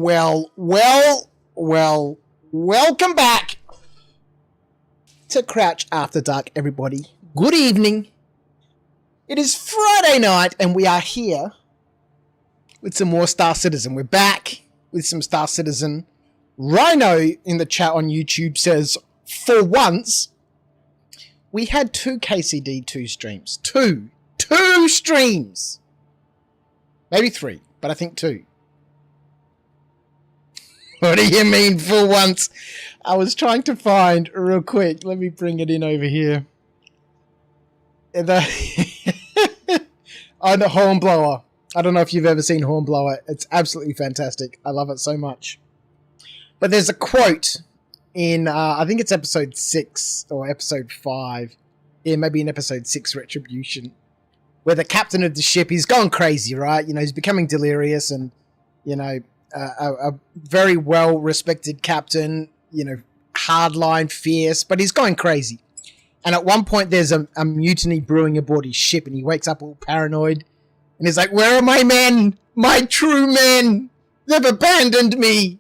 Welcome back to Crouch After Dark, everybody. Good evening. It is Friday night, and we are here with some more Star Citizen. We're back with some Star Citizen. Rhino in the chat on YouTube says, for once, we had 2 KCD2 streams. Two streams. Maybe 3, but I think 2. What do you mean for once? I was trying to find, real quick, let me bring it in over here. On the Hornblower. I don't know if you've ever seen Hornblower. It's absolutely fantastic. I love it so much. But there's a quote in, I think it's episode 6 or episode 5. Yeah, maybe in episode 6, Retribution. Where the captain of the ship, he's gone crazy, right? You know, he's becoming delirious and, you know, a very well-respected captain, you know, hardline, fierce, but he's going crazy. And at one point, there's a mutiny brewing aboard his ship, and he wakes up all paranoid, and he's like, where are my men? My true men! They've abandoned me!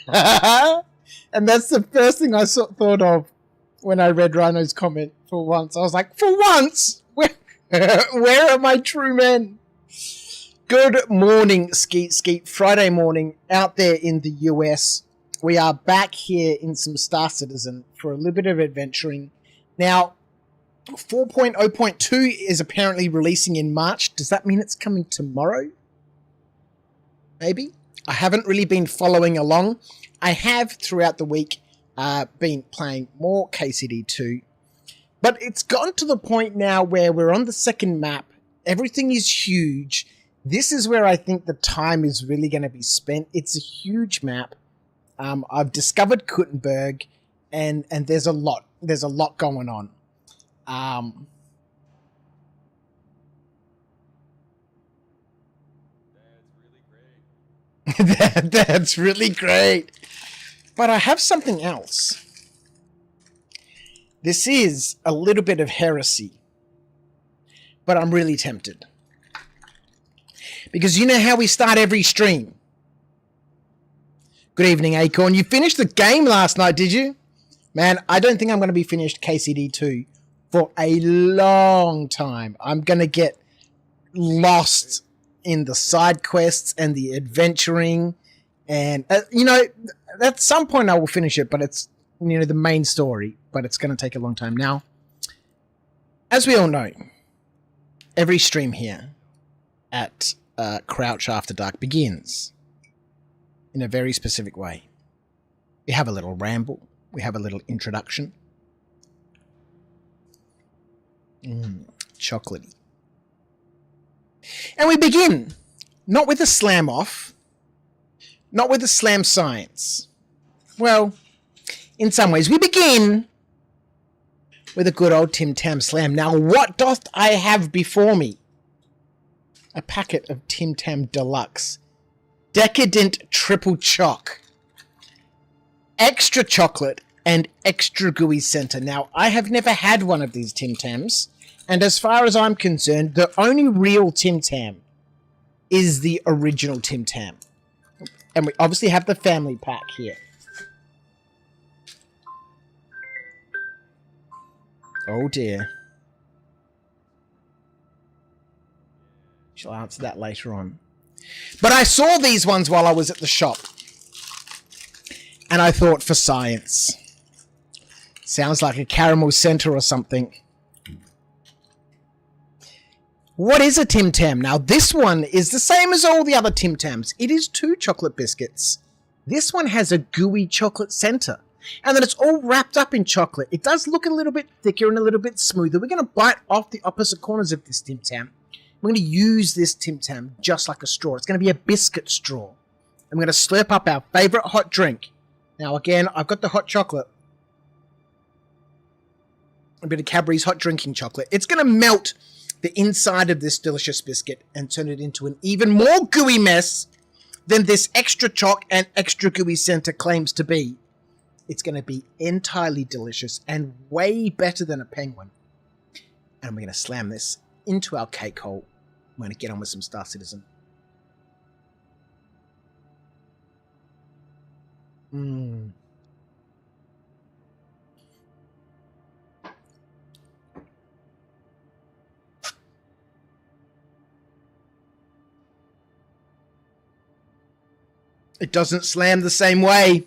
And that's the first thing I thought of when I read Rhino's comment for once. I was like, for once? Where are my true men? Good morning, Skeet. Friday morning out there in the US. We are back here in some Star Citizen for a little bit of adventuring. Now, 4.0.2 is apparently releasing in March. Does that mean it's coming tomorrow? Maybe? I haven't really been following along. I have throughout the week been playing more KCD2. But it's gotten to the point now where we're on the second map. Everything is huge. This is where I think the time is really going to be spent. It's a huge map. I've discovered Kuttenberg, and there's a lot. There's a lot going on. That's really great. That's really great. But I have something else. This is a little bit of heresy, but I'm really tempted. Because you know how we start every stream. Good evening, Acorn. You finished the game last night, did you? Man, I don't think I'm going to be finished KCD2 for a long time. I'm going to get lost in the side quests and the adventuring. And, you know, at some point I will finish it, but it's, you know, the main story. But it's going to take a long time. Now, as we all know, every stream here at Crouch After Dark begins in a very specific way. We have a little ramble. We have a little introduction. Chocolatey. And we begin not with a slam off, not with a slam science. Well, in some ways, we begin with a good old Tim Tam Slam. Now, what doth I have before me? A packet of Tim Tam Deluxe. Decadent Triple Choc. Extra chocolate and extra gooey center. Now, I have never had one of these Tim Tams. And as far as I'm concerned, the only real Tim Tam is the original Tim Tam. And we obviously have the family pack here. Oh dear. She'll answer that later on. But I saw these ones while I was at the shop. And I thought, for science. Sounds like a caramel center or something. What is a Tim Tam? Now, this one is the same as all the other Tim Tams. It is 2 chocolate biscuits. This one has a gooey chocolate center. And then it's all wrapped up in chocolate. It does look a little bit thicker and a little bit smoother. We're going to bite off the opposite corners of this Tim Tam. We're going to use this Tim Tam just like a straw. It's going to be a biscuit straw. And we're going to slurp up our favorite hot drink. Now, again, I've got the hot chocolate. A bit of Cadbury's hot drinking chocolate. It's going to melt the inside of this delicious biscuit and turn it into an even more gooey mess than this extra choc and extra gooey center claims to be. It's going to be entirely delicious and way better than a penguin. And we're going to slam this into our cake hole. I'm going to get on with some Star Citizen. Mm. It doesn't slam the same way.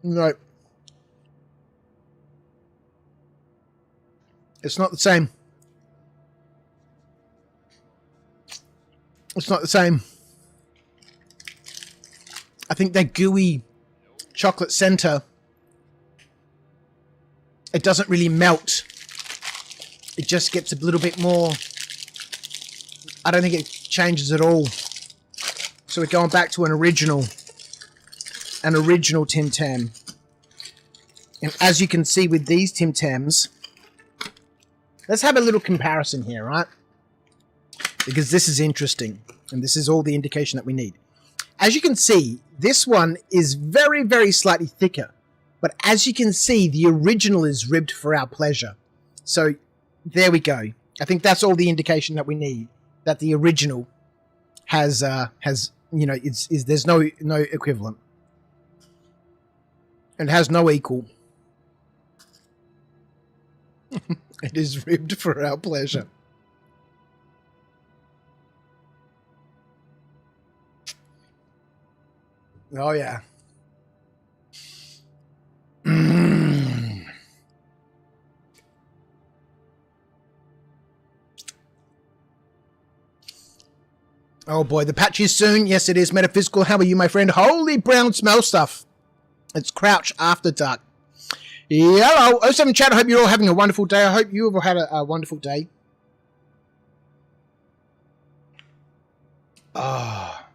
No. It's not the same. It's not the same. I think that gooey chocolate center, it doesn't really melt. It just gets a little bit more. I don't think it changes at all. So we're going back to an original Tim Tam. And as you can see with these Tim Tams, let's have a little comparison here, right? Because this is interesting, and this is all the indication that we need. As you can see, this one is very, very slightly thicker. But as you can see, the original is ribbed for our pleasure. So there we go. I think that's all the indication that we need. That the original has you know, there's no equivalent. It has no equal. It is ribbed for our pleasure. Oh yeah. Oh boy, the patch is soon. Yes, it is. Metaphysical. How are you, my friend? Holy brown smell stuff. It's Crouch After Dark. Hello, 07 chat. I hope you're all having a wonderful day. I hope you have all had a wonderful day. Ah. Oh.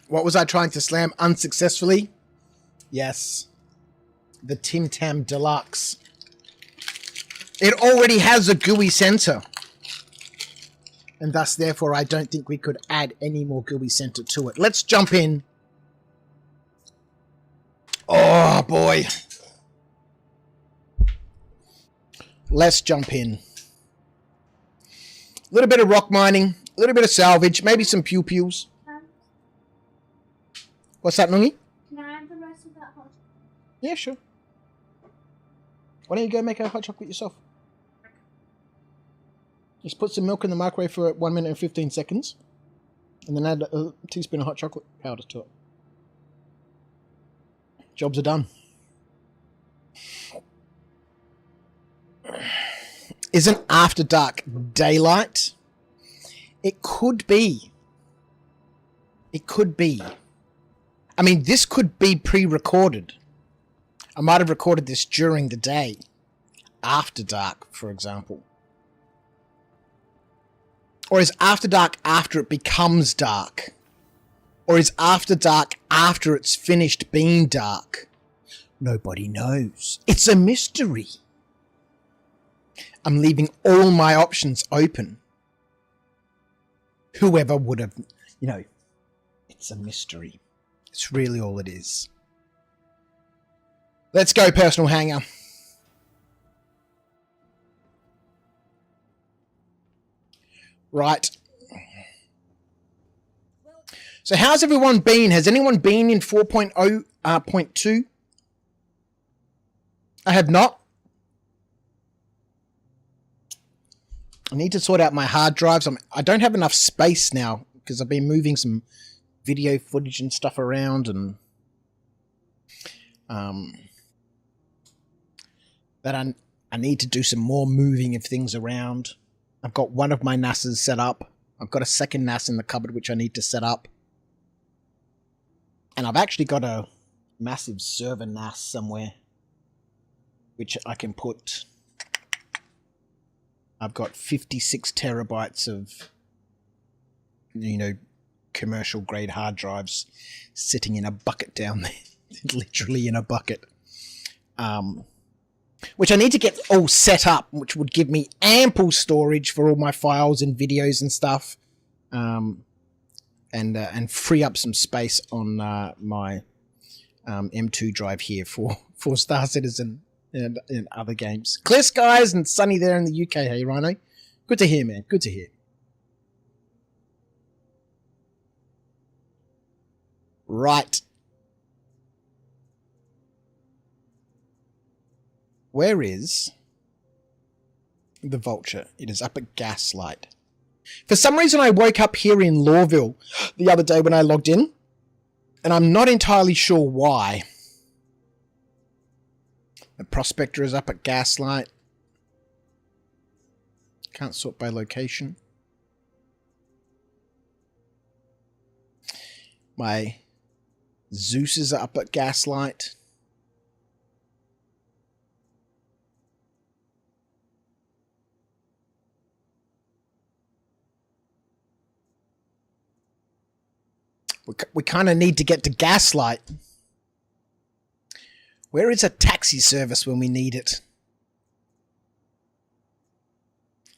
What was I trying to slam unsuccessfully? Yes. The Tim Tam Deluxe. It already has a gooey center. And thus, therefore, I don't think we could add any more gooey center to it. Let's jump in. Oh, boy. Let's jump in. A little bit of rock mining, a little bit of salvage, maybe some pew-pews. What's that, Nungi? Can I have the rest of that hot chocolate? Yeah, sure. Why don't you go make a hot chocolate yourself? Just put some milk in the microwave for 1 minute and 15 seconds. And then add a teaspoon of hot chocolate powder to it. Jobs are done. Isn't After Dark daylight? It could be. It could be. I mean, this could be pre-recorded. I might have recorded this during the day. After dark, for example. Or is After Dark after it becomes dark? Or is After Dark after it's finished being dark? Nobody knows. It's a mystery. I'm leaving all my options open. Whoever would have, you know, it's a mystery. It's really all it is. Let's go, personal hanger. Right. So how's everyone been? Has anyone been in 4.0.2? I have not. I need to sort out my hard drives. I don't have enough space now because I've been moving some video footage and stuff around, and that I need to do some more moving of things around. I've got one of my NASs set up. I've got a second NAS in the cupboard which I need to set up. And I've actually got a massive server NAS somewhere which I can put. I've got 56 terabytes of, you know, commercial grade hard drives sitting in a bucket down there. Literally in a bucket. Which I need to get all set up, which would give me ample storage for all my files and videos and stuff. And free up some space on my M2 drive here for Star Citizen. and in other games. Clear skies and sunny there in the UK, hey, Rhino? Good to hear, man. Good to hear. Right. Where is the Vulture? It is up at Gaslight. For some reason, I woke up here in Lawville the other day when I logged in, and I'm not entirely sure why. The Prospector is up at Gaslight. Can't sort by location. My Zeus is up at Gaslight. We kind of need to get to Gaslight. Where is a taxi service when we need it?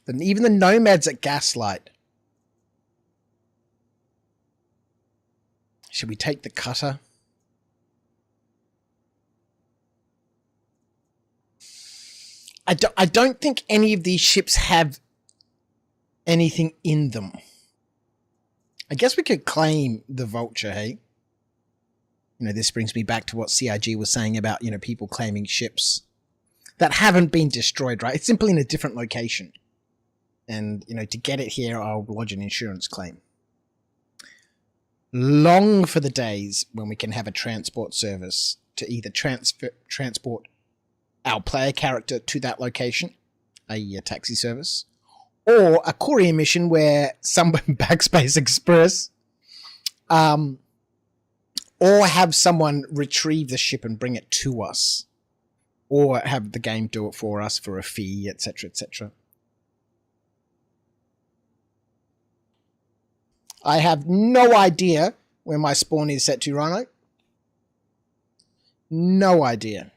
And even the Nomad's at Gaslight. Should we take the cutter? I don't think any of these ships have anything in them. I guess we could claim the Vulture, hey? You know, this brings me back to what CIG was saying about, you know, people claiming ships that haven't been destroyed, right? It's simply in a different location. And, you know, to get it here, I'll lodge an insurance claim. Long for the days when we can have a transport service to either transport our player character to that location, a taxi service, or a courier mission where someone Backspace Express, or have someone retrieve the ship and bring it to us, or have the game do it for us for a fee, etc., etc. I have no idea where my spawn is set to, Rhino. No idea.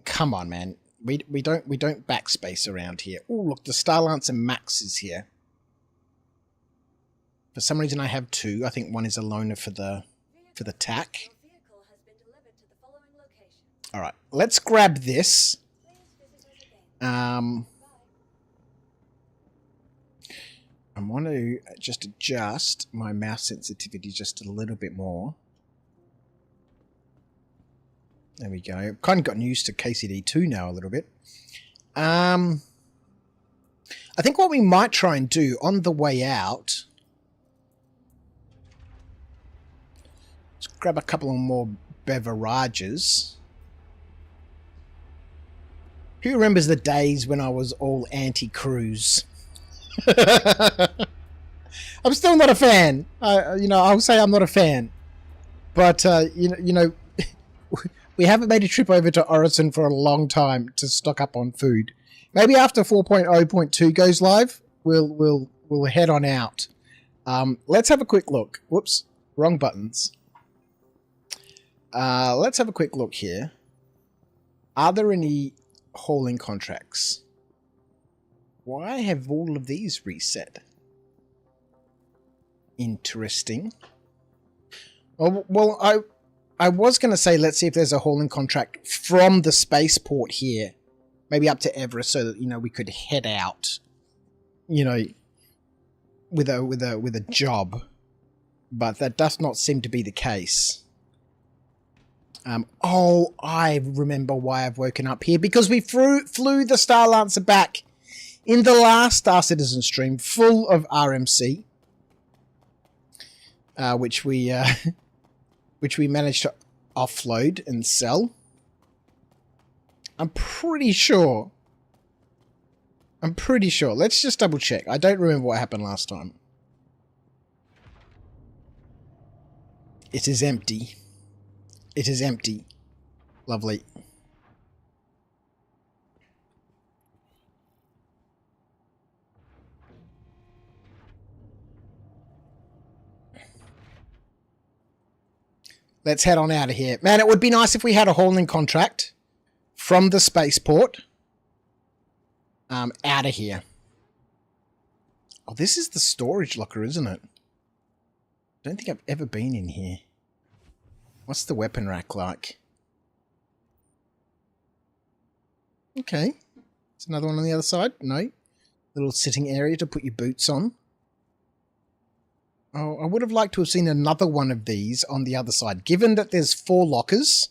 Come on, man. We don't backspace around here. Oh, look, the Star Lancer Max is here. For some reason, I have two. I think one is a loaner for the TAC. All right, let's grab this. I want to just adjust my mouse sensitivity just a little bit more. There we go. I've kind of gotten used to KCD2 now a little bit. I think what we might try and do on the way out, let's grab a couple of more beverages. Who remembers the days when I was all anti-cruise? I'm still not a fan. You know, I'll say I'm not a fan. But, you know, we haven't made a trip over to Orison for a long time to stock up on food. Maybe after 4.0.2 goes live, we'll head on out. Let's have a quick look. Whoops, wrong buttons. Let's have a quick look here. Are there any hauling contracts? Why have all of these reset? Interesting. Well, I was going to say, let's see if there's a hauling contract from the spaceport here. Maybe up to Everest so that, you know, we could head out, you know, with a job. But that does not seem to be the case. Oh, I remember why I've woken up here. Because we flew the Star Lancer back in the last Star Citizen stream, full of RMC. Which we managed to offload and sell. I'm pretty sure. Let's just double check. I don't remember what happened last time. It is empty. It is empty. Lovely. Let's head on out of here. Man, it would be nice if we had a hauling contract from the spaceport out of here. Oh, this is the storage locker, isn't it? I don't think I've ever been in here. What's the weapon rack like? Okay. There's another one on the other side. No. Little sitting area to put your boots on. Oh, I would have liked to have seen another one of these on the other side. Given that there's 4 lockers,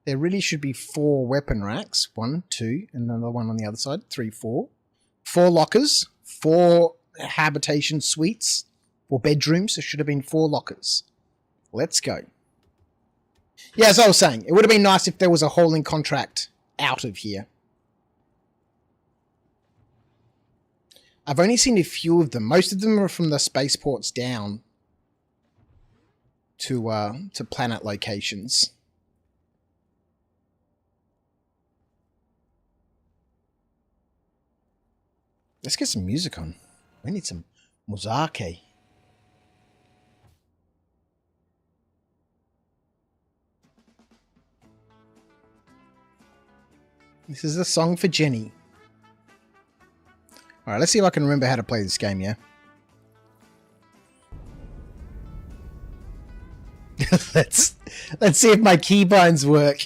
there really should be 4 weapon racks. 1, 2, and another one on the other side. 3, 4. 4 lockers. 4 habitation suites. 4 bedrooms. There should have been 4 lockers. Let's go. Yeah, as I was saying, it would have been nice if there was a hauling contract out of here. I've only seen a few of them. Most of them are from the spaceports down to planet locations. Let's get some music on. We need some muzake. This is a song for Jenny. Alright, let's see if I can remember how to play this game, yeah? let's see if my keybinds work.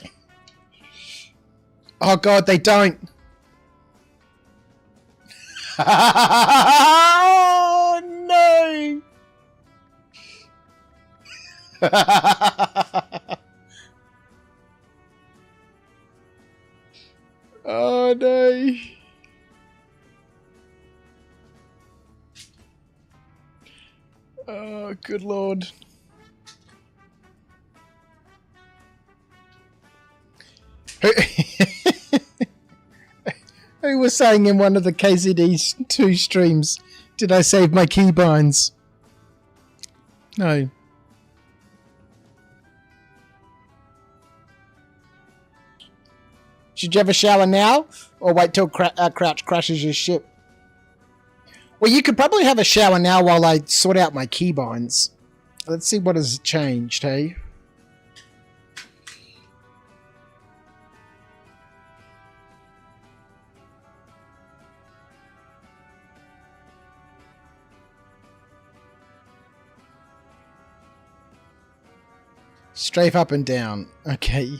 Oh god, they don't. Oh no. Oh no. Oh, good lord. Who was saying in one of the KZD2 streams, did I save my keybinds? No. Should you have a shower now? Or wait till Crouch crashes your ship? Well, you could probably have a shower now while I sort out my keybinds. Let's see what has changed, hey? Strafe up and down. Okay.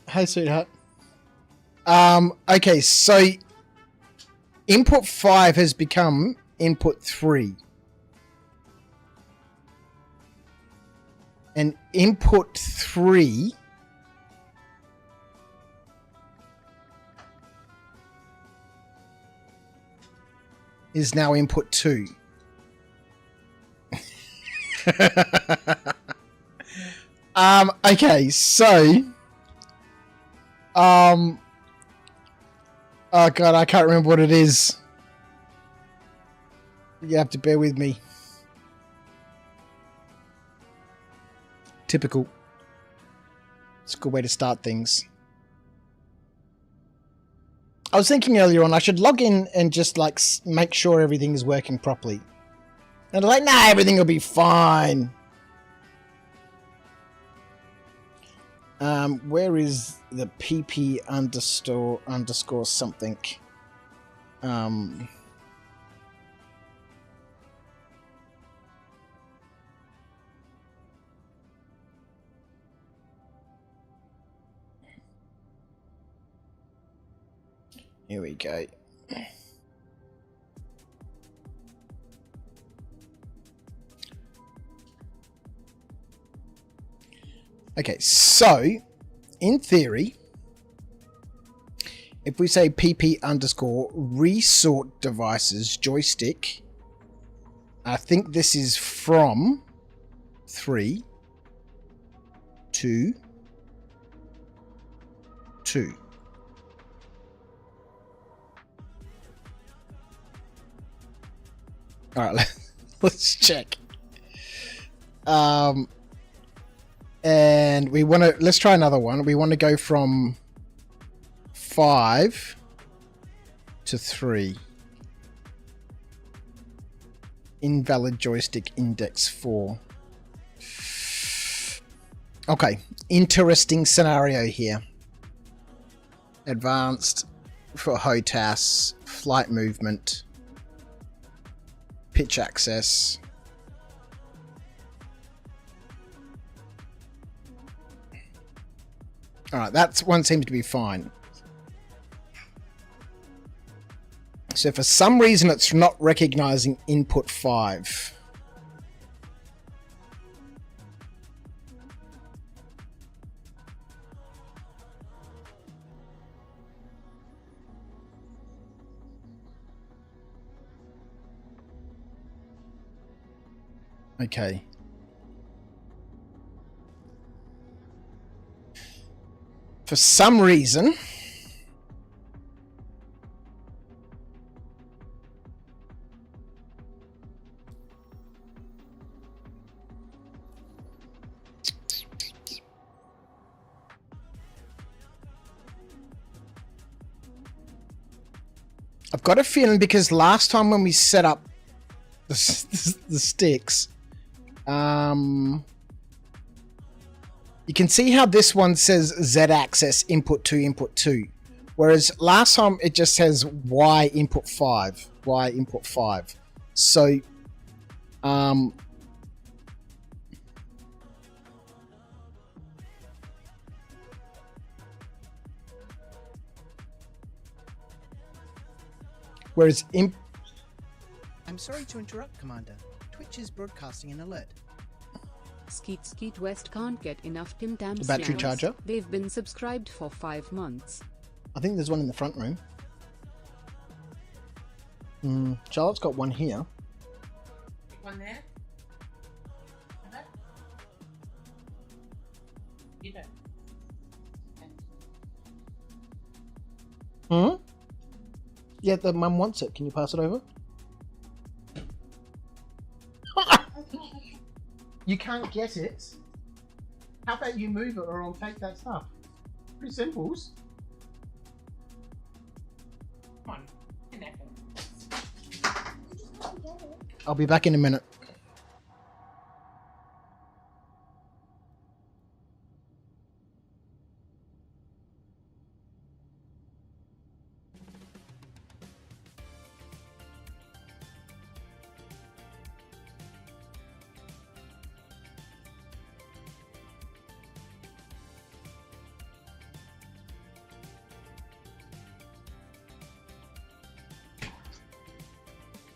Hey, sweetheart. Okay, so input 5 has become input 3. And input 3 is now input 2. Okay, so oh god, I can't remember what it is. You have to bear with me. Typical. It's a good way to start things. I was thinking earlier on I should log in and just like make sure everything is working properly. And like, nah, everything will be fine. Where is the PP underscore something? Here we go. Okay, so in theory, if we say pp underscore resort devices joystick, I think this is from 3 to 2. All right, let's check. And we want to, let's try another one. We want to go from 5 to 3. Invalid joystick index 4. Okay, interesting scenario here. Advanced for HOTAS, flight movement, pitch access. All right, that one seems to be fine. So for some reason, it's not recognizing input 5. Okay. For some reason, I've got a feeling because last time when we set up the sticks, you can see how this one says Z-axis input 2, input 2. Whereas last time it just says Y input 5, Y input 5. So, whereas I'm sorry to interrupt, Commander. Twitch is broadcasting an alert. Skeet West can't get enough Tim Tam The battery slams. charger? They've been subscribed for 5 months. I think there's one in the front room. Charlotte's got one here. One there? Okay. You don't. Yeah, the mum wants it. Can you pass it over? You can't get it. How about you move it or I'll take that stuff? Pretty simples. Come on. In there. I'll be back in a minute.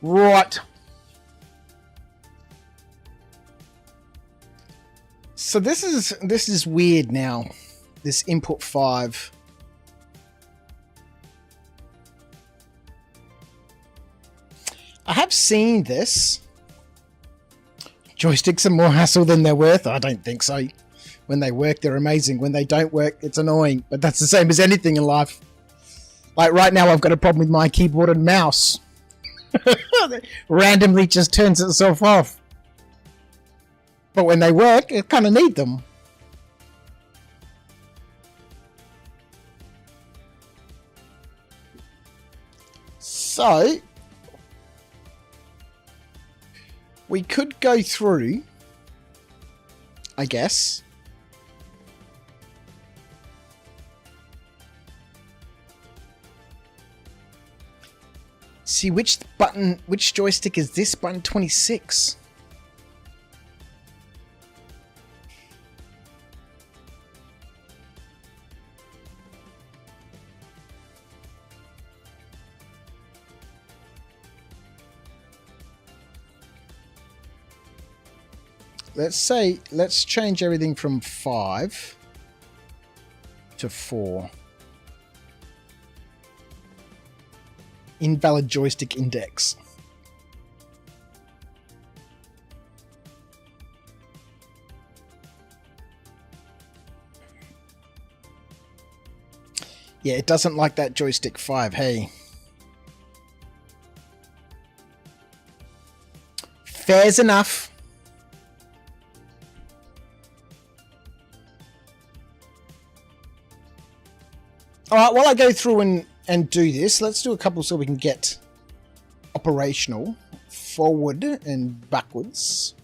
Right. So this is weird now. This input 5. I have seen this. Joysticks are more hassle than they're worth. I don't think so. When they work, they're amazing. When they don't work, it's annoying. But that's the same as anything in life. Like right now, I've got a problem with my keyboard and mouse. Randomly just turns itself off. But when they work, I kind of need them. So we could go through, I guess. See which button, which joystick is this button 26? Let's change everything from 5 to 4. Invalid joystick index. Yeah, it doesn't like that joystick 5, hey. Fair's enough. Alright, while I go through and do this, let's do a couple so we can get operational. Forward and backwards.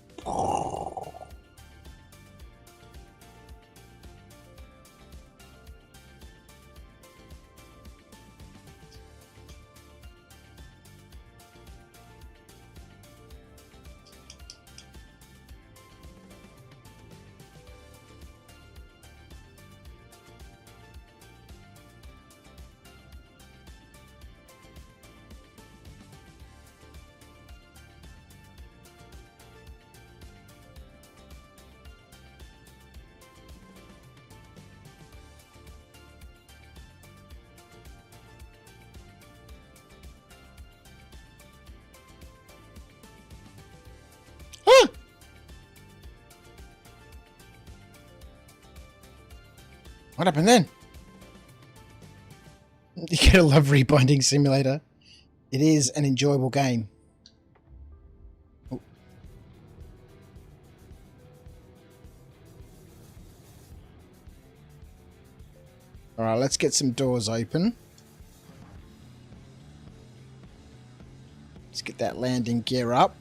What happened then? You gotta love Rebinding Simulator. It is an enjoyable game. Oh. Alright, let's get some doors open. Let's get that landing gear up.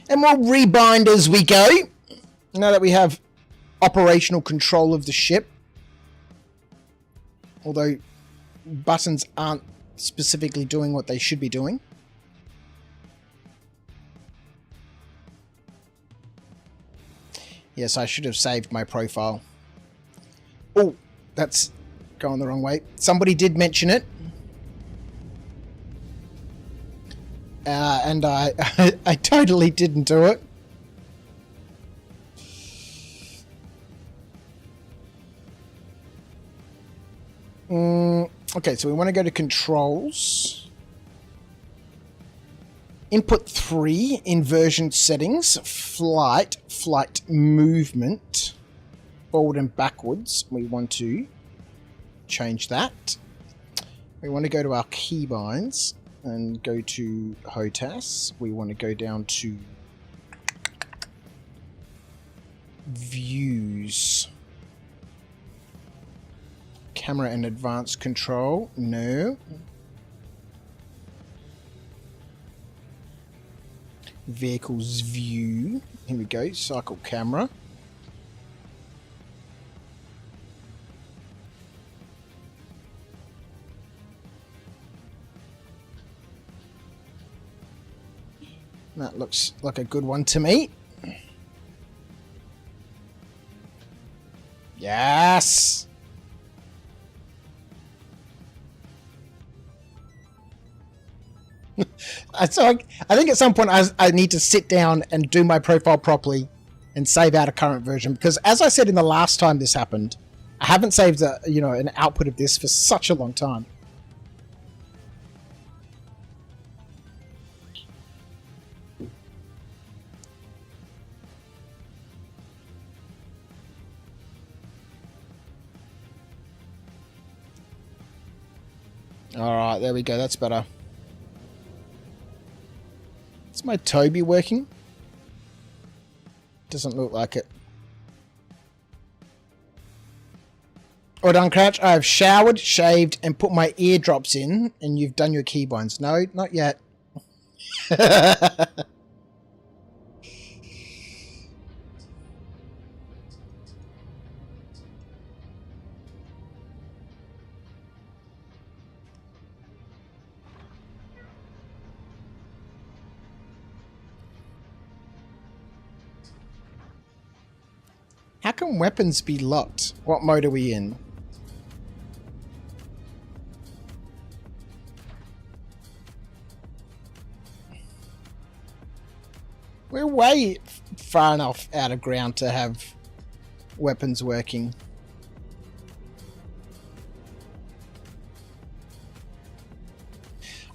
And we'll rebind as we go. Now that we have operational control of the ship. Although buttons aren't specifically doing what they should be doing. Yes, I should have saved my profile. Oh, that's going the wrong way. Somebody did mention it. And I totally didn't do it. Okay, so we want to go to controls. Input 3, inversion settings, flight movement, forward and backwards. We want to change that. We want to go to our keybinds and go to HOTAS. We want to go down to views. Camera and advanced control. No. Vehicles view. Here we go. Cycle camera. That looks like a good one to me. Yes. So I think at some point I need to sit down and do my profile properly and save out a current version, because as I said in the last time this happened, I haven't saved an output of this for such a long time. All right, there we go. That's better. Is my Toby working? Doesn't look like it. Well done, Crouch. I have showered, shaved, and put my eardrops in, and you've done your keybinds. No, not yet. How can weapons be locked? What mode are we in? We're way far enough out of ground to have weapons working.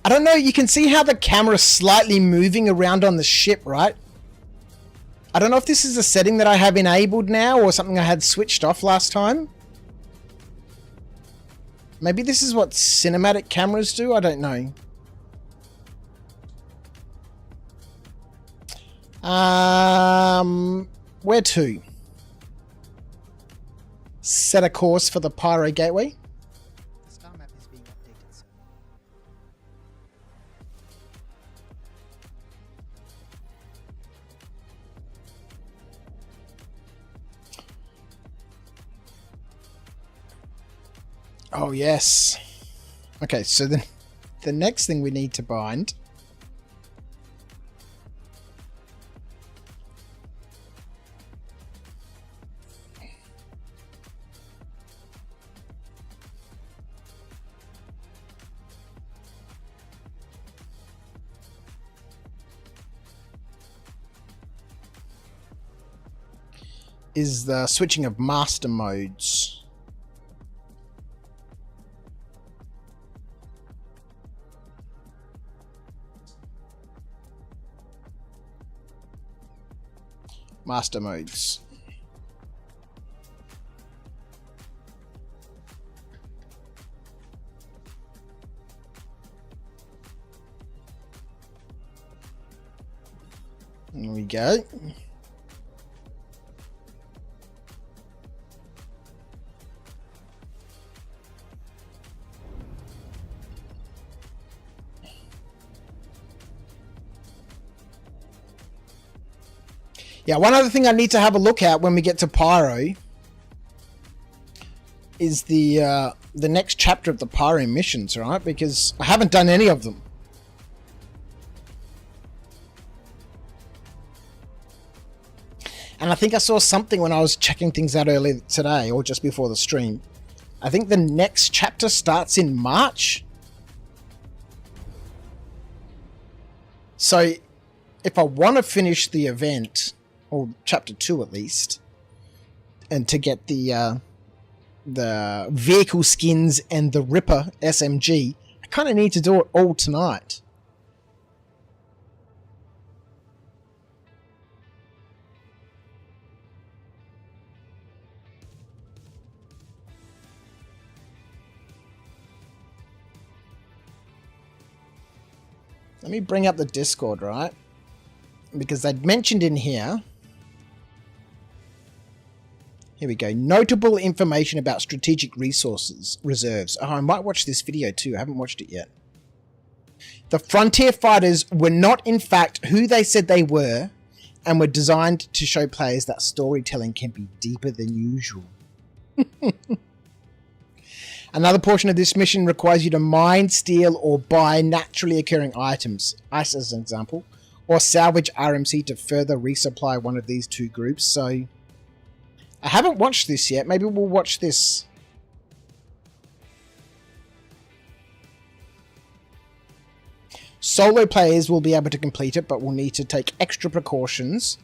I don't know, you can see how the camera's slightly moving around on the ship, right? I don't know if this is a setting that I have enabled now or something I had switched off last time. Maybe this is what cinematic cameras do, I don't know. Where to? Set a course for the PYRO gateway. The star map is being updated, sir. Oh, yes. Okay, so the next thing we need to bind is the switching of master modes. Master modes. There we go. Yeah, one other thing I need to have a look at when we get to PYRO is the next chapter of the PYRO missions, right? Because I haven't done any of them. And I think I saw something when I was checking things out earlier today, or just before the stream. I think the next chapter starts in March. So, if I want to finish the event, or chapter 2 at least, and to get the vehicle skins and the Ripper SMG, I kind of need to do it all tonight. Let me bring up the Discord, right? Because they'd mentioned in here. Here we go. Notable information about strategic resources reserves. Oh, I might watch this video too. I haven't watched it yet. The Frontier Fighters were not in fact who they said they were, and were designed to show players that storytelling can be deeper than usual. Another portion of this mission requires you to mine, steal, or buy naturally occurring items, ice as an example, or salvage RMC to further resupply one of these two groups. So, I haven't watched this yet. Maybe we'll watch this. Solo players will be able to complete it, but will need to take extra precautions,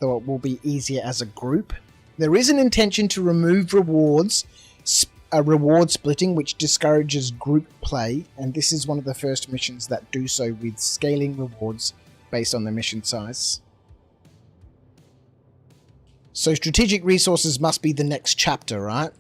though it will be easier as a group. There is an intention to remove rewards, reward splitting, which discourages group play, and this is one of the first missions that do so with scaling rewards based on the mission size. So strategic resources must be the next chapter, right?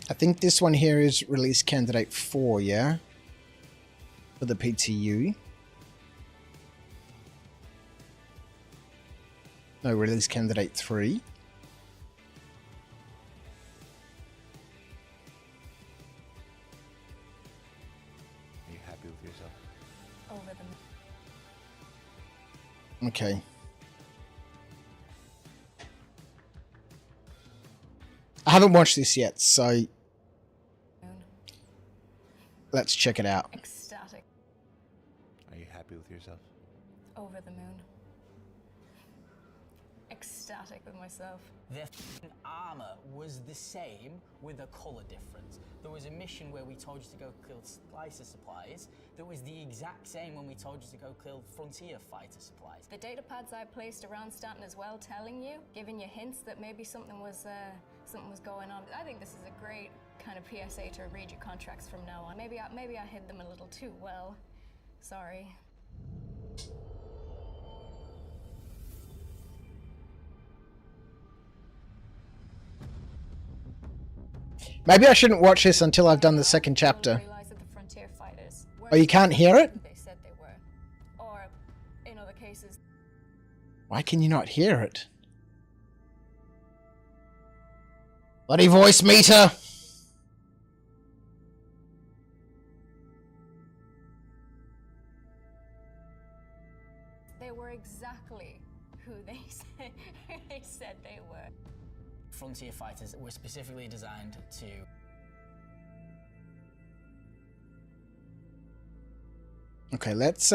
I think this one here is release candidate 4, yeah? For the PTU. No, release candidate 3. Are you happy with yourself? Over the Okay. I haven't watched this yet, so moon. let's check it out. Ecstatic. Are you happy with yourself? Over the moon. Ecstatic with myself. Their f***ing armor was the same with a color difference. There was a mission where we told you to go kill splicer supplies that was the exact same when we told you to go kill frontier fighter supplies. The data pads I placed around Stanton as well, telling you, giving you hints that maybe something was going on. I think this is a great kind of PSA to read your contracts from now on. Maybe I hid them a little too well. Sorry. Maybe I shouldn't watch this until I've done the second chapter. Realize that the frontier fighters Oh, you can't hear it? they said they were, or in other cases. Why can you not hear it? Bloody voice meter! They were exactly who they said they were. Frontier fighters were specifically designed to Okay, let's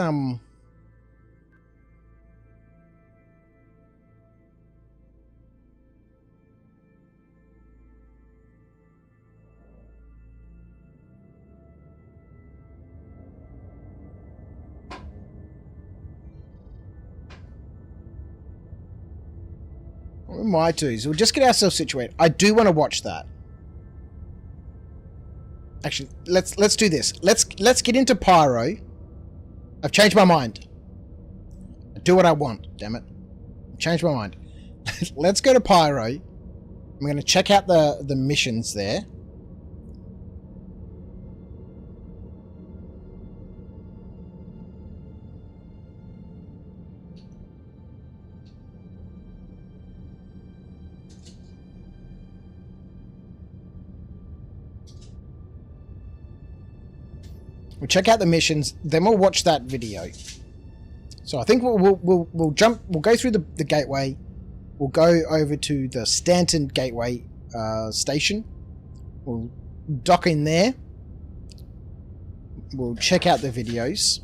what we might do is we'll just get ourselves situated. I do want to watch that. Actually, let's do this. Let's get into PYRO. I've changed my mind. I do what I want, damn it. Change my mind. Let's go to Pyro. I'm going to check out the missions there. We'll check out the missions, then we'll watch that video. So I think we'll jump. We'll go through the gateway. We'll go over to the Stanton Gateway station. We'll dock in there. We'll check out the videos.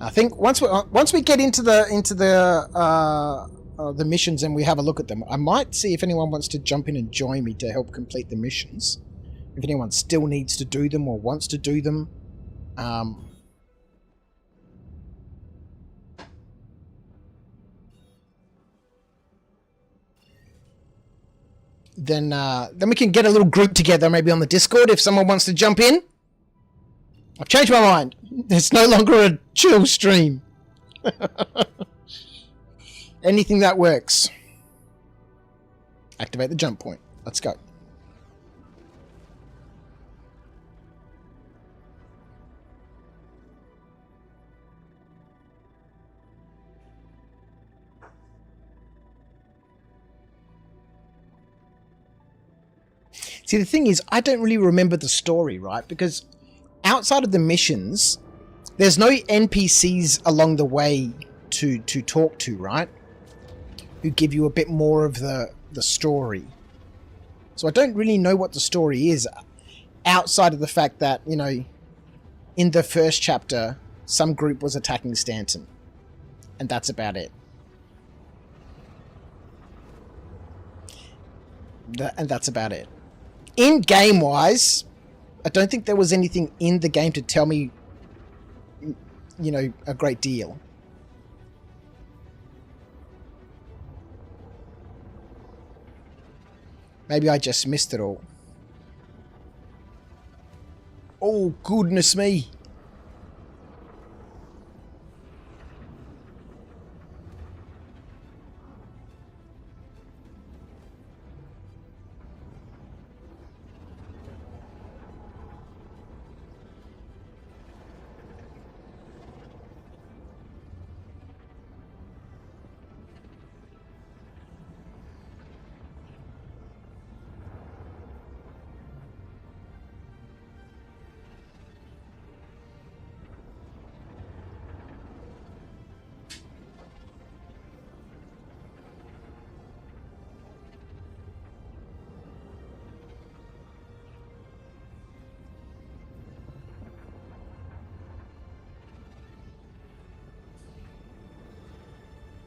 I think once we get into the missions and we have a look at them, I might see if anyone wants to jump in and join me to help complete the missions. If anyone still needs to do them or wants to do them, then we can get a little group together, maybe on the Discord if someone wants to jump in. I've changed my mind. It's no longer a chill stream. Anything that works. Activate the jump point. Let's go. See, the thing is, I don't really remember the story, right? Because outside of the missions, there's no NPCs along the way to talk to, right? Who give you a bit more of the story. So I don't really know what the story is, outside of the fact that, you know, in the first chapter, some group was attacking Stanton. And that's about it. And that's about it. In game-wise, I don't think there was anything in the game to tell me, you know, a great deal. Maybe I just missed it all. Oh, goodness me.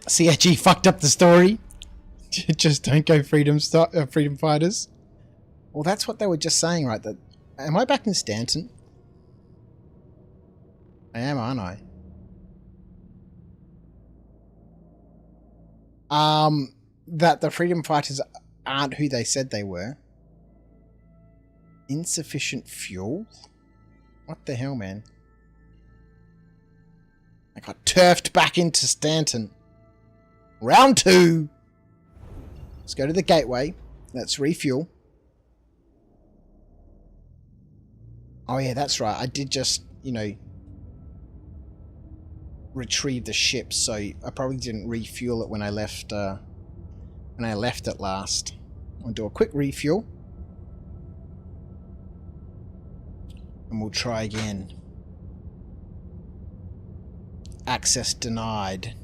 CIG fucked up the story. Just don't go freedom fighters. Well, that's what they were just saying, right? That am I back in Stanton? I am, aren't I? That the freedom fighters aren't who they said they were. Insufficient fuel? What the hell, man? I got turfed back into Stanton. Round 2. Let's go to the gateway. Let's refuel. Oh yeah, that's right. I did just, you know, retrieve the ship, so I probably didn't refuel it when I left. When I left it last. I'll do a quick refuel, and we'll try again. Access denied.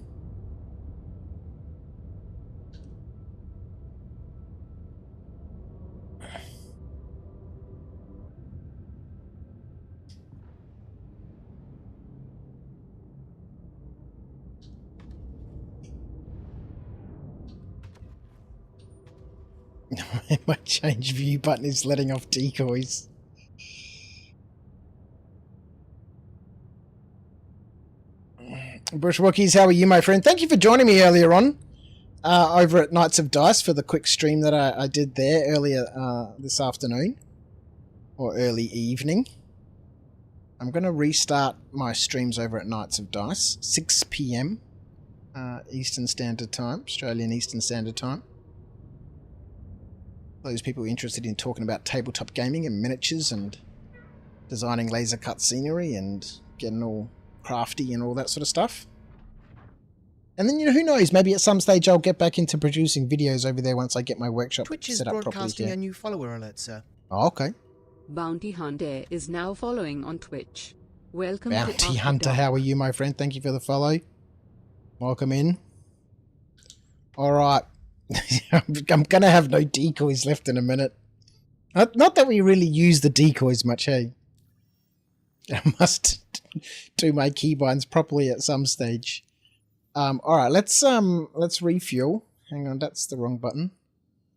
My change view button is letting off decoys. Bushwalkies, how are you, my friend? Thank you for joining me earlier on. over at Knights of Dice for the quick stream that I did there earlier this afternoon. Or early evening. I'm going to restart my streams over at Knights of Dice. 6 PM Eastern Standard Time. Australian Eastern Standard Time. Those people interested in talking about tabletop gaming and miniatures and designing laser cut scenery and getting all crafty and all that sort of stuff. And then, you know, who knows, maybe at some stage I'll get back into producing videos over there once I get my workshop Twitch is set up properly. broadcasting a new follower alert, sir. Oh, okay. Bounty Hunter is now following on Twitch. Welcome to Bounty After Hunter, Dark. how are you, my friend? Thank you for the follow. Welcome in. Alright. I'm going to have no decoys left in a minute. Not that we really use the decoys much, hey? I must do my keybinds properly at some stage. Alright, let's refuel. Hang on, that's the wrong button.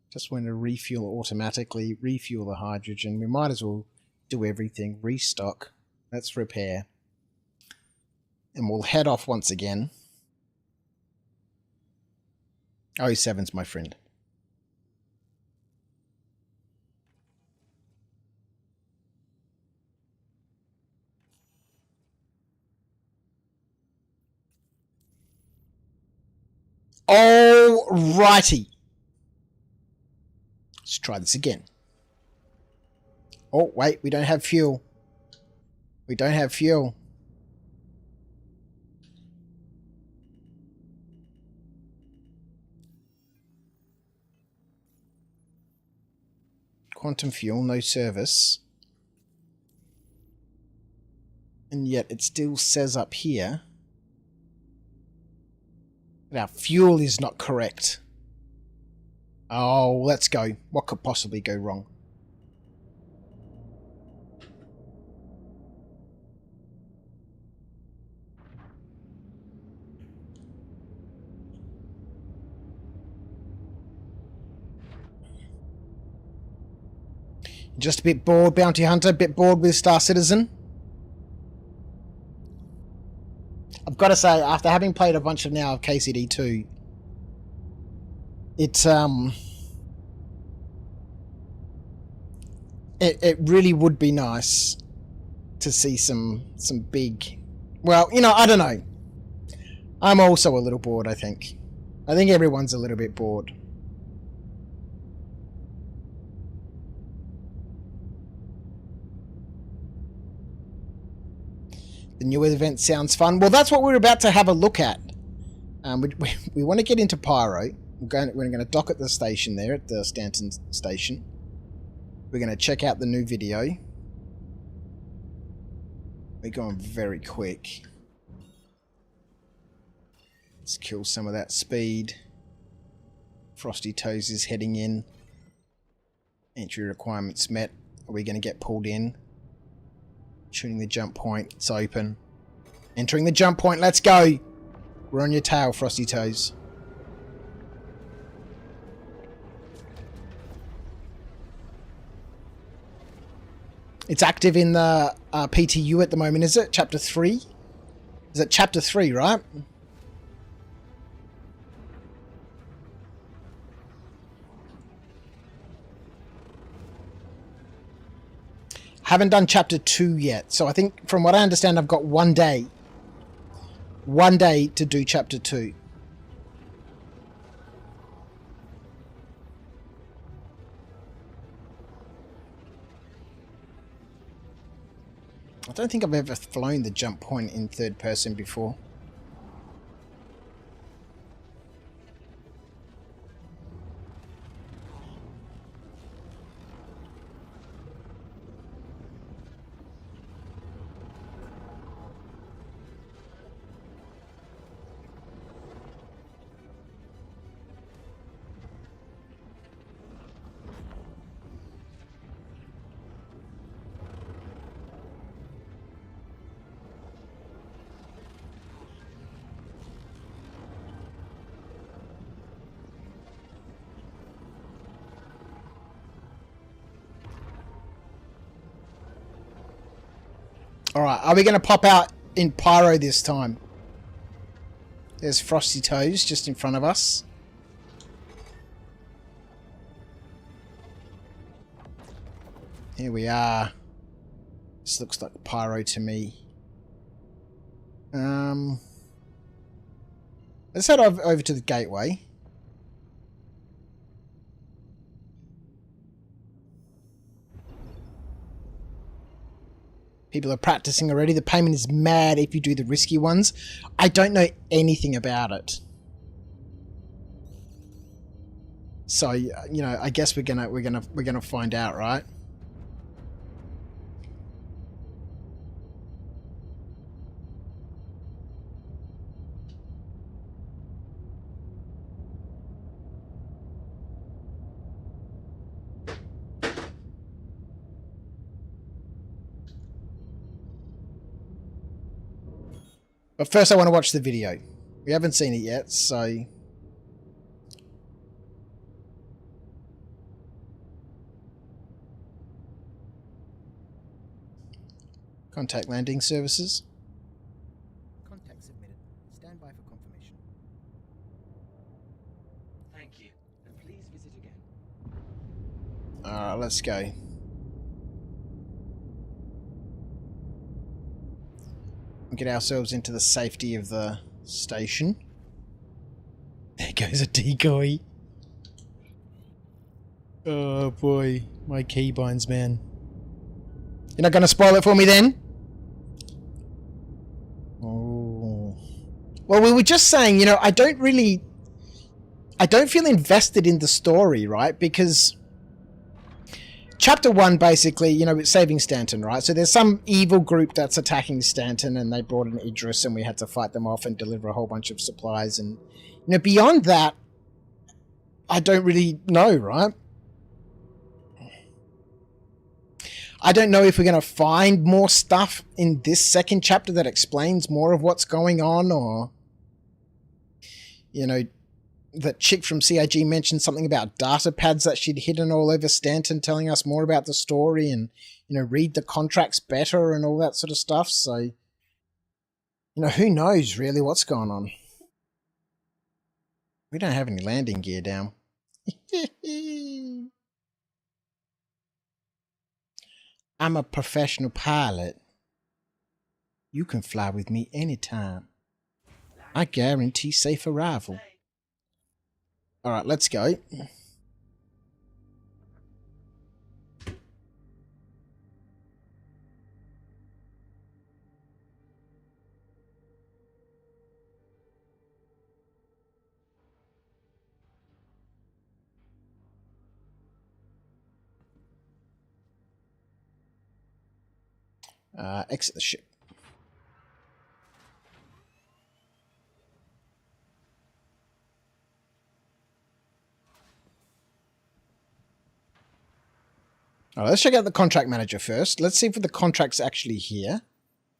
Just want to refuel automatically. Refuel the hydrogen. We might as well do everything. Restock. Let's repair. And we'll head off once again. 07's my friend. Alrighty. Let's try this again. Oh, wait, we don't have fuel. We don't have fuel. Quantum fuel, no service. And yet it still says up here that our fuel is not correct. Oh, let's go. What could possibly go wrong? Just a bit bored, Bounty Hunter? A bit bored with Star Citizen? I've got to say, after having played a bunch of now of KCD2, it really would be nice to see some big... Well, you know, I don't know. I'm also a little bored, I think. I think everyone's a little bit bored. The new event sounds fun. Well, that's what we're about to have a look at. We want to get into PYRO. We're going to dock at the station there, at the Stanton station. We're going to check out the new video. We're going very quick. Let's kill some of that speed. Frosty Toes is heading in. Entry requirements met. Are we going to get pulled in? Tuning the jump point. It's open. Entering the jump point. Let's go. We're on your tail, Frosty Toes. It's active in the PTU at the moment, is it? Chapter 3? Is it Chapter 3, right? Haven't done Chapter 2 yet. So I think, from what I understand, I've got 1 day. 1 day to do Chapter 2. I don't think I've ever flown the jump point in third person before. Alright, are we going to pop out in PYRO this time? There's Frosty Toes just in front of us. Here we are. This looks like Pyro to me. Let's head over to the gateway. People are practicing already. The payment is mad if you do the risky ones. I don't know anything about it. So, you know, I guess we're gonna find out, right? But first I want to watch the video. We haven't seen it yet, so... Contact landing services. Contact submitted. Stand by for confirmation. Thank you, and please visit again. Alright, let's go. Get ourselves into the safety of the station. There goes a decoy. Oh boy, my keybinds, man. You're not going to spoil it for me then? Oh. Well, we were just saying, you know, I don't feel invested in the story, right? Because Chapter 1, basically, you know, it's saving Stanton, right? So there's some evil group that's attacking Stanton, and they brought in Idris, and we had to fight them off and deliver a whole bunch of supplies. And, you know, beyond that, I don't really know, right? I don't know if we're going to find more stuff in this second chapter that explains more of what's going on, or, you know, that chick from CIG mentioned something about data pads that she'd hidden all over Stanton, telling us more about the story and, you know, read the contracts better and all that sort of stuff. So, you know, who knows really what's going on. We don't have any landing gear down. I'm a professional pilot. You can fly with me anytime. I guarantee safe arrival. Alright, let's go. Exit the ship. Alright, let's check out the contract manager first. Let's see if the contract's actually here.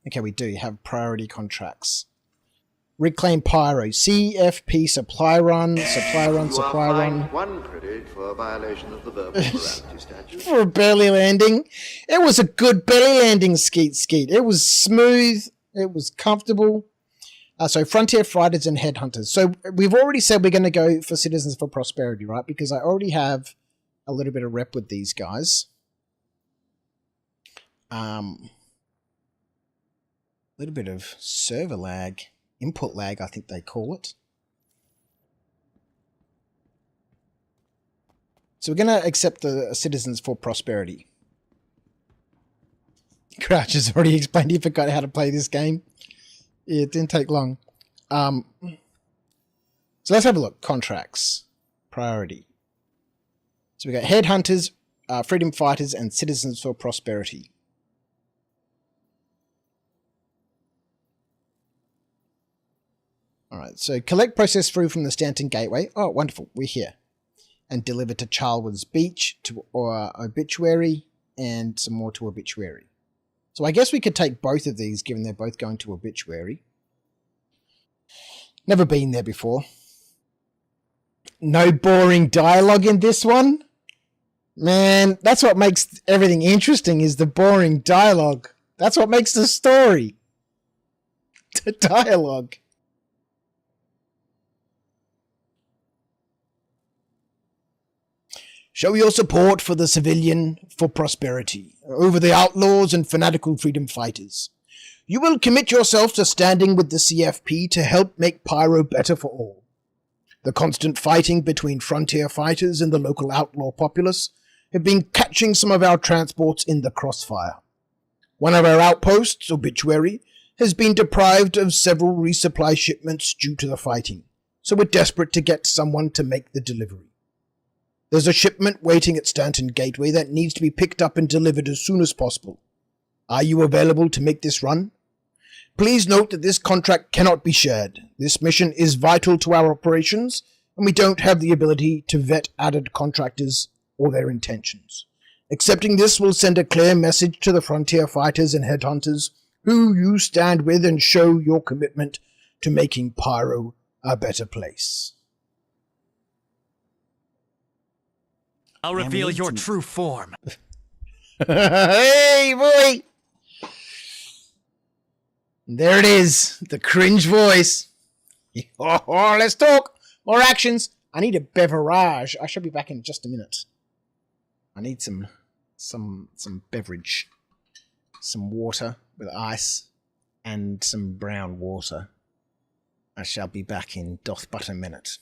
Okay, we do have priority contracts. Reclaim Pyro, CFP supply run, supply run, supply run. One credit for a violation of the verbal morality statute. For a belly landing. It was a good belly landing, Skeet. It was smooth. It was comfortable. So Frontier Fighters and Headhunters. So we've already said we're going to go for Citizens for Prosperity, right? Because I already have a little bit of rep with these guys. A little bit of server lag, input lag, I think they call it. So we're going to accept the Citizens for Prosperity. Crouch has already explained he forgot how to play this game. Yeah, it didn't take long. So let's have a look. Contracts. Priority. So we got Headhunters, Freedom Fighters, and Citizens for Prosperity. Alright, so collect process through from the Stanton Gateway. Oh, wonderful. We're here. And deliver to Charlwood's Beach, to Obituary, and some more to Obituary. So I guess we could take both of these, given they're both going to Obituary. Never been there before. No boring dialogue in this one? Man, that's what makes everything interesting, is the boring dialogue. That's what makes the story. The dialogue. Show your support for the civilian for prosperity over the outlaws and fanatical freedom fighters. You will commit yourself to standing with the CFP to help make PYRO better for all. The constant fighting between frontier fighters and the local outlaw populace have been catching some of our transports in the crossfire. One of our outposts, Obituary, has been deprived of several resupply shipments due to the fighting, so we're desperate to get someone to make the delivery. There's a shipment waiting at Stanton Gateway that needs to be picked up and delivered as soon as possible. Are you available to make this run? Please note that this contract cannot be shared. This mission is vital to our operations, and we don't have the ability to vet added contractors or their intentions. Accepting this will send a clear message to the frontier fighters and headhunters who you stand with and show your commitment to making PYRO a better place. I'll reveal your true form. Hey, boy! There it is, the cringe voice. Oh, let's talk. More actions. I need a beverage. I shall be back in just a minute. I need some beverage. Some water with ice and some brown water. I shall be back in doth but a minute.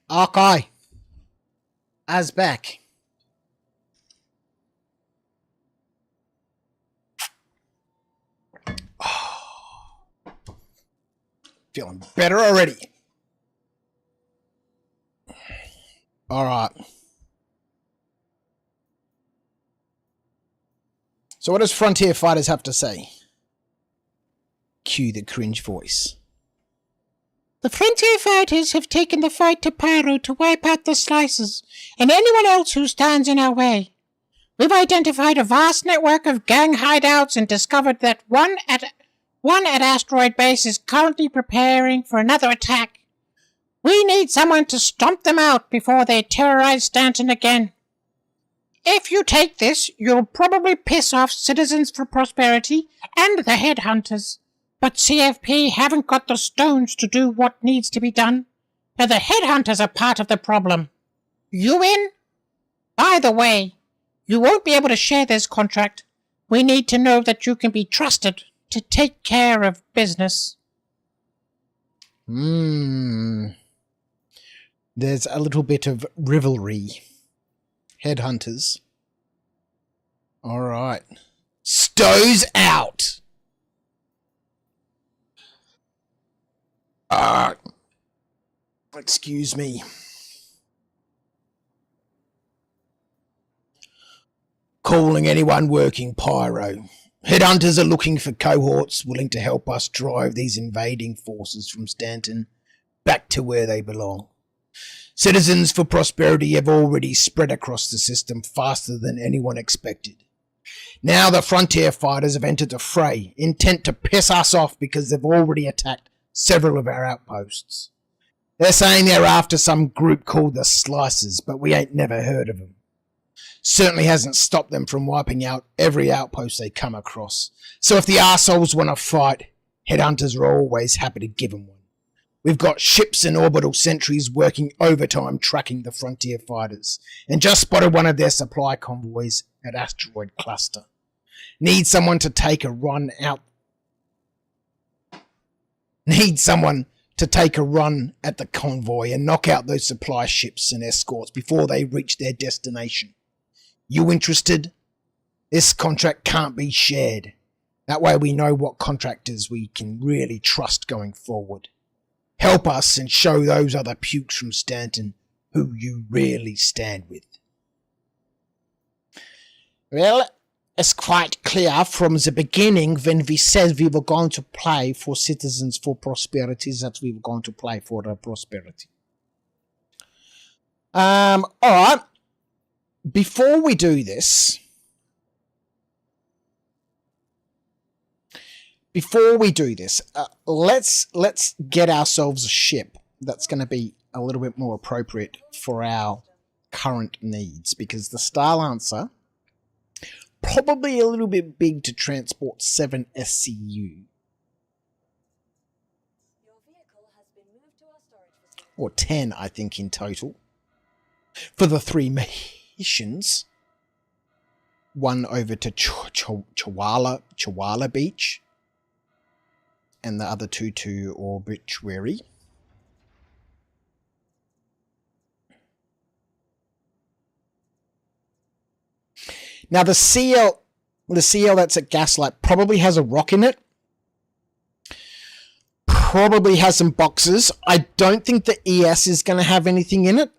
Arkai. As back. Feeling better already. Alright. So what does Frontier Fighters have to say? Cue the cringe voice. The Frontier Fighters have taken the fight to PYRO to wipe out the Slicers and anyone else who stands in our way. We've identified a vast network of gang hideouts and discovered that one at Asteroid Base is currently preparing for another attack. We need someone to stomp them out before they terrorize Stanton again. If you take this, you'll probably piss off Citizens for Prosperity and the Headhunters. But CFP haven't got the stones to do what needs to be done. Now the Headhunters are part of the problem. You in? By the way, you won't be able to share this contract. We need to know that you can be trusted to take care of business. There's a little bit of rivalry. Headhunters. Alright. Stows out! Excuse me. Calling anyone working PYRO. Headhunters are looking for cohorts willing to help us drive these invading forces from Stanton back to where they belong. Citizens for Prosperity have already spread across the system faster than anyone expected. Now the Frontier Fighters have entered the fray, intent to piss us off because they've already attacked several of our outposts. They're saying they're after some group called the Slicers, but we ain't never heard of them. certainly hasn't stopped them from wiping out every outpost they come across. So if the arseholes want to fight, headhunters are always happy to give them one. We've got ships and orbital sentries working overtime tracking the frontier fighters, and just spotted one of their supply convoys at Asteroid Cluster. Need someone to take a run at the convoy and knock out those supply ships and escorts before they reach their destination. You interested? This contract can't be shared. That way we know what contractors we can really trust going forward. Help us and show those other pukes from Stanton who you really stand with. Well, it's quite clear from the beginning when we said we were going to play for Citizens for Prosperity that we were going to play for the prosperity. Alright. Before we do this, let's get ourselves a ship that's going to be a little bit more appropriate for our current needs, because the Star Lancer, probably a little bit big to transport 7 SCU. Or 10, I think, in total. For the 3 missions. One over to Chihuahua Beach. And the other 2 to Obituary. Now the CL that's at Gaslight probably has a rock in it. Probably has some boxes. I don't think the ES is going to have anything in it.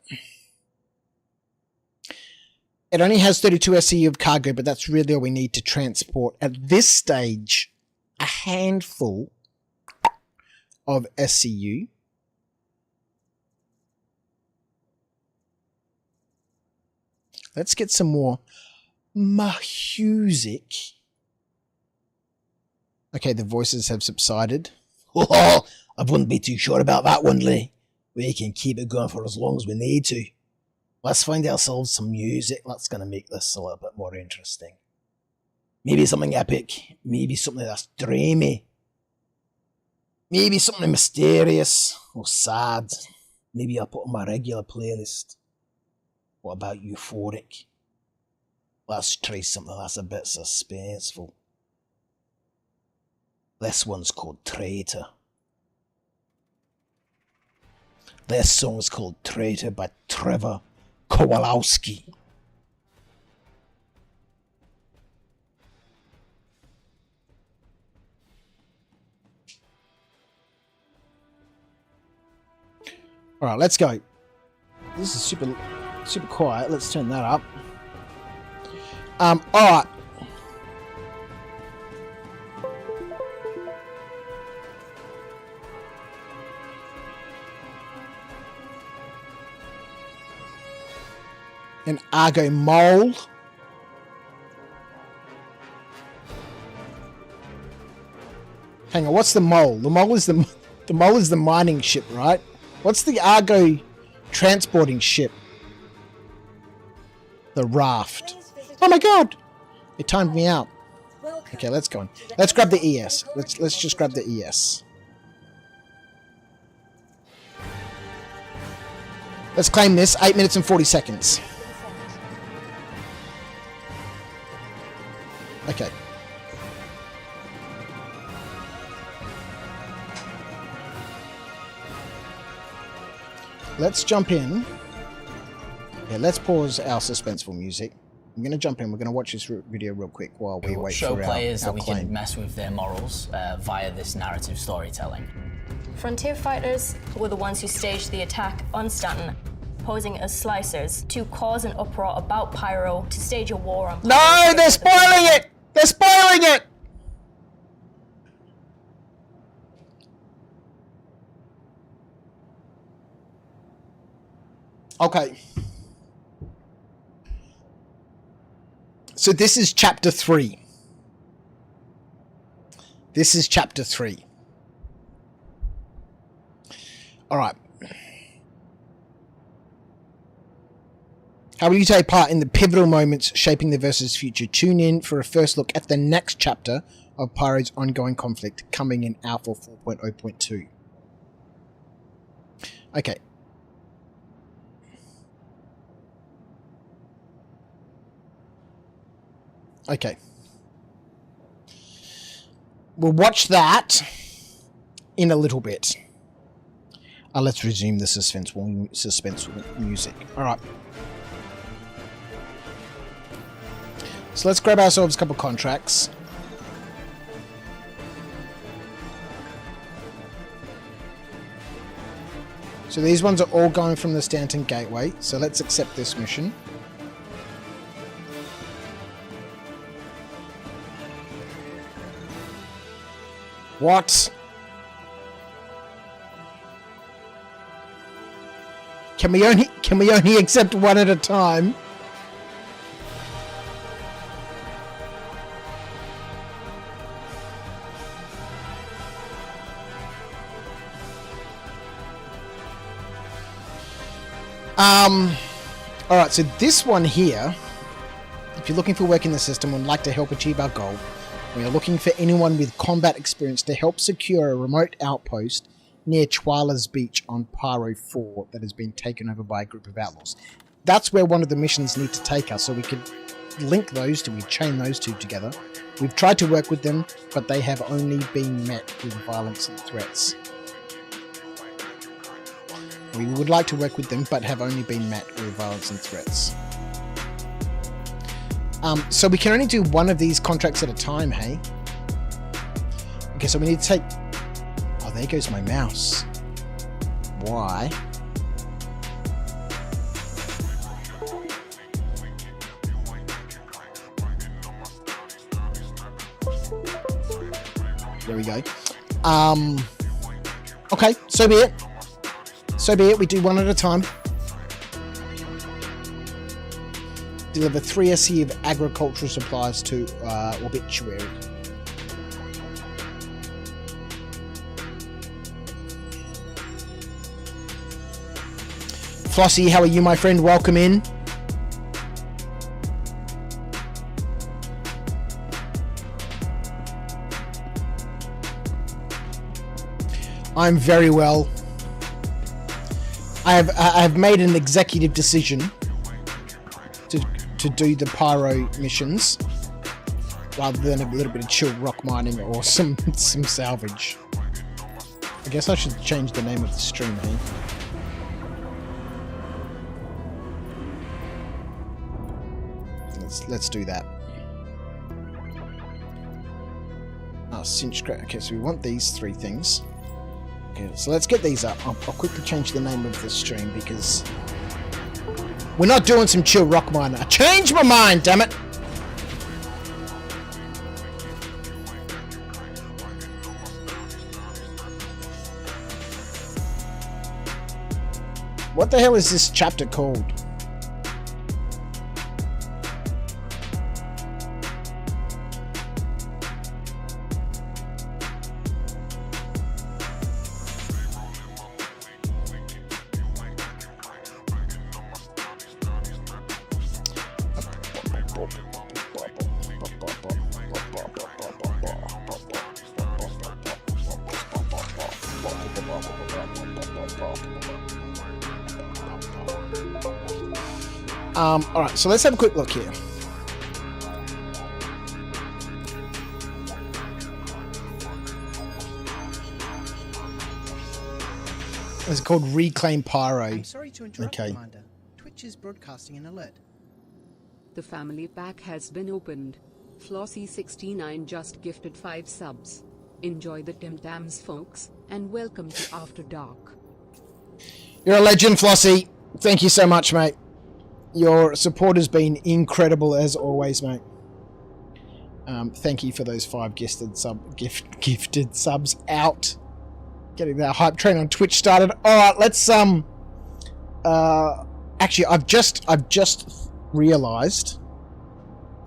It only has 32 SCU of cargo, but that's really all we need to transport at this stage. A handful of SCU. Let's get some more music. Okay, the voices have subsided. Oh, I wouldn't be too sure about that one, Lee. We can keep it going for as long as we need to. Let's find ourselves some music that's going to make this a little bit more interesting. Maybe something epic. Maybe something that's dreamy. Maybe something mysterious or sad. Maybe I'll put on my regular playlist. What about euphoric? Let's try something that's a bit suspenseful. This one's called Traitor. This song's called Traitor by Trevor Kowalowski. Alright, let's go. This is super quiet. Let's turn that up. Alright. An Argo mole. Hang on, what's the mole? The mole is the mining ship, right? What's the Argo transporting ship? The raft. Oh my god! It timed me out. Okay, let's go on. Let's grab the ES. Let's just grab the ES. Let's claim this. 8 minutes and 40 seconds. Okay. Let's jump in. Yeah, let's pause our suspenseful music. I'm going to jump in. We're going to watch this video real quick while we wait show for players our that we claim. can mess with their morals via this narrative storytelling. Frontier fighters were the ones who staged the attack on Stanton, posing as slicers to cause an uproar about PYRO, to stage a war on PYRO. No, they're spoiling it! They're spoiling it! Okay. So this is chapter 3. This is chapter 3. Alright. How will you take part in the pivotal moments shaping the Versus future? Tune in for a first look at the next chapter of Pyro's ongoing conflict, coming in Alpha 4.0.2. Okay. Okay. We'll watch that in a little bit. Let's resume the suspenseful music. Alright. So let's grab ourselves a couple contracts. So these ones are all going from the Stanton Gateway. So let's accept this mission. What? Can we only accept one at a time? Alright, so this one here, if you're looking for work in the system and would like to help achieve our goal, we are looking for anyone with combat experience to help secure a remote outpost near Chwala's Beach on Pyro 4 that has been taken over by a group of outlaws. That's where one of the missions need to take us, so we could link those two, we chain those two together. We've tried to work with them, but they have only been met with violence and threats. We would like to work with them, but have only been met with violence and threats. So we can only do one of these contracts at a time, hey? Okay, so we need to take... Oh, there goes my mouse. Why? There we go. Okay, so be it. So be it, we do one at a time. Deliver 3 SE of agricultural supplies to Obituary. Flossie, how are you, my friend? Welcome in. I'm very well. I have made an executive decision to do the pyro missions rather than a little bit of chill rock mining or some salvage. I guess I should change the name of the stream, hey? Let's do that. Cinch crate. Okay, so we want these 3 things. Okay, so let's get these up. I'll quickly change the name of the stream because we're not doing some chill rock miner. I changed my mind, damn it! What the hell is this chapter called? Alright, so let's have a quick look here. It's called Reclaim Pyro. I'm sorry to interrupt, Commander. Twitch is broadcasting an alert. The family pack has been opened. Flossie69 just gifted 5 subs. Enjoy the Tim Tams, folks, and welcome to After Dark. You're a legend, Flossie. Thank you so much, mate. Your support has been incredible as always, mate. Thank you for those 5 gifted subs out. Getting that hype train on Twitch started. Alright, let's actually I've just realized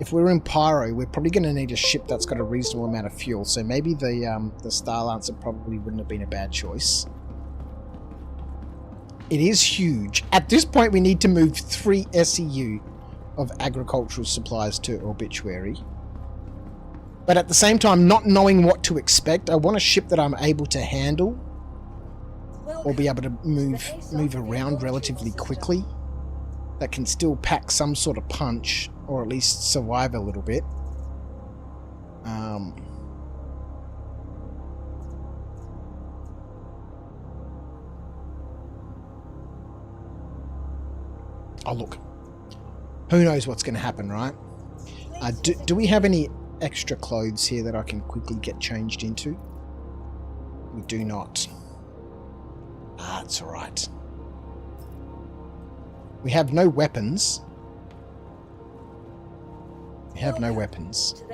if we're in Pyro, we're probably gonna need a ship that's got a reasonable amount of fuel, so maybe the Star Lancer probably wouldn't have been a bad choice. It is huge. At this point, we need to move 3 SEU of agricultural supplies to Obituary. But at the same time, not knowing what to expect, I want a ship that I'm able to handle or be able to move around relatively quickly. That can still pack some sort of punch, or at least survive a little bit. Oh, look. Who knows what's going to happen, right? Do we have any extra clothes here that I can quickly get changed into? We do not. Ah, it's alright. We have no weapons. We have no weapons.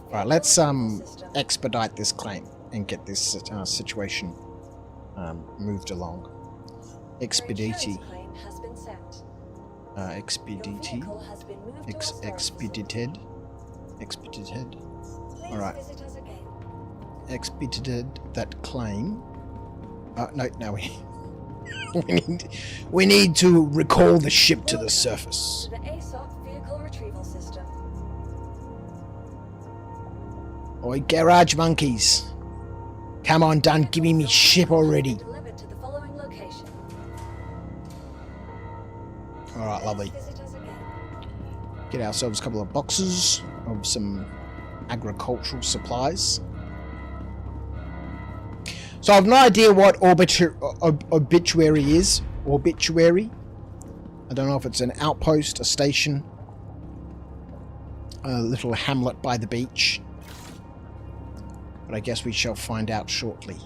Alright, let's expedite this claim and get this situation moved along. Expedite. Expedited. Expedited. Alright. Expedited that claim. No, we need to recall the ship to the surface. Oi, garage monkeys. Come on, done giving me ship already. Alright, lovely. Get ourselves a couple of boxes of some agricultural supplies. So I have no idea what obituary is. Obituary. I don't know if it's an outpost, a station, a little hamlet by the beach. But I guess we shall find out shortly.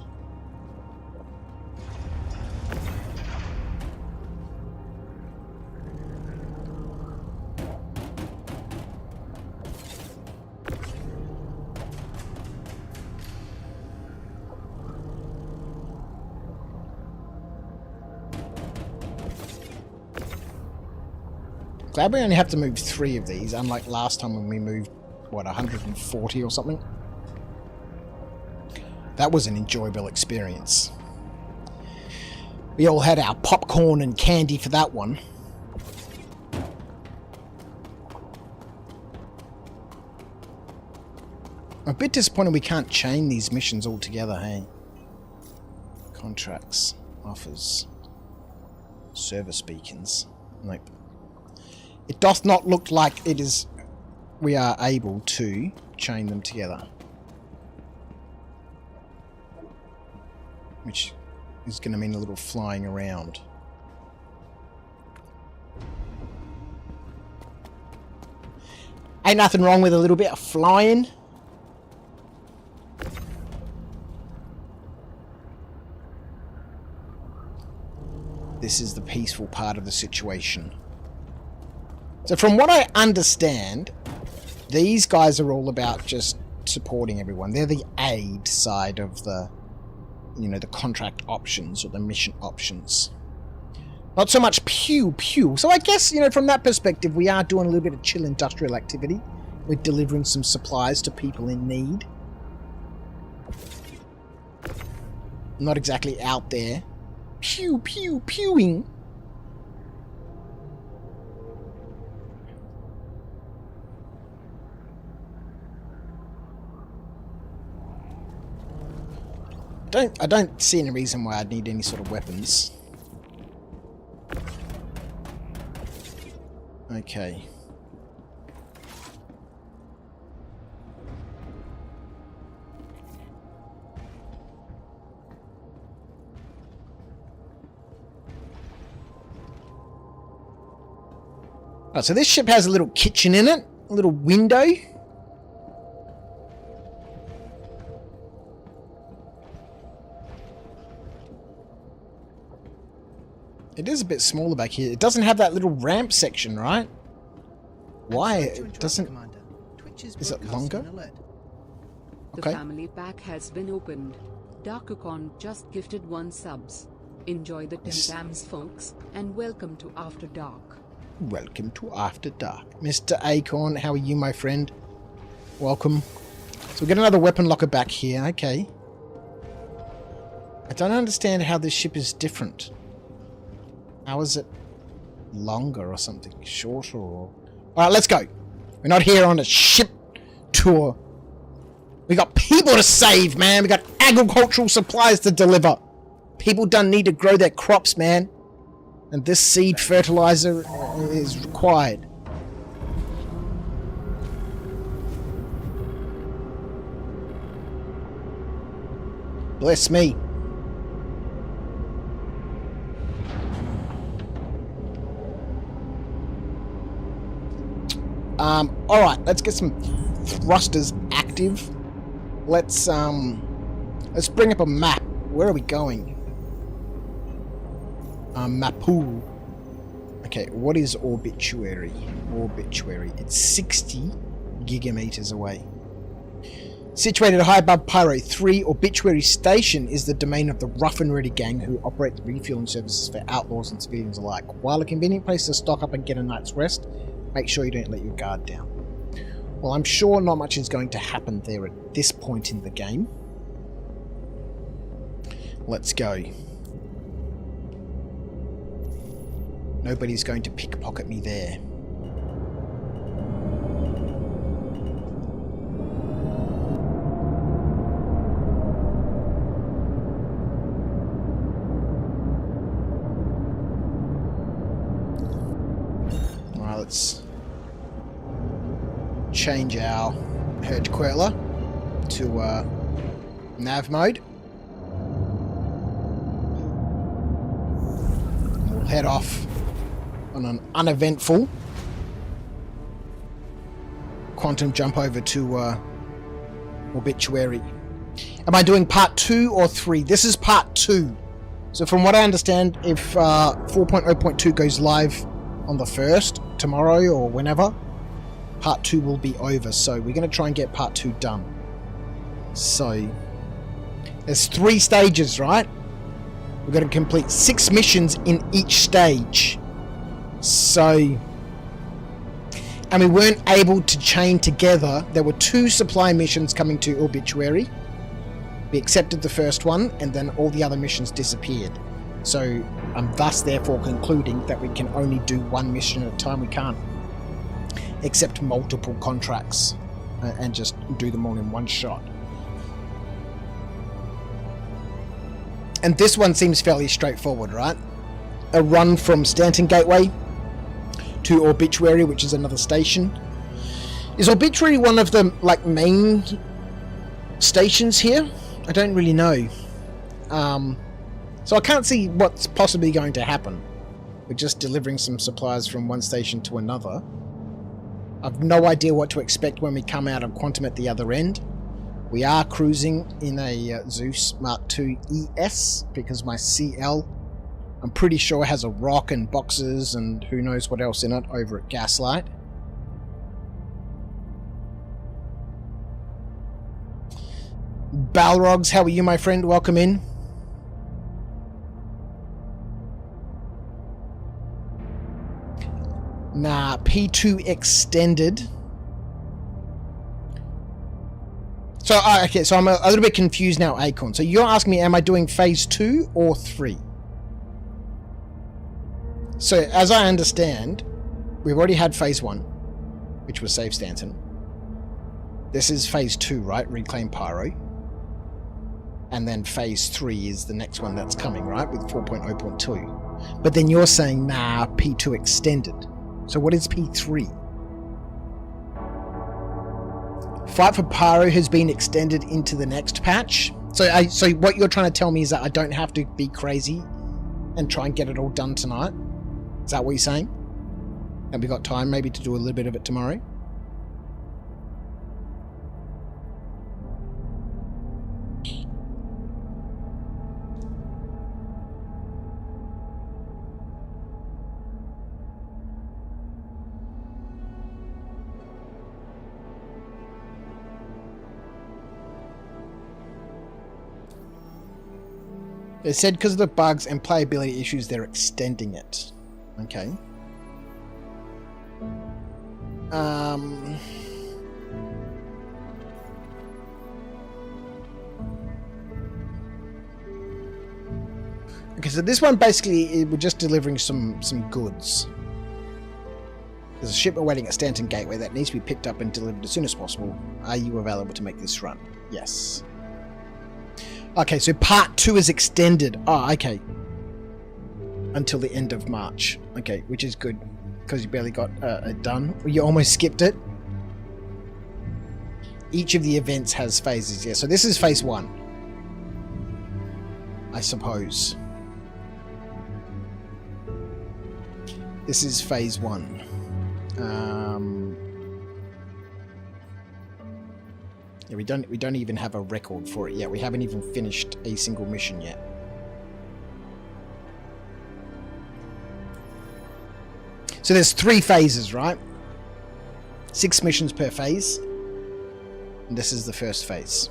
Glad we only have to move 3 of these, unlike last time when we moved, what, 140 or something? That was an enjoyable experience. We all had our popcorn and candy for that one. I'm a bit disappointed we can't chain these missions all together, hey? Contracts, offers, service beacons. Nope. It doth not look like it is. We are able to chain them together, which is going to mean a little flying around. Ain't nothing wrong with a little bit of flying. This is the peaceful part of the situation. So from what I understand, these guys are all about just supporting everyone. They're the aid side of the, you know, the contract options or the mission options. Not so much pew pew. So I guess, you know, from that perspective, we are doing a little bit of chill industrial activity. We're delivering some supplies to people in need. Not exactly out there pew pew pewing. I don't see any reason why I'd need any sort of weapons. Okay. Oh, so this ship has a little kitchen in it, a little window. It is a bit smaller back here. It doesn't have that little ramp section, right? Why? It doesn't... Is it longer? The family pack has been opened. Darkacon just gifted 1 subs. Enjoy the Tams, folks, and welcome to After Dark. Welcome to After Dark. Mr. Acorn, how are you, my friend? Welcome. So we get another weapon locker back here. Okay. I don't understand how this ship is different. How is it longer or something? Shorter or... Alright, let's go. We're not here on a ship tour. We got people to save, man. We got agricultural supplies to deliver. People don't need to grow their crops, man. And this seed fertilizer is required. Bless me. Alright, let's get some thrusters active. Let's bring up a map. Where are we going? Mapu. Okay, what is Obituary? Obituary. It's 60 gigameters away. Situated high above Pyro 3, Obituary Station is the domain of the Rough and Ready gang who operate the refueling services for outlaws and civilians alike. While a convenient place to stock up and get a night's rest, make sure you don't let your guard down. Well, I'm sure not much is going to happen there at this point in the game. Let's go. Nobody's going to pickpocket me there. Alright, let's change our herd queller to nav mode. We'll head off on an uneventful quantum jump over to Obituary. Am I doing part 2 or 3? This is part 2. So from what I understand, if 4.0.2 goes live on the 1st, tomorrow or whenever, part 2 will be over. So we're going to try and get part 2 done. So there's 3 stages, right? We're going to complete 6 missions in each stage. So, and we weren't able to chain together. There were 2 supply missions coming to Obituary. We accepted the first one, and then all the other missions disappeared. So I'm thus therefore concluding that we can only do 1 mission at a time. We can't accept multiple contracts and just do them all in one shot. And this one seems fairly straightforward, right? A run from Stanton Gateway to Obituary, which is another station. Is Obituary one of the main stations here? I don't really know. So I can't see what's possibly going to happen. We're just delivering some supplies from one station to another. I've no idea what to expect when we come out of Quantum at the other end. We are cruising in a Zeus Mark II ES because my CL, I'm pretty sure, has a rock and boxes and who knows what else in it over at Gaslight. Balrogs, how are you, my friend? Welcome in. Nah, P2 extended. So, okay, so I'm a little bit confused now, Acorn. So you're asking me, am I doing phase 2 or 3? So, as I understand, we've already had phase 1, which was Save Stanton. This is phase 2, right? Reclaim Pyro. And then phase 3 is the next one that's coming, right? With 4.0.2. But then you're saying, nah, P2 extended. So what is P3? Fight for Pyro has been extended into the next patch. So what you're trying to tell me is that I don't have to be crazy and try and get it all done tonight? Is that what you're saying? And we got time maybe to do a little bit of it tomorrow? They said because of the bugs and playability issues, they're extending it. Okay. Okay, so this one basically, we're just delivering some goods. There's a shipment waiting at Stanton Gateway that needs to be picked up and delivered as soon as possible. Are you available to make this run? Yes. Okay, so part 2 is extended. Oh, okay. Until the end of March. Okay, which is good. Because you barely got it done. You almost skipped it. Each of the events has phases. Yeah, so this is phase 1. I suppose. This is phase 1. Yeah, we don't even have a record for it yet. We haven't even finished a single mission yet. So there's 3 phases, right? 6 missions per phase. And this is the first phase.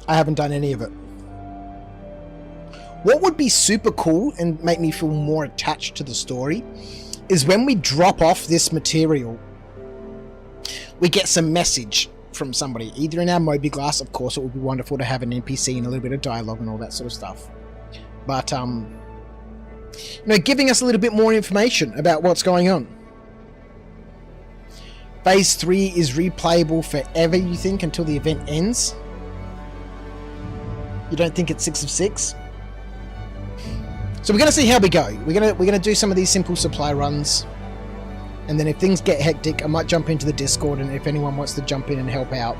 I haven't done any of it. What would be super cool and make me feel more attached to the story is when we drop off this material, we get some message from somebody, either in our Moby Glass. Of course, it would be wonderful to have an NPC and a little bit of dialogue and all that sort of stuff. But, you know, giving us a little bit more information about what's going on. Phase 3 is replayable forever, you think, until the event ends? You don't think it's 6 of 6? So we're going to see how we go. We're going to do some of these simple supply runs. And then if things get hectic, I might jump into the Discord, and if anyone wants to jump in and help out,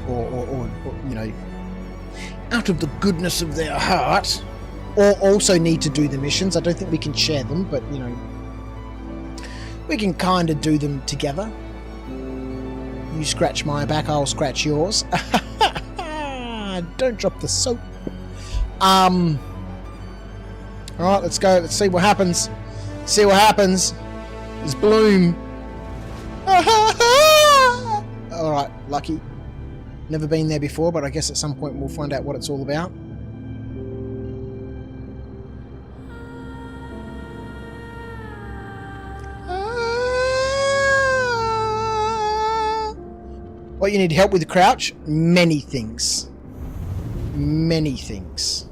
or you know, out of the goodness of their heart, or also need to do the missions. I don't think we can share them, but you know, we can kind of do them together. You scratch my back, I'll scratch yours. Don't drop the soap. Alright, let's go. Let's see what happens. See what happens. There's Bloom. Alright, lucky. Never been there before, but I guess at some point we'll find out what it's all about. What you need help with, Crouch? Many things. Many things.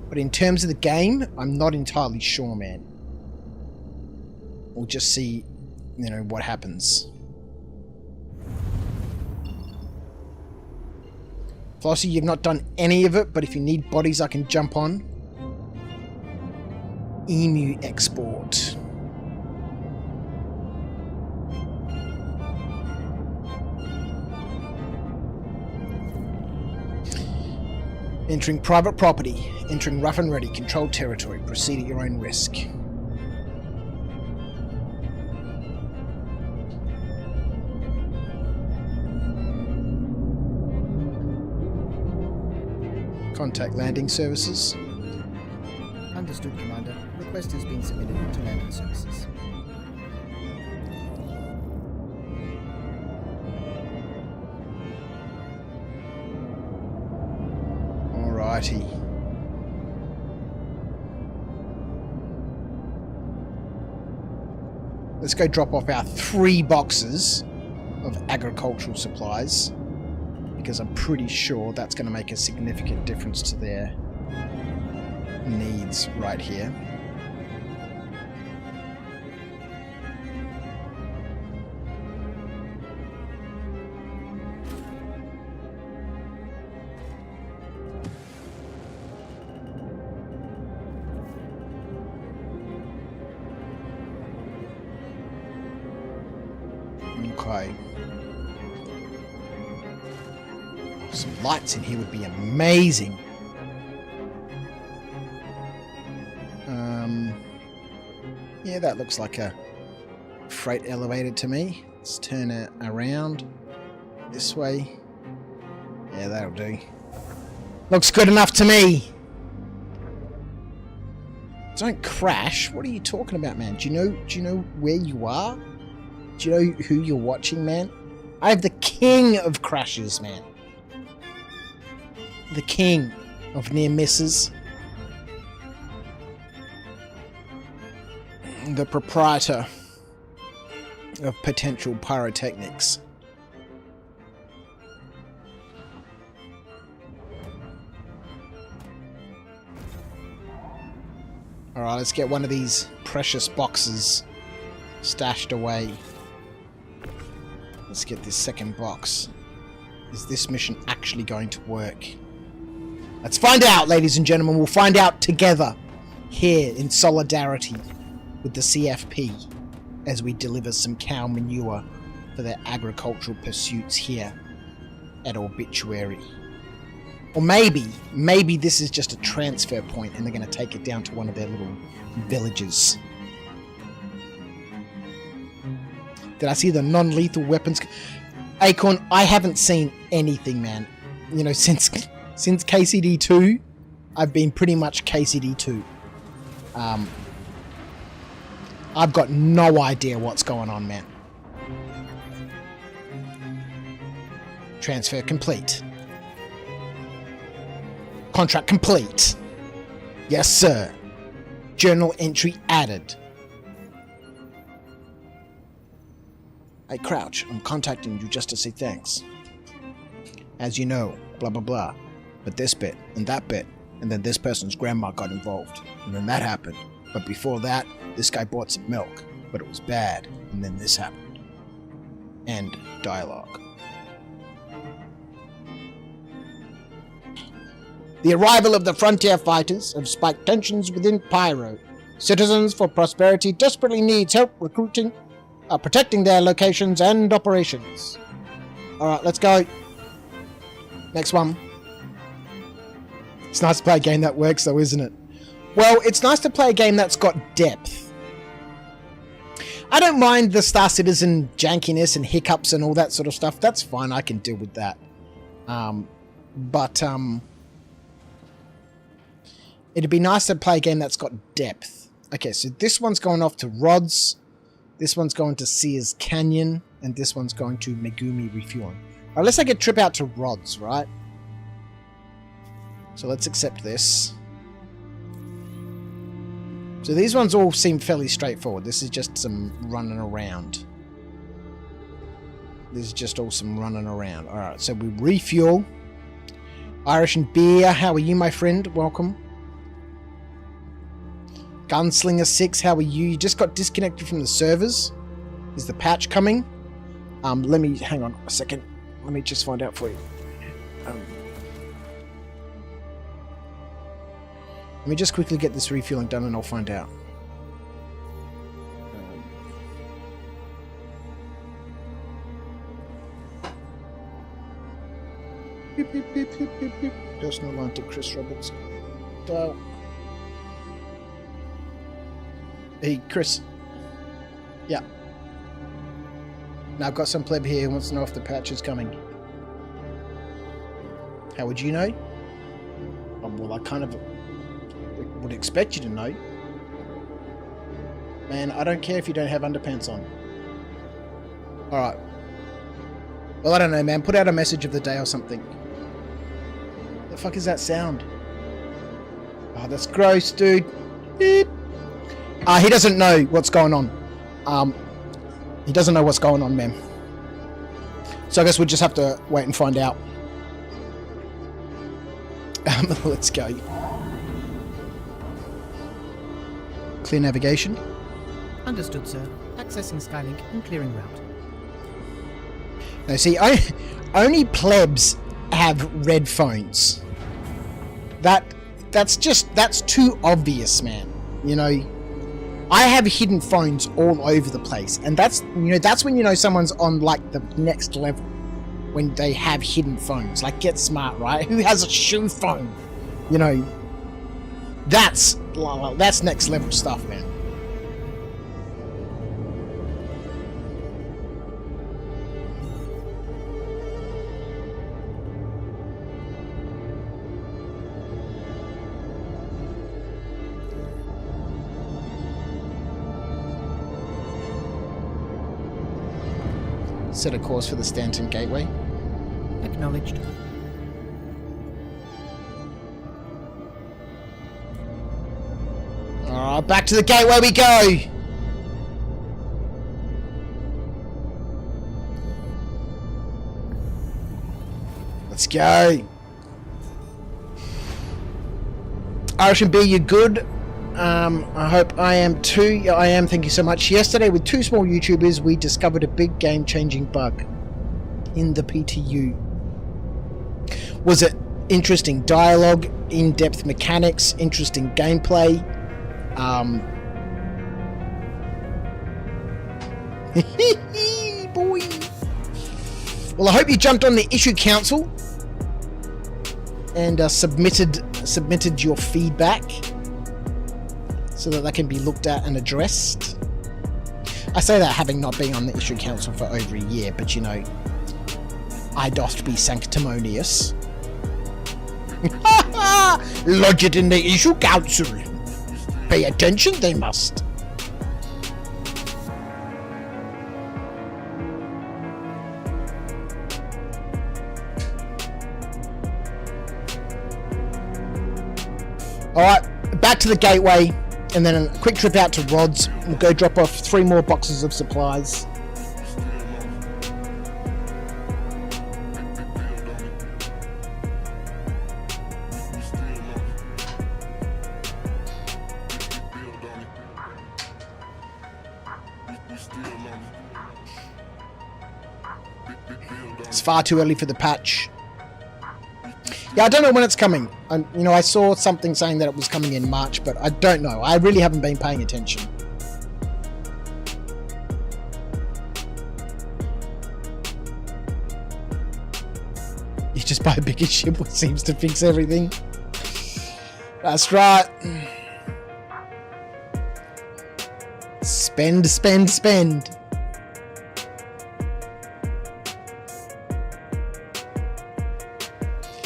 But in terms of the game, I'm not entirely sure, man. We'll just see, you know, what happens. Flossie, you've not done any of it, but if you need bodies I can jump on. Emu export. Entering private property. Entering rough and ready. Controlled territory. Proceed at your own risk. Contact landing services. Understood, Commander. Request has been submitted to landing services. Alrighty. Let's go drop off our 3 boxes of agricultural supplies, because I'm pretty sure that's going to make a significant difference to their needs right here. Okay. Some lights in here would be amazing. Yeah, that looks like a freight elevator to me. Let's turn it around this way. Yeah, that'll do. Looks good enough to me. Don't crash. What are you talking about, man? Do you know where you are? Do you know who you're watching, man? I have the king of crashes, man. The king of near misses. The proprietor. of potential pyrotechnics. Alright, let's get one of these precious boxes stashed away. Let's get this second box. Is this mission actually going to work? Let's find out, ladies and gentlemen. We'll find out together here in solidarity with the CFP as we deliver some cow manure for their agricultural pursuits here at Obituary. Or maybe this is just a transfer point and they're going to take it down to one of their little villages. Did I see the non-lethal weapons? Acorn, I haven't seen anything, man. You know, since KCD 2, I've been pretty much KCD 2. I've got no idea what's going on, man. Transfer complete. Contract complete. Yes, sir. Journal entry added. Hey, Crouch, I'm contacting you just to say thanks. As you know, blah blah blah. But this bit, and that bit, and then this person's grandma got involved. And then that happened. But before that, this guy bought some milk. But it was bad. And then this happened. End dialogue. The arrival of the frontier fighters have spiked tensions within PYRO. Citizens for Prosperity desperately needs help recruiting, protecting their locations and operations. Alright, let's go. Next one. It's nice to play a game that works though, isn't it? Well, it's nice to play a game that's got depth. I don't mind the Star Citizen jankiness and hiccups and all that sort of stuff. That's fine, I can deal with that. It'd be nice to play a game that's got depth. Okay, so this one's going off to Rods. This one's going to Sears Canyon. And this one's going to Megumi Refueling. Alright, let's take a trip out to Rods, right? So let's accept this. So these ones all seem fairly straightforward. This is just some running around. This is just all some running around. Alright, so we refuel. Irish and Beer, how are you, my friend? Welcome. Gunslinger 6, how are you? You just got disconnected from the servers. Is the patch coming? Let me, hang on a second. Let me just find out for you. Let me just quickly get this refueling done and I'll find out. Beep, beep, beep, beep, beep, beep. Personal line to Chris Roberts. Dial. Hey, Chris. Yeah. Now I've got some pleb here who wants to know if the patch is coming. How would you know? Well, I kind of would expect you to know. Man, I don't care if you don't have underpants on. Alright. Well, I don't know, man. Put out a message of the day or something. The fuck is that sound? Oh, that's gross, dude. Beep. He doesn't know what's going on. He doesn't know what's going on, man. So I guess we'll just have to wait and find out. Let's go. Clear navigation. Understood, sir. Accessing Skylink and clearing route. Now, see, only plebs have red phones. That's too obvious, man. You know, I have hidden phones all over the place, and that's when you know someone's on like the next level when they have hidden phones. Like, get smart, right? Who has a shoe phone? You know, that's next level stuff, man. Set a course for the Stanton Gateway. Acknowledged. Alright, back to the gateway we go! Let's go. R&B, you good? I hope I am too. Yeah, I am, thank you so much. Yesterday, with two small YouTubers, we discovered a big game-changing bug in the PTU. Was it interesting dialogue, in-depth mechanics, interesting gameplay? Boy. Well, I hope you jumped on the issue council and submitted your feedback so that can be looked at and addressed. I say that having not been on the issue council for over a year, but you know, I doth be sanctimonious. Lodge it in the issue council. Pay attention, they must. Alright, back to the gateway, and then a quick trip out to Rod's. We'll go drop off 3 more boxes of supplies. It's far too early for the patch. Yeah, I don't know when it's coming. You know, I saw something saying that it was coming in March, but I don't know. I really haven't been paying attention. You just buy a bigger ship, which seems to fix everything. That's right. Spend, spend, spend.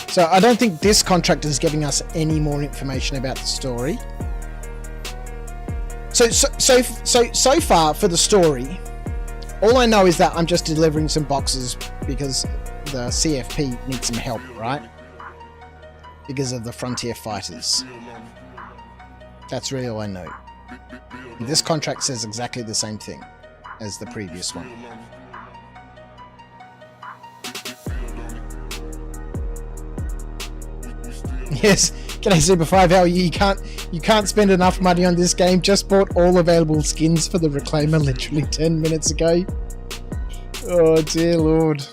So I don't think this contract is giving us any more information about the story. So far for the story, all I know is that I'm just delivering some boxes because the CFP needs some help, right? Because of the frontier fighters. That's really all I know. This contract says exactly the same thing as the previous one. Yes, g'day Super 5, how are you? You can't spend enough money on this game. Just bought all available skins for the Reclaimer literally 10 minutes ago. Oh dear lord.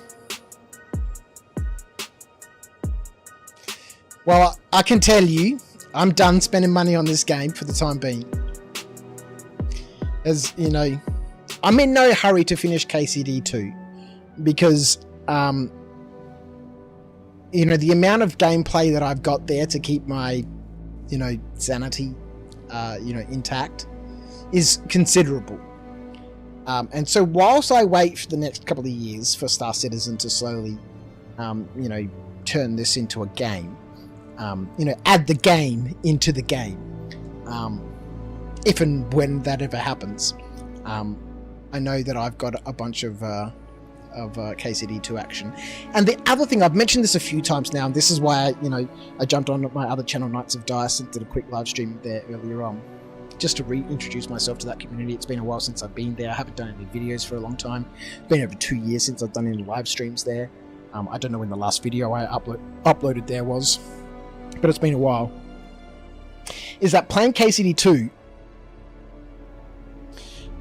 Well, I can tell you, I'm done spending money on this game for the time being. As you know, I'm in no hurry to finish KCD 2 because you know, the amount of gameplay that I've got there to keep my, you know, sanity, you know, intact is considerable. And so whilst I wait for the next couple of years for Star Citizen to slowly, you know, turn this into a game, you know, add the game into the game, if and when that ever happens, I know that I've got a bunch of KCD2 action. And the other thing, I've mentioned this a few times now, and this is why I jumped on my other channel, Knights of Dice, and did a quick live stream there earlier on, just to reintroduce myself to that community. It's been a while since I've been there. I haven't done any videos for a long time. It's been over 2 years since I've done any live streams there. I don't know when the last video I uploaded there was, but it's been a while. Is that playing KCD2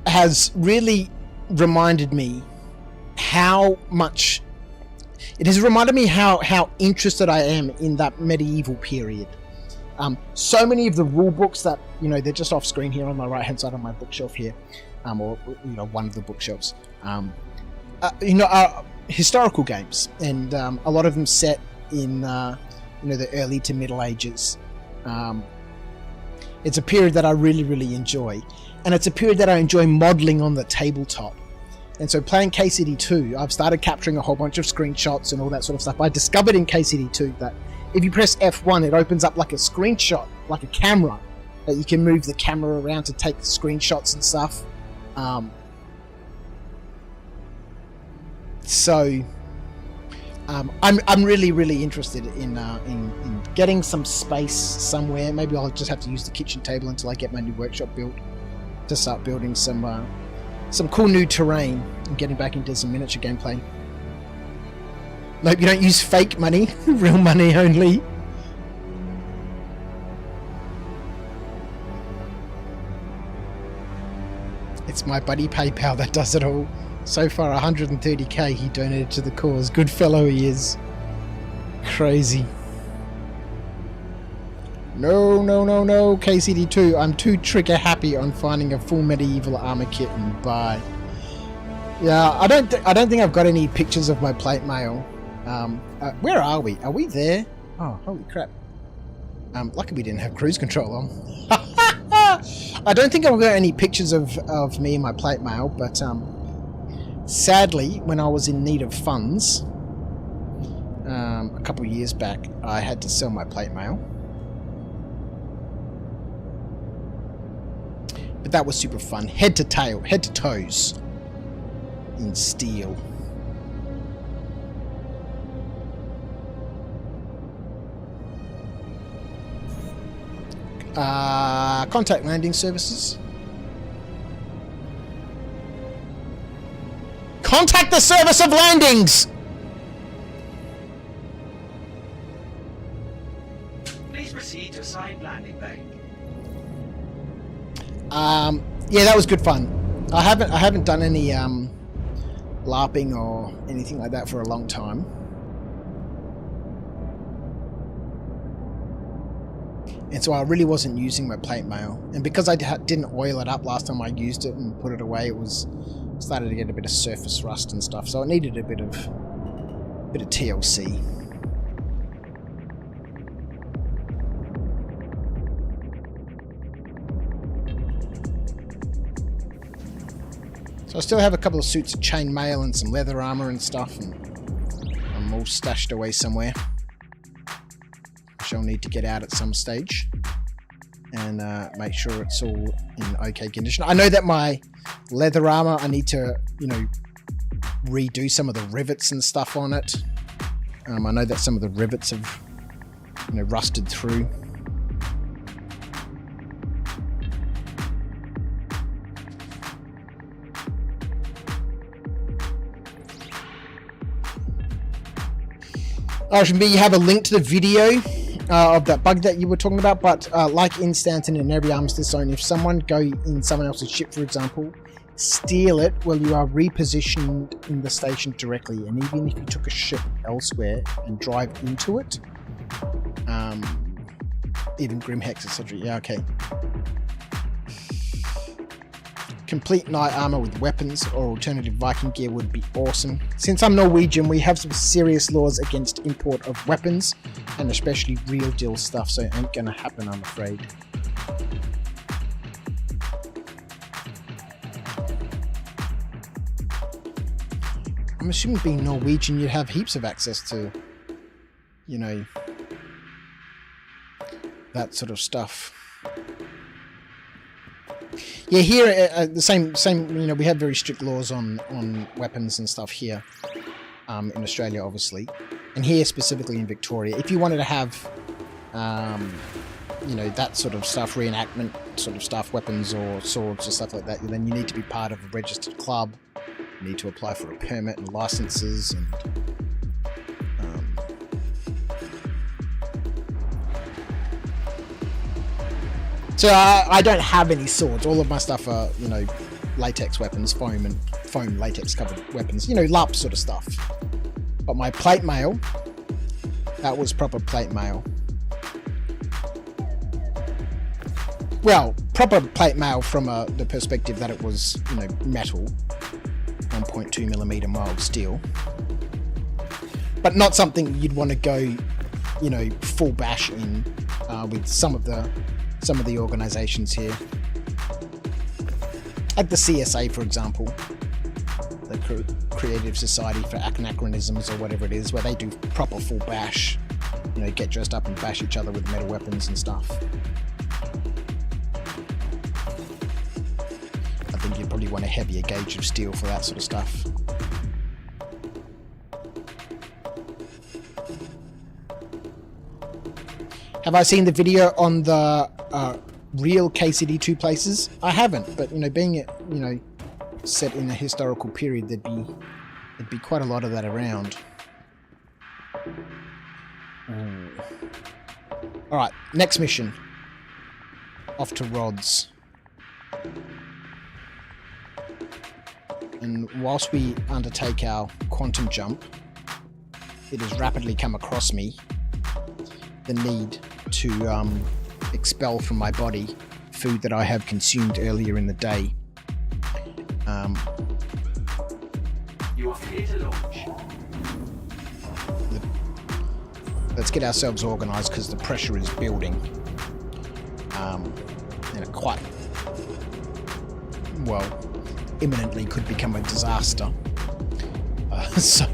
has really reminded me how much it has reminded me how interested I am in that medieval period. So many of the rule books that, you know, they're just off screen here on my right hand side on my bookshelf here, or you know, one of the bookshelves, you know, are historical games, and a lot of them set in you know, the early to middle ages. It's a period that I really enjoy, and it's a period that I enjoy modeling on the tabletop. And so playing KCD2, I've started capturing a whole bunch of screenshots and all that sort of stuff. I discovered in KCD2 that if you press F1, it opens up like a screenshot, like a camera, that you can move the camera around to take screenshots and stuff. So I'm really interested in getting some space somewhere. Maybe I'll just have to use the kitchen table until I get my new workshop built to start building some cool new terrain and getting back into some miniature gameplay. Nope, you don't use fake money. Real money only. It's my buddy PayPal that does it all. So far, 130k he donated to the cause. Good fellow he is. Crazy. No, no, no, no, KCD2. I'm too trigger happy on finding a full medieval armor kit and buy. Yeah, I don't think I've got any pictures of my plate mail. Where are we? Are we there? Oh, holy crap. Lucky we didn't have cruise control on. I don't think I've got any pictures of me and my plate mail, but sadly, when I was in need of funds a couple of years back, I had to sell my plate mail. But that was super fun. Head to tail, head to toes in steel. Contact landing services. Contact the service of landings! Please proceed to assigned landing bay. Yeah, that was good fun. I haven't done any LARPing or anything like that for a long time. And so I really wasn't using my plate mail. And because I didn't oil it up last time I used it and put it away, it was started to get a bit of surface rust and stuff. So it needed a bit of TLC. So I still have a couple of suits of chain mail and some leather armor and stuff, and I'm all stashed away somewhere. I'll need to get out at some stage and make sure it's all in okay condition. I know that my leather armor, I need to, you know, redo some of the rivets and stuff on it. I know that some of the rivets have, you know, rusted through. I should maybe have a link to the video of that bug that you were talking about, but like in Stanton and every armistice zone, if someone go in someone else's ship, for example, steal it, well, you are repositioned in the station directly, and even if you took a ship elsewhere and drive into it, even Grimhex, etc. Yeah, okay. Complete knight armor with weapons or alternative Viking gear would be awesome. Since I'm Norwegian, we have some serious laws against import of weapons, and especially real deal stuff, so it ain't gonna happen, I'm afraid. I'm assuming being Norwegian, you'd have heaps of access to, you know, that sort of stuff. Yeah, here the same. You know, we have very strict laws on weapons and stuff here, in Australia, obviously, and here specifically in Victoria. If you wanted to have, you know, that sort of stuff, reenactment sort of stuff, weapons or swords or stuff like that, then you need to be part of a registered club. You need to apply for a permit and licenses and. So I don't have any swords. All of my stuff are, you know, latex weapons, foam latex covered weapons, you know, LARP sort of stuff. But my plate mail, that was proper plate mail. Well, proper plate mail from the perspective that it was, you know, metal, 1.2mm mild steel. But not something you'd want to go, you know, full bash in with some of the organizations here, like the CSA, for example, the Creative Society for Anachronisms or whatever it is, where they do proper full bash, you know, get dressed up and bash each other with metal weapons and stuff. I think you'd probably want a heavier gauge of steel for that sort of stuff. Have I seen the video on the real KCD2 places? I haven't, but, you know, being it, you know, set in a historical period, there'd be quite a lot of that around. Alright, next mission. Off to Rods. And whilst we undertake our quantum jump, it has rapidly come across me the need to expel from my body food that I have consumed earlier in the day. You are clear to launch. Let's get ourselves organised because the pressure is building. And it quite, well, imminently could become a disaster. So...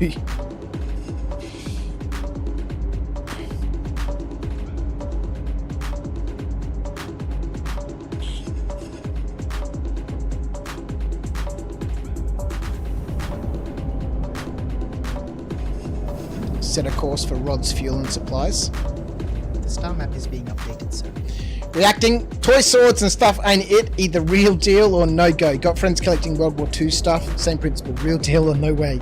set a course for Rod's fuel and supplies. The star map is being updated, sir. Reacting, toy swords and stuff ain't it, either real deal or no go. Got friends collecting World War II stuff, same principle, real deal or no way.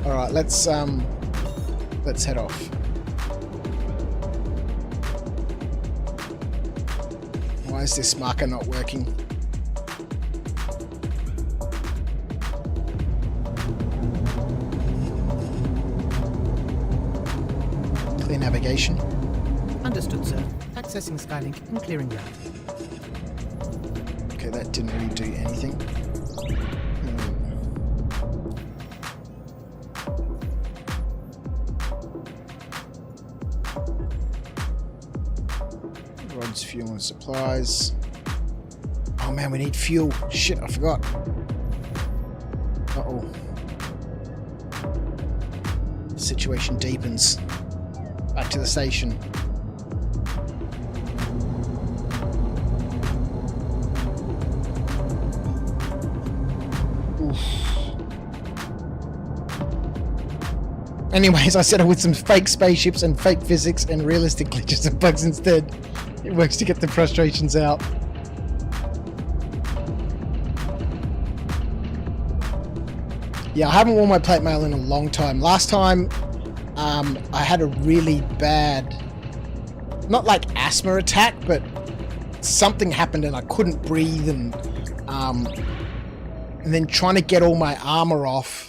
Alright, let's head off. Why is this marker not working? Clear navigation. Understood, sir. Accessing Skylink and clearing ground. Okay, that didn't really do anything. Rods, fuel and supplies. Oh man, we need fuel. Shit, I forgot. Uh-oh. The situation deepens. Back to the station. Anyways, I settled with some fake spaceships and fake physics and realistic glitches and bugs instead. It works to get the frustrations out. Yeah, I haven't worn my plate mail in a long time. Last time, I had a really bad, not like asthma attack, but something happened and I couldn't breathe, and then trying to get all my armor off.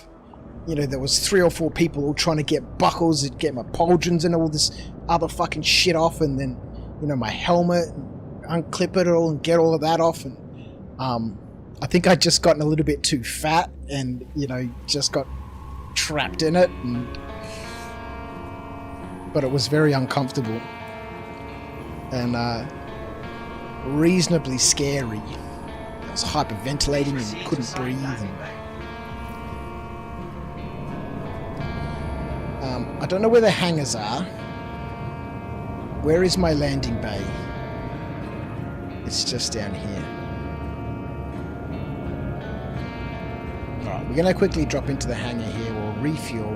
You know, there was 3 or 4 people all trying to get buckles and get my pauldrons and all this other fucking shit off, and then, you know, my helmet, and unclip it all and get all of that off, and I think I'd just gotten a little bit too fat and, you know, just got trapped in it, but it was very uncomfortable and reasonably scary. I was hyperventilating and couldn't breathe. I don't know where the hangars are. Where is my landing bay? It's just down here. Alright, we're going to quickly drop into the hangar here. We'll refuel.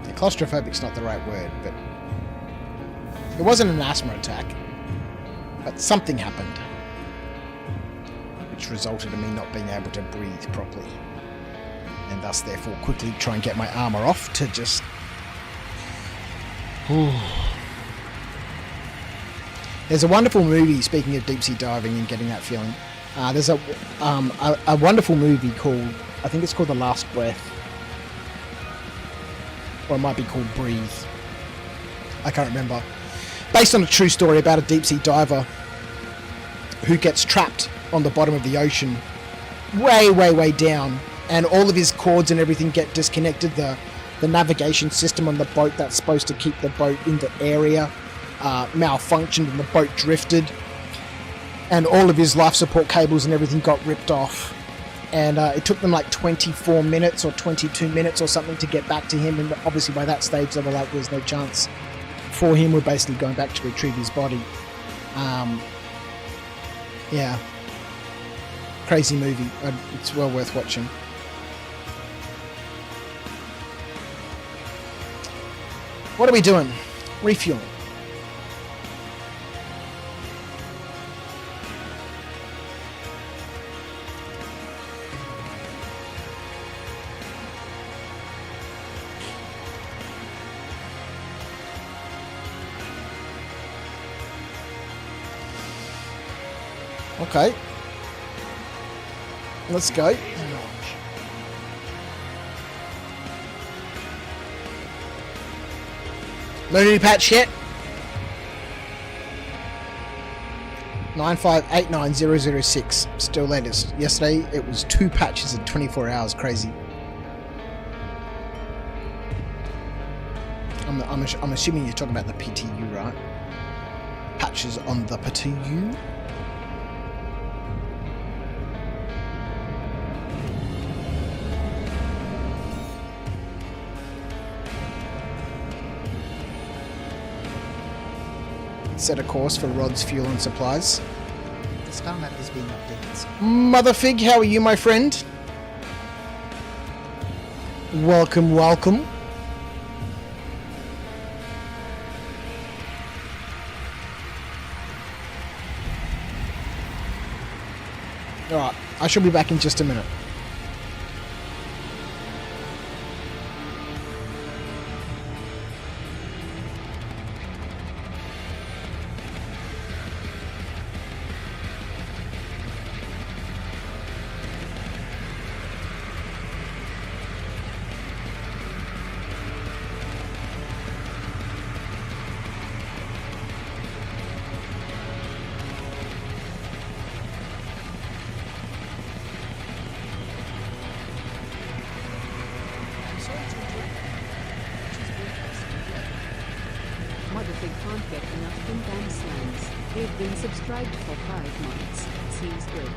Yeah, claustrophobic's not the right word, but it wasn't an asthma attack, but something happened, which resulted in me not being able to breathe properly, and thus therefore quickly try and get my armor off to just... There's a wonderful movie, speaking of deep sea diving and getting that feeling, there's a wonderful movie called, I think it's called The Last Breath, or it might be called Breathe, I can't remember. Based on a true story about a deep sea diver who gets trapped on the bottom of the ocean, way down, and all of his cords and everything get disconnected. The navigation system on the boat that's supposed to keep the boat in the area malfunctioned, and the boat drifted, and all of his life support cables and everything got ripped off. And it took them like 24 minutes or 22 minutes or something to get back to him, and obviously by that stage they were like, there's no chance for him. We're basically going back to retrieve his body. Yeah, crazy movie. It's well worth watching. What are we doing? Refueling. Okay. Let's go. No new patch yet. 9589006. Still latest. Yesterday it was 2 patches in 24 hours. Crazy. I'm assuming you're talking about the PTU, right? Patches on the PTU. Set a course for rods, fuel and supplies. The star map is being updated. Motherfig, how are you, my friend? Welcome, welcome. Alright, I shall be back in just a minute. Motherfig can't get enough Tim Tam slams. They've been subscribed for 5 months. Seems good.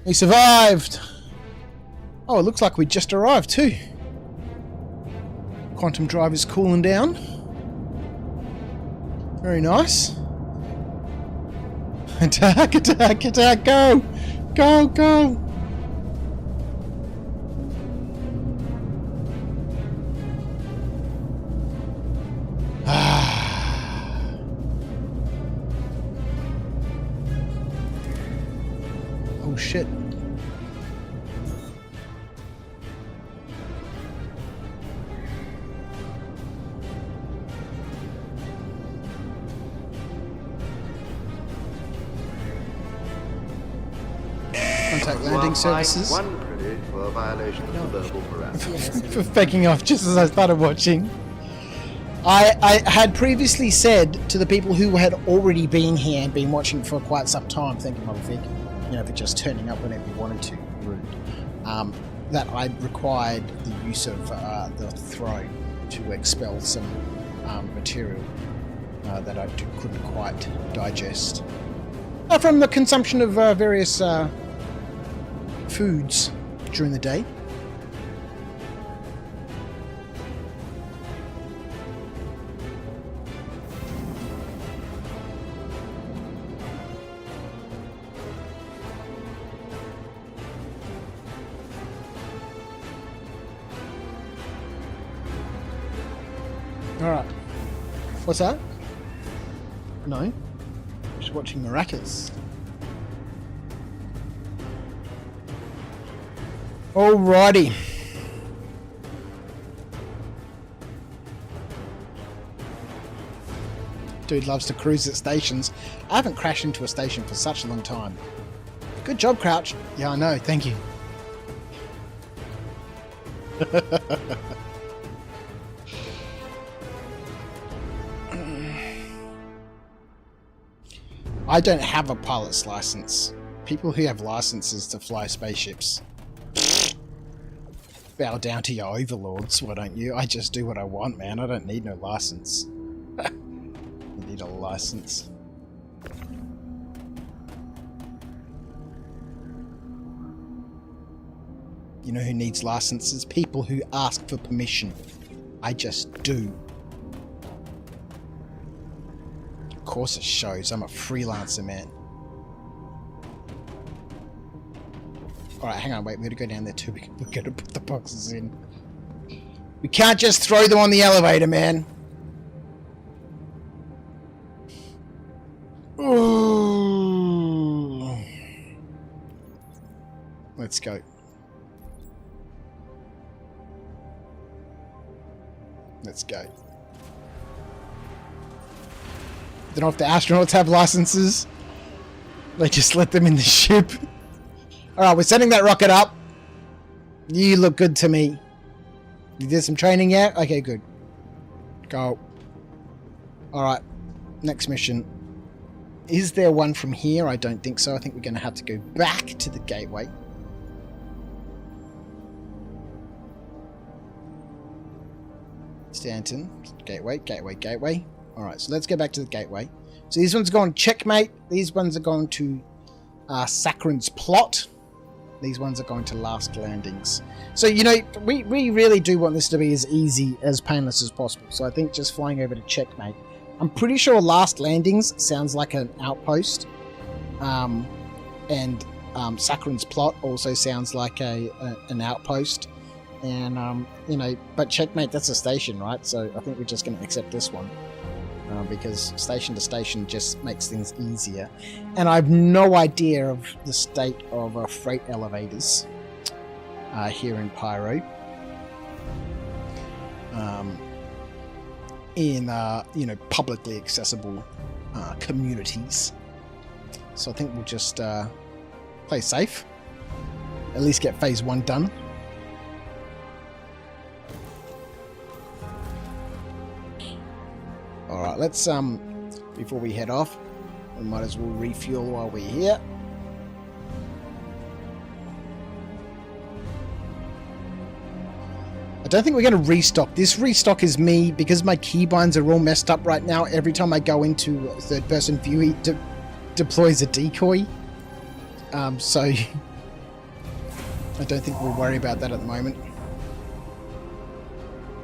We survived! Oh, it looks like we just arrived too. Quantum drive is cooling down. Very nice. Attack, attack, attack, go! Go, go! Oh shit. Contact landing services. One credit for a violation of the verbal parameters. For faking off just as I started watching. I had previously said to the people who had already been here and been watching for quite some time, thinking of Vic, you know, for just turning up whenever you wanted to, rude, that I required the use of the throw to expel some material that I couldn't quite digest from the consumption of various foods during the day. Alright. What's that? No. Just watching Maracas. Alrighty. Dude loves to cruise at stations. I haven't crashed into a station for such a long time. Good job, Crouch. Yeah, I know. Thank you. I don't have a pilot's license. People who have licenses to fly spaceships bow down to your overlords, why don't you? I just do what I want, man. I don't need no license. You need a license. You know who needs licenses? People who ask for permission. I just do. Of course it shows. I'm a freelancer, man. Alright, hang on, wait, we gotta go down there too. We gotta put the boxes in. We can't just throw them on the elevator, man. Ooh. Let's go. Let's go. Don't know if the astronauts have licenses. They just let them in the ship. Alright, we're sending that rocket up. You look good to me. You did some training yet? Okay, good. Go. Alright, next mission. Is there one from here? I don't think so. I think we're going to have to go back to the gateway. Stanton. Gateway, gateway, gateway. Alright, so let's go back to the gateway. So these ones are going checkmate. These ones are going to Saccharin's plot. These ones are going to last landings. So, you know, we really do want this to be as easy, as painless as possible. So I think just flying over to checkmate. I'm pretty sure last landings sounds like an outpost. And Saccharin's plot also sounds like an outpost. And, you know, but checkmate, that's a station, right? So I think we're just going to accept this one. Because station to station just makes things easier. And I have no idea of the state of freight elevators here in PYRO. In you know, publicly accessible communities. So I think we'll just play safe. At least get phase 1 done. Alright, let's, before we head off, we might as well refuel while we're here. I don't think we're going to restock. This restock is me, because my keybinds are all messed up right now. Every time I go into third-person view, it deploys a decoy. So I don't think we'll worry about that at the moment.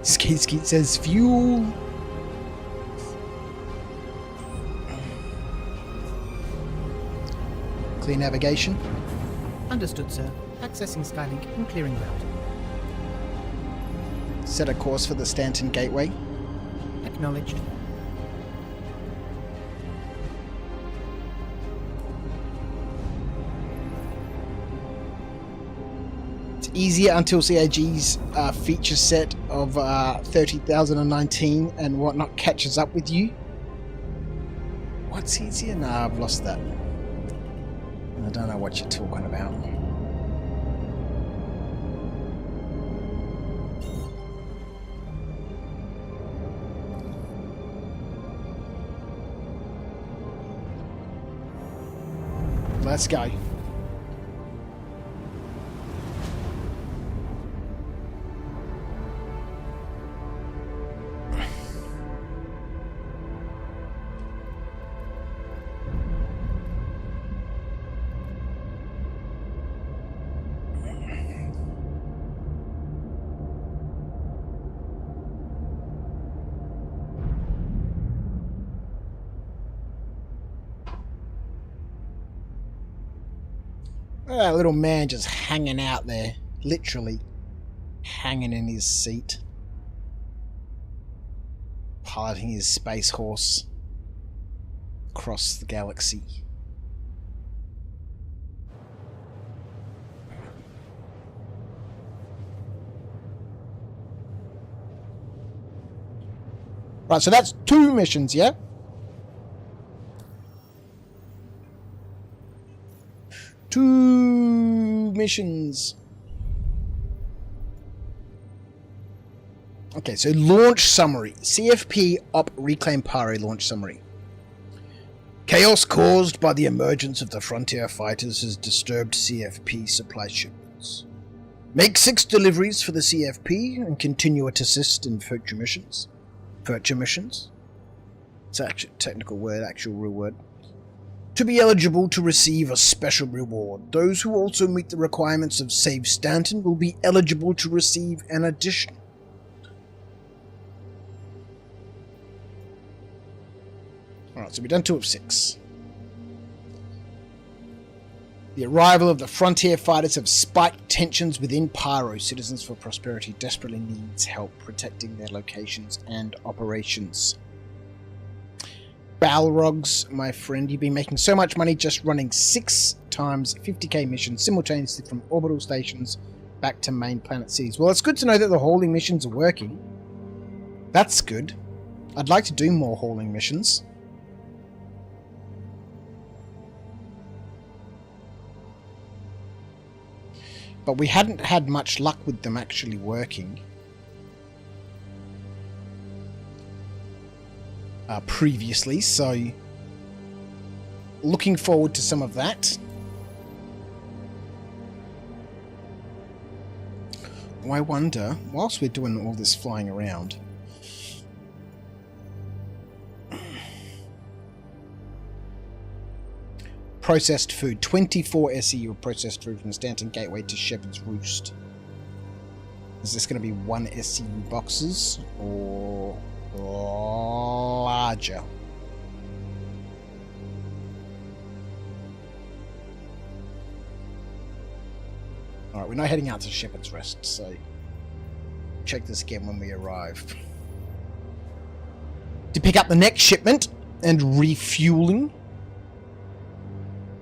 Skeet Skeet says fuel. Clear navigation. Understood, sir. Accessing Skylink and clearing route. Set a course for the Stanton Gateway. Acknowledged. It's easier until CIG's feature set of 30,019 and whatnot catches up with you. What's easier? Nah, I've lost that. I don't know what you're talking about. Let's go. That little man just hanging out there, literally hanging in his seat, piloting his space horse across the galaxy. Right, so that's 2 missions, yeah? Two missions. Okay, so launch summary. CFP Op Reclaim Pyro launch summary. Chaos caused by the emergence of the Frontier fighters has disturbed CFP supply shipments. Make 6 deliveries for the CFP and continue to assist in future missions. Future missions? It's actually a technical word, actual real word. To be eligible to receive a special reward, those who also meet the requirements of Save Stanton will be eligible to receive an addition. Alright, so we've done 2 of 6. The arrival of the Frontier fighters have spiked tensions within PYRO. Citizens for Prosperity desperately needs help protecting their locations and operations. Balrogs, my friend, you've been making so much money just running 6 times 50k missions simultaneously from orbital stations back to main planet cities. Well, it's good to know that the hauling missions are working. That's good. I'd like to do more hauling missions. But we hadn't had much luck with them actually working. Previously, so looking forward to some of that. I wonder, whilst we're doing all this flying around, processed food, 24 SEU of processed food from Stanton Gateway to Shepherd's Roost. Is this going to be 1 SEU boxes or larger? Alright, we're not heading out to Shepherd's Rest, so check this again when we arrive. To pick up the next shipment and refueling.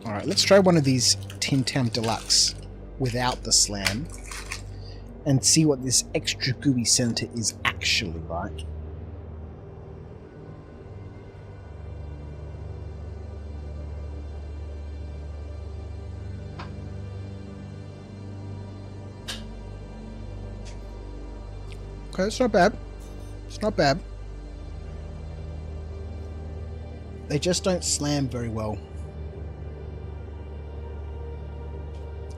Alright, let's try one of these Tim Tam Deluxe without the slam and see what this extra gooey center is actually like. Okay, it's not bad. It's not bad. They just don't slam very well.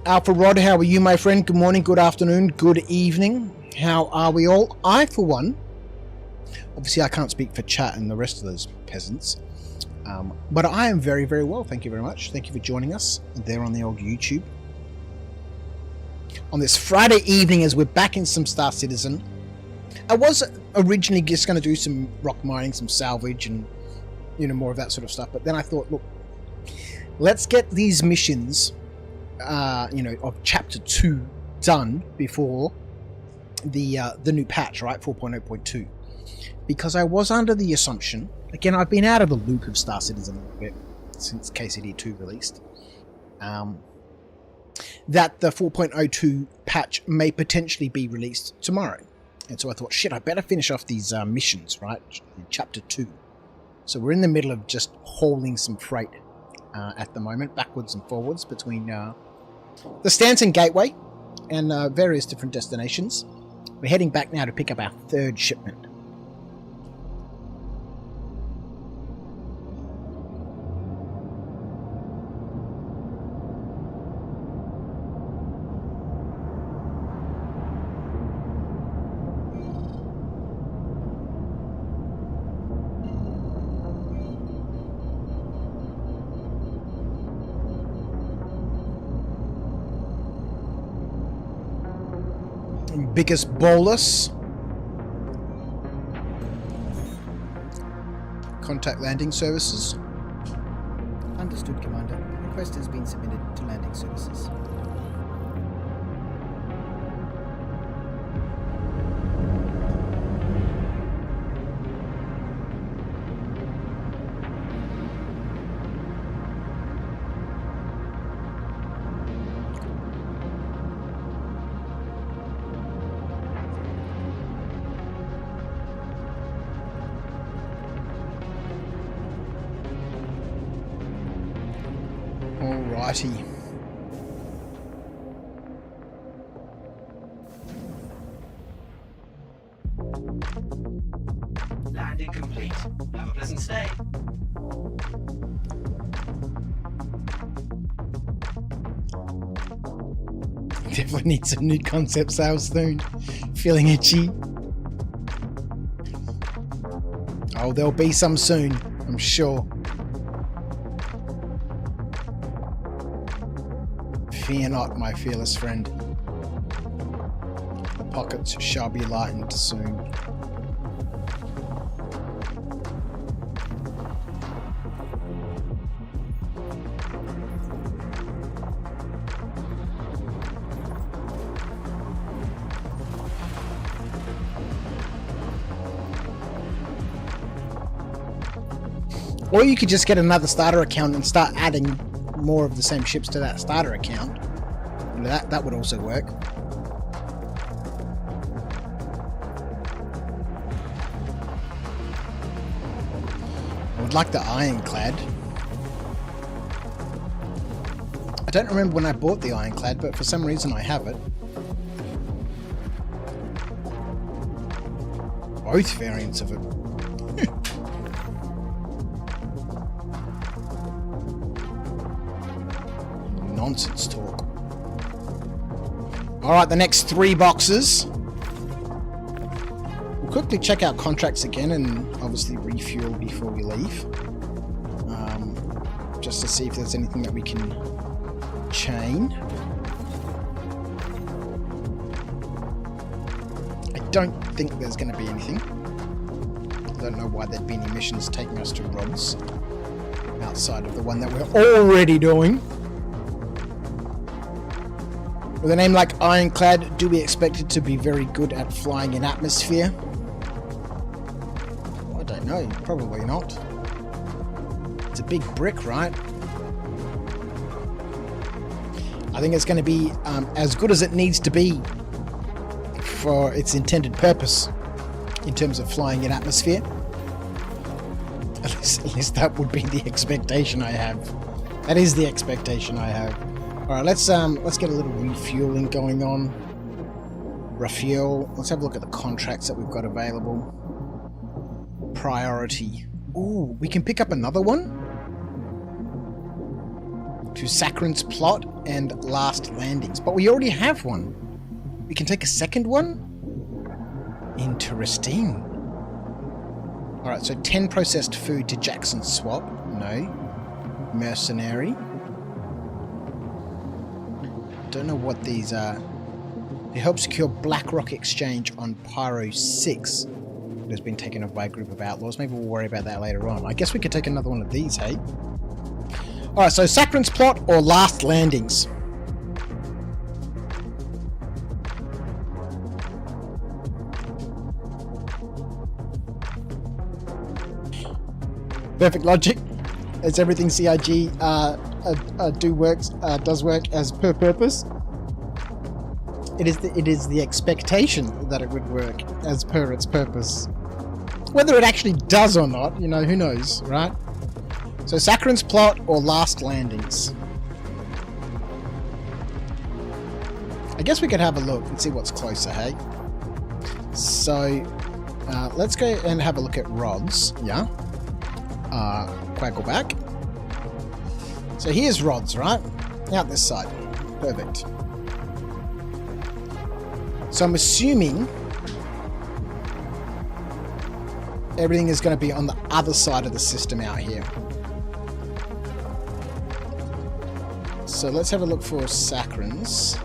Alpha Rod, how are you, my friend? Good morning, good afternoon, good evening. How are we all? I, for one, obviously I can't speak for chat and the rest of those peasants, but I am very, very well. Thank you very much. Thank you for joining us there on the old YouTube. on this Friday evening as we're back in some Star Citizen. I was originally just going to do some rock mining, some salvage, and more of that sort of stuff. But then I thought, look, let's get these missions, of Chapter 2 done before the new patch, right, 4.0.2. Because I was under the assumption, again, I've been out of the loop of Star Citizen a little bit since KCD2 released, that the 4.02 patch may potentially be released tomorrow. And so I thought, shit, I better finish off these missions, right? Chapter 2. So we're in the middle of just hauling some freight at the moment, backwards and forwards between the Stanton Gateway and various different destinations. We're heading back now to pick up our third shipment. Biggest bolus. Contact landing services. Understood, Commander. Request has been submitted to landing services. Alrighty. Landing complete. Have a pleasant stay. Definitely need some new concept sales soon. Feeling itchy. Oh, there'll be some soon, I'm sure. Fear not, my fearless friend. The pockets shall be lightened soon. Or you could just get another starter account and start adding more of the same ships to that starter account. That would also work. I would like the Ironclad. I don't remember when I bought the Ironclad, but for some reason I have it. Both variants of it. Nonsense talk. Alright, the next 3 boxes. We'll quickly check out contracts again and obviously refuel before we leave. Just to see if there's anything that we can chain. I don't think there's going to be anything. I don't know why there'd be any missions taking us to Rods outside of the one that we're already doing. With a name like Ironclad, do we expect it to be very good at flying in atmosphere? I don't know, probably not. It's a big brick, right? I think it's going to be as good as it needs to be for its intended purpose in terms of flying in atmosphere. At least that would be the expectation I have. That is the expectation I have. Alright, let's get a little refueling going on. Refuel. Let's have a look at the contracts that we've got available. Priority. Ooh, we can pick up another one? To Sakharin's Plot and Last Landings. But we already have one. We can take a second one? Interesting. Alright, so 10 processed food to Jackson Swap. No. Mercenary. Don't know what these to help secure BlackRock exchange on Pyro 6. It has been taken over by a group of outlaws. Maybe we'll worry about that later on. I guess we could take another one of these, hey? Alright, so Sakharin's Plot or Last Landings? Perfect logic, as everything CIG does work as per purpose. It is the expectation that it would work as per its purpose. Whether it actually does or not, you know, who knows, right? So Sakharin's Plot or Last Landings? I guess we could have a look and see what's closer, hey? So let's go and have a look at rods, yeah? Quackle back. So here's rods, right? Out this side. Perfect. So I'm assuming everything is going to be on the other side of the system out here. So let's have a look for Sakharin's.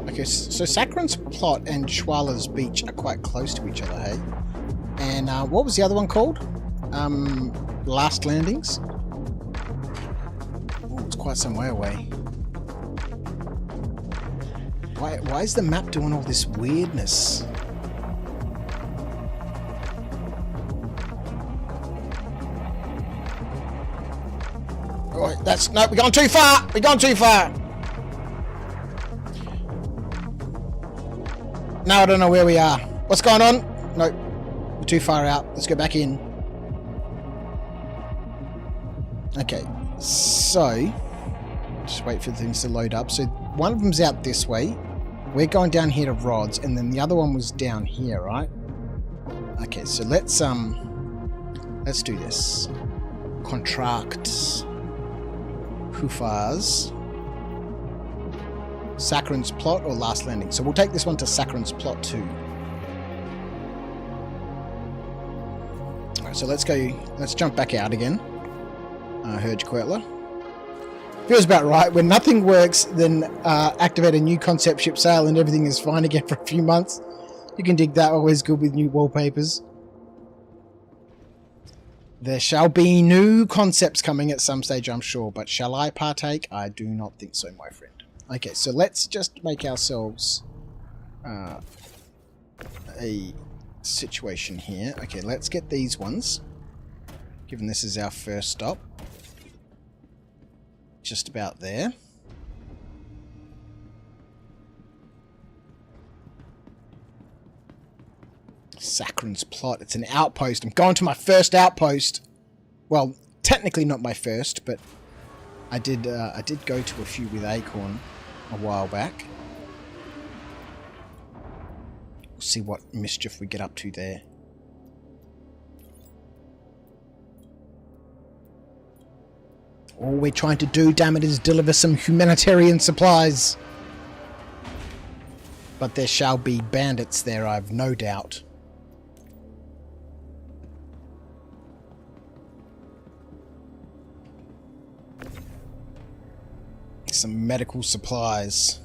Okay, so Sakharin's Plot and Chwala's Beach are quite close to each other, hey? And what was the other one called? Last Landings? Oh, it's quite some way away. Why is the map doing all this weirdness? Alright, no, we've gone too far! We've gone too far! Now I don't know where we are. What's going on? No, we're too far out. Let's go back in. Okay, so just wait for things to load up. So one of them's out this way. We're going down here to rods, and then the other one was down here, right? Okay, so let's do this. Contracts. Hufars. Sakharin's Plot or Last Landing. So we'll take this one to Sakharin's Plot too. Alright, so let's jump back out again. Herge Quertler. Feels about right. When nothing works, then activate a new concept ship sail and everything is fine again for a few months. You can dig that, always good with new wallpapers. There shall be new concepts coming at some stage, I'm sure, but shall I partake? I do not think so, my friend. Okay, so let's just make ourselves a situation here. Okay, let's get these ones, given this is our first stop. Just about there. Sakharin's Plot. It's an outpost. I'm going to my first outpost. Well, technically not my first, but I did go to a few with Acorn a while back. We'll see what mischief we get up to there. All we're trying to do, damn it, is deliver some humanitarian supplies. But there shall be bandits there, I've no doubt. Some medical supplies.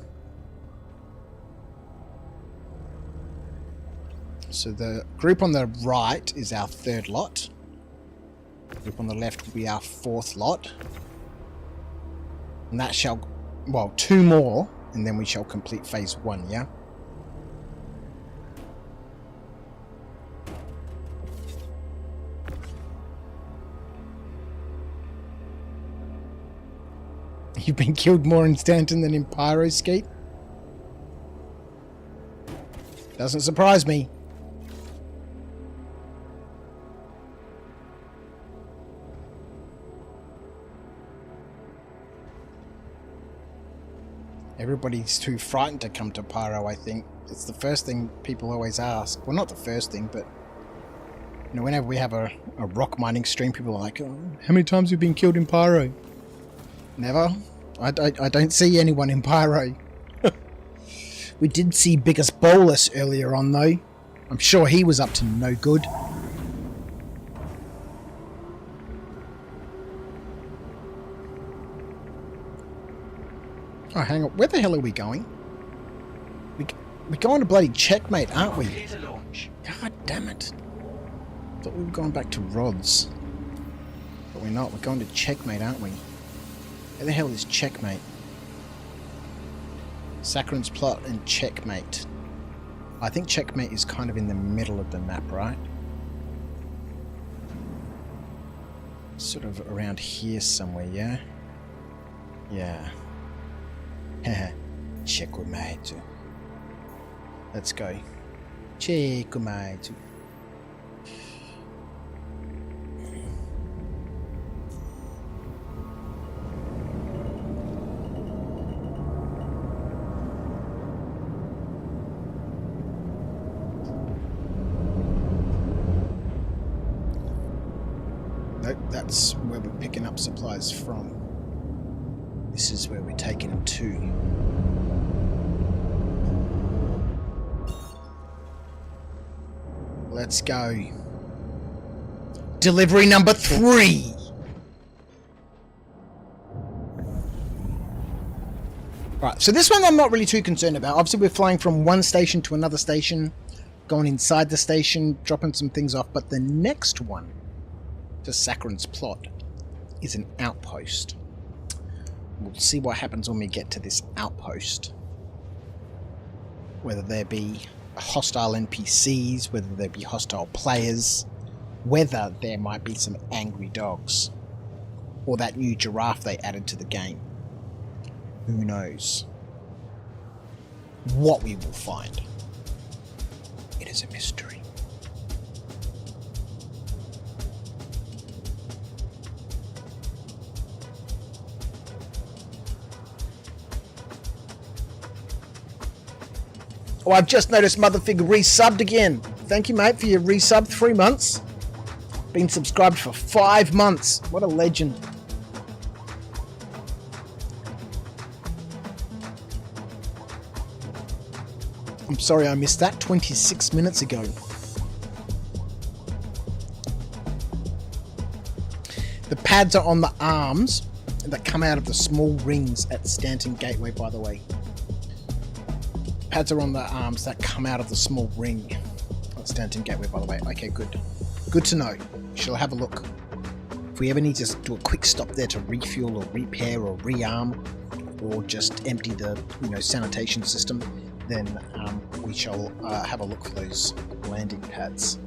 So the group on the right is our third lot. The group on the left will be our fourth lot. And that shall, well, 2 more, and then we shall complete phase 1, yeah? You've been killed more in Stanton than in Pyro, Skeet? Doesn't surprise me. Everybody's too frightened to come to Pyro, I think. It's the first thing people always ask. Well, not the first thing, but you know, whenever we have a rock mining stream, people are like, oh, how many times have you been killed in Pyro? Never. I don't see anyone in Pyro. We did see Biggest Bolus earlier on, though. I'm sure he was up to no good. Oh, hang on. Where the hell are we going? We're going to bloody checkmate, aren't we? Clear to launch. God damn it. Thought we were going back to rods. But we're not. We're going to checkmate, aren't we? Where the hell is checkmate? Saccharin's plot and checkmate. I think checkmate is kind of in the middle of the map, right? Sort of around here somewhere, yeah? Yeah. Checkmate. Let's go. Checkmate. Nope, that's where we're picking up supplies from. This is where we're taking them to. Let's go. Delivery number 3! Right, so this one I'm not really too concerned about. Obviously we're flying from one station to another station, going inside the station, dropping some things off, but the next one to Saccharin's plot is an outpost. We'll see what happens when we get to this outpost. Whether there be hostile NPCs, whether there be hostile players, whether there might be some angry dogs, or that new giraffe they added to the game. Who knows what we will find? It is a mystery. Oh, I've just noticed Motherfig resubbed again. Thank you, mate, for your resub. 3 months. Been subscribed for 5 months. What a legend. I'm sorry I missed that 26 minutes ago. The pads are on the arms that come out of the small rings at Stanton Gateway, by the way. Pads are on the arms that come out of the small ring at Stanton Gateway, by the way. Okay, good. Good to know. Shall have a look. If we ever need to do a quick stop there to refuel or repair or rearm, or just empty the sanitation system, then we shall have a look for those landing pads.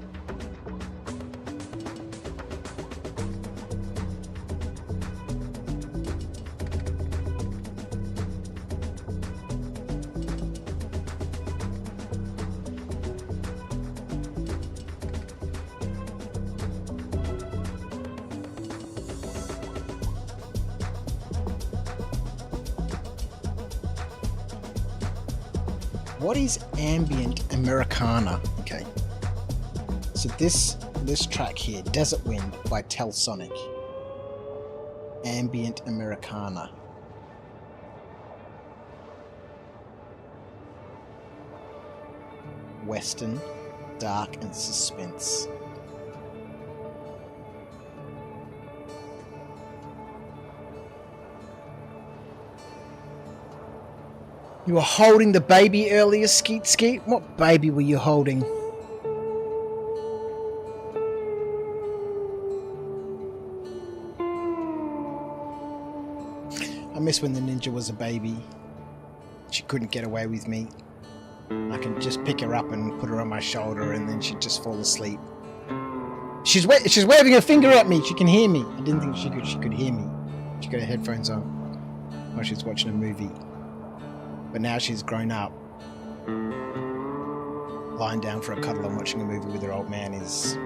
What is ambient Americana? Okay. So this track here, Desert Wind by Telsonic. Ambient Americana. Western, dark and suspense. You were holding the baby earlier, Skeet Skeet? What baby were you holding? I miss when the ninja was a baby. She couldn't get away with me. I can just pick her up and put her on my shoulder and then she'd just fall asleep. She's waving her finger at me. She can hear me. I didn't think she could hear me. She got her headphones on while she's watching a movie. But now she's grown up. Lying down for a cuddle and watching a movie with her old man is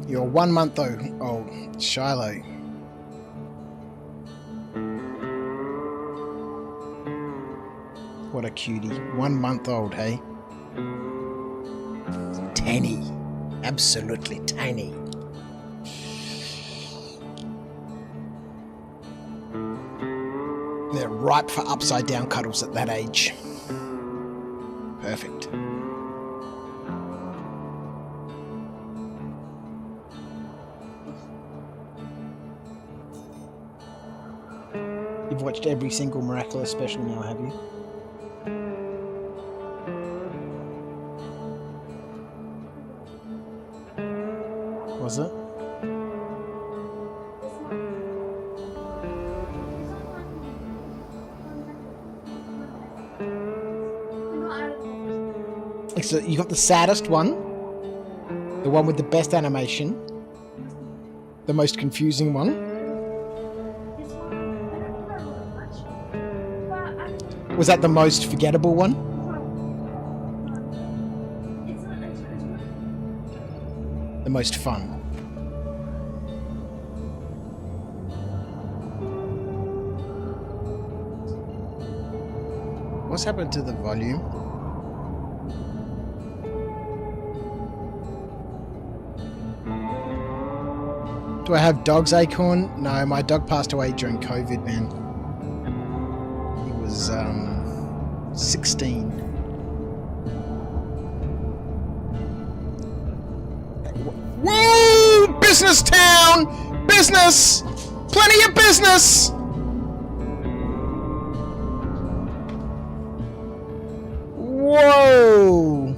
You're 1 month old, Shiloh. What a cutie. 1 month old, hey? Tiny. Absolutely tiny. They're ripe for upside down cuddles at that age. Perfect. You've watched every single Miraculous special now, have you? Was it? So you got the saddest one, the one with the best animation, the most confusing one. Was that the most forgettable one? The most fun. What's happened to the volume? Do I have dogs, Acorn? No, my dog passed away during COVID, man. He was 16. Whoa! Business town! Business! Plenty of business! Whoa!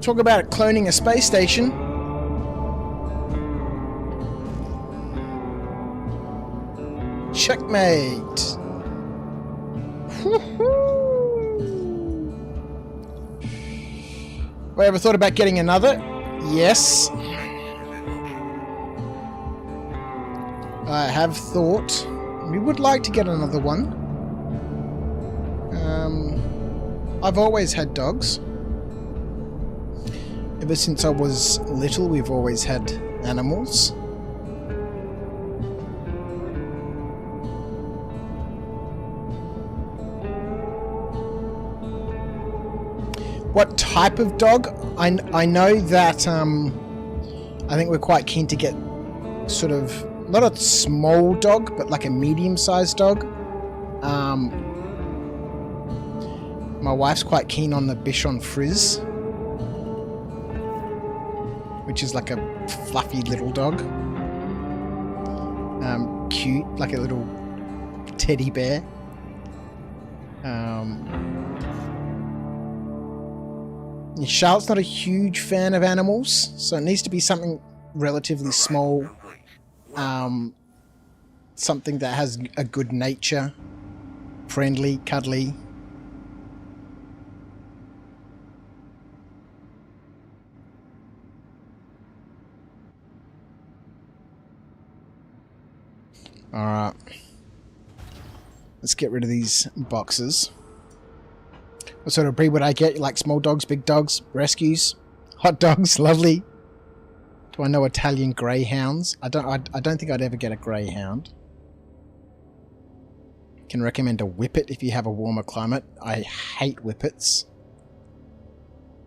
Talk about cloning a space station. Checkmate! Have I ever thought about getting another? Yes. I have thought. We would like to get another one. I've always had dogs. Ever since I was little, we've always had animals. What type of dog? I know that I think we're quite keen to get sort of not a small dog, but like a medium-sized dog. My wife's quite keen on the Bichon Frise, which is like a fluffy little dog. Cute, like a little teddy bear. Charlotte's not a huge fan of animals, so it needs to be something relatively small. Something that has a good nature. Friendly, cuddly. Alright. Let's get rid of these boxes. What sort of breed would I get? Like small dogs, big dogs, rescues, hot dogs, lovely. Do I know Italian greyhounds? I don't think I'd ever get a greyhound. Can recommend a whippet if you have a warmer climate. I hate whippets.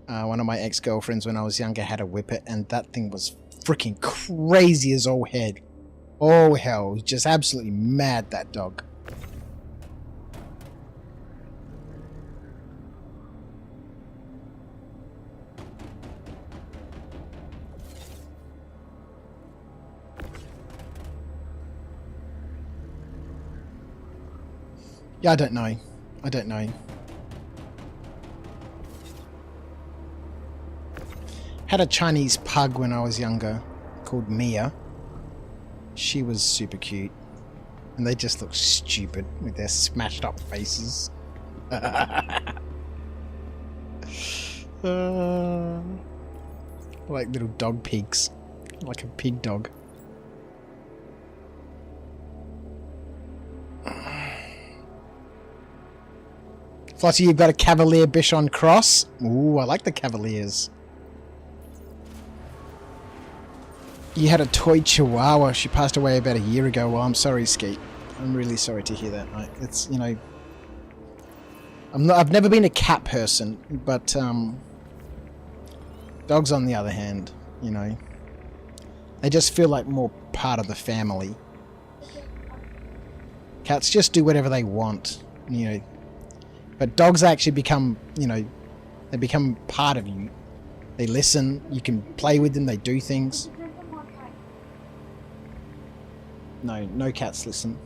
One of my ex-girlfriends when I was younger had a whippet, and that thing was freaking crazy as all head. Oh hell, just absolutely mad, that dog. Yeah, I don't know. I don't know. Had a Chinese pug when I was younger called Mia. She was super cute. And they just look stupid with their smashed up faces. Like little dog pigs. Like a pig dog. Flossie, you've got a Cavalier Bichon Cross. Ooh, I like the Cavaliers. You had a toy Chihuahua. She passed away about a year ago. Well, I'm sorry, Skeet. I'm really sorry to hear that, mate. It's, you know... I've never been a cat person, but, dogs on the other hand, you know... They just feel like more part of the family. Cats just do whatever they want, you know... But dogs actually become, you know, they become part of you. They listen, you can play with them, they do things. No, no cats listen.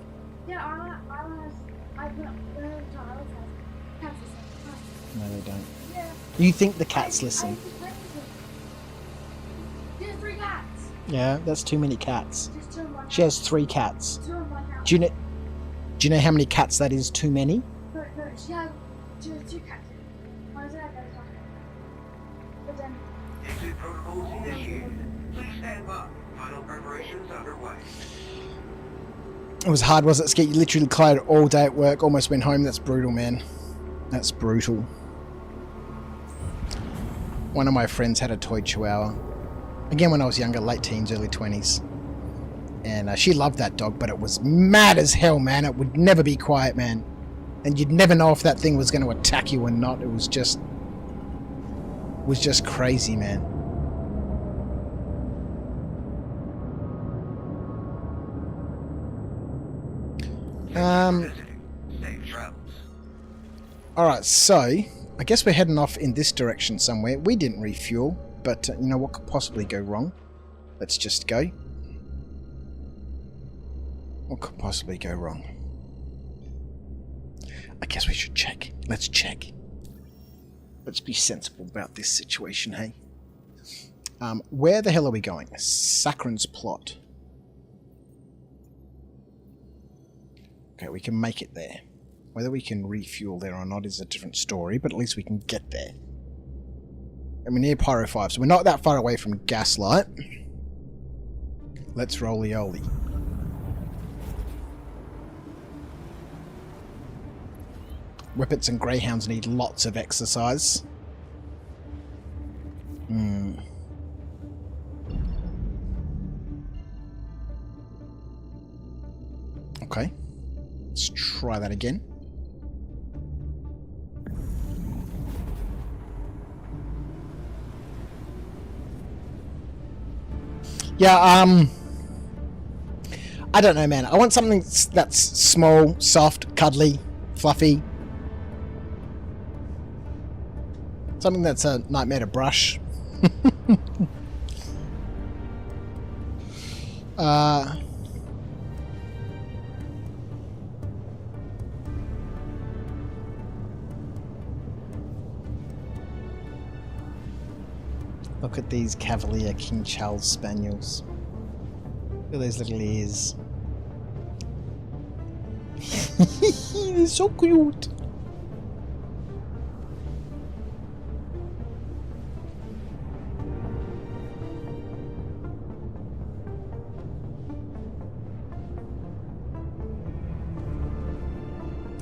You think the cats listen? There's 3 cats. Yeah, that's too many cats. There's 2 in one She has 3 cats. 2 in one house. Do you know how many cats that is too many? No, she has 2 cats. One is that better. But then. Exit protocols initiated. Please stand by. Final preparations underway. It was hard, was it, Skeet? You literally clouded all day at work, almost went home. That's brutal, man. That's brutal. One of my friends had a toy chihuahua. Again, when I was younger, late teens, early 20s. And she loved that dog, but it was mad as hell, man. It would never be quiet, man. And you'd never know if that thing was going to attack you or not. It was just crazy, man. Alright, so I guess we're heading off in this direction somewhere. We didn't refuel, but you know what could possibly go wrong? Let's just go. What could possibly go wrong? I guess we should check. Let's check. Let's be sensible about this situation, hey? Where the hell are we going? Sakharin's plot. Okay, we can make it there. Whether we can refuel there or not is a different story, but at least we can get there. And we're near Pyro 5, so we're not that far away from Gaslight. Let's roly-oly. Whippets and greyhounds need lots of exercise. Okay. Let's try that again. Yeah, I don't know, man. I want something that's small, soft, cuddly, fluffy. Something that's a nightmare to brush. Look at these Cavalier King Charles Spaniels. Look at those little ears. They're so cute.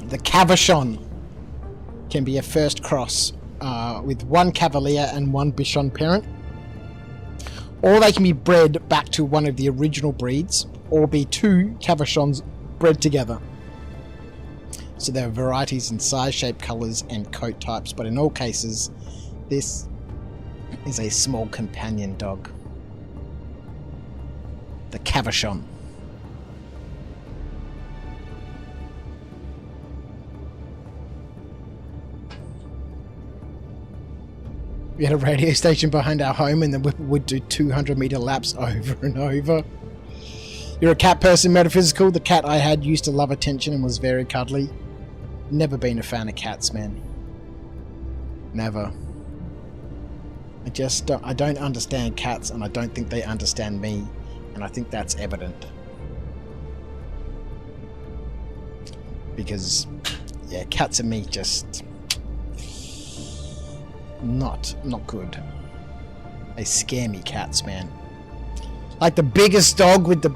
The Cavachon can be a first cross with 1 Cavalier and 1 Bichon parent. Or they can be bred back to one of the original breeds, or be 2 Cavachons bred together. So there are varieties in size, shape, colours and coat types, but in all cases this is a small companion dog. The Cavachon. We had a radio station behind our home and the whip would do 200-meter laps over and over. You're a cat person, Metaphysical. The cat I had used to love attention and was very cuddly. Never been a fan of cats, man. Never. I don't understand cats, and I don't think they understand me, and I think that's evident. Because, yeah, cats and me just... Not good. They scare me, cats, man. Like the biggest dog with the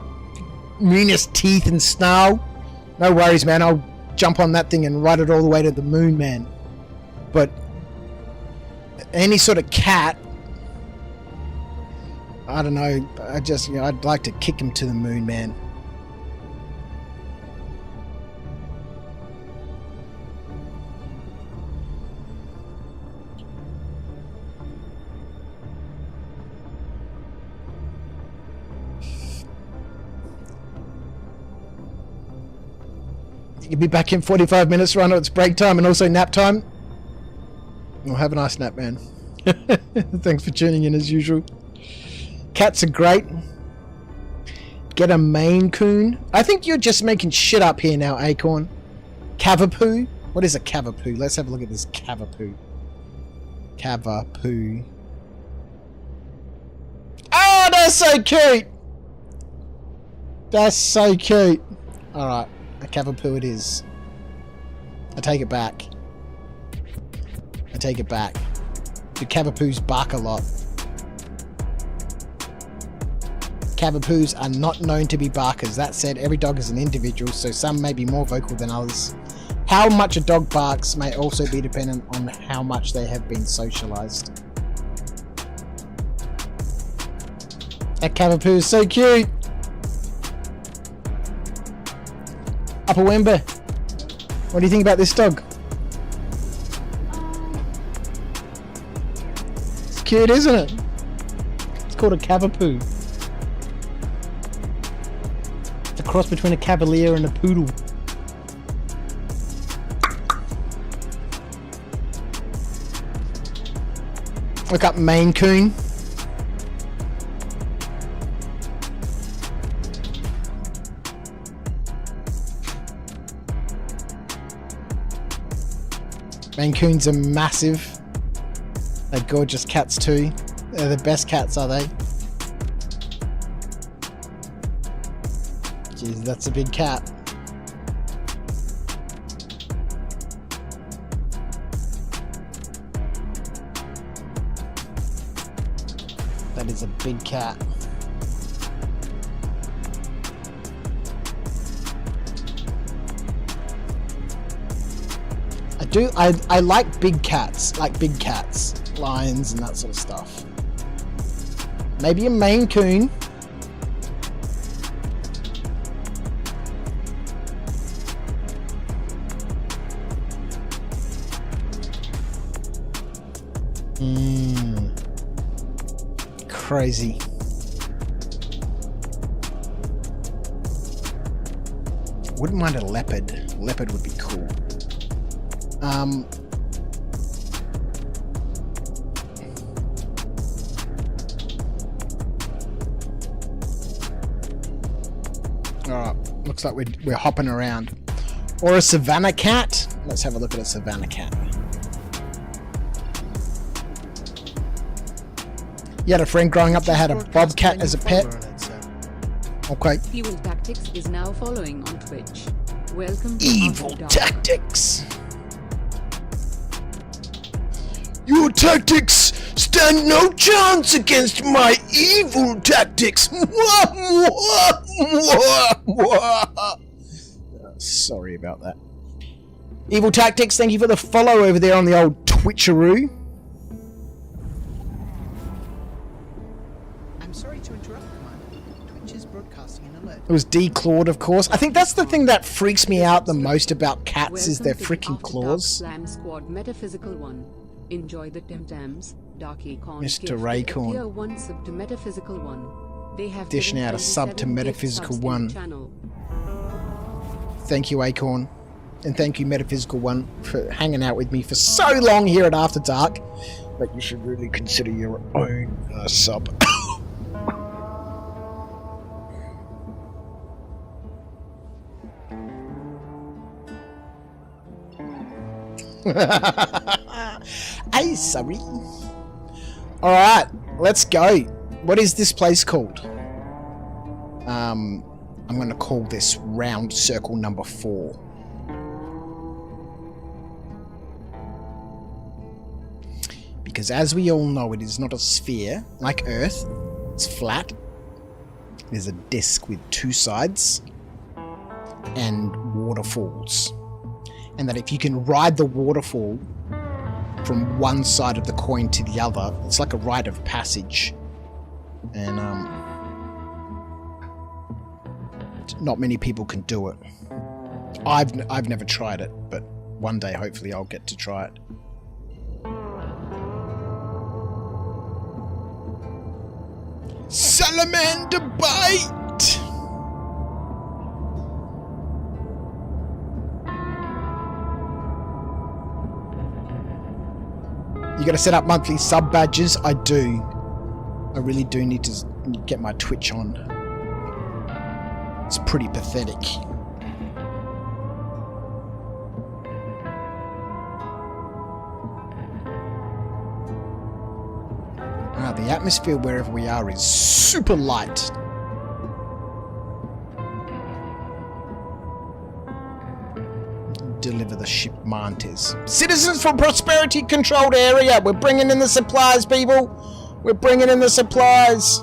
meanest teeth and snarl. No worries, man. I'll jump on that thing and ride it all the way to the moon, man. But any sort of cat, I don't know. I'd like to kick him to the moon, man. You'll be back in 45 minutes, Rhino. It's break time and also nap time. Well, have a nice nap, man. Thanks for tuning in as usual. Cats are great. Get a Maine Coon. I think you're just making shit up here now, Acorn. Cavapoo? What is a Cavapoo? Let's have a look at this Cavapoo. Cavapoo. Oh, that's so cute! That's so cute. Alright, a Cavapoo it is. I take it back. I take it back. Do Cavapoos bark a lot? Cavapoos are not known to be barkers. That said, every dog is an individual, so some may be more vocal than others. How much a dog barks may also be dependent on how much they have been socialized. That Cavapoo is so cute! Upper Wemba, what do you think about this dog? It's cute, isn't it? It's called a Cavapoo. It's a cross between a Cavalier and a Poodle. Look up Maine Coon. Maine Coons are massive. They're gorgeous cats too. They're the best cats, are they? Jeez, that's a big cat. That is a big cat. I like big cats, lions and that sort of stuff. Maybe a Maine Coon. Crazy. Wouldn't mind a leopard. Leopard would be cool. Alright, looks like we're hopping around. Or a savannah cat. Let's have a look at a savannah cat. You had a friend growing up that had a bobcat as a pet. Okay. Evil Tactics is now following on Twitch. Welcome to Evil Tactics. Your tactics stand no chance against my evil tactics. Sorry about that. Evil Tactics, thank you for the follow over there on the old Twitcheroo. I'm sorry to interrupt, Commander. Twitch is broadcasting an alert. It was declawed, of course. I think that's the thing that freaks me out the most about cats is their freaking claws. Slam Squad Metaphysical 1. Enjoy the Tim Tams. Darky Con Mr. Raycorn. Tier 1 sub to Metaphysical 1. They have Dishing out a sub to Metaphysical 1. Thank you, Acorn. And thank you, Metaphysical 1, for hanging out with me for so long here at After Dark. But you should really consider your own sub. Hey, sorry. Alright, let's go. What is this place called? I'm going to call this round circle number 4. Because as we all know, it is not a sphere like Earth. It's flat. It is a disc with 2 sides and waterfalls. And that if you can ride the waterfall from one side of the coin to the other, it's like a rite of passage. And not many people can do it. I've never tried it, but one day hopefully I'll get to try it. Salamander bite! You gotta set up monthly sub badges? I do. I really do need to get my Twitch on. It's pretty pathetic. the atmosphere wherever we are is super light. Deliver the shipment. Citizens for Prosperity controlled area. We're bringing in the supplies, people. We're bringing in the supplies.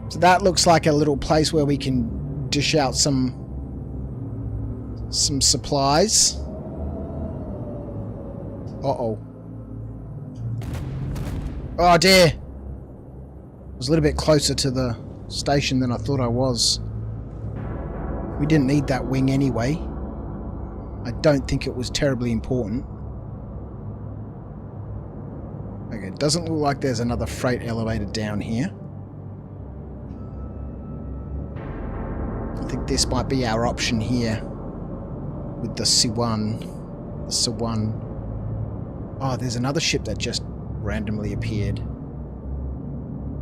So that looks like a little place where we can dish out some supplies. Uh-oh. Oh dear. I was a little bit closer to the station than I thought I was. We didn't need that wing anyway. I don't think it was terribly important. Okay, it doesn't look like there's another freight elevator down here. I think this might be our option here with the C1. The C1. Oh, there's another ship that just randomly appeared.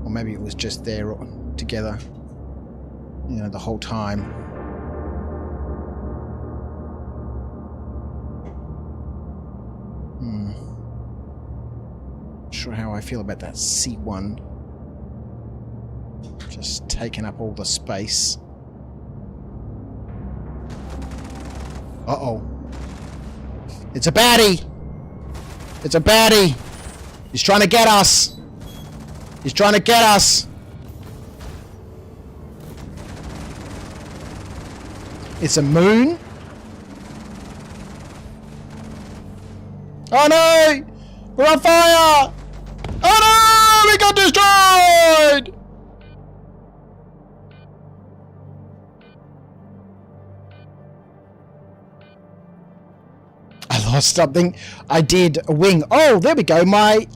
Or maybe it was just there together, you know, the whole time. Not sure how I feel about that C1. Just taking up all the space. Uh-oh. It's a baddie! It's a baddie! He's trying to get us! He's trying to get us! It's a moon? Oh no! We're on fire! Oh no! We got destroyed! I lost something. I did a wing. Oh, there we go. My,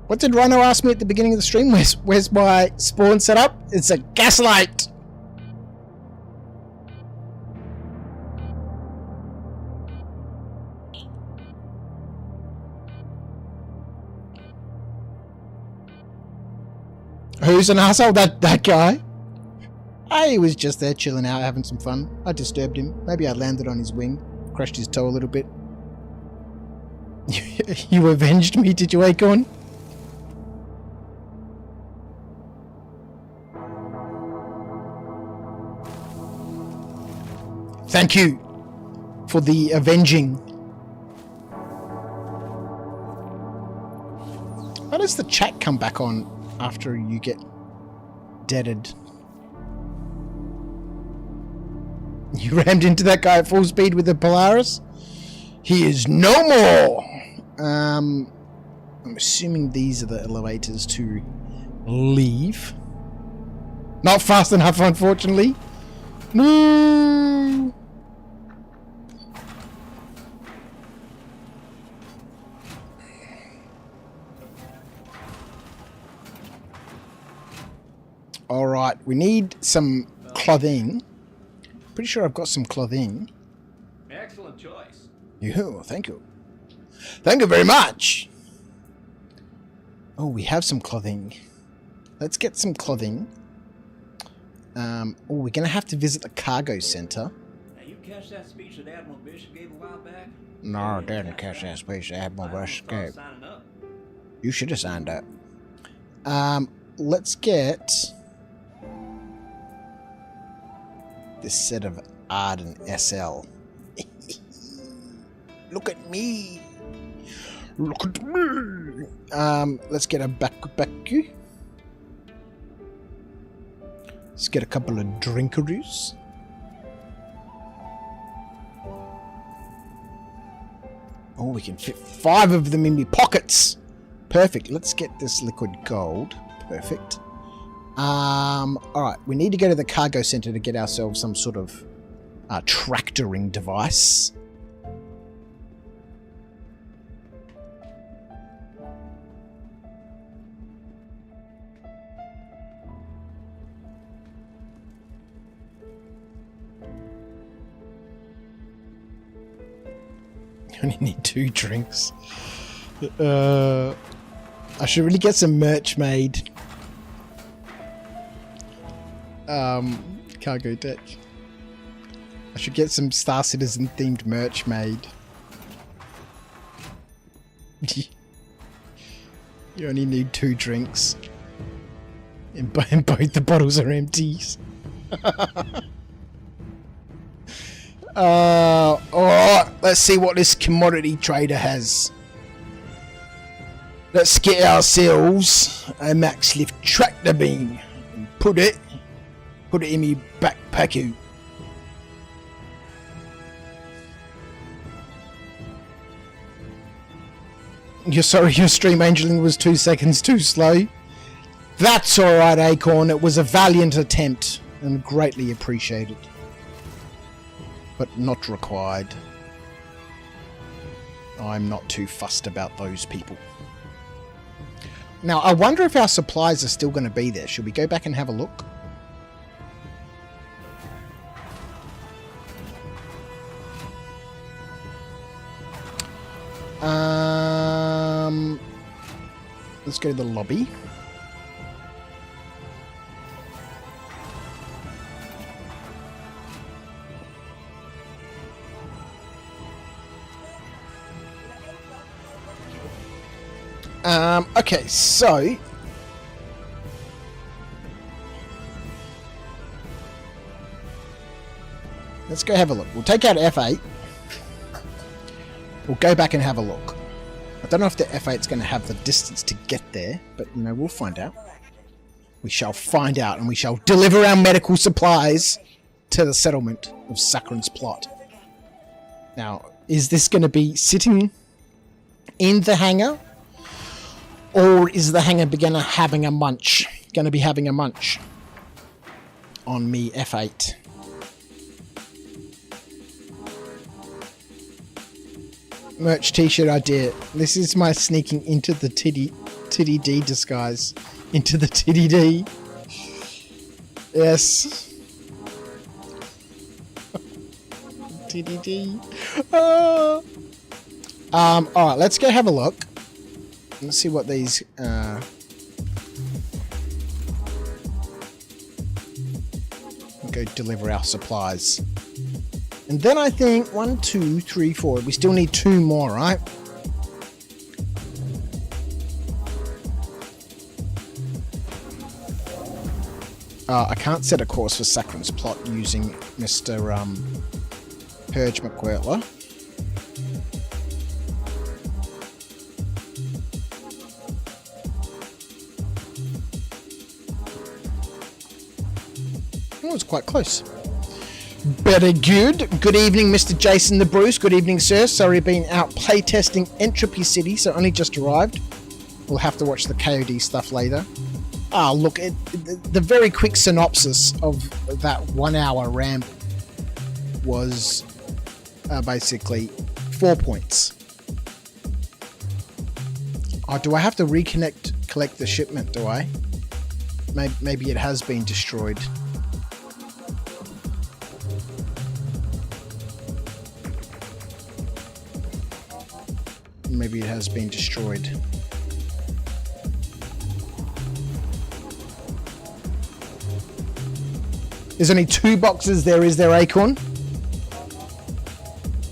what did Rhino ask me at the beginning of the stream? Where's my spawn set up? It's a gaslight. Who's an asshole? That guy? He was just there chilling out, having some fun. I disturbed him. Maybe I landed on his wing. Crushed his toe a little bit. You avenged me, did you, Acorn? Thank you for the avenging. How does the chat come back on after you get deaded? You rammed into that guy at full speed with the Polaris? He is no more! I'm assuming these are the elevators to leave. Not fast enough, unfortunately. No! Alright, we need some clothing. Pretty sure I've got some clothing. Excellent choice. Thank you. Thank you very much. Oh, we have some clothing. Let's get some clothing. We're gonna have to visit the cargo center. Now, you catch that speech that Admiral Bishop gave a while back? No, I didn't catch that speech that Admiral Bishop gave. You should have signed up. Let's get this set of Arden SL. Look at me. Look at me. Let's get a baku. Let's get a couple of drinkaroos. Oh, we can fit 5 of them in my pockets. Perfect. Let's get this liquid gold. Perfect. Alright, we need to go to the cargo center to get ourselves some sort of tractoring device. I only need 2 drinks. I should really get some merch made. Cargo deck. I should get some Star Citizen themed merch made. You only need 2 drinks. And both the bottles are empties. Alright, let's see what this commodity trader has. Let's get ourselves a max lift tractor beam and put it in me backpack. You're sorry your stream angeling was 2 seconds too slow. That's alright, Acorn. It was a valiant attempt and greatly appreciated. But not required. I'm not too fussed about those people. Now, I wonder if our supplies are still going to be there. Should we go back and have a look? Let's go to the lobby. Okay, so let's go have a look. We'll take out F8. We'll go back and have a look. I don't know if the F8's going to have the distance to get there, but, you know, we'll find out. We shall find out, and we shall deliver our medical supplies to the settlement of Sakharin's plot. Now, is this going to be sitting in the hangar? Or is the hangar going to be having a munch on me F8? Merch t-shirt idea. This is my sneaking into the titty D disguise. Into the titty D. Yes. titty D. Alright, let's go have a look. Let's see what these we'll go deliver our supplies. And then I think 1, 2, 3, 4. We still need 2 more, right? I can't set a course for Sakharin's plot using Mr. Purge McQuirtler. Oh, it's quite close. Better good. Good evening, Mr. Jason the Bruce. Good evening, sir. Sorry, been out playtesting Entropy City, so only just arrived. We'll have to watch the KOD stuff later. Ah, look, the very quick synopsis of that 1 hour ramp was basically 4 points. Oh, do I have to collect the shipment, do I? Maybe it has been destroyed. Maybe it has been destroyed. There's only 2 boxes there, is there, Acorn?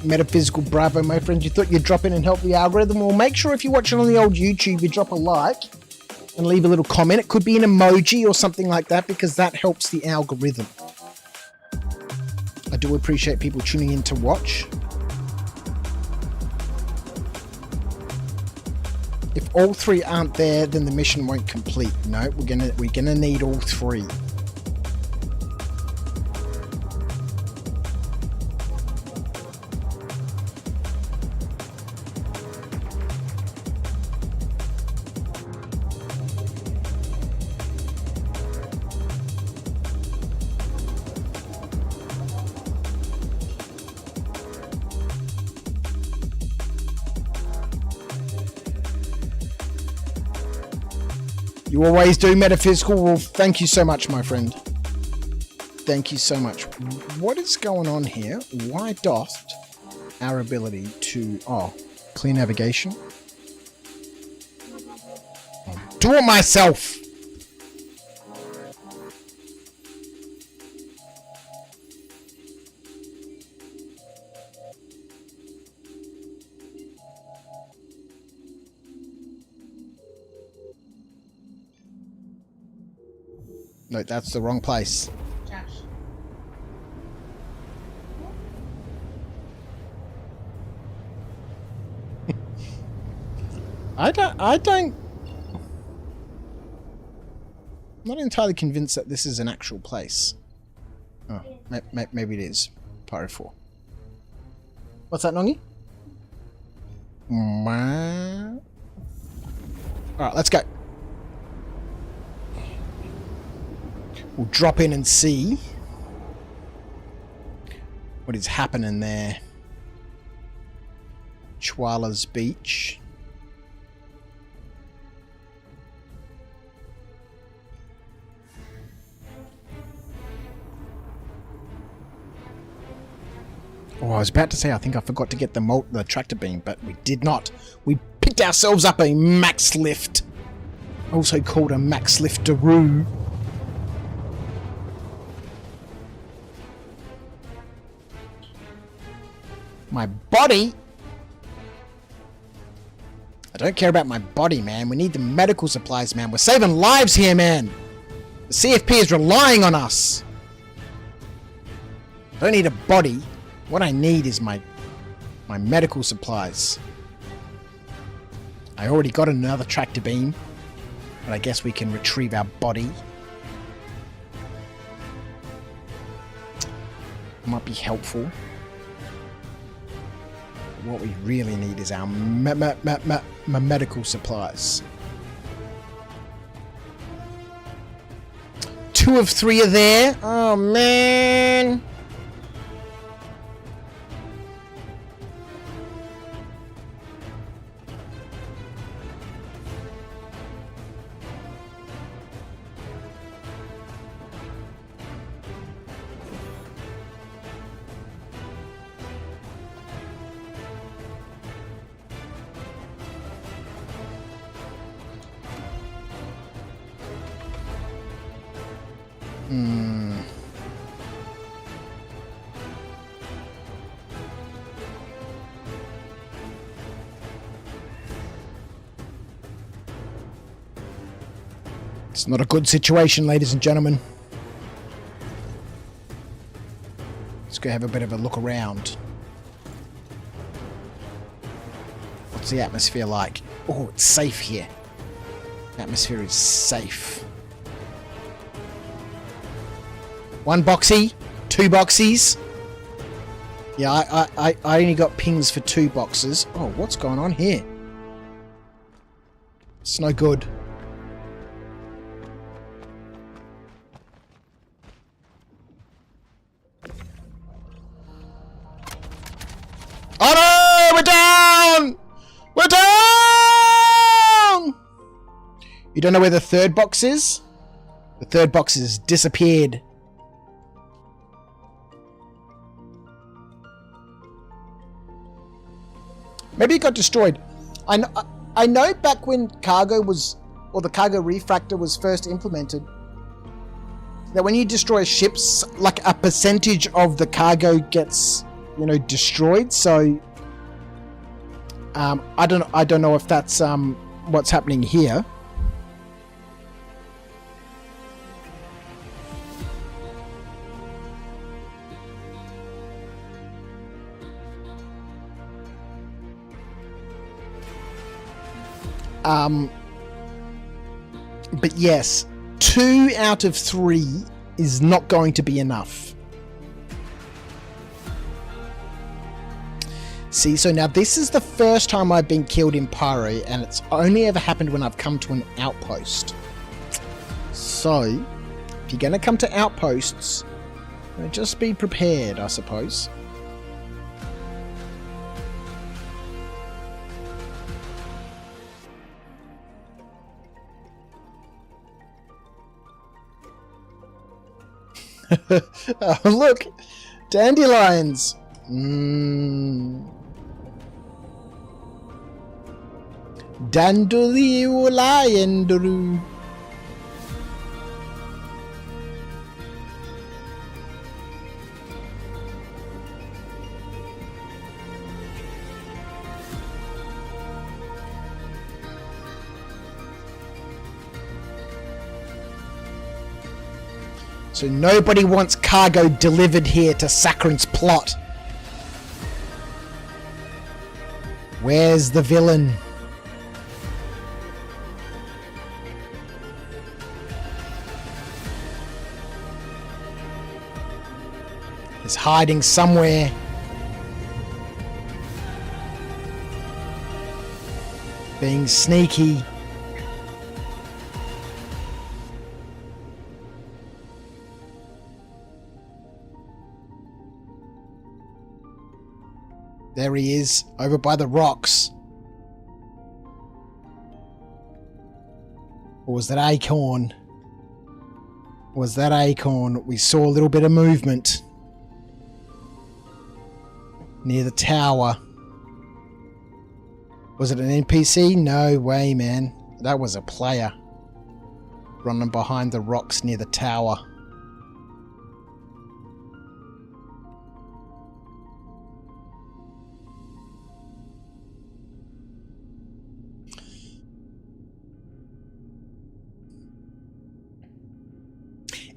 Metaphysical bravo, my friend. You thought you'd drop in and help the algorithm? Well, make sure if you're watching on the old YouTube, you drop a like and leave a little comment. It could be an emoji or something like that, because that helps the algorithm. I do appreciate people tuning in to watch. If all 3 aren't there, then the mission won't complete. No, we're gonna need all 3. You always do, Metaphysical. Well, thank you so much, my friend. Thank you so much. What is going on here? Why doth our ability to... Oh, clear navigation. I'll do it myself! No, that's the wrong place. Josh. I don't... I'm not entirely convinced that this is an actual place. Oh, maybe it is. PYRO 4. What's that, Nongi? Alright, let's go. We'll drop in and see what is happening there. Chwala's Beach. Oh, I was about to say, I think I forgot to get the tractor beam, but we did not. We picked ourselves up a max lift, also called a max lifteroo. My body? I don't care about my body, man. We need the medical supplies, man. We're saving lives here, man. The CFP is relying on us. I don't need a body. What I need is my medical supplies. I already got another tractor beam, but I guess we can retrieve our body. Might be helpful. What we really need is our medical supplies. 2 of 3 are there. Oh, man. It's not a good situation, ladies and gentlemen. Let's go have a bit of a look around. What's the atmosphere like? Oh, it's safe here. The atmosphere is safe. 1 boxy, 2 boxies. Yeah, I only got pings for 2 boxes. Oh, what's going on here? It's no good. Oh no! We're down! We're down! You don't know where the 3rd box is? The 3rd box has disappeared. Maybe it got destroyed. I know back when cargo was, or the cargo refractor was first implemented, that when you destroy ships, like a percentage of the cargo gets, you know, destroyed. So I don't know if that's what's happening here. But yes, 2 out of 3 is not going to be enough. See, so now this is the first time I've been killed in PYRO, and it's only ever happened when I've come to an outpost. So, if you're going to come to outposts, just be prepared, I suppose. Oh, look! Dandelions! Dandelion. So nobody wants cargo delivered here to Sakharin's plot. Where's the villain? He's hiding somewhere. Being sneaky. There he is, over by the rocks. Or was that Acorn? Was that Acorn? We saw a little bit of movement near the tower. Was it an NPC? No way, man. That was a player running behind the rocks near the tower.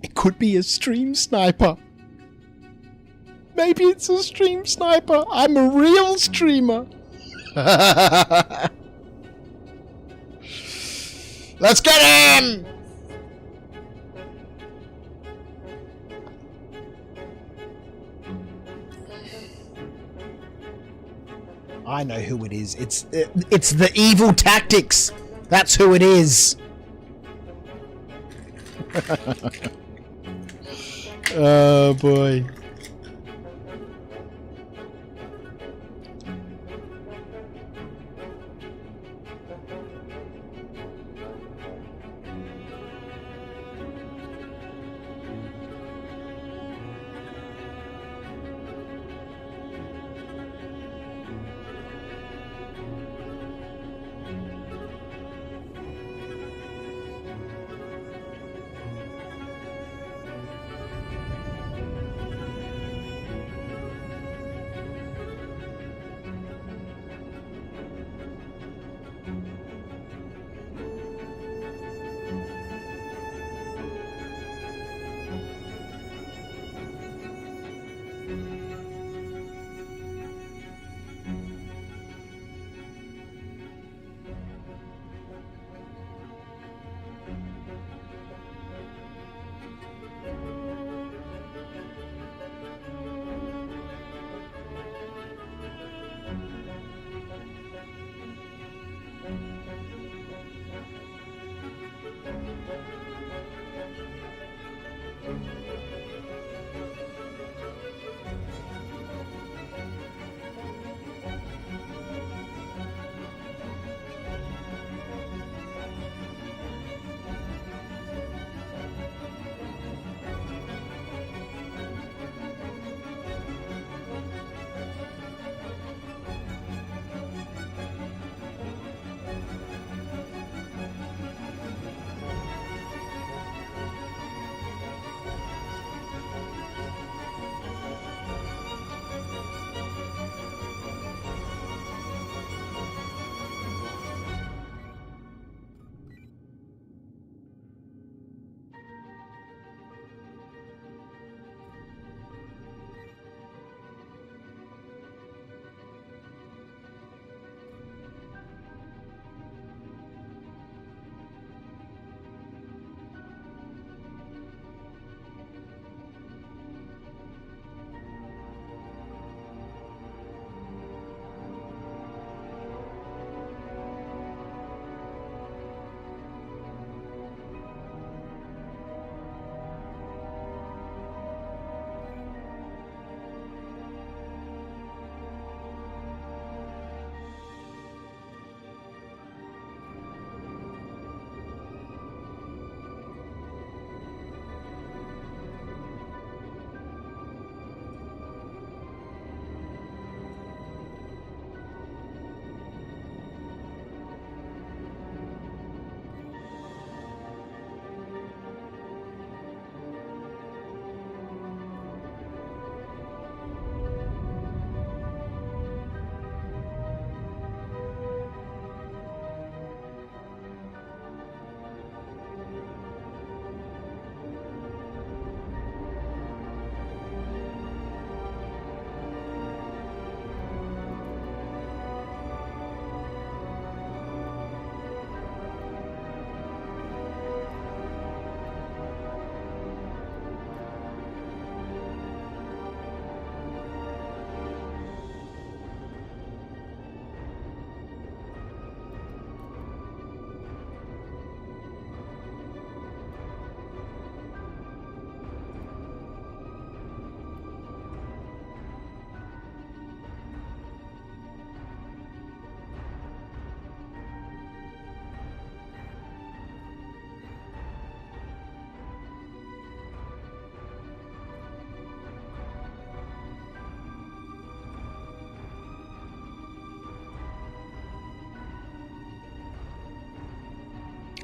It could be a stream sniper. Maybe it's a stream sniper. I'm a real streamer. Let's get him! I know who it is. It's the evil tactics. That's who it is. Oh boy.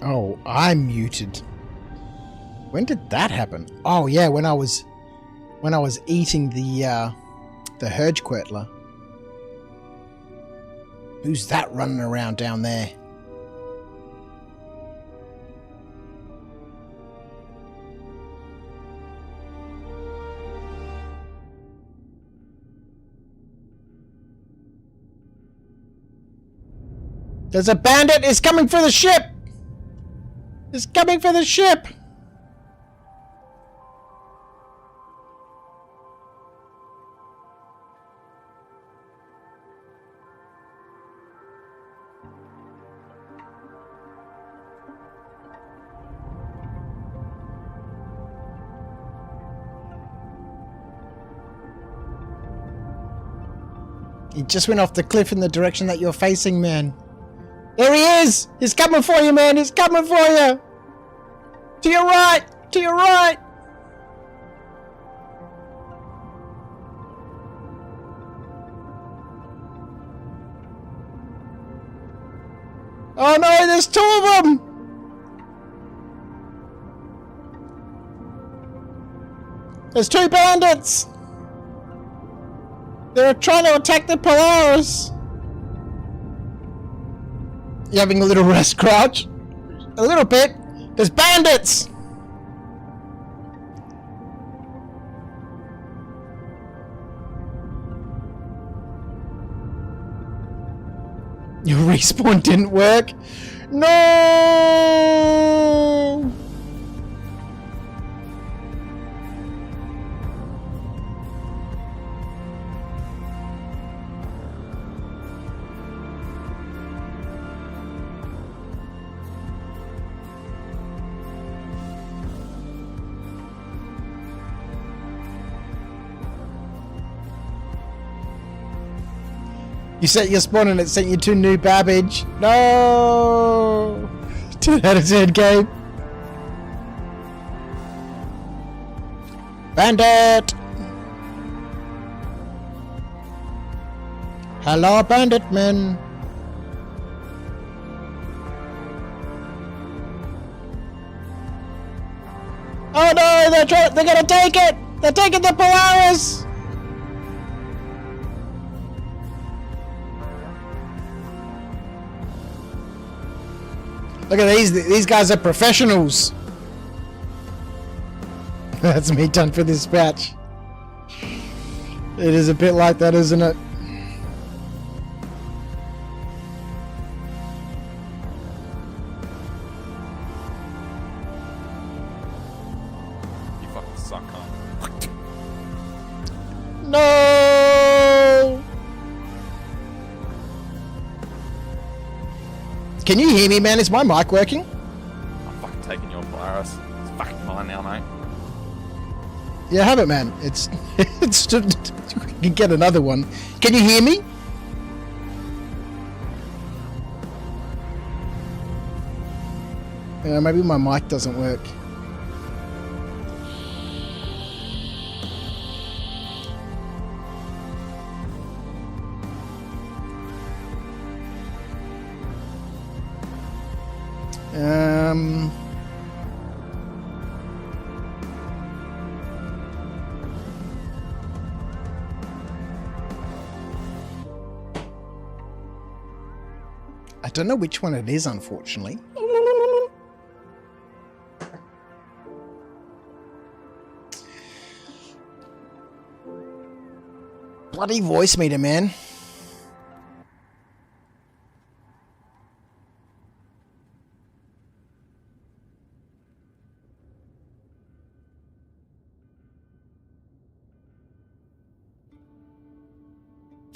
Oh, I'm muted. When did that happen? Oh yeah, when I was eating the Herjquirtler. Who's that running around down there? There's a bandit! It's coming for the ship! It's coming for the ship! He just went off the cliff in the direction that you're facing, man. There he is! He's coming for you, man! He's coming for you! To your right! To your right! Oh no, there's two of them! There's two bandits! They're trying to attack the Polaris! You having a little rest, Crouch? A little bit. There's bandits! Your respawn didn't work? No! You set your spawn and it sent you to New Babbage. No! 10 out of 10 game. Bandit! Hello, bandit men. Oh no! They're gonna take it! They're taking the Polaris! Look at these guys are professionals. That's me done for this patch. It is a bit like that, isn't it? You fucking suck, huh? No! Can you hear me, man? Is my mic working? I'm fucking taking your Polaris. It's fucking mine now, mate. Yeah, have it, man. It's you can get another one. Can you hear me? Yeah, maybe my mic doesn't work. I don't know which one it is, unfortunately. Bloody voice meter, man.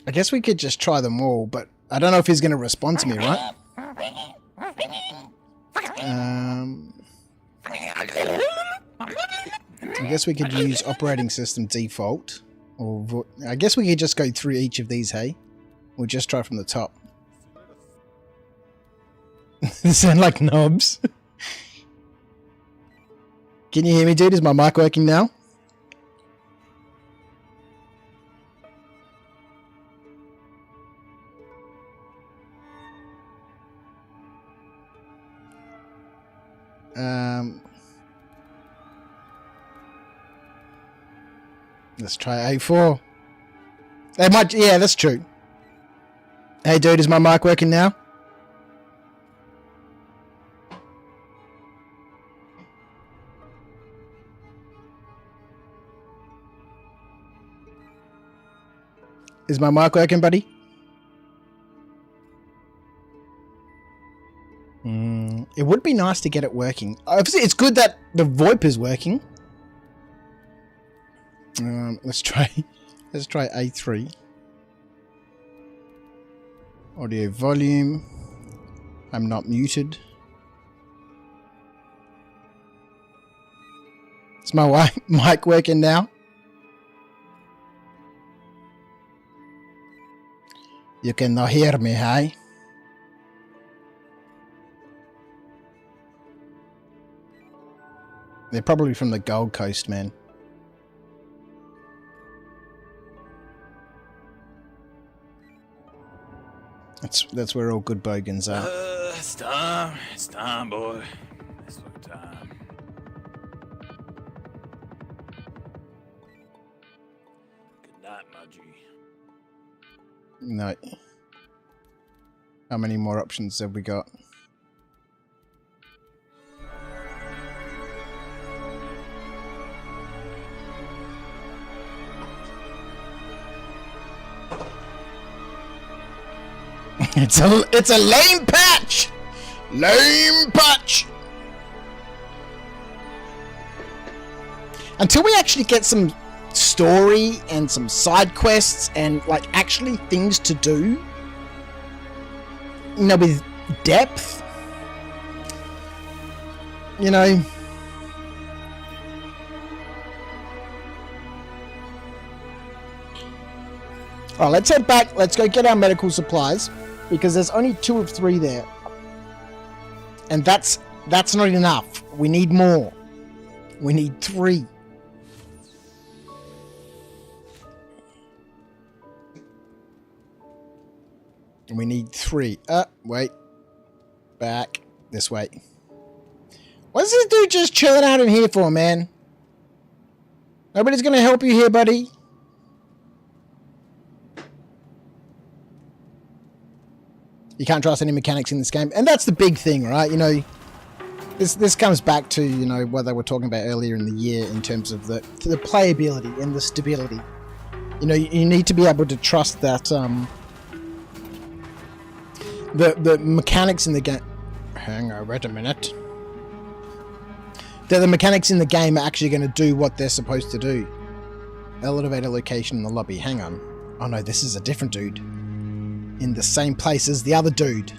I guess we could just try them all, but I don't know if he's going to respond to me, right? I guess we could use operating system default, or I guess we could just go through each of these, hey? We'll just try from the top. They sound like knobs. Can you hear me, dude? Is my mic working now? Let's try A4. They might, yeah, that's true. Hey dude, is my mic working now? Is my mic working, buddy? It would be nice to get it working. Obviously, it's good that the VoIP is working. Let's try A3. Audio volume. I'm not muted. Is my mic working now? You cannot hear me, hey? They're probably from the Gold Coast, man. That's where all good bogans are. It's time. It's time, boy. It's look time. Good night, my G. No. How many more options have we got? It's a lame patch! Lame patch! Until we actually get some story and some side quests and like actually things to do, you know, with depth, you know. Alright, let's head back. Let's go get our medical supplies. Because there's only 2 of 3 there. And that's not enough. We need more. We need 3. We need 3. Wait. Back. This way. What's this dude just chilling out in here for, man? Nobody's gonna help you here, buddy. You can't trust any mechanics in this game. And that's the big thing, right? You know, this comes back to, you know, what they were talking about earlier in the year in terms of the playability and the stability. You know, you need to be able to trust that the mechanics in the game... Hang on, wait a minute. That the mechanics in the game are actually going to do what they're supposed to do. Elevator location in the lobby. Hang on. Oh no, this is a different dude. In the same place as the other dude.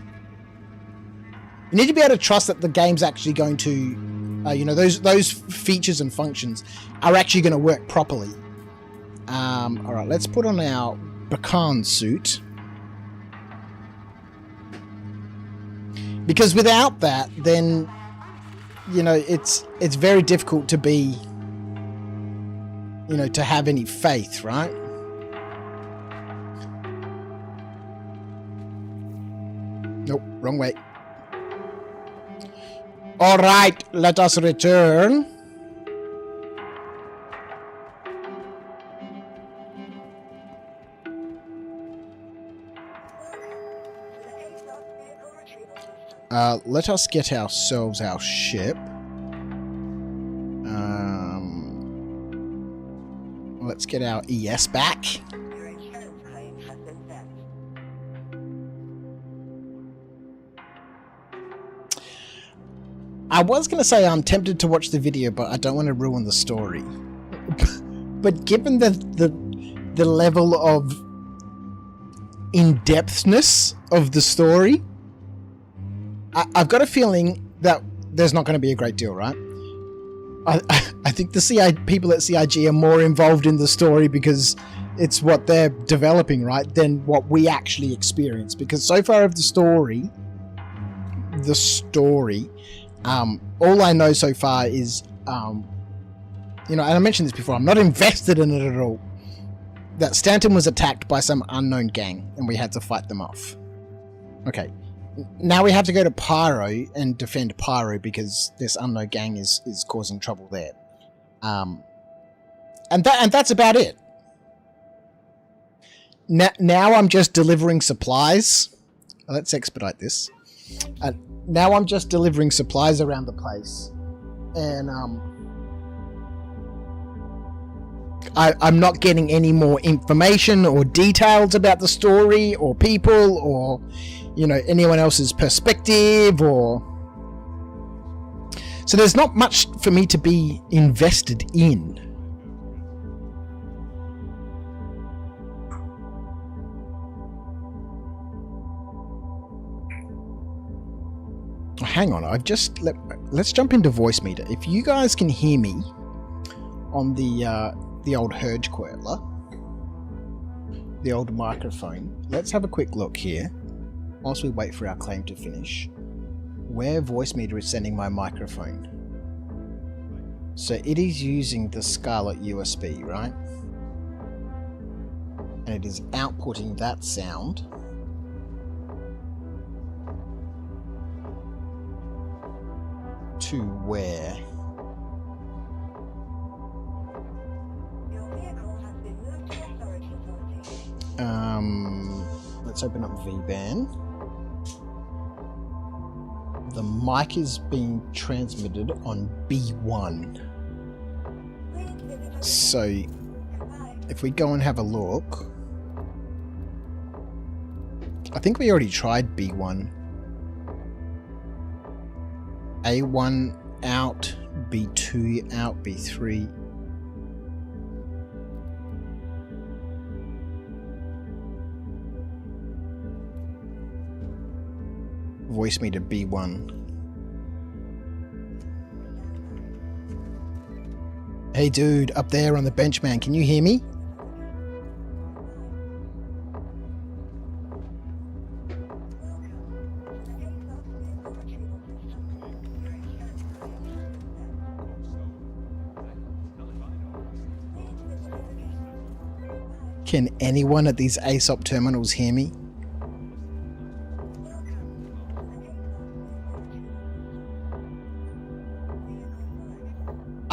You need to be able to trust that the game's actually going to, you know, those features and functions are actually going to work properly. Alright, let's put on our Bakan suit. Because without that, then, you know, it's very difficult to be, you know, to have any faith, right? Nope, wrong way. Alright, let us return. Let us get ourselves our ship. Let's get our ES back. I was going to say I'm tempted to watch the video, but I don't want to ruin the story. But given the level of in-depthness of the story, I've got a feeling that there's not going to be a great deal, right? I think the people at CIG are more involved in the story because it's what they're developing, right, than what we actually experience. Because so far of the story, all I know so far is, you know, and I mentioned this before, I'm not invested in it at all, that Stanton was attacked by some unknown gang, and we had to fight them off. Okay, now we have to go to PYRO and defend PYRO because this unknown gang is causing trouble there. And that's about it. Now I'm just delivering supplies. Let's expedite this. Now I'm just delivering supplies around the place, and I'm not getting any more information or details about the story or people or, you know, anyone else's perspective or... So there's not much for me to be invested in. Hang on, let's jump into voice meter. If you guys can hear me on the old Herge Queller, the old microphone, let's have a quick look here whilst we wait for our claim to finish where voice meter is sending my microphone. So it is using the Scarlet USB, right? And it is outputting that sound to where? Let's open up VBAN. The mic is being transmitted on B1. So if we go and have a look, I think we already tried B1. A1 out, B2 out, B3. Voice meter B1. Hey dude, up there on the bench, man, can you hear me? Can anyone at these ASOP terminals hear me?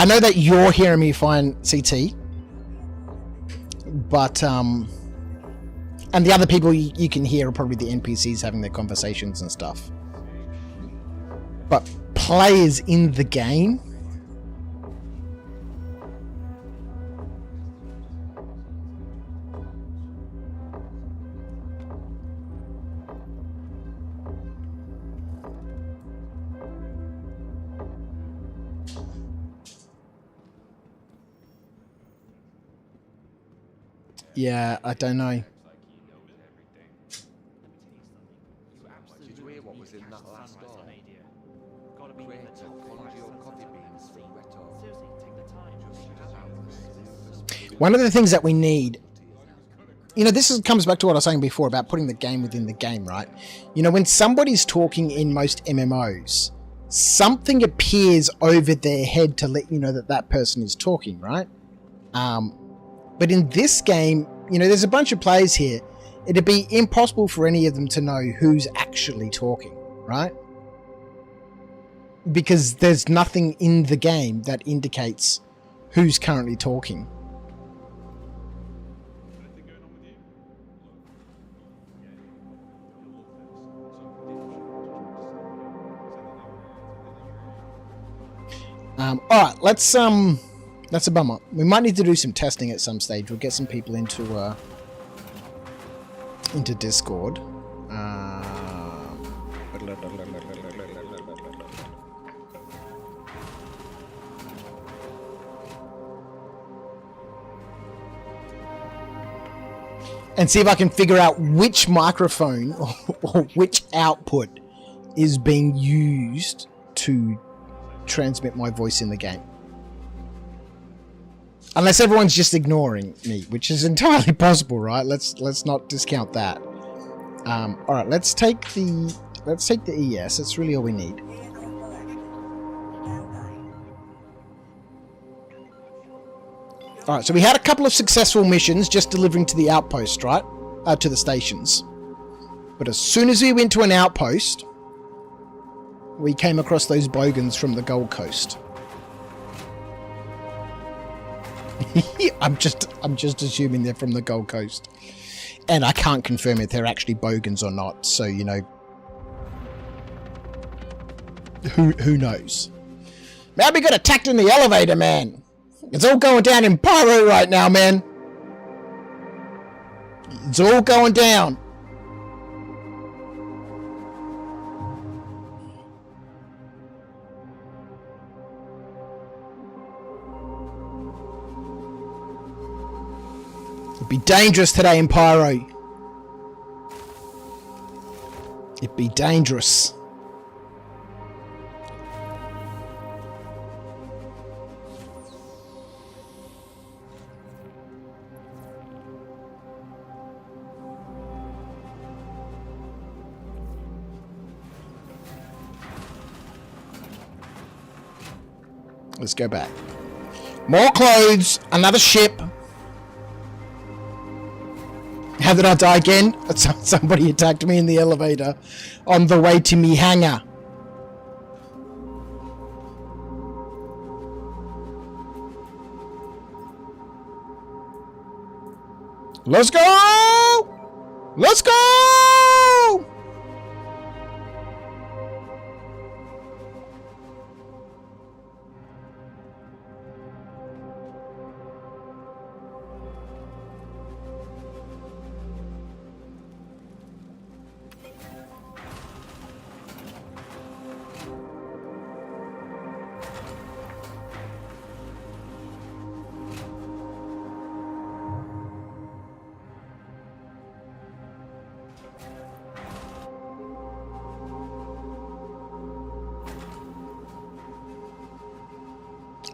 I know that you're hearing me fine, CT, but and the other people you can hear are probably the NPCs having their conversations and stuff. But players in the game, yeah, I don't know. Did you hear what was in that last door? One of the things that we need, you know, this comes back to what I was saying before about putting the game within the game, right? You know, when somebody's talking in most MMOs, something appears over their head to let you know that that person is talking, right? But in this game, you know, there's a bunch of players here. It'd be impossible for any of them to know who's actually talking, right? Because there's nothing in the game that indicates who's currently talking. Alright, that's a bummer. We might need to do some testing at some stage. We'll get some people into Discord. And see if I can figure out which microphone or which output is being used to transmit my voice in the game. Unless everyone's just ignoring me, which is entirely possible, right? Let's not discount that. All right, let's take the ES. That's really all we need. All right, so we had a couple of successful missions just delivering to the outpost, right? To the stations. But as soon as we went to an outpost, we came across those bogans from the Gold Coast. I'm just assuming they're from the Gold Coast. And I can't confirm if they're actually bogans or not, so you know, who knows. Man, we got attacked in the elevator, man. It's all going down in PYRO right now, man. It's all going down. It'd be dangerous today in PYRO. It'd be dangerous. Let's go back. More clothes. Another ship. How did I die again? Somebody attacked me in the elevator on the way to me hangar. Let's go! Let's go!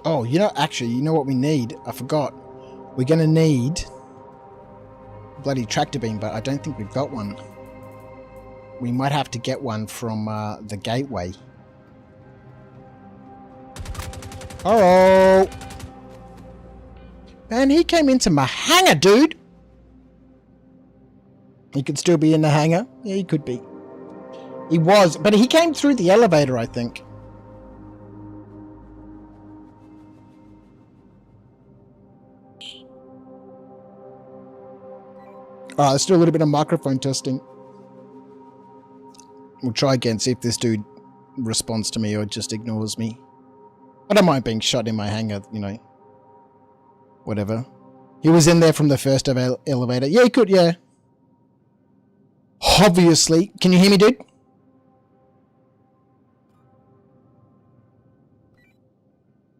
Oh, you know, actually, you know what we need? I forgot. We're going to need bloody tractor beam, but I don't think we've got one. We might have to get one from the gateway. Oh, man, he came into my hangar, dude. He could still be in the hangar. Yeah, he could be. He was, but he came through the elevator, I think. Alright, let's do a little bit of microphone testing. We'll try again, see if this dude responds to me or just ignores me. I don't mind being shot in my hangar, you know. Whatever. He was in there from the first elevator. Yeah, he could, yeah. Obviously. Can you hear me, dude?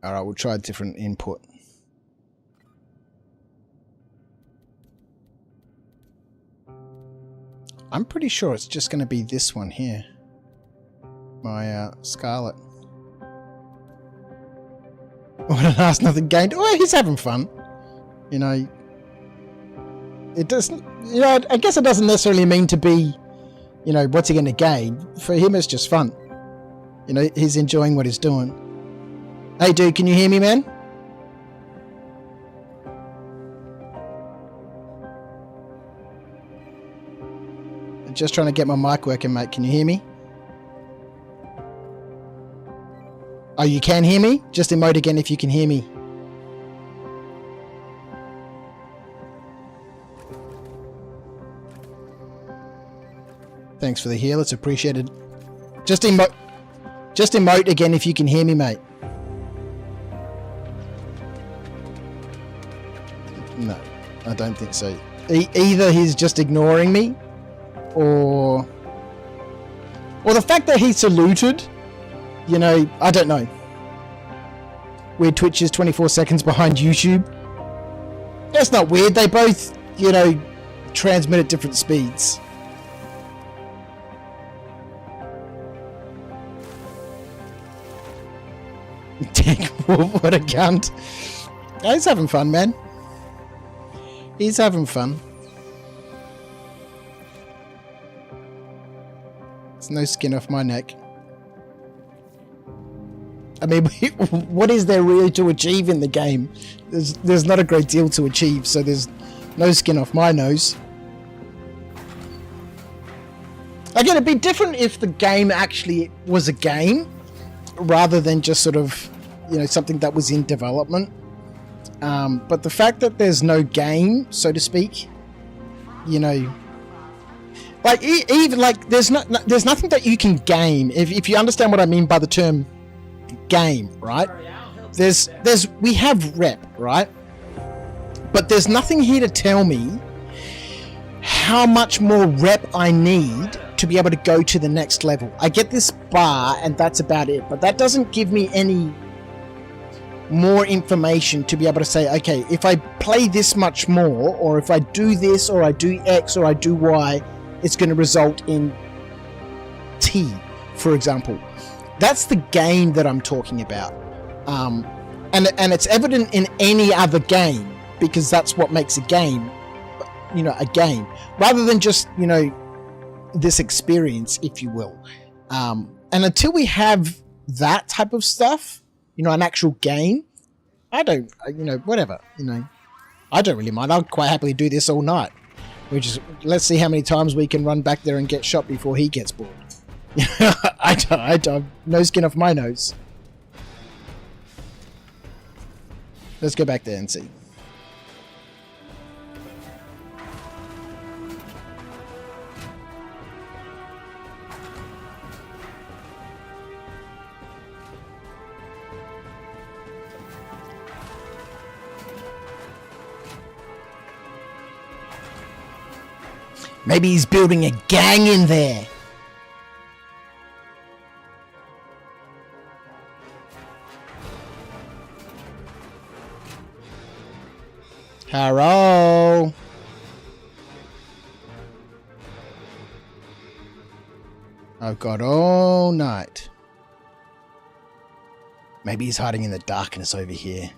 Alright, we'll try a different input. I'm pretty sure it's just going to be this one here. My Scarlet. What an ass, nothing gained. Oh, he's having fun. You know, it doesn't, you know, I guess it doesn't necessarily mean to be, you know, what's he going to gain? For him, it's just fun. You know, he's enjoying what he's doing. Hey, dude, can you hear me, man? Just trying to get my mic working, mate. Can you hear me? Oh, you can hear me? Just emote again if you can hear me. Thanks for the heal. It's appreciated. Just emote again if you can hear me, mate. No, I don't think so. Either he's just ignoring me, or the fact that he saluted, you know, I don't know. Weird Twitch is 24 seconds behind YouTube. That's not weird. They both, you know, transmit at different speeds. Dick Wolf, what a cunt. He's having fun, man. He's having fun. There's no skin off my neck. I mean, what is there really to achieve in the game? There's not a great deal to achieve, so there's no skin off my nose. Again, it'd be different if the game actually was a game rather than just sort of, you know, something that was in development. But the fact that there's no game, so to speak, you know, like even like there's nothing that you can game. If you understand what I mean by the term game, right? We have rep, right? But there's nothing here to tell me how much more rep I need to be able to go to the next level. I get this bar and that's about it, but that doesn't give me any more information to be able to say, okay, if I play this much more, or if I do this, or I do X, or I do Y, it's going to result in T, for example. That's the game that I'm talking about. And it's evident in any other game, because that's what makes a game, you know, a game, rather than just, you know, this experience, if you will. And until we have that type of stuff, you know, an actual game, I don't, you know, whatever, you know, I don't really mind. I'll quite happily do this all night. Let's see how many times we can run back there and get shot before he gets bored. I don't, no skin off my nose. Let's go back there and see. Maybe he's building a gang in there. Hello. I've got all night. Maybe he's hiding in the darkness over here.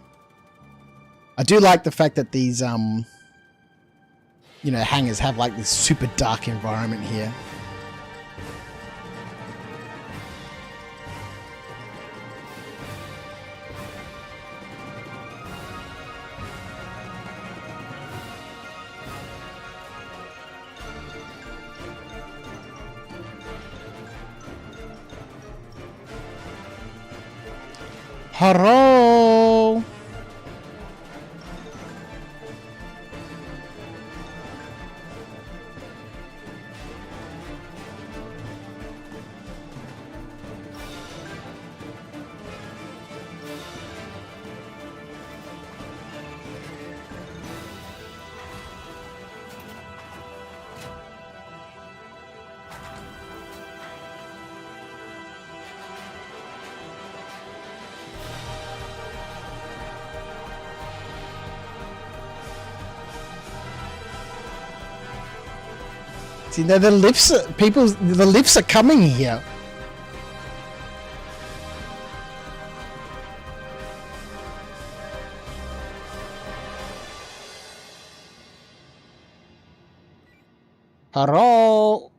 I do like the fact that these, you know, hangars have like this super dark environment here. Hello. See, the lifts are coming here. Hello.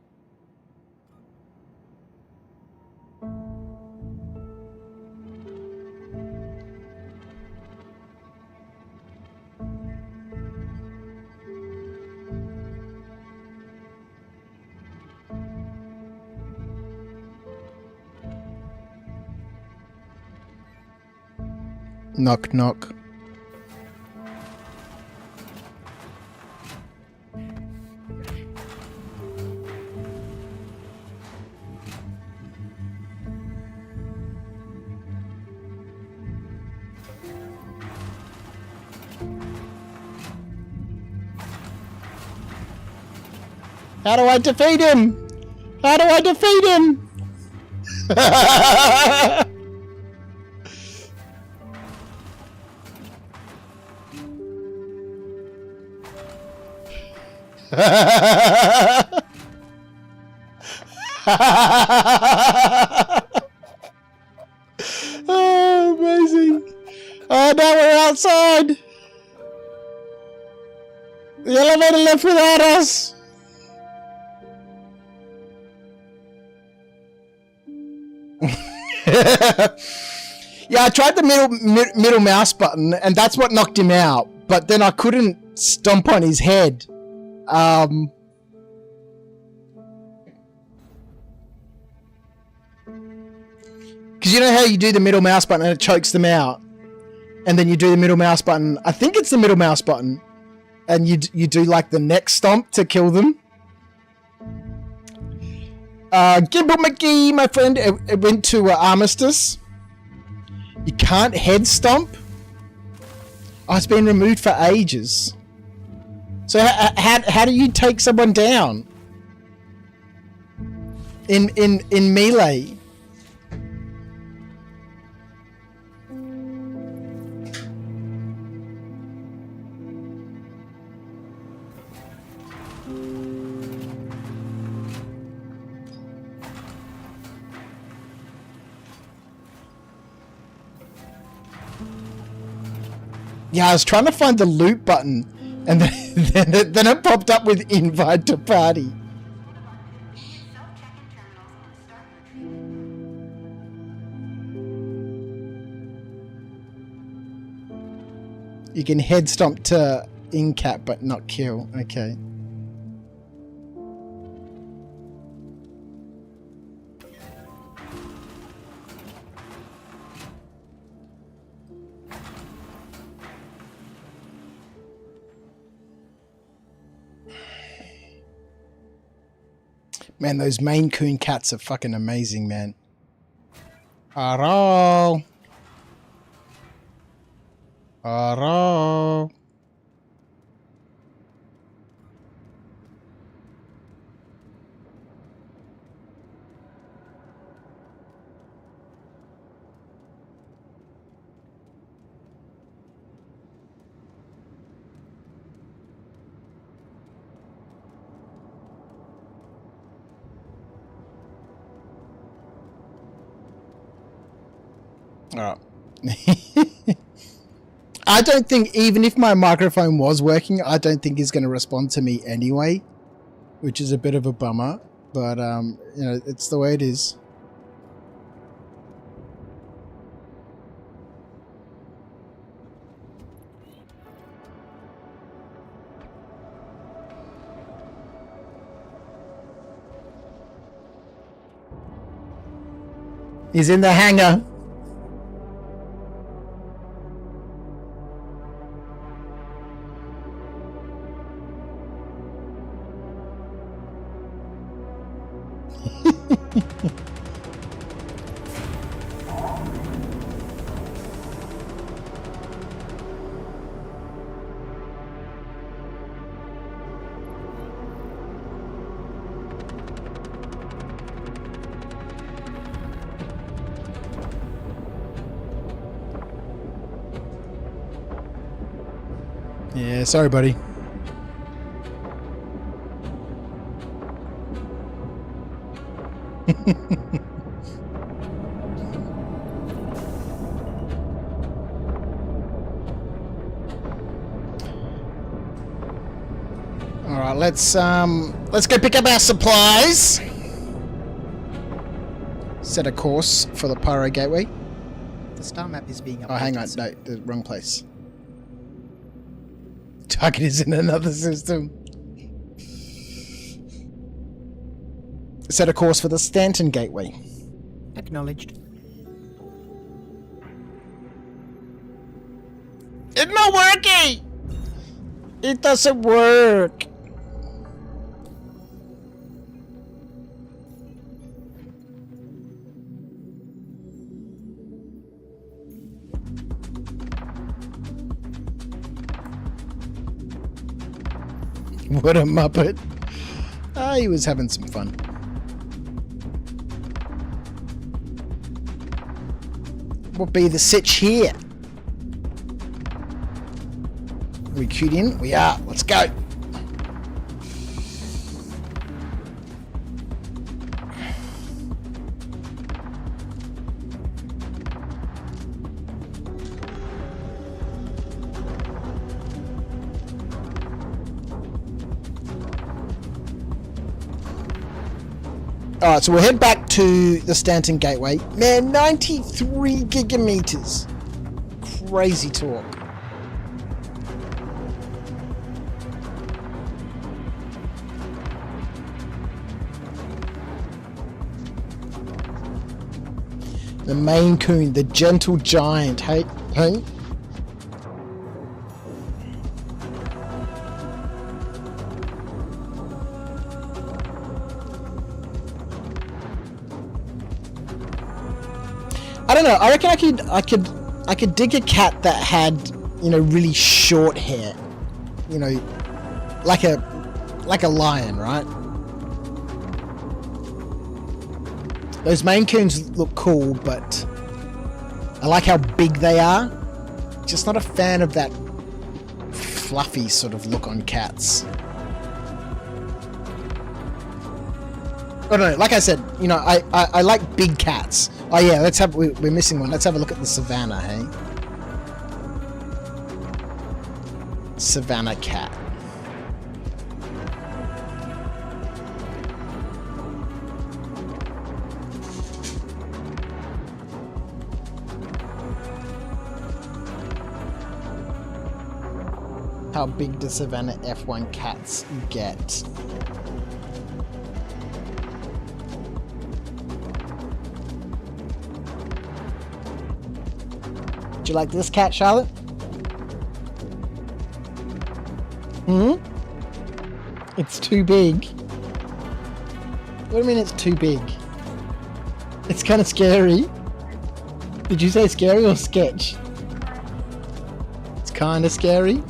Knock, knock. How do I defeat him? How do I defeat him? Oh, amazing. Oh, now we're outside. The elevator left without us. Yeah, I tried the middle mouse button, and that's what knocked him out. But then I couldn't stomp on his head. Because you know how you do the middle mouse button and it chokes them out, and then you do the middle mouse button. I think it's the middle mouse button, and you do like the neck stomp to kill them. Gimbal McGee, my friend, it went to Armistice. You can't head stomp. Oh, it's been removed for ages. So how do you take someone down in melee? Yeah, I was trying to find the loot button, and then it popped up with invite to party. You can head stomp to in-cap, but not kill. Okay. Man, those Maine Coon cats are fucking amazing, man. Hello. Hello. Alright. I don't think, even if my microphone was working, I don't think he's going to respond to me anyway, which is a bit of a bummer, but, you know, it's the way it is. He's in the hangar. Yeah, sorry, buddy. All right, let's go pick up our supplies. Set a course for the Pyro Gateway. The star map is being updated. Oh, hang on, no, the wrong place. Target is in another system. Set a course for the Stanton Gateway. Acknowledged. It's not working! It doesn't work. What a muppet. Ah, he was having some fun. What be the sitch here? Are we queued in? We are. Let's go. Alright, so we'll head back to the Stanton Gateway. Man, 93 gigameters. Crazy talk. The Maine Coon, the gentle giant, hey? I don't know, I reckon I could dig a cat that had, you know, really short hair. You know, like a lion, right? Those Maine Coons look cool, but I like how big they are. Just not a fan of that fluffy sort of look on cats. Oh no, like I said, you know, I like big cats. Oh yeah, we're missing one. Let's have a look at the Savannah, hey? Savannah cat. How big do Savannah F1 cats get? Do you like this cat, Charlotte? It's too big. What do you mean it's too big? It's kind of scary. Did you say scary or sketch? It's kind of scary.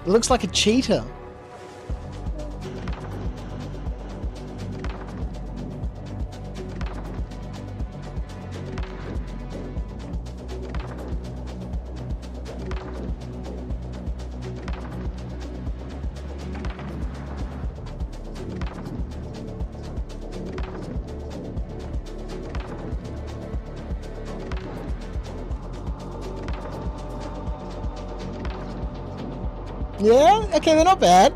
It looks like a cheetah. Yeah? Okay, they're not bad.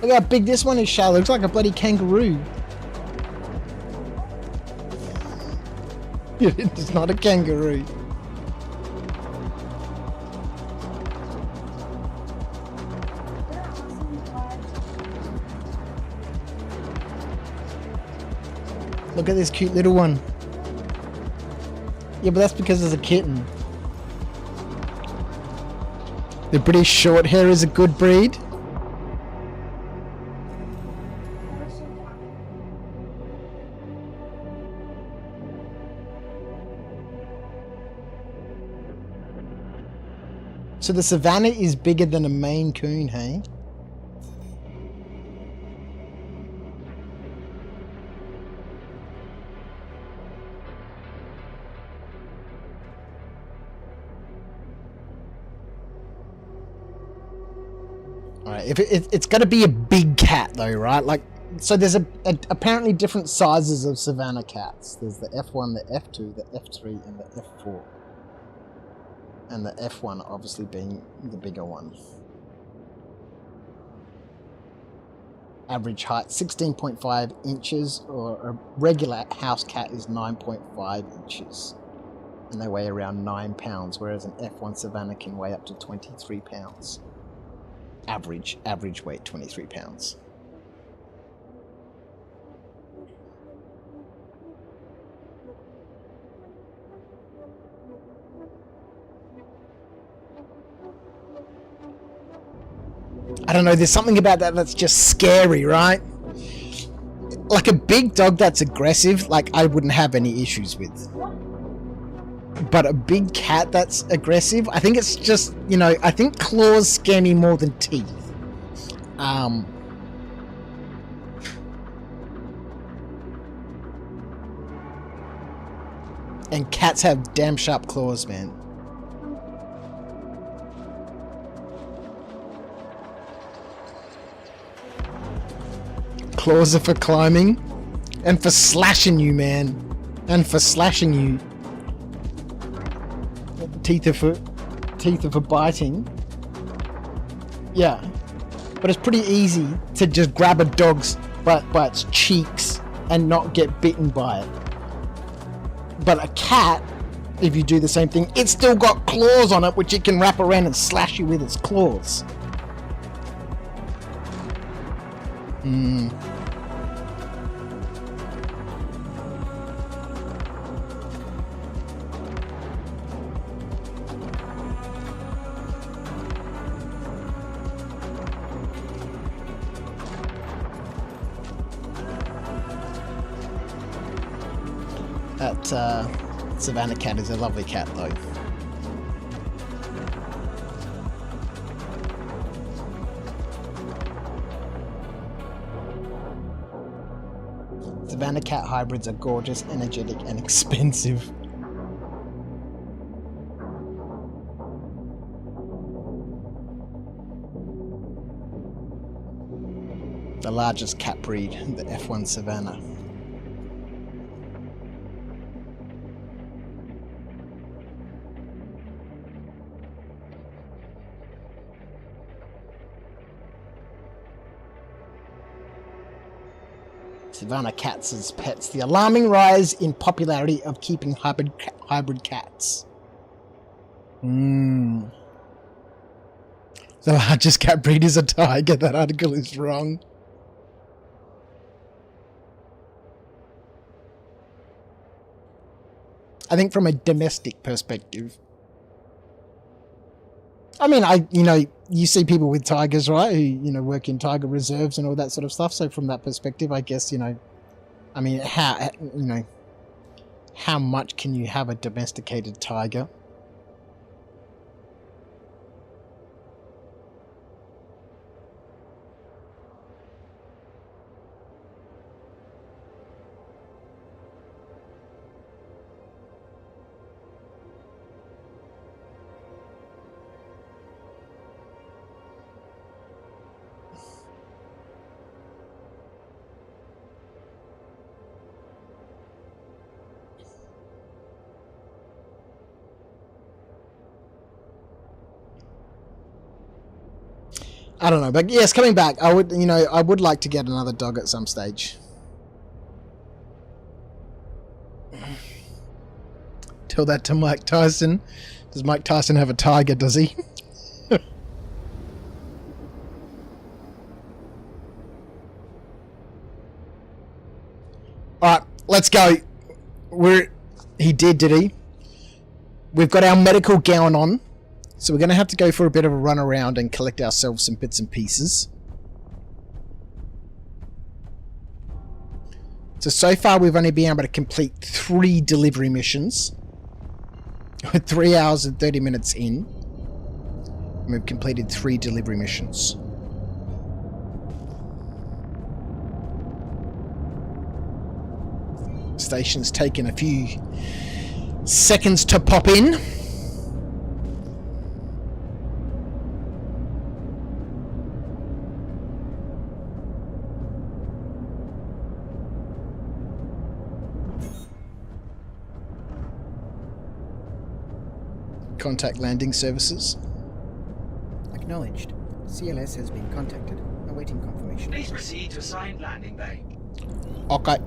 Look how big this one is, Charlotte. Looks like a bloody kangaroo. It's not a kangaroo. Look at this cute little one. Yeah, but that's because it's a kitten. The British Shorthair is a good breed. So the Savannah is bigger than a Maine Coon, hey? Alright, if it's got to be a big cat though, right? Like, so there's apparently different sizes of Savannah cats. There's the F1, the F2, the F3, and the F4. And the F1 obviously being the bigger one. Average height 16.5 inches, or a regular house cat is 9.5 inches. And they weigh around 9 pounds, whereas an F1 Savannah can weigh up to 23 pounds. Average weight 23 pounds. I don't know, there's something about that that's just scary, right? Like a big dog that's aggressive, like I wouldn't have any issues with. But a big cat that's aggressive, I think it's just, you know, I think claws scare me more than teeth. And cats have damn sharp claws, man. Claws are for climbing and for slashing you, man. And for slashing you. Teeth are for biting. Yeah. But it's pretty easy to just grab a dog's by its cheeks and not get bitten by it. But a cat, if you do the same thing, it's still got claws on it which it can wrap around and slash you with its claws. That Savannah cat is a lovely cat, though. Savannah cat hybrids are gorgeous, energetic, and expensive. The largest cat breed, the F1 Savannah. Savannah cats as pets. The alarming rise in popularity of keeping hybrid cats. The largest cat breed is a tiger. That article is wrong. I think from a domestic perspective. I mean, you see people with tigers, right? Who, work in tiger reserves and all that sort of stuff. So from that perspective, I guess, I mean, how much can you have a domesticated tiger? I don't know, but yes, coming back, I would like to get another dog at some stage. Tell that to Mike Tyson. Does Mike Tyson have a tiger, does he? Alright, let's go. He did he? We've got our medical gown on. So we're going to have to go for a bit of a run around and collect ourselves some bits and pieces. So far we've only been able to complete 3 delivery missions. We're 3 hours and 30 minutes in. And we've completed 3 delivery missions. Station's taken a few seconds to pop in. Contact landing services. Acknowledged. CLS has been contacted. Awaiting confirmation. Please proceed to assigned landing bay. Okay.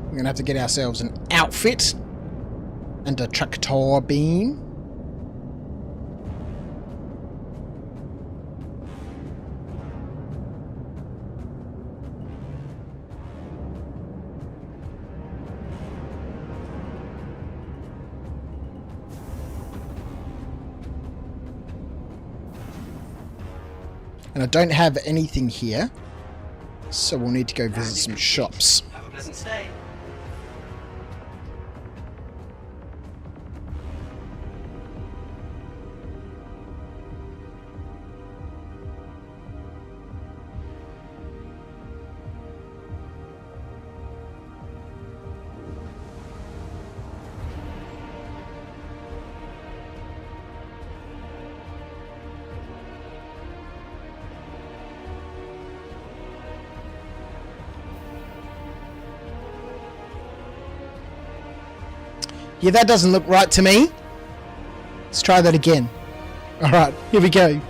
We're going to have to get ourselves an outfit and a tractor beam. And I don't have anything here, so we'll need to go visit some shops. Have a pleasant stay. Yeah, that doesn't look right to me. Let's try that again. Alright, here we go.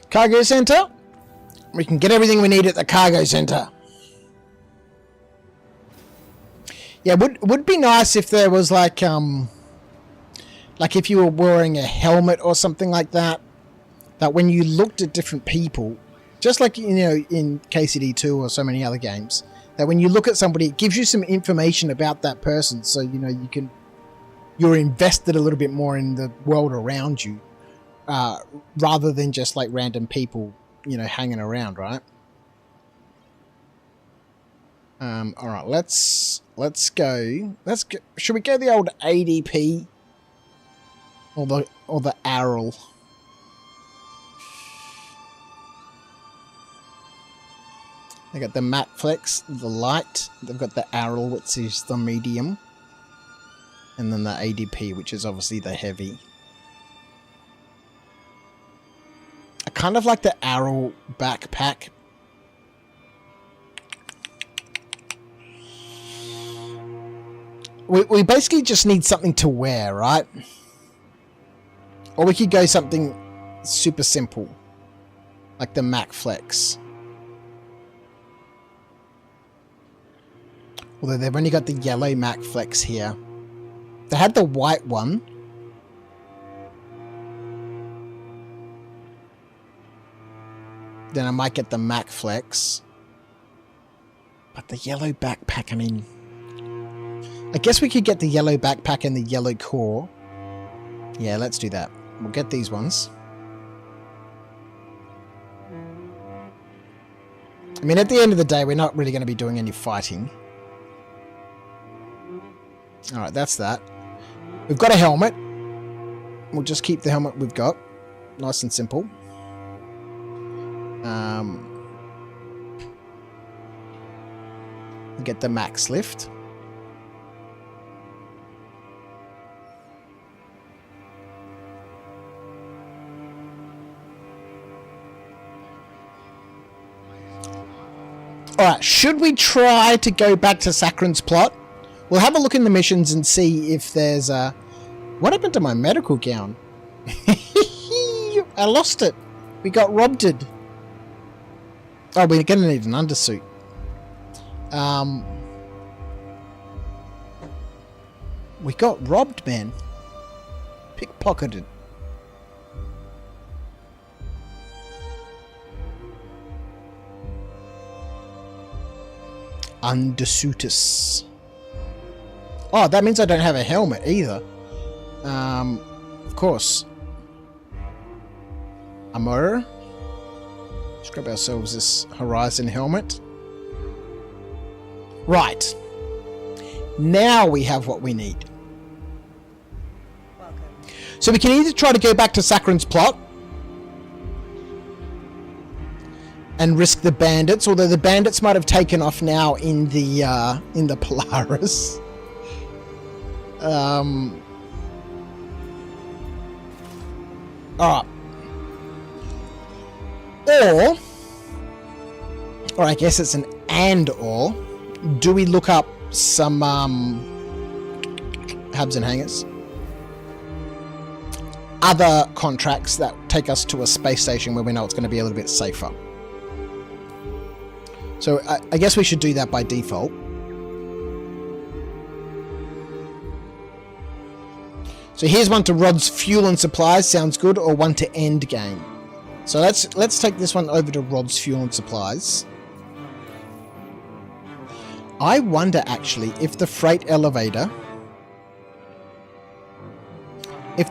Cargo center. We can get everything we need at the cargo center. Yeah, would be nice if there was like if you were wearing a helmet or something like that, that when you looked at different people, just like, you know, in KCD2 or so many other games, that when you look at somebody, it gives you some information about that person, so, you know, you're invested a little bit more in the world around you, rather than just like random people, you know, hanging around, right? All right, let's go. Should we go the old ADP or the ARL? They got the matte flex, the light. They've got the ARL, which is the medium, and then the ADP, which is obviously the heavy. I kind of like the ARL backpack. We basically just need something to wear, right? Or we could go something super simple, like the Mac Flex. Although they've only got the yellow Mac Flex here. They had the white one. Then I might get the Mac Flex. But the yellow backpack, I mean... I guess we could get the yellow backpack and the yellow core. Yeah, let's do that. We'll get these ones. I mean, at the end of the day, we're not really going to be doing any fighting. Alright, that's that. We've got a helmet. We'll just keep the helmet we've got. Nice and simple. We'll get the max lift. Alright, should we try to go back to Sakharin's plot? We'll have a look in the missions and see if there's a... What happened to my medical gown? I lost it. We got robbed. Oh, we're going to need an undersuit. We got robbed, man. Pickpocketed. Undersuitus. Oh, that means I don't have a helmet either. Of course. Armor. Let's grab ourselves this Horizon helmet. Right. Now we have what we need. Welcome. So we can either try to go back to Sakharin's plot and risk the bandits, although the bandits might have taken off now in the Polaris. Alright. Or I guess it's an and/or. Do we look up some hubs and hangars? Other contracts that take us to a space station where we know it's going to be a little bit safer. So I guess we should do that by default. So here's one to Rod's Fuel and Supplies, sounds good, or one to End Game. So let's take this one over to Rod's Fuel and Supplies. I wonder actually if the freight elevator is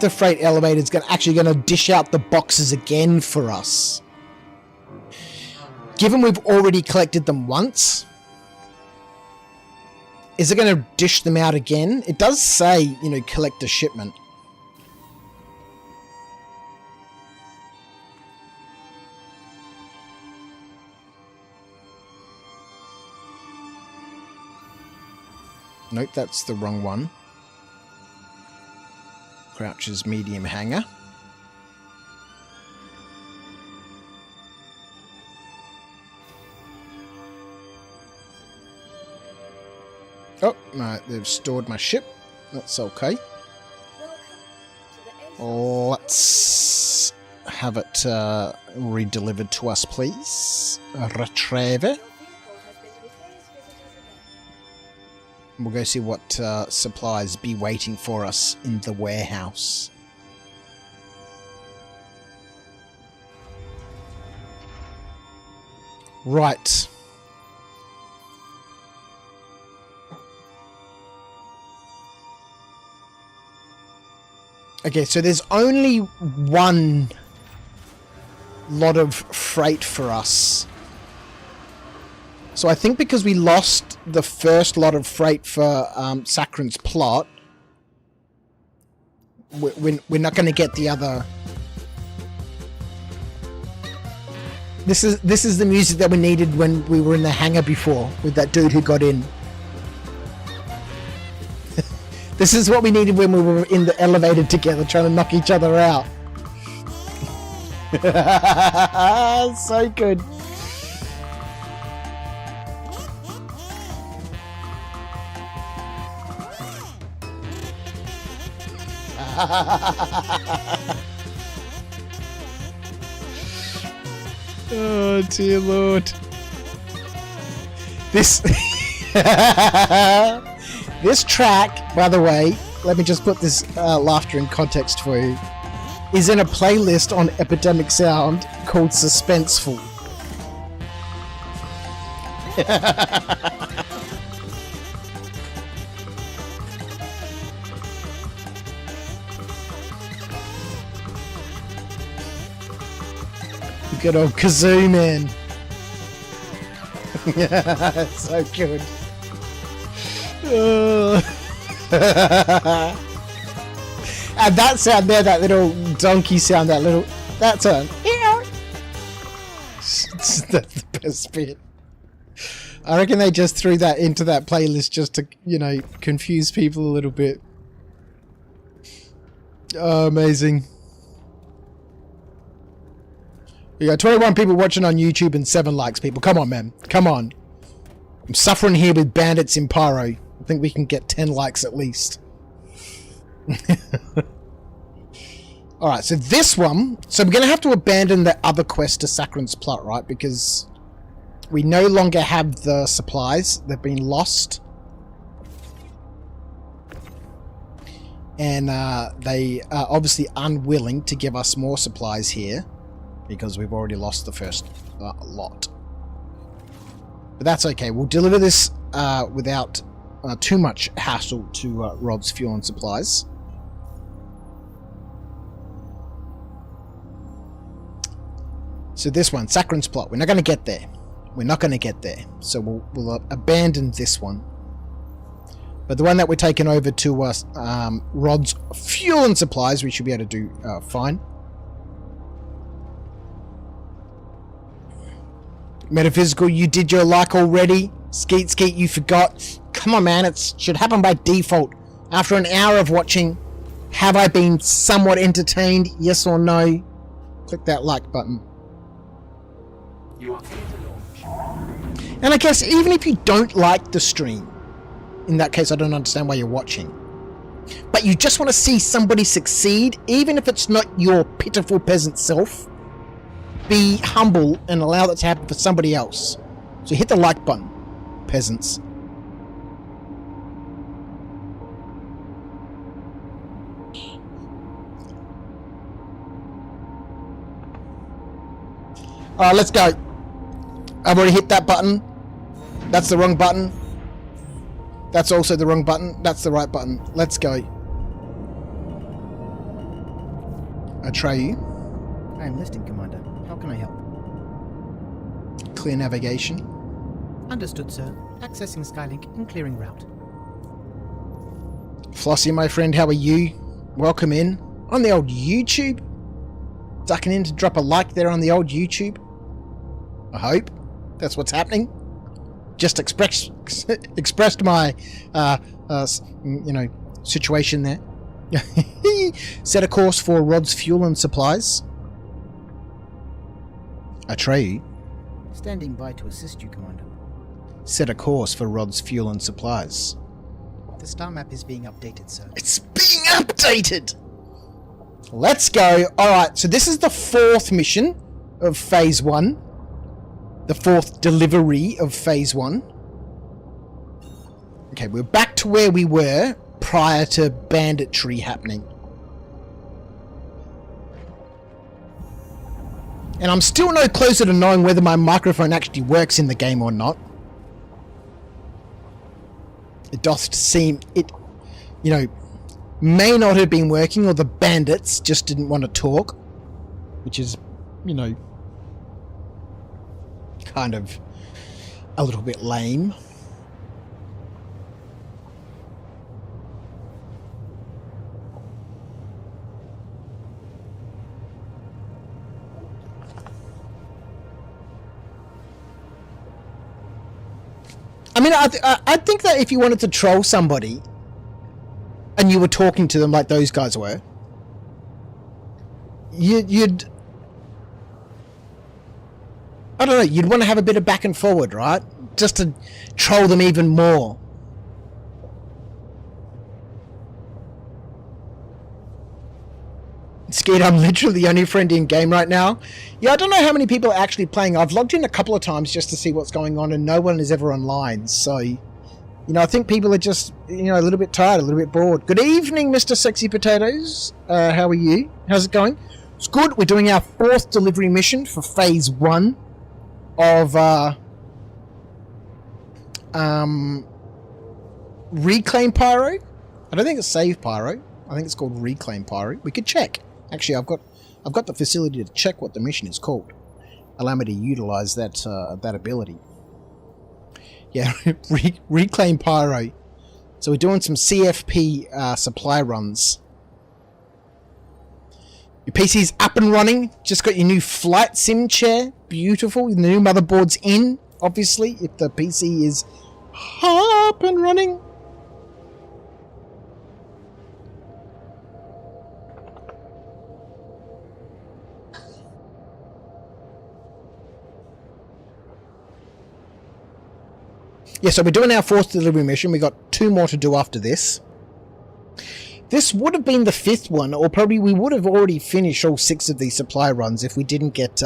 actually going to dish out the boxes again for us. Given we've already collected them once, is it going to dish them out again? It does say, you know, collect a shipment. Nope, that's the wrong one. Crouch's medium hangar. Oh, no, they've stored my ship. That's okay. Let's have it re-delivered to us, please. Retrieve. We'll go see what supplies be waiting for us in the warehouse. Right. Okay, so there's only one lot of freight for us. So I think because we lost the first lot of freight for Sakharin's plot, we're not going to get the other. This is the music that we needed when we were in the hangar before with that dude who got in. This is what we needed when we were in the elevator together trying to knock each other out. So good. Oh dear Lord. This this track, by the way, let me just put this laughter in context for you, is in a playlist on Epidemic Sound called Suspenseful. Good old kazoo, man. So good. And that sound there, that little donkey sound, that's a... That's the best bit. I reckon they just threw that into that playlist just to, you know, confuse people a little bit. Oh, amazing. We got 21 people watching on YouTube and 7 likes, people. Come on, man. Come on. I'm suffering here with bandits in Pyro. I think we can get 10 likes at least. Alright, so this one... So we're going to have to abandon the other quest to Sakharin's plot, right? Because we no longer have the supplies. They've been lost. And they are obviously unwilling to give us more supplies here. Because we've already lost the first lot. But that's okay. We'll deliver this without too much hassle to Rod's Fuel and Supplies. So this one, Sakharin's plot. We're not going to get there. We're not going to get there. So we'll abandon this one. But the one that we're taking over to Rod's Fuel and Supplies, we should be able to do fine. Metaphysical, you did your like already. Skeet, you forgot. Come on, man, it should happen by default. After an hour of watching, have I been somewhat entertained? Yes or no? Click that like button. And I guess even if you don't like the stream, in that case I don't understand why you're watching, but you just want to see somebody succeed, even if it's not your pitiful peasant self, be humble and allow that to happen for somebody else. So hit the like button, peasants. Alright, let's go. I've already hit that button. That's the wrong button. That's also the wrong button. That's the right button. Let's go. Atreyu. I am listening, Commander. How can I help? Clear navigation. Understood, sir. Accessing Skylink and clearing route. Flossie, my friend, how are you? Welcome in. On the old YouTube. Ducking in to drop a like there on the old YouTube. I hope that's what's happening. Just expressed my, you know, situation there. Set a course for Rod's Fuel and Supplies. Atreyu. Standing by to assist you, Commander. Set a course for Rod's Fuel and Supplies. The star map is being updated, sir. It's being updated! Let's go. Alright, so this is the 4th mission of Phase 1. The 4th delivery of Phase 1. Okay, we're back to where we were prior to banditry happening. And I'm still no closer to knowing whether my microphone actually works in the game or not. It doth seem it, you know, may not have been working, or the bandits just didn't want to talk, which is, you know, kind of a little bit lame. I mean, I think that if you wanted to troll somebody and you were talking to them like those guys were, you'd I don't know, you'd want to have a bit of back and forward, right? Just to troll them even more. Skeet, I'm literally the only friend in game right now. Yeah, I don't know how many people are actually playing. I've logged in a couple of times just to see what's going on, and no one is ever online. So, you know, I think people are just, you know, a little bit tired, a little bit bored. Good evening, Mr. Sexy Potatoes. How are you? How's it going? It's good. We're doing our 4th delivery mission for Phase 1 of Reclaim Pyro. I don't think it's Save Pyro. I think it's called Reclaim Pyro. We could check. Actually, I've got the facility to check what the mission is called. Allow me to utilize that that ability. Yeah, Reclaim Pyro. So we're doing some CFP supply runs. Your PC's up and running. Just got your new flight sim chair. Beautiful. The new motherboard's in, obviously, if the PC is up and running. Yeah, so we're doing our 4th delivery mission. We got 2 more to do after this. This would have been the 5th one, or probably we would have already finished all 6 of these supply runs if we didn't get,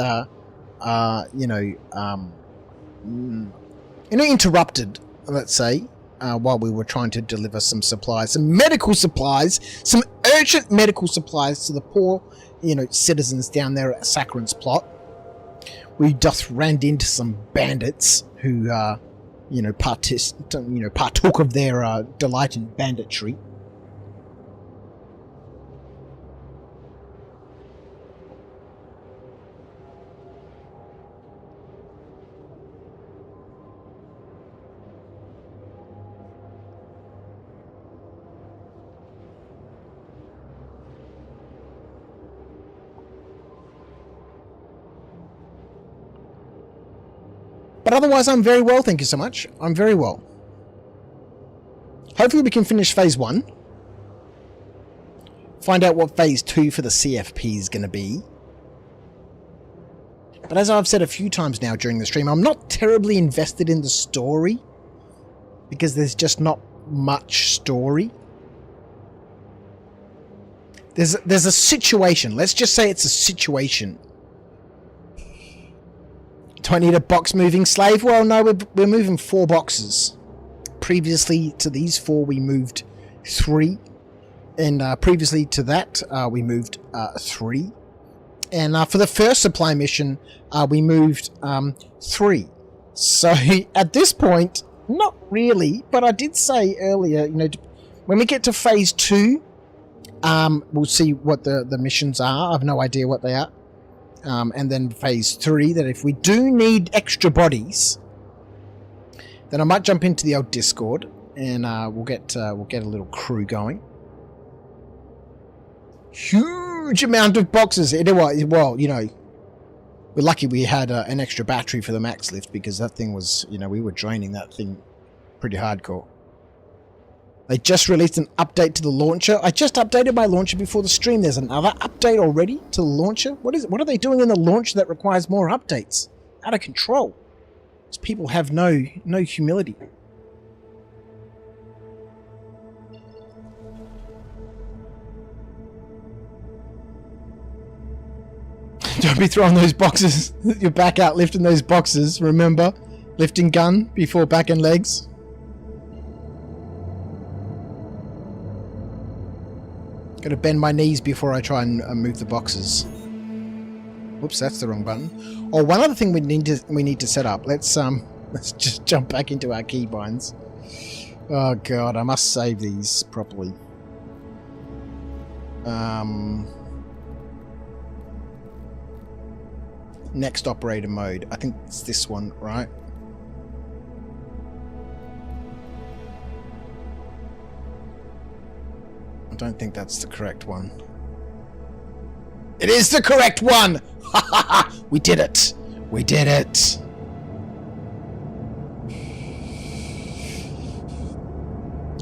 interrupted, let's say, while we were trying to deliver some supplies, some medical supplies, some urgent medical supplies to the poor, you know, citizens down there at Saccharin's plot. We just ran into some bandits who, partook of their delight in banditry. But otherwise, I'm very well, thank you so much. I'm very well. Hopefully we can finish Phase 1. Find out what Phase 2 for the CFP is going to be. But as I've said a few times now during the stream, I'm not terribly invested in the story. Because there's just not much story. There's a situation. Let's just say it's a situation. Do I need a box moving slave? Well, no, we're moving 4 boxes. Previously to these 4, we moved 3. And previously to that, we moved 3. And for the first supply mission, we moved 3. So at this point, not really. But I did say earlier, you know, when we get to Phase 2, we'll see what the missions are. I have no idea what they are. And then Phase 3, that if we do need extra bodies, then I might jump into the old Discord and we'll get a little crew going. Huge amount of boxes. Well, you know, we're lucky we had an extra battery for the max lift, because that thing was, you know, we were draining that thing pretty hardcore. They just released an update to the launcher. I just updated my launcher before the stream. There's another update already to the launcher. What is it? What are they doing in the launcher that requires more updates? Out of control. These people have no humility. Don't be throwing those boxes. You're back out lifting those boxes. Remember? Lifting gun before back and legs. Gotta bend my knees before I try and move the boxes. Whoops, that's the wrong button. Oh, one other thing we need to set up. Let's just jump back into our keybinds. Oh god, I must save these properly. Next operator mode. I think it's this one, right? I don't think that's the correct one. It is the correct one! Ha ha ha! We did it! We did it!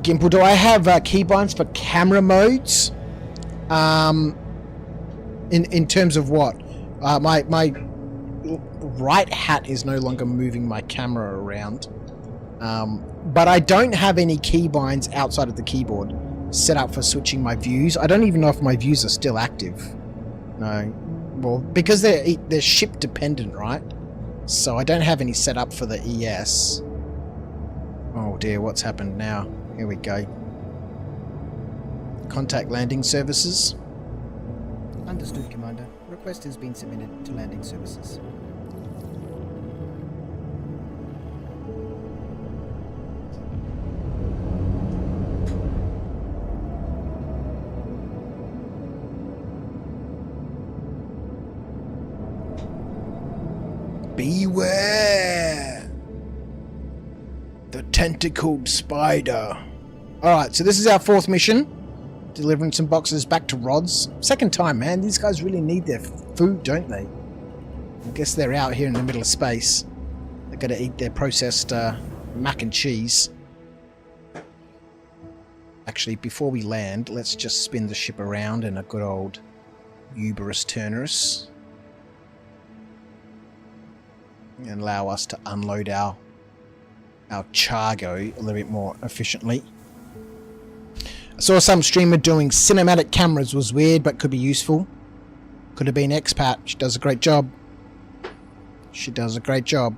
Gimple, do I have keybinds for camera modes? In terms of what? My right hat is no longer moving my camera around. But I don't have any keybinds outside of the keyboard set up for switching my views. I don't even know if my views are still active. No. Well, because they're ship dependent, right? So I don't have any set up for the ES. Oh dear, what's happened now? Here we go. Contact landing services. Understood, Commander. Request has been submitted to landing services. Beware! The tentacled spider. Alright, so this is our fourth mission. Delivering some boxes back to Rod's. Second time, man. These guys really need their food, don't they? I guess they're out here in the middle of space. They're going to eat their processed mac and cheese. Actually, before we land, let's just spin the ship around in a good old Uberus Turnurus. And allow us to unload our chargo a little bit more efficiently. I saw some streamer doing cinematic cameras. Was weird, but could be useful. Could have been expat. She does a great job. She does a great job.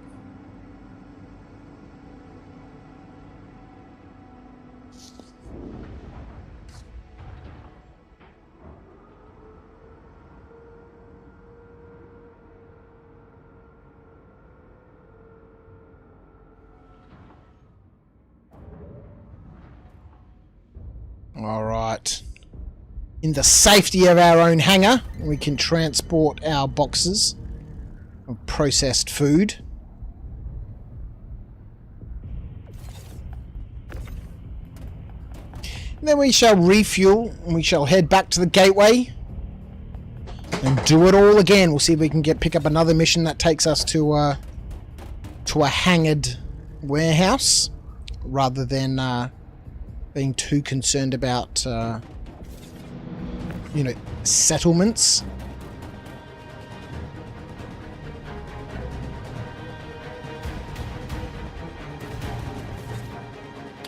Alright. In the safety of our own hangar, we can transport our boxes of processed food. And then we shall refuel and we shall head back to the gateway and do it all again. We'll see if we can pick up another mission that takes us to a hangared warehouse rather than being too concerned about, you know, settlements.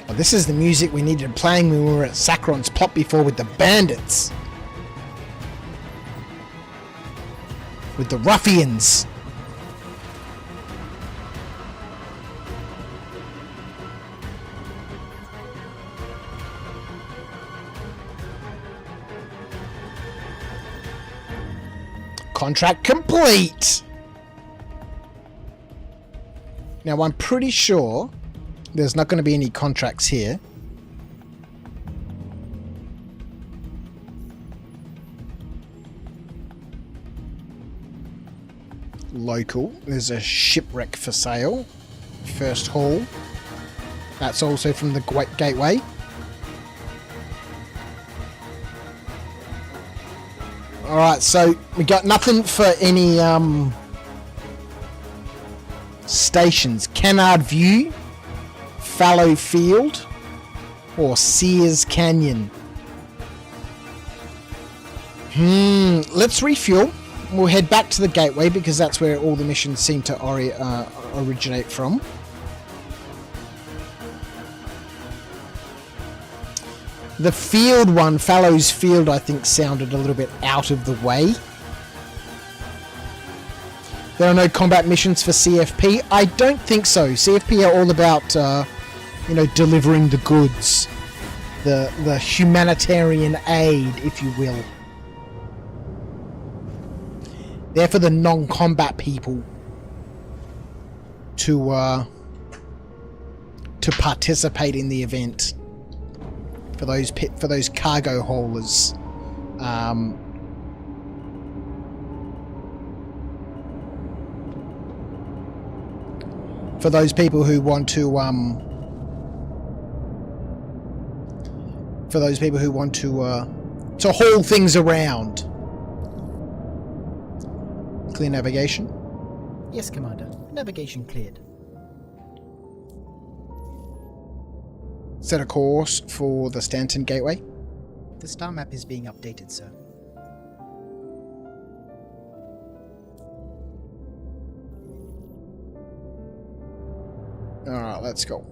Oh, this is the music we needed playing when we were at Sacron's plot before with the bandits. With the ruffians. Contract complete! Now I'm pretty sure there's not going to be any contracts here. Local. There's a shipwreck for sale. First haul. That's also from the gateway. Alright, so we got nothing for any stations. Canard View, Fallow Field, or Sears Canyon. Let's refuel. We'll head back to the gateway because that's where all the missions seem to originate from. The field one, Fallows Field, I think sounded a little bit out of the way. There are no combat missions for CFP. I don't think so. CFP are all about, you know, delivering the goods. The humanitarian aid, if you will. They're for the non-combat people to participate in the event. For those cargo haulers. For those people who want to haul things around. Clear navigation. Yes, Commander. Navigation cleared. Set a course for the Stanton Gateway. The star map is being updated, sir. Alright, let's go.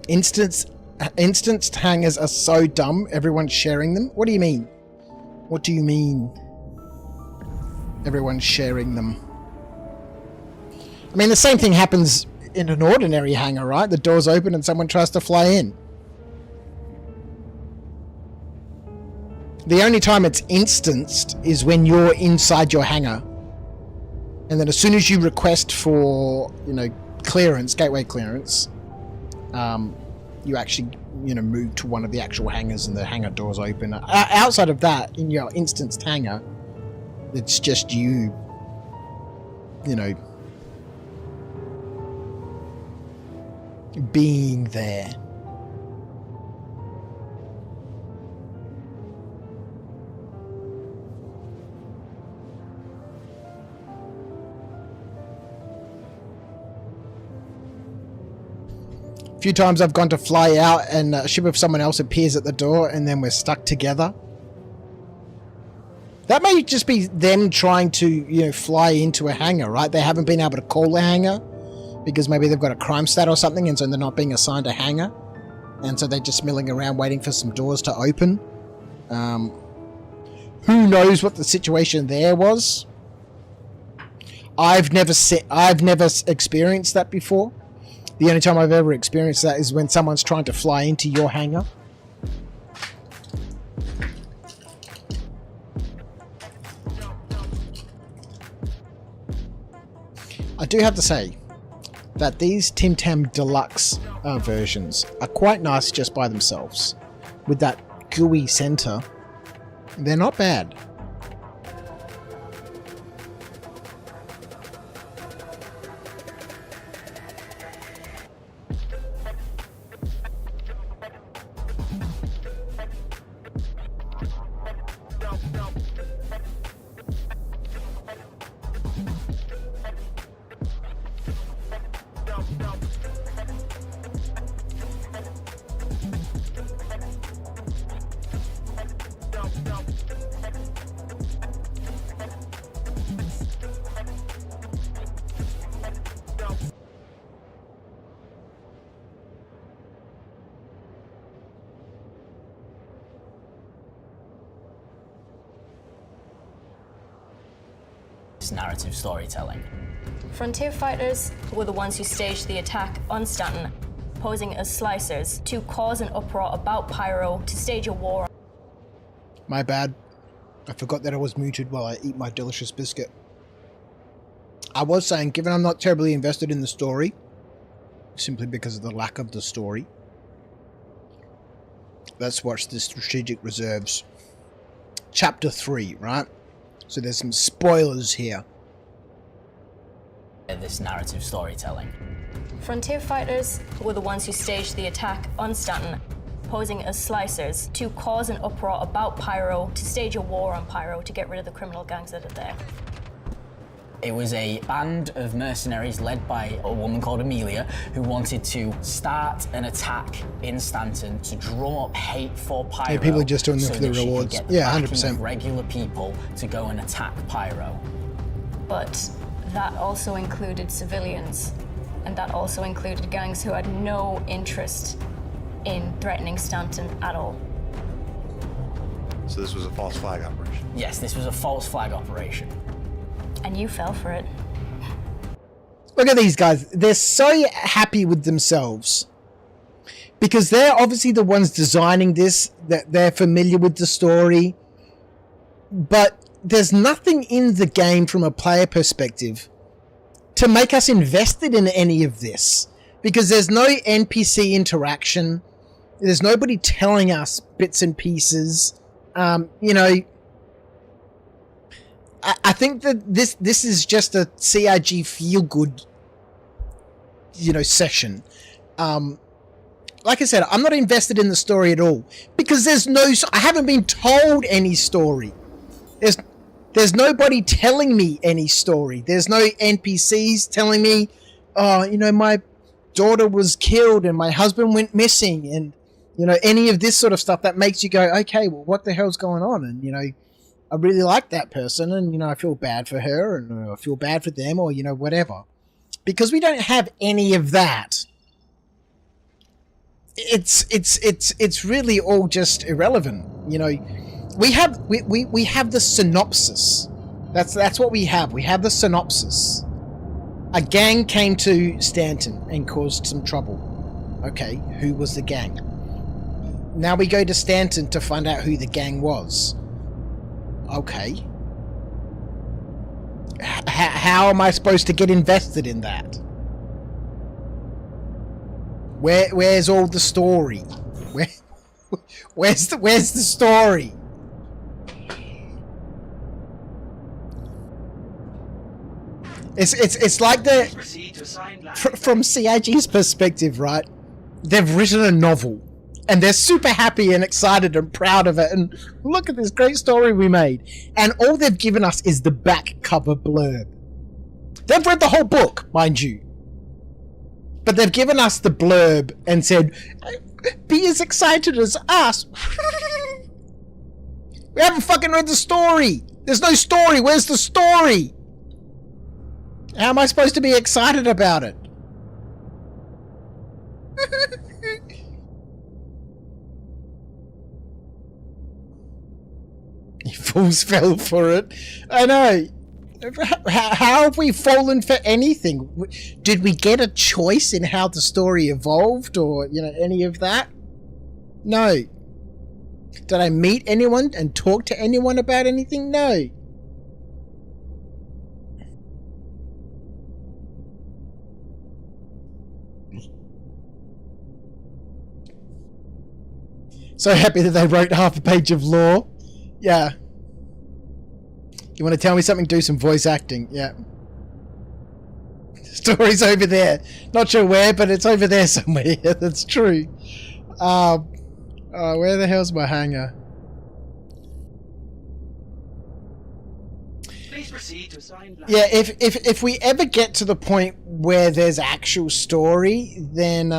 Instanced hangars are so dumb, everyone's sharing them. What do you mean? What do you mean? Everyone's sharing them. I mean, the same thing happens in an ordinary hangar, right? The door's open and someone tries to fly in. The only time it's instanced is when you're inside your hangar. And then as soon as you request for, you know, clearance, gateway clearance, you actually, you know, move to one of the actual hangars and the hangar doors open. Outside of that, in your instanced hangar, it's just you know, being there. A few times I've gone to fly out and a ship of someone else appears at the door and then we're stuck together. That may just be them trying to, you know, fly into a hangar, right? They haven't been able to call a hangar because maybe they've got a crime stat or something and so they're not being assigned a hangar. And so they're just milling around waiting for some doors to open. Who knows what the situation there was? I've never experienced that before. The only time I've ever experienced that is when someone's trying to fly into your hangar. I do have to say that these Tim Tam Deluxe versions are quite nice just by themselves. With that gooey center, they're not bad. Narrative storytelling. Frontier fighters were the ones who staged the attack on Stanton, posing as slicers to cause an uproar about PYRO, to stage a war. My bad. I forgot that I was muted while I eat my delicious biscuit. I was saying, given I'm not terribly invested in the story, simply because of the lack of the story, let's watch the Strategic Reserves. Chapter 3, right? So there's some spoilers here. This narrative storytelling. Frontier fighters were the ones who staged the attack on Stanton, posing as slicers to cause an uproar about PYRO, to stage a war on PYRO, to get rid of the criminal gangs that are there. It was a band of mercenaries led by a woman called Amelia who wanted to start an attack in Stanton to drum up hate for PYRO. Yeah, people are just doing them so for the that she could rewards. get the Yeah, backing 100%. of regular people to go and attack PYRO. But that also included civilians, and that also included gangs who had no interest in threatening Stanton at all. So this was a false flag operation? Yes, this was a false flag operation. And you fell for it. Look at these guys. They're so happy with themselves. Because they're obviously the ones designing this, that they're familiar with the story. But there's nothing in the game from a player perspective to make us invested in any of this. Because there's no NPC interaction. There's nobody telling us bits and pieces. You know, I think that this is just a CRG feel-good, you know, session. Like I said, I'm not invested in the story at all. Because I haven't been told any story. There's nobody telling me any story. There's no NPCs telling me, oh, you know, my daughter was killed and my husband went missing, and, you know, any of this sort of stuff that makes you go, okay, well, what the hell's going on? And, you know, I really like that person, and, you know, I feel bad for her, and I feel bad for them, or, you know, whatever. Because we don't have any of that. It's really all just irrelevant. You know, we have the synopsis. That's what we have. We have the synopsis. A gang came to Stanton and caused some trouble. Okay, who was the gang? Now we go to Stanton to find out who the gang was. Okay. How am I supposed to get invested in that? Where's all the story? Where's the story? It's like from CIG's perspective, right? They've written a novel, and they're super happy and excited and proud of it, and look at this great story we made. And all they've given us is the back cover blurb. They've read the whole book, mind you. But they've given us the blurb and said, be as excited as us. We haven't fucking read the story. There's no story. Where's the story? How am I supposed to be excited about it? You fools fell for it. I know. How have we fallen for anything? Did we get a choice in how the story evolved, or, you know, any of that? No. Did I meet anyone and talk to anyone about anything? No. So happy that they wrote half a page of lore. Yeah. You want to tell me something? Do some voice acting. Yeah. Story's over there. Not sure where, but it's over there somewhere. Yeah, that's true. Where the hell's my hanger? Please proceed to assign line. Yeah, if we ever get to the point where there's actual story, then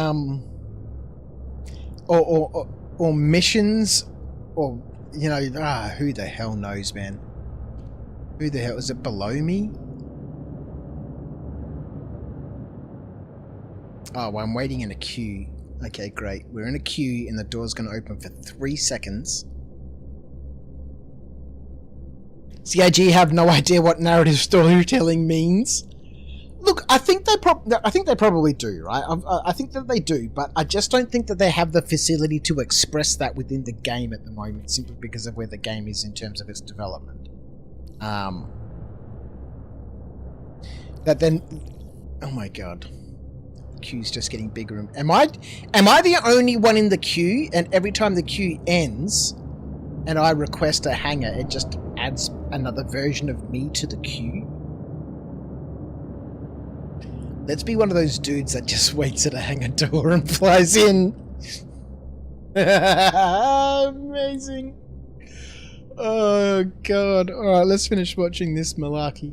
or missions, or, you know, who the hell knows, man. Who the hell is it below me? Oh, well, I'm waiting in a queue. Okay, great. We're in a queue and the door's going to open for 3 seconds. CIG have no idea what narrative storytelling means. Look, I think they probably do, right? I think that they do, but I just don't think that they have the facility to express that within the game at the moment, simply because of where the game is in terms of its development. That then, oh my god, the queue's just getting bigger. Am I the only one in the queue? And every time the queue ends, and I request a hanger, it just adds another version of me to the queue? Let's be one of those dudes that just waits at a hangar door and flies in. Amazing. Oh god. Alright, let's finish watching this malarkey.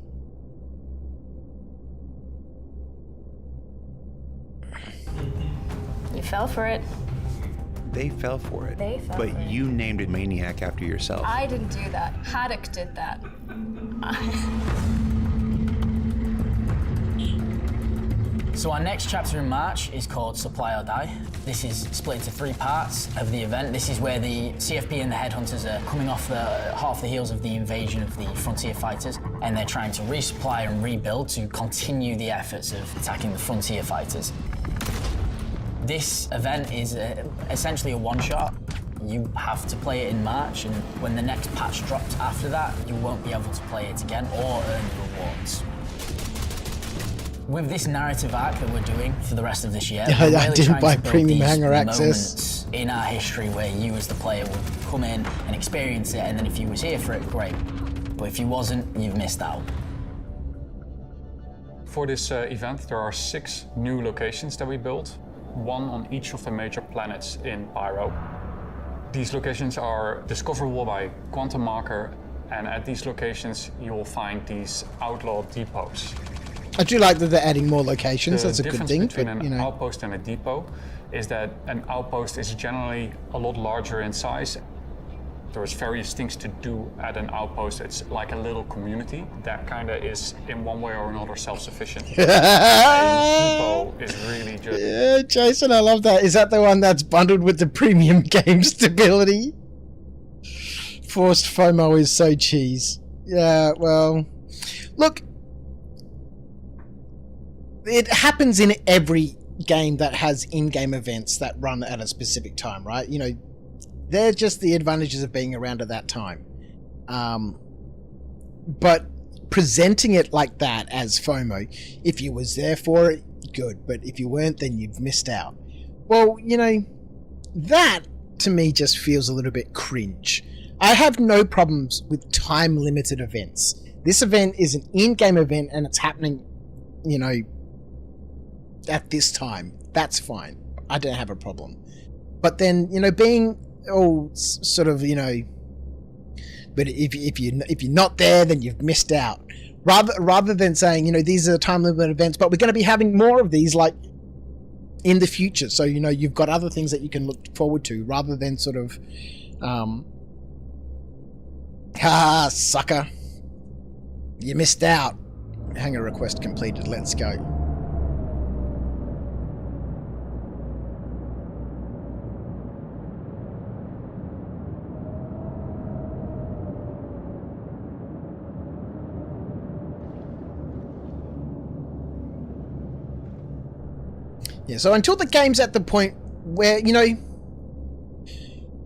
You fell for it. They fell for it. They fell but for it. you named it Maniac after yourself. I didn't do that. Haddock did that. So our next chapter in March is called Supply or Die. This is split into 3 parts of the event. This is where the CFP and the headhunters are coming off half the heels of the invasion of the frontier fighters, and they're trying to resupply and rebuild to continue the efforts of attacking the frontier fighters. This event is essentially a one-shot. You have to play it in March, and when the next patch drops after that, you won't be able to play it again or earn rewards. With this narrative arc that we're doing for the rest of this year, we're really didn't trying buy to build premium these hanger access. moments in our history where you as the player will come in and experience it, and then if you was here for it, great. But if you wasn't, you've missed out. For this event, there are 6 new locations that we built, 1 on each of the major planets in PYRO. These locations are discoverable by quantum marker, and at these locations you will find these outlaw depots. I do like that they're adding more locations. The That's a good difference thing. between But, an you know, outpost and a depot is that an outpost is generally a lot larger in size. There's various things to do at an outpost. It's like a little community that kind of is in one way or another self-sufficient. A depot is really just... Yeah, Jason, I love that. Is that the one that's bundled with the premium game stability? Forced FOMO is so cheese. Yeah, well, look, it happens in every game that has in-game events that run at a specific time, right? You know, they're just the advantages of being around at that time. But presenting it like that as FOMO, if you was there for it, good. But if you weren't, then you've missed out. Well, you know, that to me just feels a little bit cringe. I have no problems with time-limited events. This event is an in-game event and it's happening, you know, at this time. That's fine. I don't have a problem. But then, you know, being all sort of, you know, but if you're not there, then you've missed out. Rather than saying, you know, these are time-limited events, but we're going to be having more of these, like, in the future. So, you know, you've got other things that you can look forward to, rather than sort of, sucker, you missed out. Hanger request completed. Let's go. Yeah, so until the game's at the point where, you know,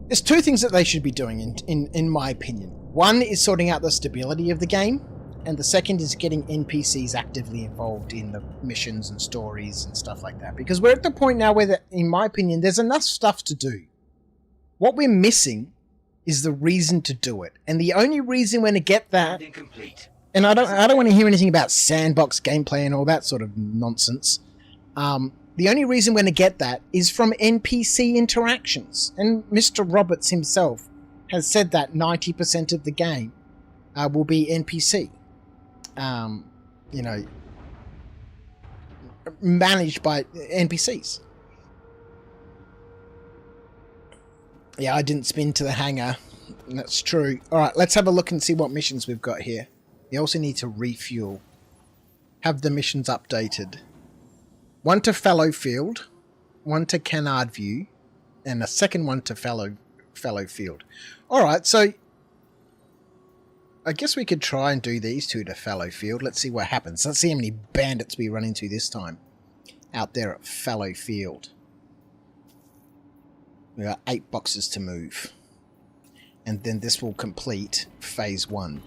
there's 2 things that they should be doing, in my opinion. One is sorting out the stability of the game, and the second is getting NPCs actively involved in the missions and stories and stuff like that. Because we're at the point now where, in my opinion, there's enough stuff to do. What we're missing is the reason to do it. And the only reason we're going to get that... And I don't want to hear anything about sandbox gameplay and all that sort of nonsense. The only reason we're going to get that is from NPC interactions. And Mr. Roberts himself has said that 90% of the game will be NPC. You know, managed by NPCs. Yeah, I didn't spin to the hangar. That's true. Alright, let's have a look and see what missions we've got here. We also need to refuel. Have the missions updated. 1 to Fallow Field, 1 to Canard View, and a second one to Fallow Field. Alright, so I guess we could try and do these 2 to Fallow Field. Let's see what happens. Let's see how many bandits we run into this time out there at Fallow Field. We got 8 boxes to move. And then this will complete phase 1.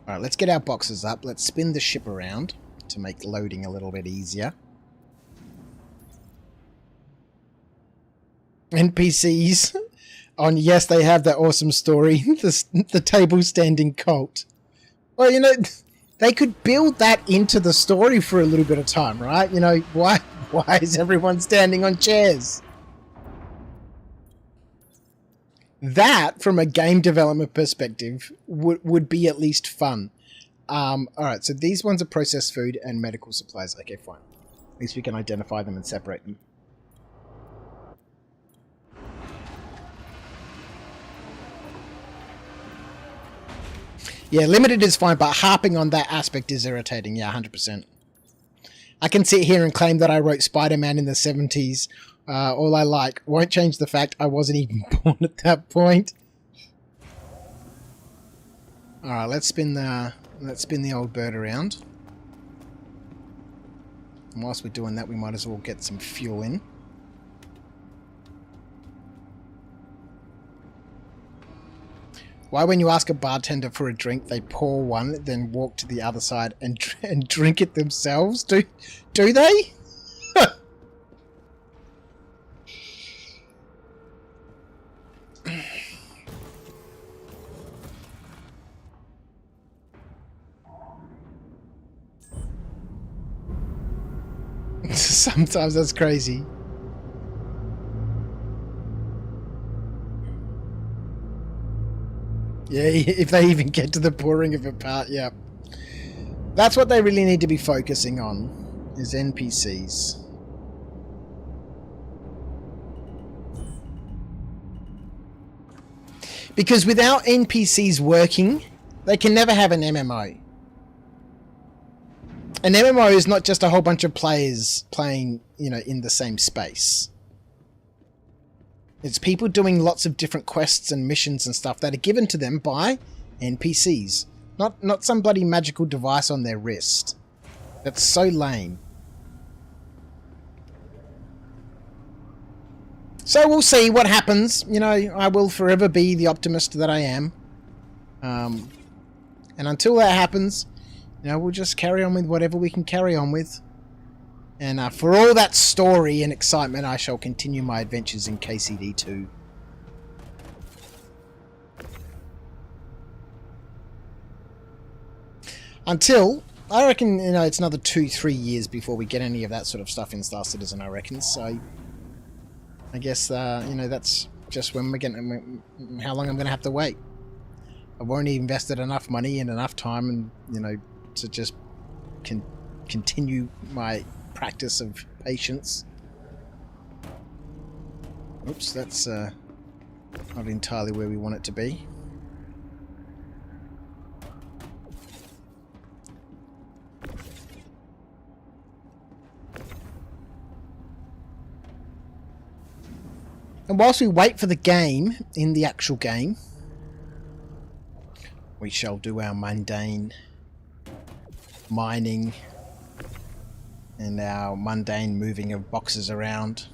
Alright, let's get our boxes up. Let's spin the ship around to make loading a little bit easier. NPCs on, yes, they have that awesome story, the table standing cult. Well, you know, they could build that into the story for a little bit of time, right? You know, why is everyone standing on chairs? That, from a game development perspective, would be at least fun. Alright, so these ones are processed food and medical supplies. Okay, fine. At least we can identify them and separate them. Yeah, limited is fine, but harping on that aspect is irritating. Yeah, 100%. I can sit here and claim that I wrote Spider-Man in the 70s. All I like. Won't change the fact I wasn't even born at that point. Alright, let's spin the old bird around. And whilst we're doing that, we might as well get some fuel in. Why, when you ask a bartender for a drink, they pour one, then walk to the other side and drink it themselves? Do they? Sometimes that's crazy. Yeah, if they even get to the pouring of a part, yeah. That's what they really need to be focusing on, is NPCs. Because without NPCs working, they can never have an MMO. An MMO is not just a whole bunch of players playing, you know, in the same space. It's people doing lots of different quests and missions and stuff that are given to them by NPCs. Not some bloody magical device on their wrist. That's so lame. So we'll see what happens. You know, I will forever be the optimist that I am. And until that happens, you know, we'll just carry on with whatever we can carry on with. And for all that story and excitement, I shall continue my adventures in KCD2. Until, I reckon, you know, it's another 2-3 years before we get any of that sort of stuff in Star Citizen, I reckon. So, I guess, you know, that's just when we're getting, how long I'm going to have to wait. I've already invested enough money and enough time and, you know, to just continue my practice of patience. Oops, that's not entirely where we want it to be. And whilst we wait for the game, in the actual game, we shall do our mundane mining and our mundane moving of boxes around.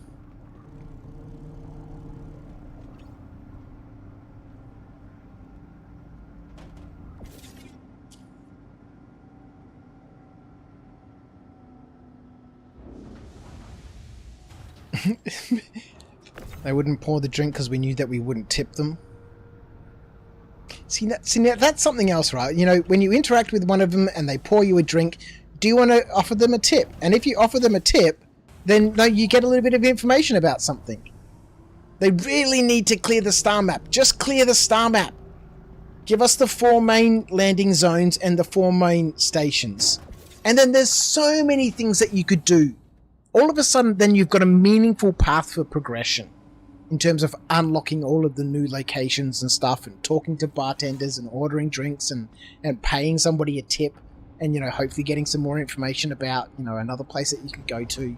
They wouldn't pour the drink because we knew that we wouldn't tip them. See, that's something else, right? You know, when you interact with one of them and they pour you a drink, do you want to offer them a tip? And if you offer them a tip, then no, you get a little bit of information about something. They really need to clear the star map. Just clear the star map. Give us the 4 main landing zones and the 4 main stations. And then there's so many things that you could do. All of a sudden, then you've got a meaningful path for progression in terms of unlocking all of the new locations and stuff and talking to bartenders and ordering drinks and paying somebody a tip and, you know, hopefully getting some more information about, you know, another place that you could go to.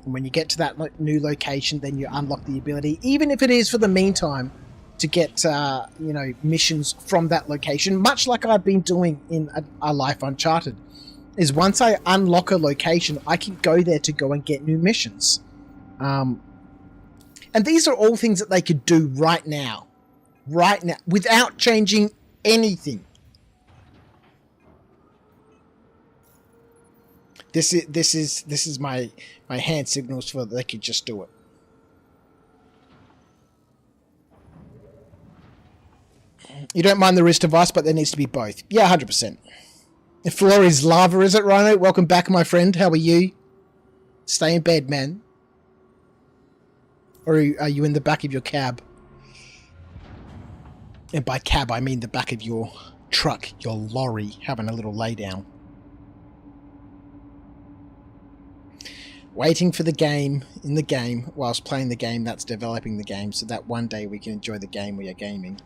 And when you get to that new location, then you unlock the ability, even if it is for the meantime, to get, you know, missions from that location, much like I've been doing in A Life Uncharted. Is once I unlock a location, I can go there to go and get new missions. And these are all things that they could do right now, without changing anything. This is my hand signals for they could just do it. You don't mind the wrist device, but there needs to be both. Yeah, 100%. The floor is lava, is it, Rhino? Welcome back, my friend. How are you? Stay in bed, man. Or are you in the back of your cab? And by cab, I mean the back of your truck, your lorry, having a little lay down. Waiting for the game, in the game, whilst playing the game that's developing the game, so that one day we can enjoy the game we are gaming.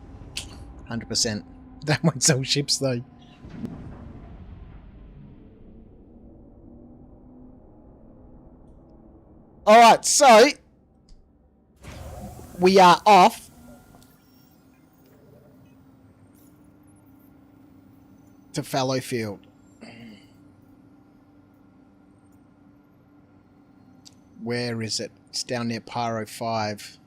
100%. That won't sell ships, though. Alright, so we are off. To Fallowfield. Where is it? It's down near Pyro 5.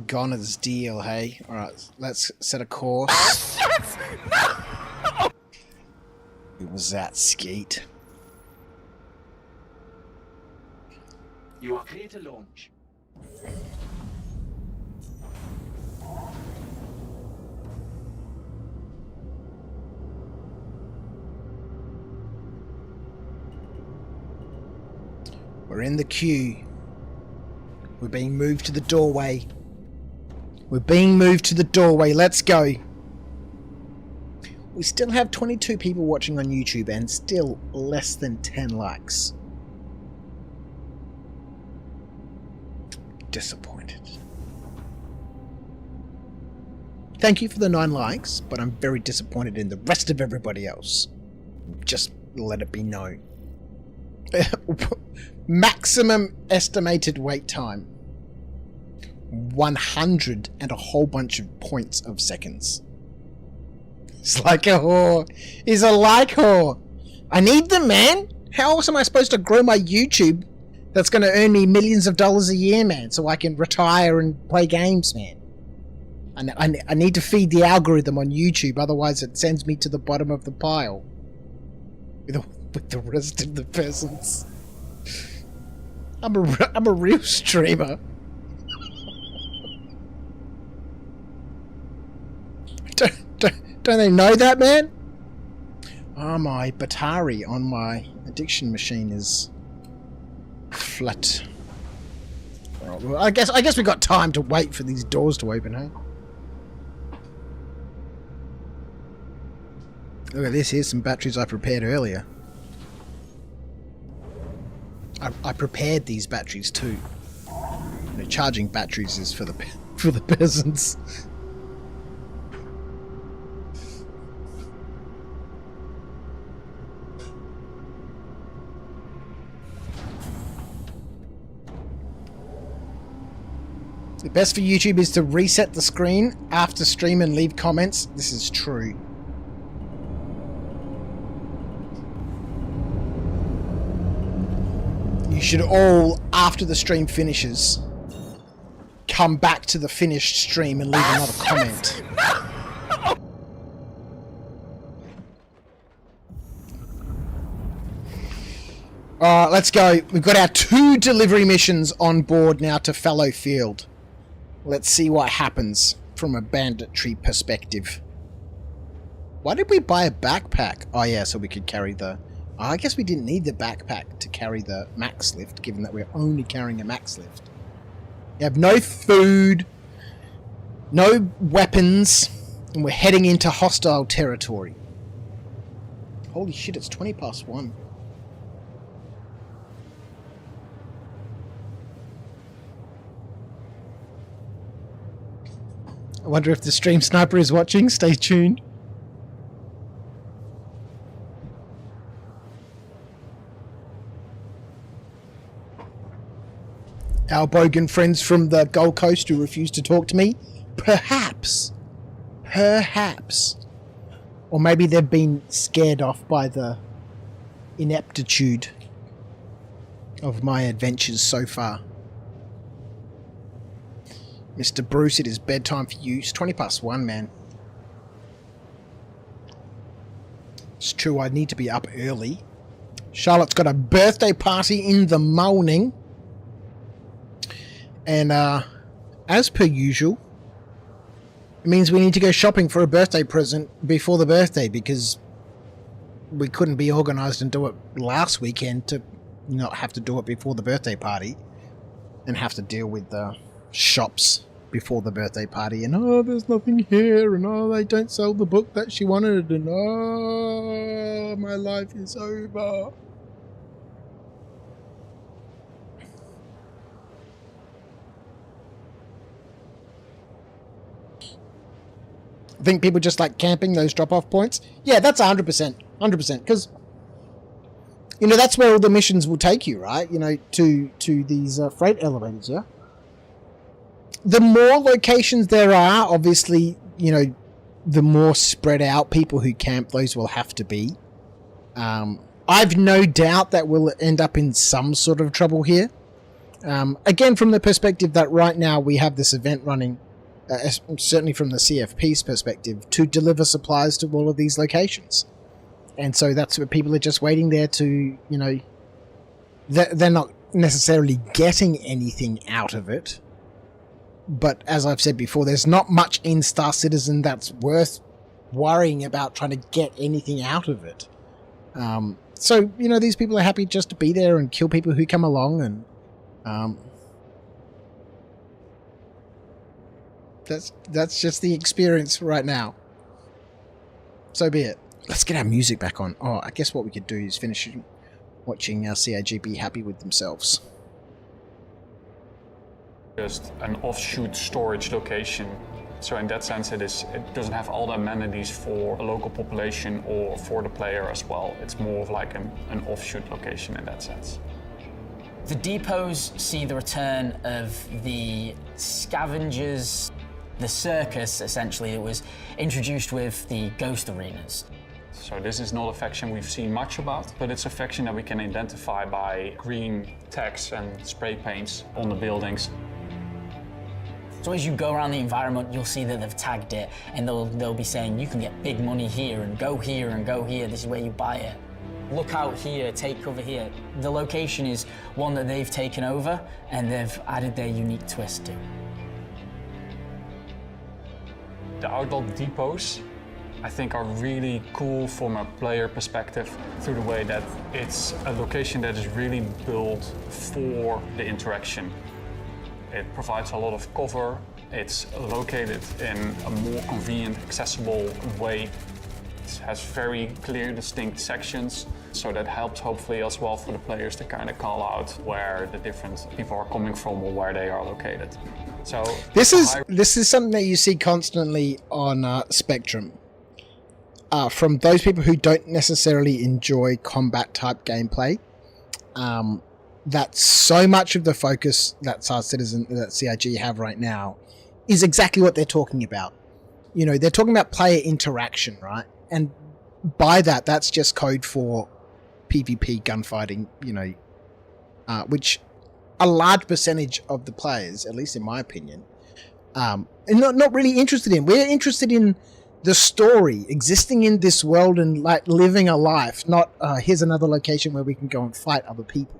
Gone as deal, hey? Alright, let's set a course. Who was that, Skeet? You are clear to launch. We're in the queue. We're being moved to the doorway. We're being moved to the doorway. Let's go. We still have 22 people watching on YouTube and still less than 10 likes. Disappointed. Thank you for the 9 likes, but I'm very disappointed in the rest of everybody else. Just let it be known. Maximum estimated wait time 100 and a whole bunch of points of seconds. It's like a whore. He's a like whore. I need them, man. How else am I supposed to grow my YouTube that's going to earn me millions of dollars a year, man, so I can retire and play games, man? I need to feed the algorithm on YouTube, otherwise it sends me to the bottom of the pile with the rest of the peasants. I'm a real streamer. Don't they know that, man? Oh, my battery on my addiction machine is flat. Well, I guess we got time to wait for these doors to open, hey? Look at this. Here's some batteries I prepared earlier. I prepared these batteries too. You know, charging batteries is for the peasants. The best for YouTube is to reset the screen after stream and leave comments. This is true. You should all, after the stream finishes, come back to the finished stream and leave another comment. Alright, let's go. We've got our 2 delivery missions on board now to Fallowfield. Let's see what happens from a banditry perspective. Why did we buy a backpack? Oh yeah, so we could carry the... Oh, I guess we didn't need the backpack to carry the max lift, given that we're only carrying a max lift. We have no food, no weapons, and we're heading into hostile territory. Holy shit, it's 1:20. I wonder if the stream sniper is watching. Stay tuned. Our bogan friends from the Gold Coast who refuse to talk to me? Perhaps. Perhaps. Or maybe they've been scared off by the ineptitude of my adventures so far. Mr. Bruce, it is bedtime for you. It's 1:20, man. It's true, I need to be up early. Charlotte's got a birthday party in the morning. And, as per usual, it means we need to go shopping for a birthday present before the birthday, because we couldn't be organised and do it last weekend to not have to do it before the birthday party and have to deal with the shops before the birthday party, and oh, there's nothing here, and oh, they don't sell the book that she wanted, and oh, my life is over. I think people just like camping those drop-off points. Yeah, that's 100%. 100%. Because you know, that's where all the missions will take you, right? You know, to these freight elevators, yeah? The more locations there are, obviously, you know, the more spread out people who camp those will have to be. I've no doubt that we'll end up in some sort of trouble here. Again, from the perspective that right now we have this event running, certainly from the CFP's perspective, to deliver supplies to all of these locations. And so that's where people are just waiting there to, you know, they're not necessarily getting anything out of it. But as I've said before, there's not much in Star Citizen that's worth worrying about trying to get anything out of it. So, you know, these people are happy just to be there and kill people who come along, and that's just the experience right now. So be it. Let's get our music back on. Oh, I guess what we could do is finish watching our CIG be happy with themselves. Just an offshoot storage location. So in that sense, it doesn't have all the amenities for a local population or for the player as well. It's more of like an offshoot location in that sense. The depots see the return of the scavengers, the circus, essentially, it was introduced with the ghost arenas. So this is not a faction we've seen much about, but it's a faction that we can identify by green text and spray paints on the buildings. So as you go around the environment, you'll see that they've tagged it, and they'll be saying, you can get big money here, and go here, and go here, this is where you buy it. Look out here, take cover here. The location is one that they've taken over, and they've added their unique twist to. The outlaw depots, I think, are really cool from a player perspective through the way that it's a location that is really built for the interaction. It provides a lot of cover. It's located in a more convenient, accessible way. It has very clear, distinct sections, so that helps hopefully as well for the players to kind of call out where the different people are coming from or where they are located. So this is something that you see constantly on Spectrum. From those people who don't necessarily enjoy combat type gameplay, that so much of the focus that Star Citizen, that CIG have right now, is exactly what they're talking about. You know, they're talking about player interaction, right? And by that, that's just code for PvP gunfighting, you know, which a large percentage of the players, at least in my opinion, are not really interested in. We're interested in the story, existing in this world and like living a life, not here's another location where we can go and fight other people.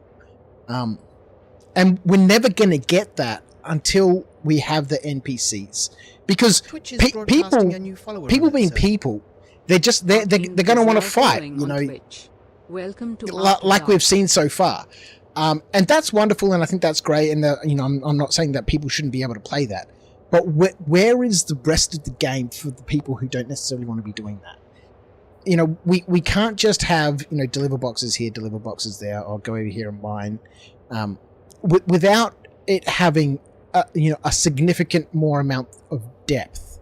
And we're never going to get that until we have the NPCs, because people being people, they're just they're going to want to fight, you know, Welcome to like we've seen so far, and that's wonderful, and I think that's great. And you know, I'm not saying that people shouldn't be able to play that, but where is the rest of the game for the people who don't necessarily want to be doing that? You know, we can't just have, you know, deliver boxes here, deliver boxes there, or go over here and mine, without it having a significant more amount of depth.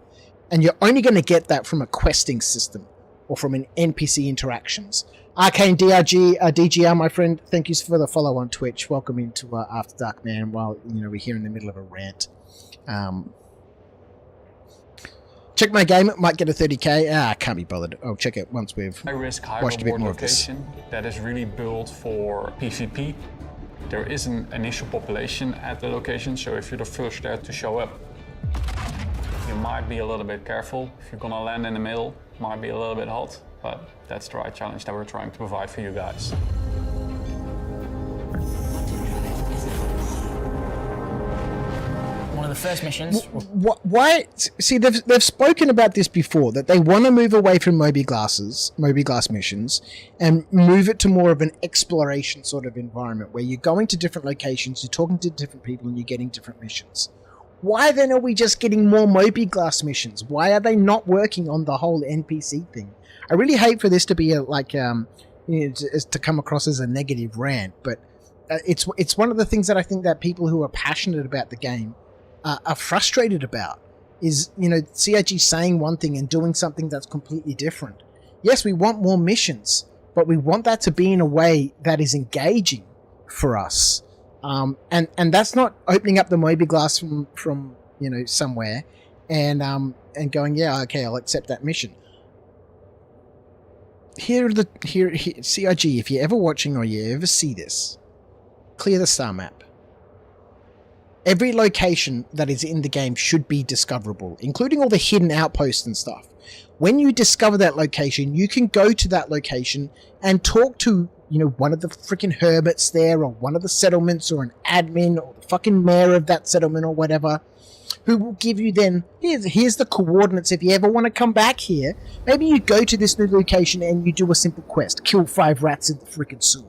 And you're only going to get that from a questing system or from an NPC interactions. Arcane DGR, my friend, thank you for the follow on Twitch. Welcome into After Dark, man. While, you know, we're here in the middle of a rant. Check my game, it might get a 30k. I can't be bothered. I'll check it once we've high-risk, watched a bit high-reward more of this. location that is really built for PvP. There is an initial population at the location, so if you're the first there to show up, you might be a little bit careful. If you're gonna land in the middle, might be a little bit hot, but that's the right challenge that we're trying to provide for you guys. One of the first missions. Why? See, they've spoken about this before, that they want to move away from Moby Glass missions, and move it to more of an exploration sort of environment where you're going to different locations, you're talking to different people, and you're getting different missions. Why then are we just getting more Moby Glass missions? Why are they not working on the whole NPC thing? I really hate for this to be to come across as a negative rant, but it's one of the things that I think that people who are passionate about the game are frustrated about, is, you know, CIG saying one thing and doing something that's completely different. Yes, we want more missions, but we want that to be in a way that is engaging for us. And that's not opening up the mobiGlas from somewhere and going, yeah, okay, I'll accept that mission. Here, CIG, if you're ever watching or you ever see this, clear the star map. Every location that is in the game should be discoverable, including all the hidden outposts and stuff. When you discover that location, you can go to that location and talk to, one of the freaking hermits there, or one of the settlements, or an admin, or the fucking mayor of that settlement, or whatever, who will give you then, here's the coordinates if you ever want to come back here. Maybe you go to this new location and you do a simple quest. Kill 5 rats in the freaking sewer.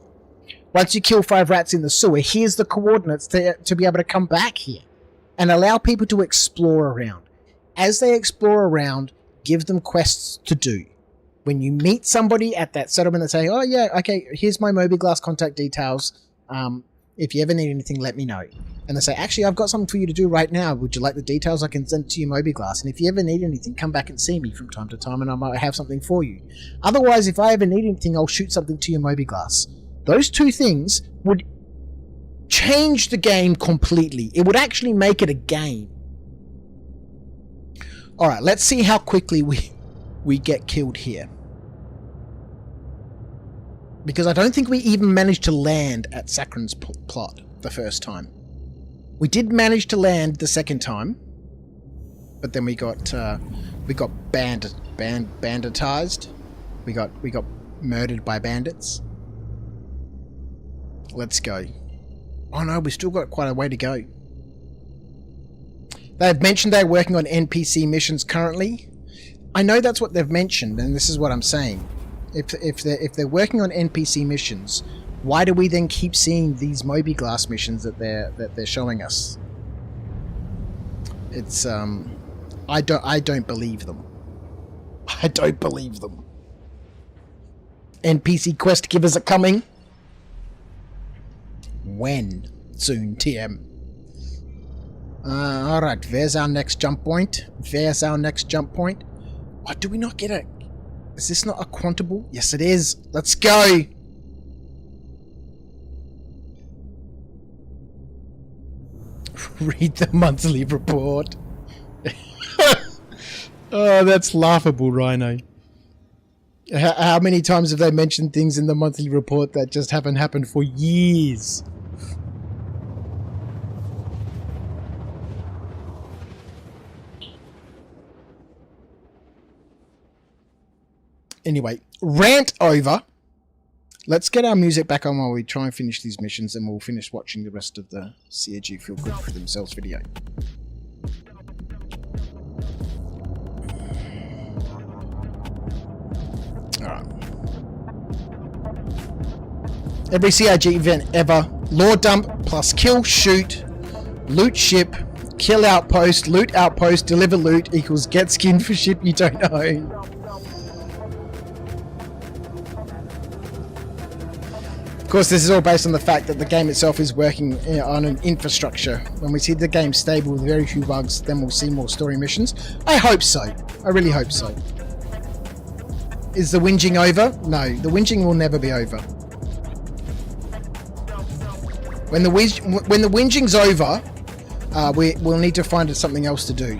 Once you kill 5 rats in the sewer, here's the coordinates to be able to come back here. And allow people to explore around. As they explore around, give them quests to do. When you meet somebody at that settlement and say, oh yeah, okay, here's my mobiGlas contact details. If you ever need anything, let me know. And they say, actually, I've got something for you to do right now. Would you like the details? I can send it to your mobiGlas. And if you ever need anything, come back and see me from time to time and I might have something for you. Otherwise, if I ever need anything, I'll shoot something to your mobiGlas. Those two things would change the game completely. It would actually make it a game. Alright, let's see how quickly we get killed here. Because I don't think we even managed to land at Sakharin's plot the first time. We did manage to land the second time, but then we got banditized. We got murdered by bandits. Let's go. Oh no, we've still got quite a way to go. They've mentioned they're working on NPC missions currently. I know that's what they've mentioned, and this is what I'm saying. If they're working on NPC missions, why do we then keep seeing these mobiGlas missions that they're showing us? It's I don't believe them. I don't believe them. NPC quest givers are coming. When? Soon, TM. Alright, where's our next jump point? Where's our next jump point? Oh, do we not get a... Is this not a quantable? Yes, it is. Let's go! Read the monthly report. Oh, that's laughable, Rhino. How many times have they mentioned things in the monthly report that just haven't happened for years? Anyway, rant over. Let's get our music back on while we try and finish these missions, and we'll finish watching the rest of the CAG Feel Good for Themselves video. Alright. Every CIG event ever. Lore dump plus kill, shoot, loot ship, kill outpost, loot outpost, deliver loot equals get skin for ship you don't own. Of course, this is all based on the fact that the game itself is working on an infrastructure. When we see the game stable with very few bugs, then we'll see more story missions. I hope so. I really hope so. Is the whinging over? No, the whinging will never be over. When the whinging's over, we'll need to find something else to do.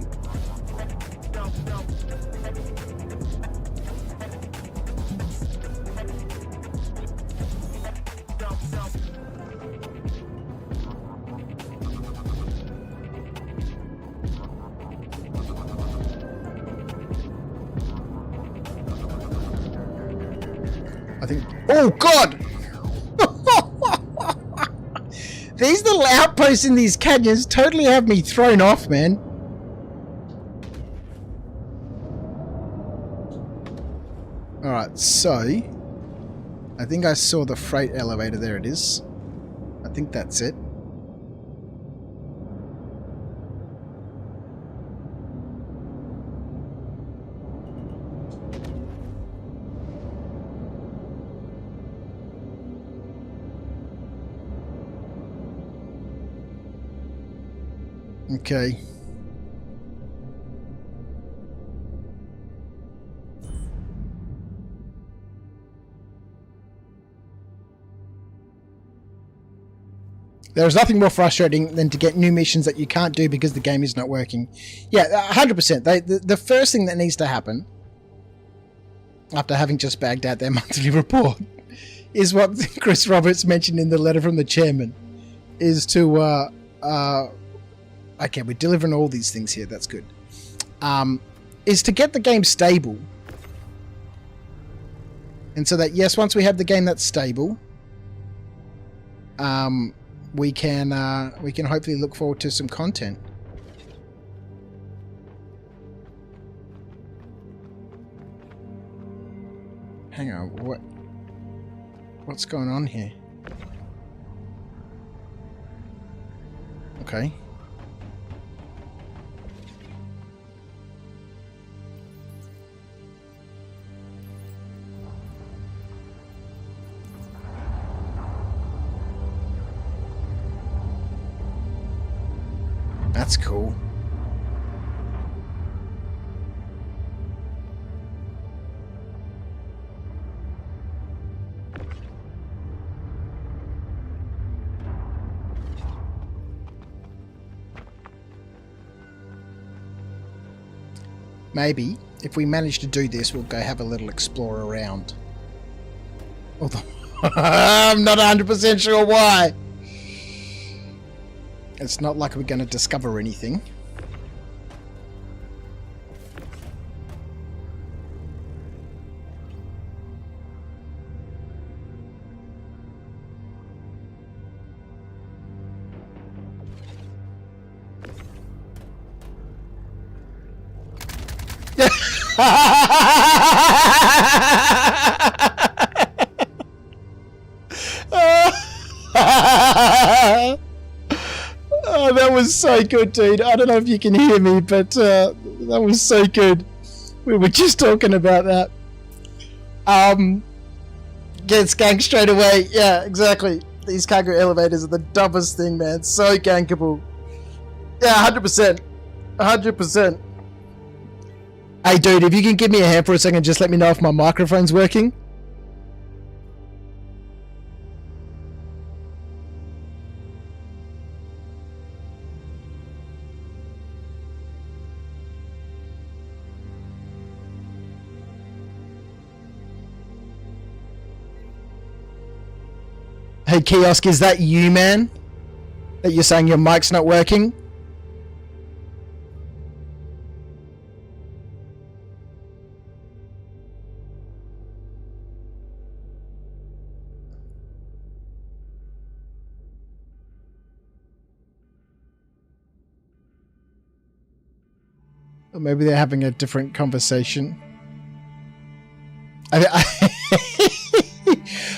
I think... Oh, God! These little outposts in these canyons totally have me thrown off, man. Alright, so... I think I saw the freight elevator. There it is. I think that's it. Okay. There's nothing more frustrating than to get new missions that you can't do because the game is not working. Yeah, 100%. The first thing that needs to happen, after having just bagged out their monthly report, is what Chris Roberts mentioned in the letter from the chairman, is to, okay, we're delivering all these things here, that's good, is to get the game stable. And so that, yes, once we have the game that's stable, we can hopefully look forward to some content. Hang on, what's going on here? Okay. That's cool. Maybe, if we manage to do this, we'll go have a little explore around. Although, I'm not 100% sure why. It's not like we're going to discover anything. Oh, that was so good, dude. I don't know if you can hear me, but that was so good. We were just talking about that. Get skanked straight away. Yeah, exactly. These cargo elevators are the dumbest thing, man. So gankable. Yeah, 100%. 100%. Hey, dude, if you can give me a hand for a second, just let me know if my microphone's working. Hey, Kiosk, is that you, man? That you're saying your mic's not working? Or maybe they're having a different conversation.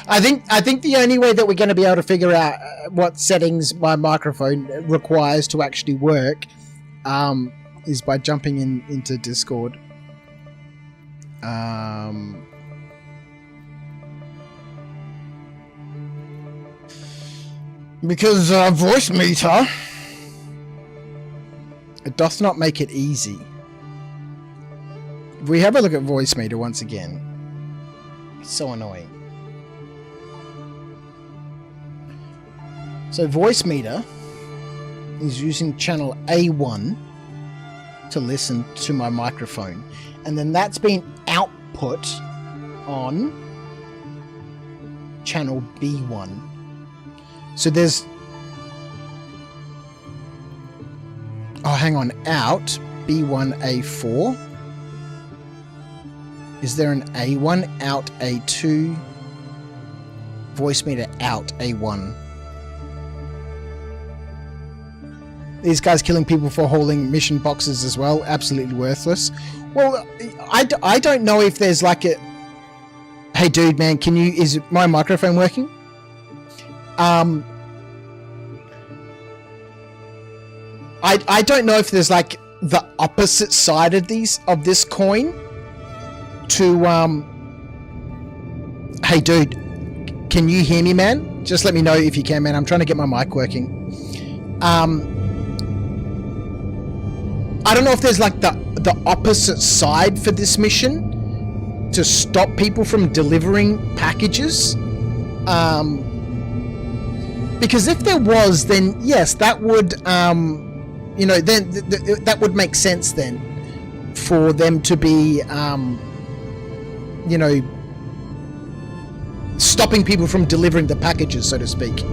I think the only way that we're going to be able to figure out what settings my microphone requires to actually work is by jumping into Discord. Because voice meter, it does not make it easy. If we have a look at voice meter once again, it's so annoying. So voice meter is using channel A1 to listen to my microphone, and then that's been output on channel B1. So there's, oh, hang on, out B1 A4. Is there an A1 out A2? Voice meter out A1. These guys killing people for hauling mission boxes as well, absolutely worthless. Well, I don't know if there's like a... Hey dude, man, can you... Is my microphone working? I don't know if there's like the opposite side of this coin to... Hey dude, can you hear me, man? Just let me know if you can, man. I'm trying to get my mic working. I don't know if there's like the opposite side for this mission to stop people from delivering packages. Because if there was, then yes, that would, you know, then that would make sense then for them to be, you know, stopping people from delivering the packages, so to speak.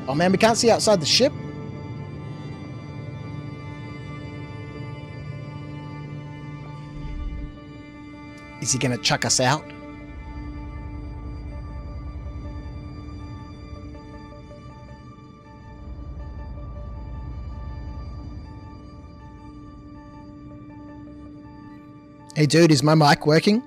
Oh man, we can't see outside the ship. Is he gonna chuck us out? Hey dude, is my mic working?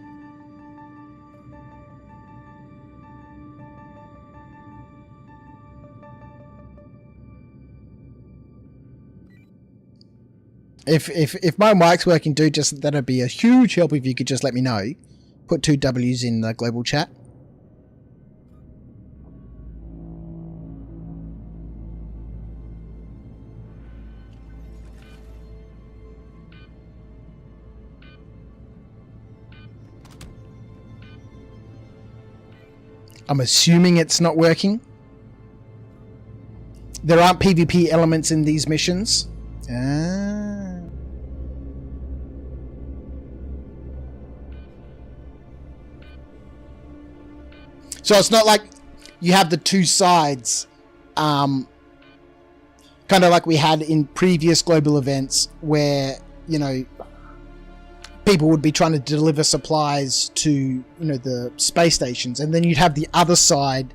If my mic's working, dude, just that'd be a huge help if you could just let me know. Put 2 W's in the global chat. I'm assuming it's not working. There aren't PvP elements in these missions. Ah. So it's not like you have the two sides, kind of like we had in previous global events where, you know, people would be trying to deliver supplies to, you know, the space stations, and then you'd have the other side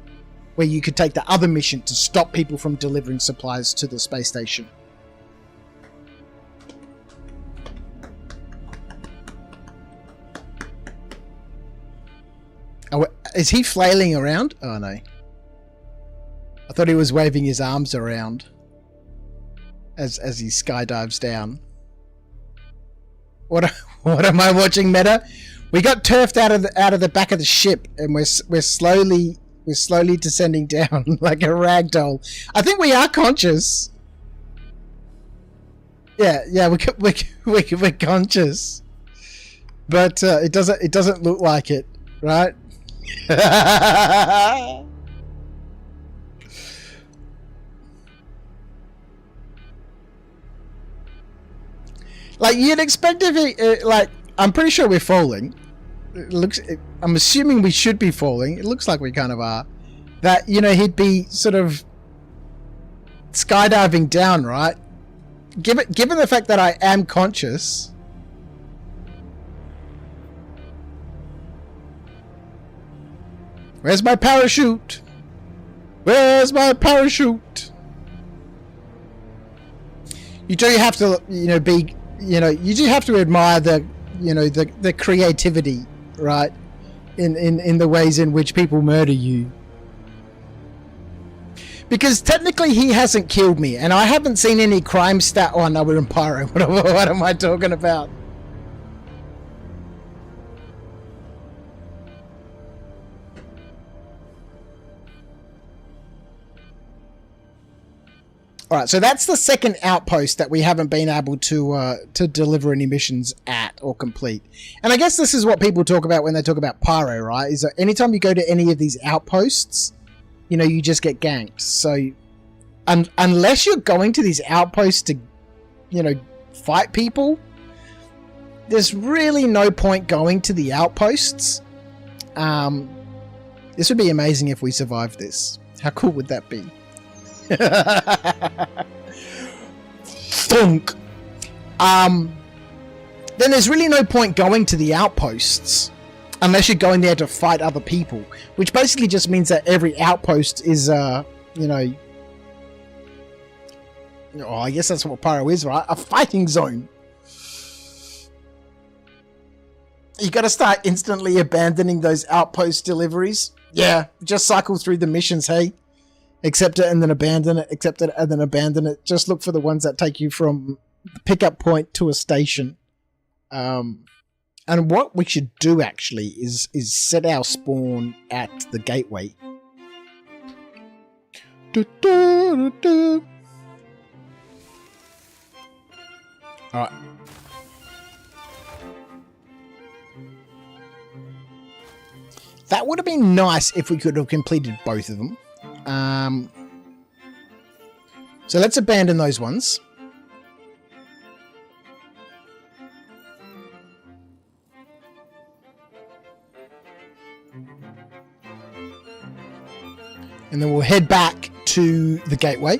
where you could take the other mission to stop people from delivering supplies to the space station. Oh, is he flailing around? Oh no. I thought he was waving his arms around as he skydives down. What am I watching, Meta? We got turfed out of the back of the ship, and we're slowly descending down like a rag doll. I think we are conscious. Yeah, we're conscious, but it doesn't look like it, right? Like you'd expect if it, like, I'm pretty sure we're falling. I'm assuming we should be falling. It looks like we kind of are. That, you know, he'd be sort of skydiving down, right? Given the fact that I am conscious. Where's my parachute? Where's my parachute? You do have to, you know, be, you know, you do have to admire the, you know, the creativity, right? In the ways in which people murder you. Because technically he hasn't killed me, and I haven't seen any crime stat. Oh no, we're in Pyro. What am I talking about? Alright, so that's the second outpost that we haven't been able to deliver any missions at or complete. And I guess this is what people talk about when they talk about Pyro, right? Is that anytime you go to any of these outposts, you know, you just get ganked. So, unless you're going to these outposts to, you know, fight people, there's really no point going to the outposts. This would be amazing if we survived this. How cool would that be? Thunk. Then there's really no point going to the outposts unless you're going there to fight other people, which basically just means that every outpost is you know, oh, I guess that's what Pyro is, right? A fighting zone. You gotta start instantly abandoning those outpost deliveries. Yeah, just cycle through the missions, hey? Accept it and then abandon it, accept it and then abandon it. Just look for the ones that take you from the pickup point to a station. And what we should do actually is set our spawn at the gateway. Alright. That would have been nice if we could have completed both of them. So let's abandon those ones. And then we'll head back to the gateway.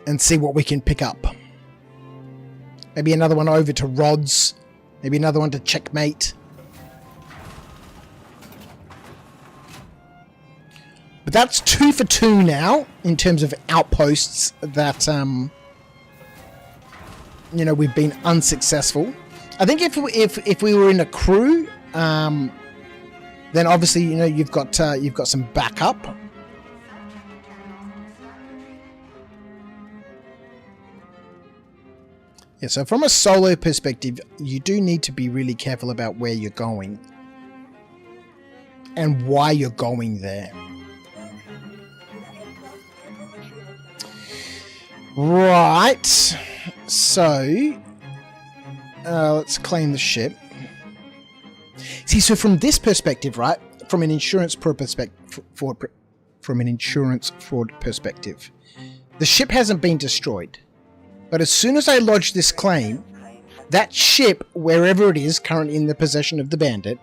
And see what we can pick up. Maybe another one over to Rods. Maybe another one to Checkmate. But that's 2 for 2 now in terms of outposts that you know, we've been unsuccessful. I think if we were in a crew, then obviously, you know, you've got some backup. Yeah, so from a solo perspective, you do need to be really careful about where you're going and why you're going there. Right, so let's claim the ship. See, so from this perspective, right, from an insurance fraud perspective, the ship hasn't been destroyed. But as soon as I lodge this claim, that ship, wherever it is currently in the possession of the bandit,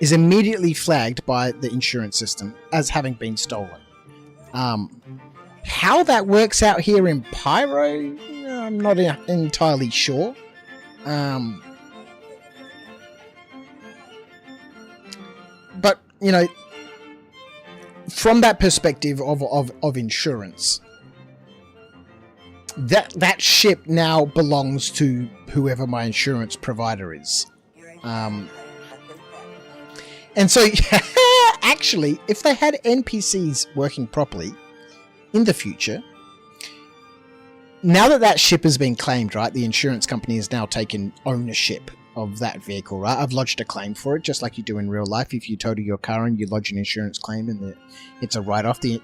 is immediately flagged by the insurance system as having been stolen. How that works out here in PYRO, I'm not entirely sure. But, you know, from that perspective of insurance, that ship now belongs to whoever my insurance provider is. And so, actually, if they had NPCs working properly in the future, now that ship has been claimed, right, the insurance company has now taken ownership of that vehicle, right? I've lodged a claim for it, just like you do in real life. If you total your car and you lodge an insurance claim and it's a write-off, the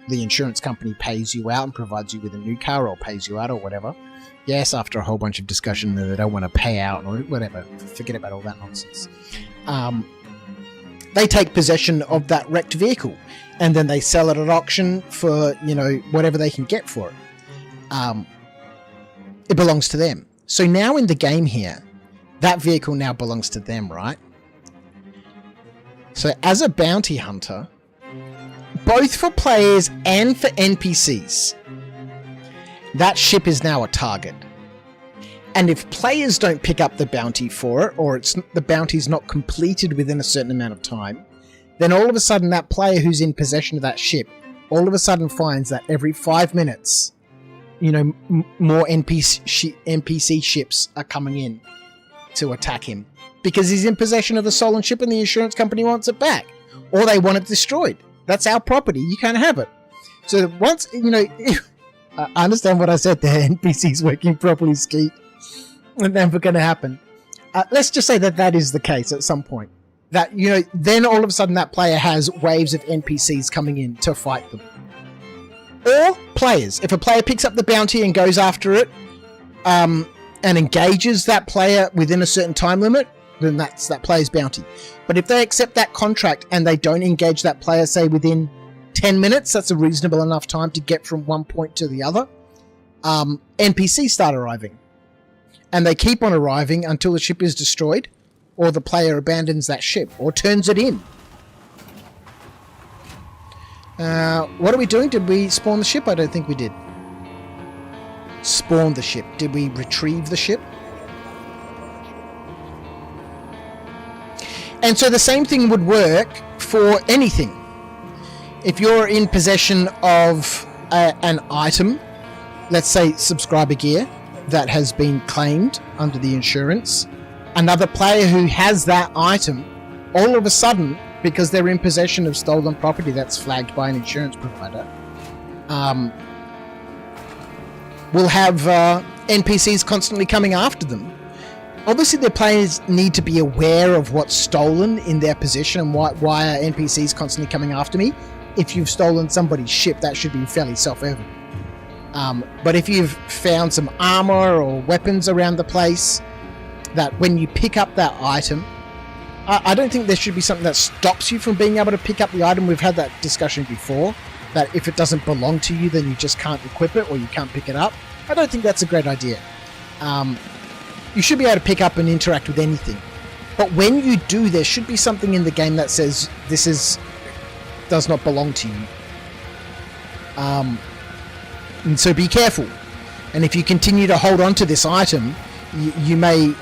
insurance company pays you out and provides you with a new car or pays you out or whatever. Yes, after a whole bunch of discussion that they don't want to pay out or whatever. Forget about all that nonsense. They take possession of that wrecked vehicle and then they sell it at auction for, you know, whatever they can get for it. It belongs to them. So now in the game here, that vehicle now belongs to them, right? So as a bounty hunter, both for players and for NPCs, that ship is now a target. And if players don't pick up the bounty for it, or the bounty's not completed within a certain amount of time, then all of a sudden that player who's in possession of that ship all of a sudden finds that every 5 minutes, you know, more NPC ships are coming in to attack him because he's in possession of the stolen ship and the insurance company wants it back, or they want it destroyed. That's our property. You can't have it. So once, you know, I understand what I said there. NPCs working properly, Skeet. Never going to happen. Let's just say that is the case at some point. That, you know, then all of a sudden that player has waves of NPCs coming in to fight them. Or players. If a player picks up the bounty and goes after it, and engages that player within a certain time limit, then that's that player's bounty. But if they accept that contract and they don't engage that player, say within 10 minutes, that's a reasonable enough time to get from one point to the other, NPCs start arriving. And they keep on arriving until the ship is destroyed, or the player abandons that ship, or turns it in. What are we doing? Did we spawn the ship? I don't think we did. Spawn the ship. Did we retrieve the ship? And so the same thing would work for anything. If you're in possession of an item, let's say subscriber gear, that has been claimed under the insurance, another player who has that item, all of a sudden, because they're in possession of stolen property that's flagged by an insurance provider, will have NPCs constantly coming after them. Obviously, the players need to be aware of what's stolen in their possession and why are NPCs constantly coming after me. if you've stolen somebody's ship, that should be fairly self-evident. But if you've found some armor or weapons around the place, that when you pick up that item, I don't think there should be something that stops you from being able to pick up the item. We've had that discussion before, that if it doesn't belong to you, then you just can't equip it or you can't pick it up. I don't think that's a great idea. You should be able to pick up and interact with anything. But when you do, there should be something in the game that says this does not belong to you. And so be careful. And if you continue to hold on to this item, you may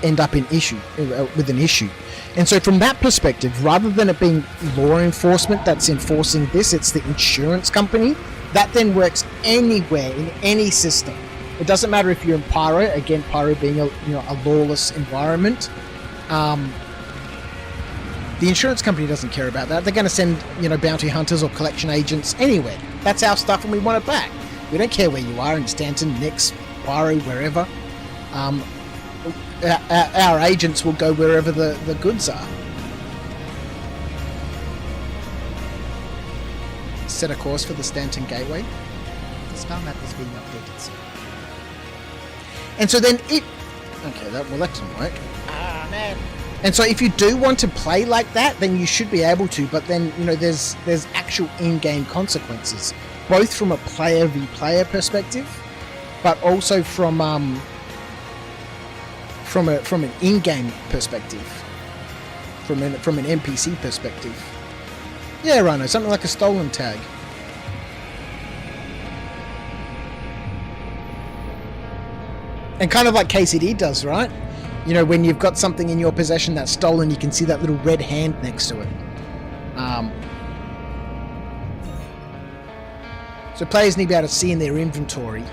end up with an issue. And so from that perspective, rather than it being law enforcement that's enforcing this, it's the insurance company. That then works anywhere in any system. It doesn't matter if you're in PYRO, again, PYRO being a lawless environment. The insurance company doesn't care about that. They're going to send bounty hunters or collection agents anywhere. That's our stuff and we want it back. We don't care where you are, in Stanton, Nix, PYRO, wherever. Our agents will go wherever the goods are. Set a course for the Stanton Gateway. The spell map is being updated soon. And so then okay, that didn't work. Ah, man. And so if you do want to play like that, then you should be able to, but then, there's actual in-game consequences, both from a player v player perspective, but also from an in-game perspective, from an NPC perspective. Yeah, Rhino, something like a stolen tag. And kind of like KCD does, right? When you've got something in your possession that's stolen, you can see that little red hand next to it. So players need to be able to see in their inventory,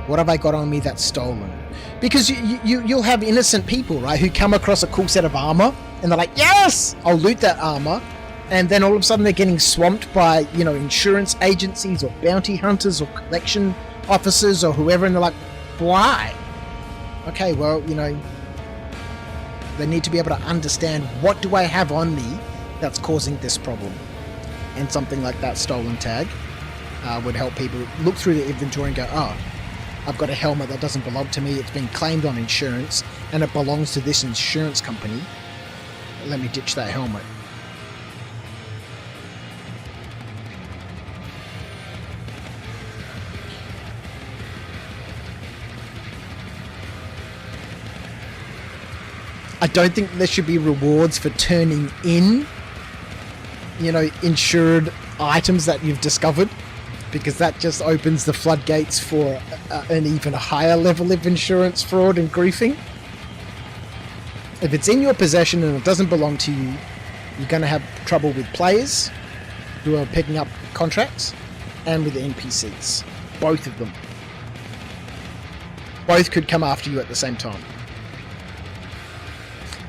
what have I got on me that's stolen? Because you'll have innocent people, right, who come across a cool set of armor, and they're like, yes, I'll loot that armor. And then all of a sudden they're getting swamped by, insurance agencies or bounty hunters or collection officers or whoever, and they're like, why? Okay, well, they need to be able to understand, what do I have on me that's causing this problem? And something like that stolen tag would help people look through the inventory and go, oh, I've got a helmet that doesn't belong to me, it's been claimed on insurance, and it belongs to this insurance company. Let me ditch that helmet. I don't think there should be rewards for turning in, insured items that you've discovered, because that just opens the floodgates for an even higher level of insurance fraud and griefing. If it's in your possession and it doesn't belong to you, you're going to have trouble with players who are picking up contracts and with the NPCs. Both of them. Both could come after you at the same time.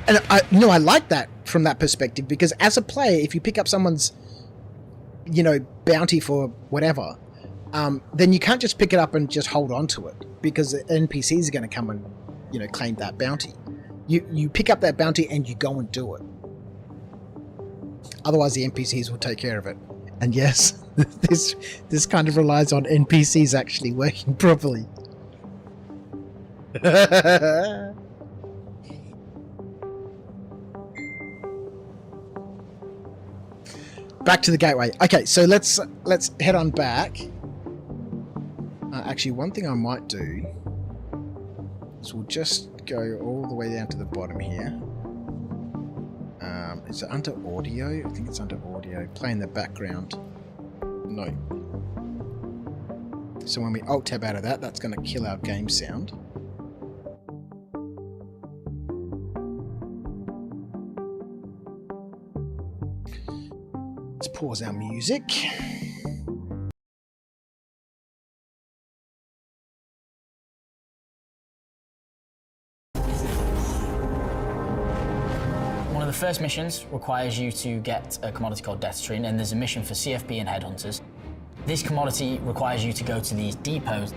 And I like that from that perspective, because as a player, if you pick up someone's, bounty for whatever, then you can't just pick it up and just hold on to it, because the NPCs are going to come and, claim that bounty. You pick up that bounty and you go and do it. Otherwise, the NPCs will take care of it. And yes, this kind of relies on NPCs actually working properly. Back to the gateway. Okay, so let's head on back. Actually, one thing I might do is we'll just go all the way down to the bottom here. Is it under audio? I think it's under audio. Play in the background. No. So when we alt tab out of that, that's going to kill our game sound. Let's pause our music. One of the first missions requires you to get a commodity called Death Tree, and there's a mission for CFB and Headhunters. This commodity requires you to go to these depots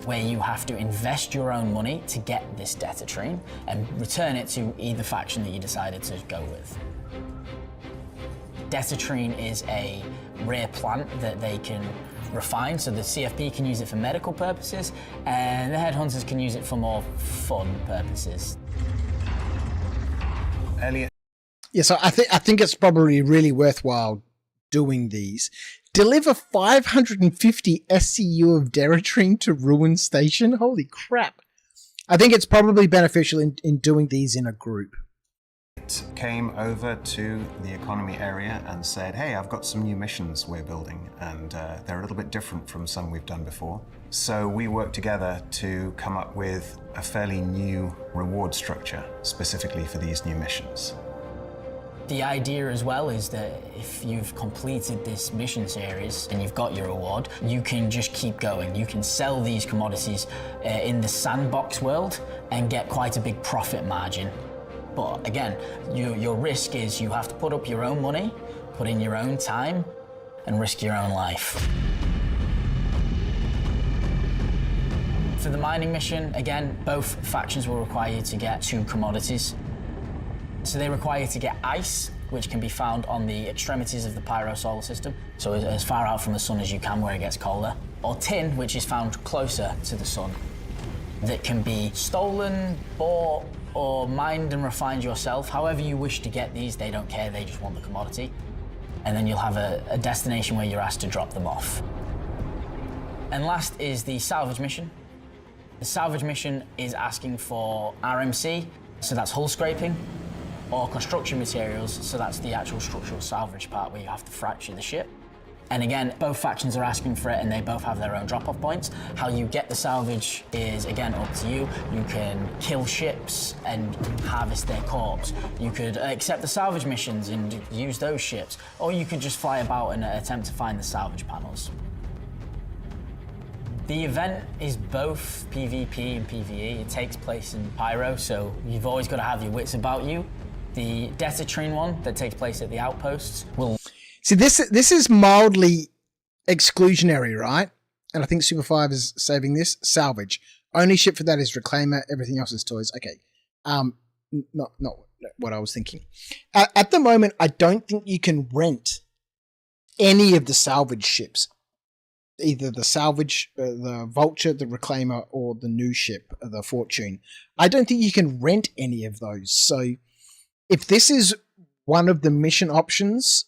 where you have to invest your own money to get this data tree and return it to either faction that you decided to go with. Desitrine is a rare plant that they can refine, so the CFP can use it for medical purposes, and the headhunters can use it for more fun purposes. Elliot. Yeah, so I think it's probably really worthwhile doing these. Deliver 550 SCU of Deritrine to Ruin Station? Holy crap. I think it's probably beneficial in doing these in a group. Came over to the economy area and said, hey, I've got some new missions we're building, and they're a little bit different from some we've done before. So we worked together to come up with a fairly new reward structure specifically for these new missions. The idea as well is that if you've completed this mission series and you've got your reward, you can just keep going. You can sell these commodities in the sandbox world and get quite a big profit margin. But again, your risk is you have to put up your own money, put in your own time, and risk your own life. For the mining mission, again, both factions will require you to get 2 commodities. So they require you to get ice, which can be found on the extremities of the PYRO solar system, so as far out from the sun as you can where it gets colder. Or tin, which is found closer to the sun, that can be stolen, bought, or mined and refined yourself. However you wish to get these, they don't care, they just want the commodity. And then you'll have a destination where you're asked to drop them off. And last is the salvage mission. The salvage mission is asking for RMC, so that's hull scraping, or construction materials, so that's the actual structural salvage part where you have to fracture the ship. And again, both factions are asking for it and they both have their own drop-off points. How you get the salvage is, again, up to you. You can kill ships and harvest their corpse. You could accept the salvage missions and use those ships, or you could just fly about and attempt to find the salvage panels. The event is both PvP and PvE. It takes place in PYRO, so you've always got to have your wits about you. The Desitrine one that takes place at the outposts will... See, this is mildly exclusionary, right? And I think Super 5 is saving this. Salvage. Only ship for that is Reclaimer. Everything else is toys. Okay. Not what I was thinking. At the moment, I don't think you can rent any of the salvage ships. Either the salvage, the Vulture, the Reclaimer, or the new ship, the Fortune. I don't think you can rent any of those. So if this is one of the mission options,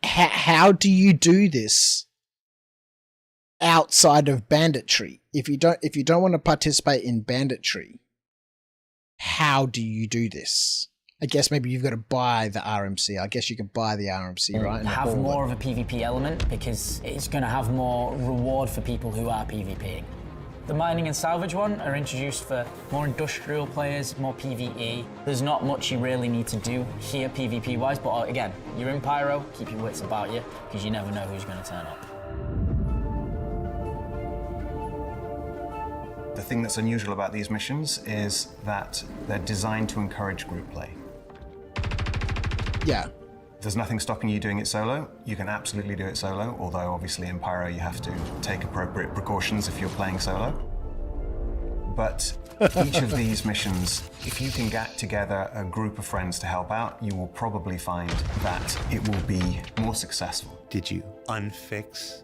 how do you do this outside of banditry? If you don't want to participate in banditry, how do you do this? I guess maybe you've got to buy the RMC. I guess you can buy the RMC, right? And have more of a PvP element because it's going to have more reward for people who are PvPing. The mining and salvage one are introduced for more industrial players, more PvE. There's not much you really need to do here PvP-wise, but again, you're in PYRO, keep your wits about you, because you never know who's going to turn up. The thing that's unusual about these missions is that they're designed to encourage group play. Yeah. There's nothing stopping you doing it solo. You can absolutely do it solo, although obviously in PYRO you have to take appropriate precautions if you're playing solo. But each of these missions, if you can get together a group of friends to help out, you will probably find that it will be more successful. Did you unfix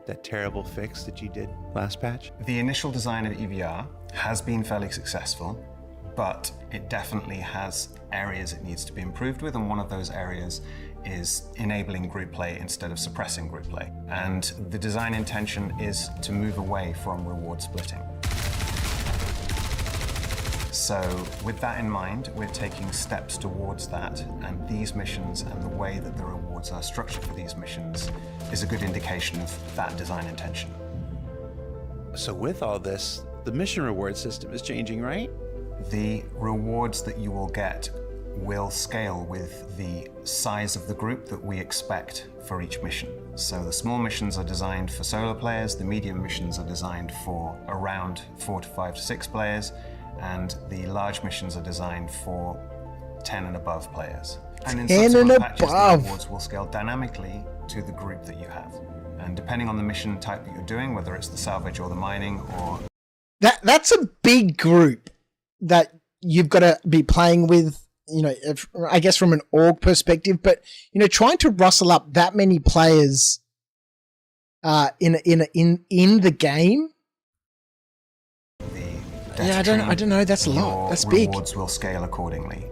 that terrible fix that you did last patch? The initial design of EVR has been fairly successful, but it definitely has areas it needs to be improved with, and one of those areas is enabling group play instead of suppressing group play. And the design intention is to move away from reward splitting. So with that in mind, we're taking steps towards that, and these missions and the way that the rewards are structured for these missions is a good indication of that design intention. So with all this, the mission reward system is changing, right? The rewards that you will get will scale with the size of the group that we expect for each mission. So the small missions are designed for solo players, the medium missions are designed for around 4 to 5 to 6 players, and the large missions are designed for 10 and above players. And in subsequent patches, the rewards will scale dynamically to the group that you have. And depending on the mission type that you're doing, whether it's the salvage or the mining or... That's a big group that you've got to be playing with you know, I guess from an org perspective, but you know, trying to rustle up that many players in the game. Yeah, I don't know. That's a lot. That's big. Rewards will scale accordingly.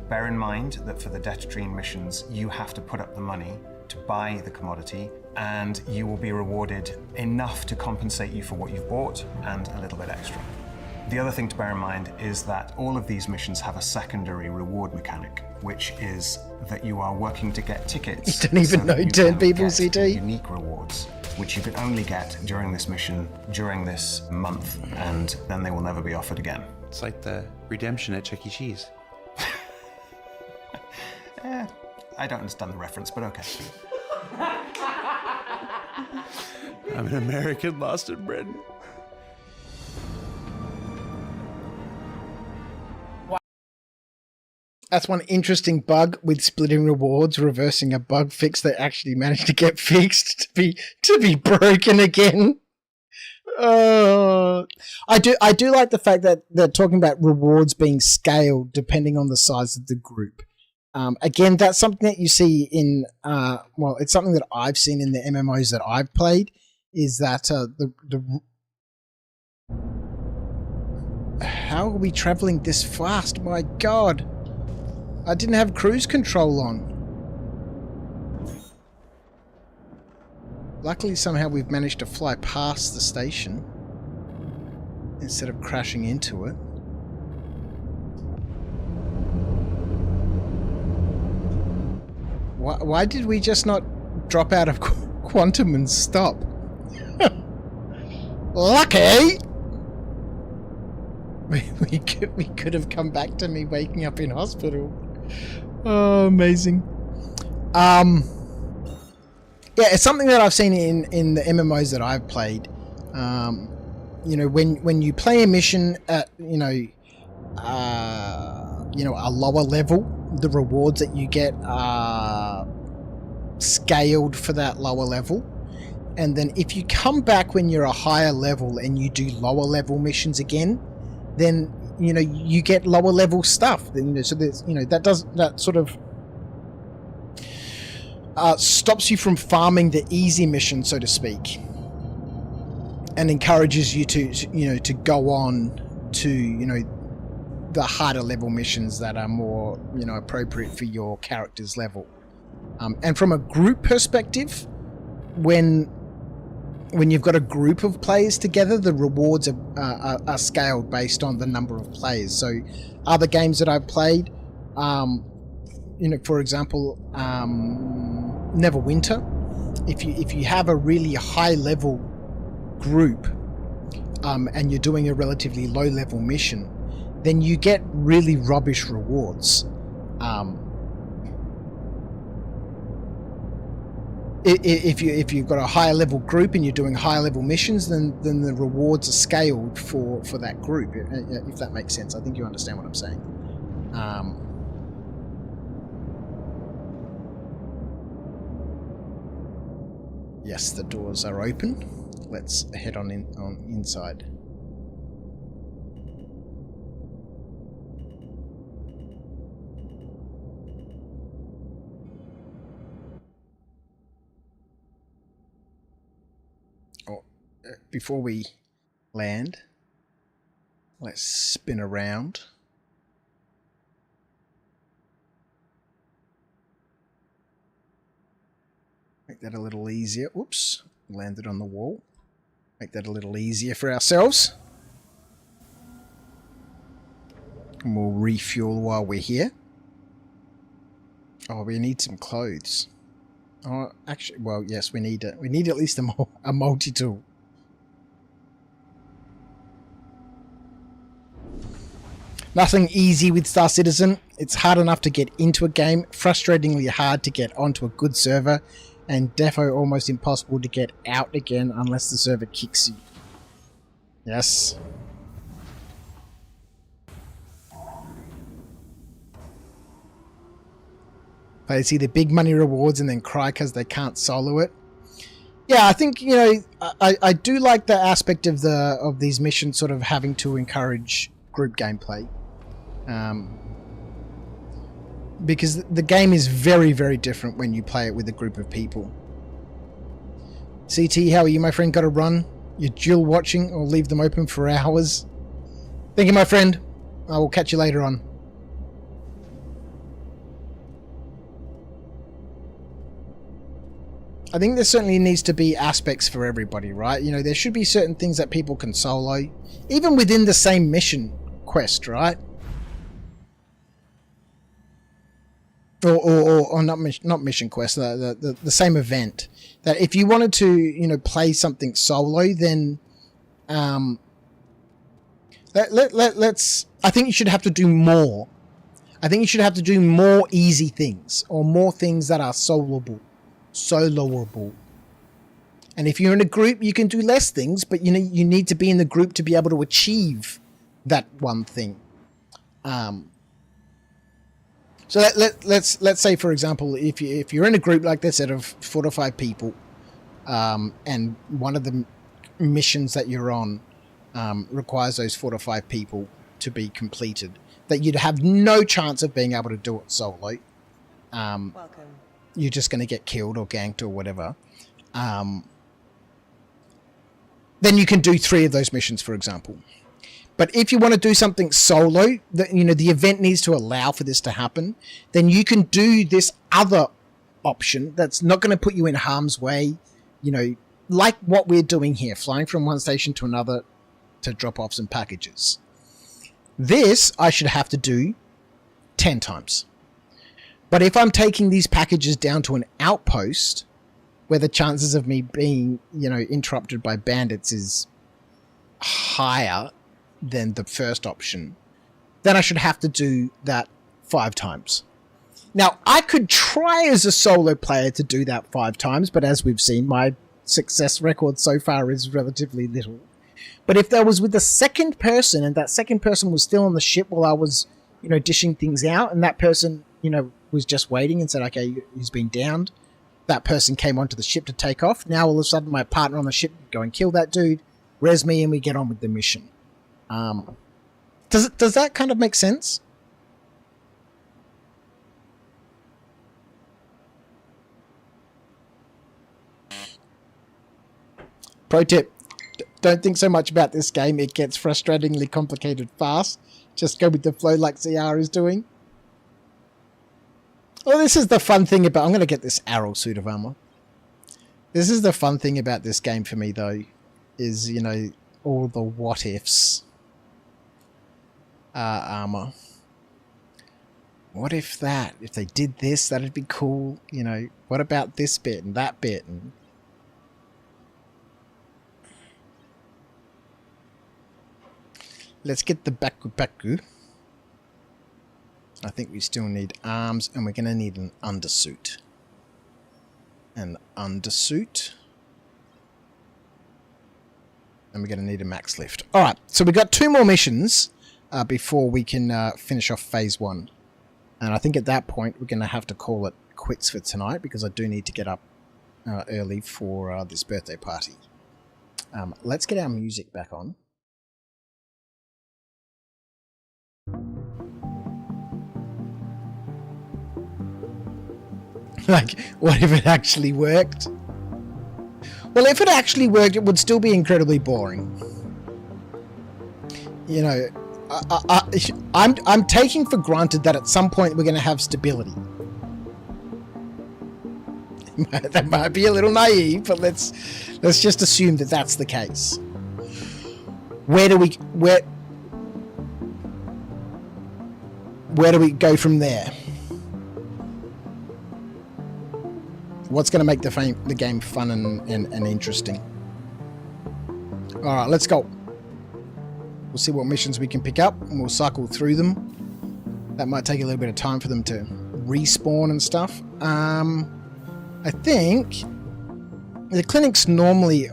Bear in mind that for the Datatrine missions, you have to put up the money to buy the commodity, and you will be rewarded enough to compensate you for what you've bought and a little bit extra. The other thing to bear in mind is that all of these missions have a secondary reward mechanic, which is that you are working to get tickets. You don't even know turn people, CT. Unique rewards, which you can only get during this mission, during this month, and then they will never be offered again. It's like the redemption at Chuck E. Cheese. I don't understand the reference, but okay. I'm an American lost in Britain. That's one interesting bug with splitting rewards, reversing a bug fix that actually managed to get fixed to be broken again. I do like the fact that they're talking about rewards being scaled depending on the size of the group. Again, that's something that you see in well, it's something that I've seen in the MMOs that I've played. Is that how are we traveling this fast? My God. I didn't have cruise control on. Luckily, somehow we've managed to fly past the station instead of crashing into it. Why did we just not drop out of quantum and stop? Lucky! We could have come back to me waking up in hospital. Oh, amazing. Yeah, it's something that I've seen in the MMOs that I've played. You know, when you play a mission at a lower level, the rewards that you get are scaled for that lower level. And then if you come back when you're a higher level and you do lower level missions again, then you know you get lower level stuff. Then, you know, so there's, you know, that sort of stops you from farming the easy mission, so to speak, and encourages you to go on to the harder level missions that are more appropriate for your character's level. And from a group perspective, when you've got a group of players together, the rewards are scaled based on the number of players. So other games that I've played, for example, Neverwinter, if you have a really high level group and you're doing a relatively low level mission, then you get really rubbish rewards. If you've got a higher level group and you're doing higher level missions, then the rewards are scaled for that group, if that makes sense. I think you understand what I'm saying. Yes, the doors are open. Let's head on inside. Before we land, let's spin around. Make that a little easier. Oops, landed on the wall. Make that a little easier for ourselves. And we'll refuel while we're here. Oh, we need some clothes. Oh, actually, well, yes, we need at least a multi-tool. Nothing easy with Star Citizen. It's hard enough to get into a game, frustratingly hard to get onto a good server, and defo almost impossible to get out again unless the server kicks you. Yes. They see the big money rewards and then cry because they can't solo it. Yeah, I think, I do like the aspect of these missions sort of having to encourage group gameplay. because the game is very, very different when you play it with a group of people. CT, how are you, my friend? Got to run? You're dual watching or leave them open for hours? Thank you, my friend. I will catch you later on. I think there certainly needs to be aspects for everybody, right? You know, there should be certain things that people can solo, even within the same mission quest, right? Or not mission quest, the same event. That if you wanted to, you know, play something solo, then let's. I think you should have to do more. I think you should have to do more easy things or more things that are soloable. And if you're in a group, you can do less things, but you know you need to be in the group to be able to achieve that one thing. So let's say, for example, if you're in a group like this, of 4 to 5 people, and one of the missions that you're on requires those 4 to 5 people to be completed, that you'd have no chance of being able to do it solo. Welcome. You're just going to get killed or ganked or whatever. Then you can do 3 of those missions, for example. But if you want to do something solo, the event needs to allow for this to happen, then you can do this other option that's not going to put you in harm's way, you know, like what we're doing here, flying from one station to another to drop off some packages. This I should have to do 10 times. But if I'm taking these packages down to an outpost where the chances of me being, you know, interrupted by bandits is higher than the first option, then I should have to do that 5 times. Now, I could try as a solo player to do that 5 times, but as we've seen, my success record so far is relatively little. But if that was with the second person, and that second person was still on the ship while I was, you know, dishing things out, and that person, you know, was just waiting and said, okay, he's been downed. That person came onto the ship to take off. Now, all of a sudden, my partner on the ship go and kill that dude, res me, and we get on with the mission. Does that kind of make sense? Pro tip, don't think so much about this game. It gets frustratingly complicated fast. Just go with the flow like ZR is doing. Well, this is the fun thing about... I'm going to get this arrow suit of armor. This is the fun thing about this game for me, though, is, you know, all the what-ifs. Armor. What if that? If they did this, that'd be cool. You know, what about this bit and that bit? And let's get the baku. I think we still need arms, and we're going to need an undersuit. And we're going to need a max lift. Alright, so we've got 2 more missions before we can finish off phase 1. And I think at that point we're going to have to call it quits for tonight, because I do need to get up early for this birthday party. Let's get our music back on. Like, what if it actually worked? Well, if it actually worked, it would still be incredibly boring. You know, I'm taking for granted that at some point we're going to have stability. That might be a little naive, but let's just assume that that's the case. Where do we go from there? What's going to make the game fun and interesting? Alright, let's go. We'll see what missions we can pick up, and we'll cycle through them. That might take a little bit of time for them to respawn and stuff. I think the clinic's normally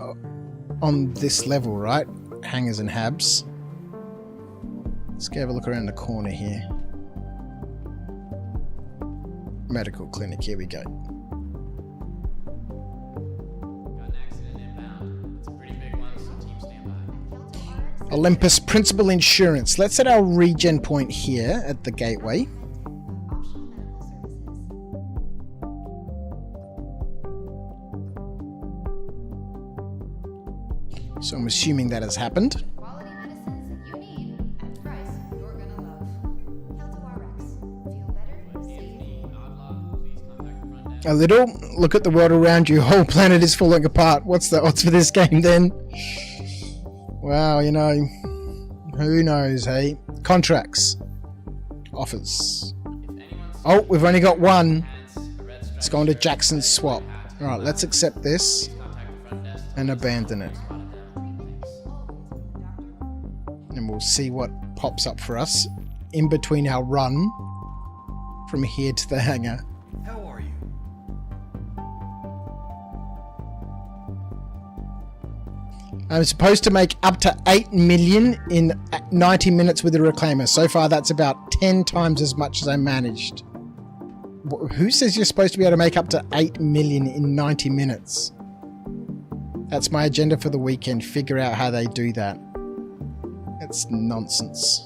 on this level, right? Hangars and habs. Let's go have a look around the corner here. Medical clinic, here we go. Olympus Principal Insurance. Let's set our regen point here at the gateway. So I'm assuming that has happened. Quality medicines that you need at the price you're gonna love. Celtic Feel better, safe. A little. Look at the world around you. Whole planet is falling apart. What's the odds for this game then? Wow, you know, who knows, hey? Contracts. Offers. Oh, we've only got one. It's going to Jackson's swap. Alright, let's accept this and abandon it. And we'll see what pops up for us in between our run from here to the hangar. How are you? I'm supposed to make up to 8 million in 90 minutes with the Reclaimer. So far, that's about 10 times as much as I managed. Who says you're supposed to be able to make up to 8 million in 90 minutes? That's my agenda for the weekend. Figure out how they do that. That's nonsense.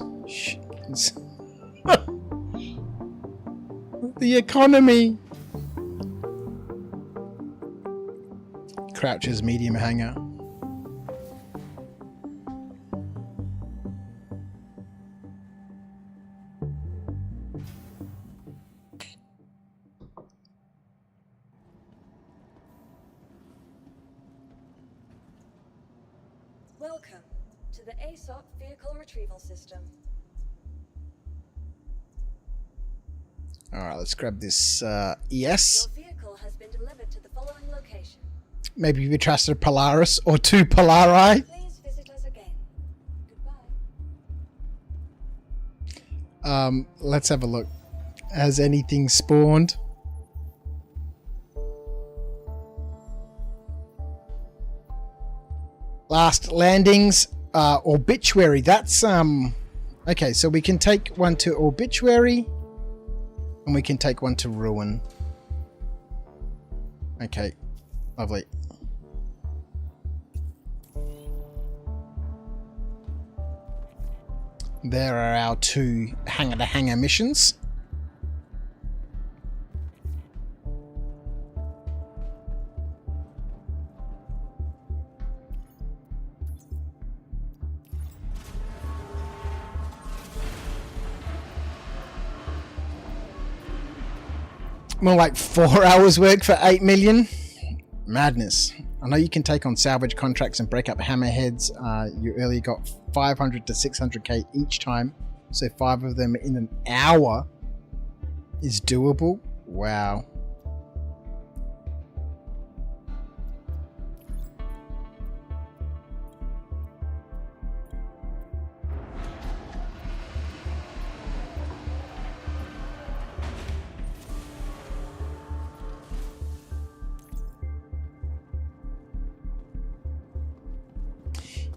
The economy. Crouch's medium hangar. Welcome to the ASOP Vehicle Retrieval System. Alright, let's grab this ES. Your vehicle has been delivered to the following location. Maybe we trusted a Polaris or 2 Polari. Please visit us again. Let's have a look. Has anything spawned? Last landings, obituary. That's okay, so we can take one to obituary and we can take one to ruin. Okay, lovely. There are our 2 hangar to hangar missions. More like 4 hours work for 8 million. Madness. I know you can take on salvage contracts and break up hammerheads. You earlier got 500 to 600k each time. So 5 of them in an hour is doable. Wow.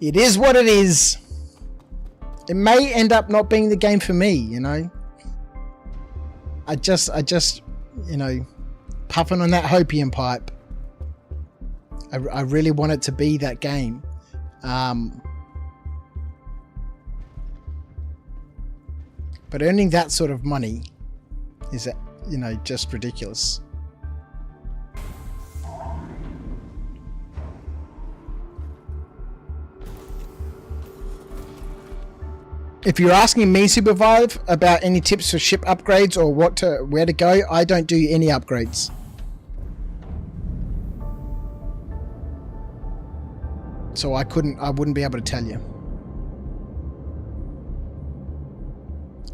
It is what it is. It may end up not being the game for me, you know. I just, you know, puffing on that hopium pipe. I really want it to be that game. But earning that sort of money is, you know, just ridiculous. If you're asking me, Supervive, about any tips for ship upgrades or where to go, I don't do any upgrades. So I wouldn't be able to tell you.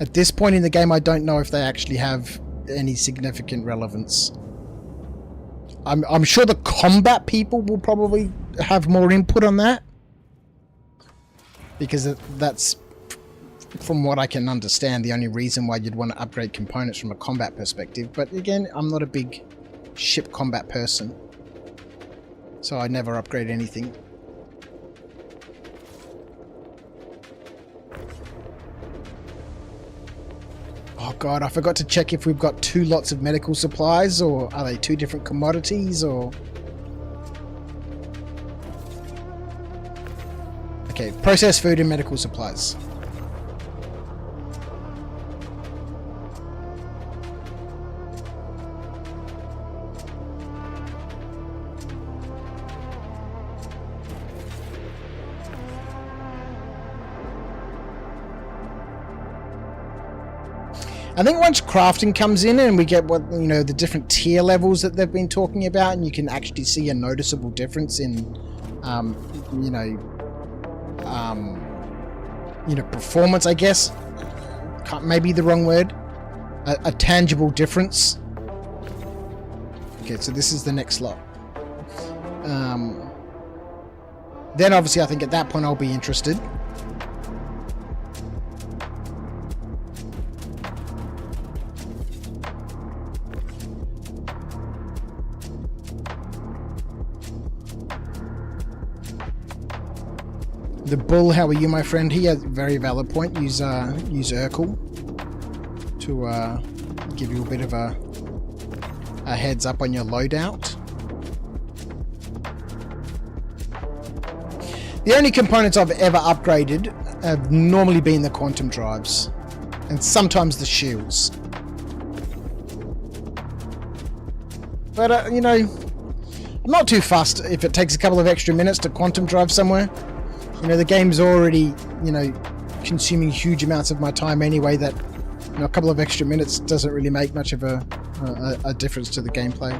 At this point in the game, I don't know if they actually have any significant relevance. I'm sure the combat people will probably have more input on that. Because that's, from what I can understand, the only reason why you'd want to upgrade components from a combat perspective. But again, I'm not a big ship combat person, so I never upgrade anything. Oh god, I forgot to check if we've got 2 lots of medical supplies, or are they 2 different commodities, or... Okay, processed food and medical supplies. I think once crafting comes in and we get what, you know, the different tier levels that they've been talking about, and you can actually see a noticeable difference in, you know, performance, I guess. Maybe the wrong word. A tangible difference. Okay, so this is the next lot. Then obviously I think at that point I'll be interested. The bull, how are you, my friend? He has a very valid point. Use Urkel to give you a bit of a heads up on your loadout. The only components I've ever upgraded have normally been the quantum drives, and sometimes the shields. But you know, I'm not too fussed if it takes a couple of extra minutes to quantum drive somewhere. You know, the game's already, you know, consuming huge amounts of my time anyway, that, you know, a couple of extra minutes doesn't really make much of a difference to the gameplay.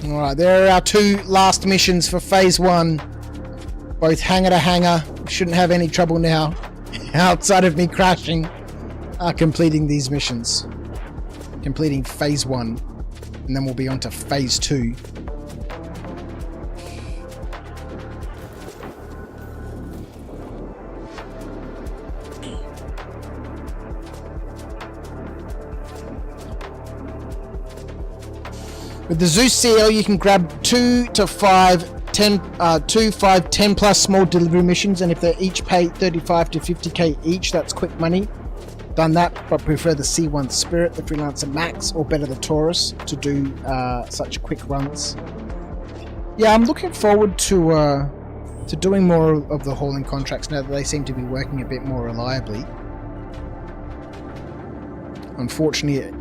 Alright, there are our two last missions for Phase 1. Both hangar to hangar. Shouldn't have any trouble now. Outside of me crashing, completing these missions. Completing Phase 1. And then we'll be on to Phase 2. With the Zeus CL, you can grab 2 to 5, 10 plus small delivery missions, and if they each pay 35 to 50k each, that's quick money. Done that, but prefer the C1 Spirit, the Freelancer Max, or better the Taurus to do such quick runs. Yeah, I'm looking forward to doing more of the hauling contracts now that they seem to be working a bit more reliably. Unfortunately,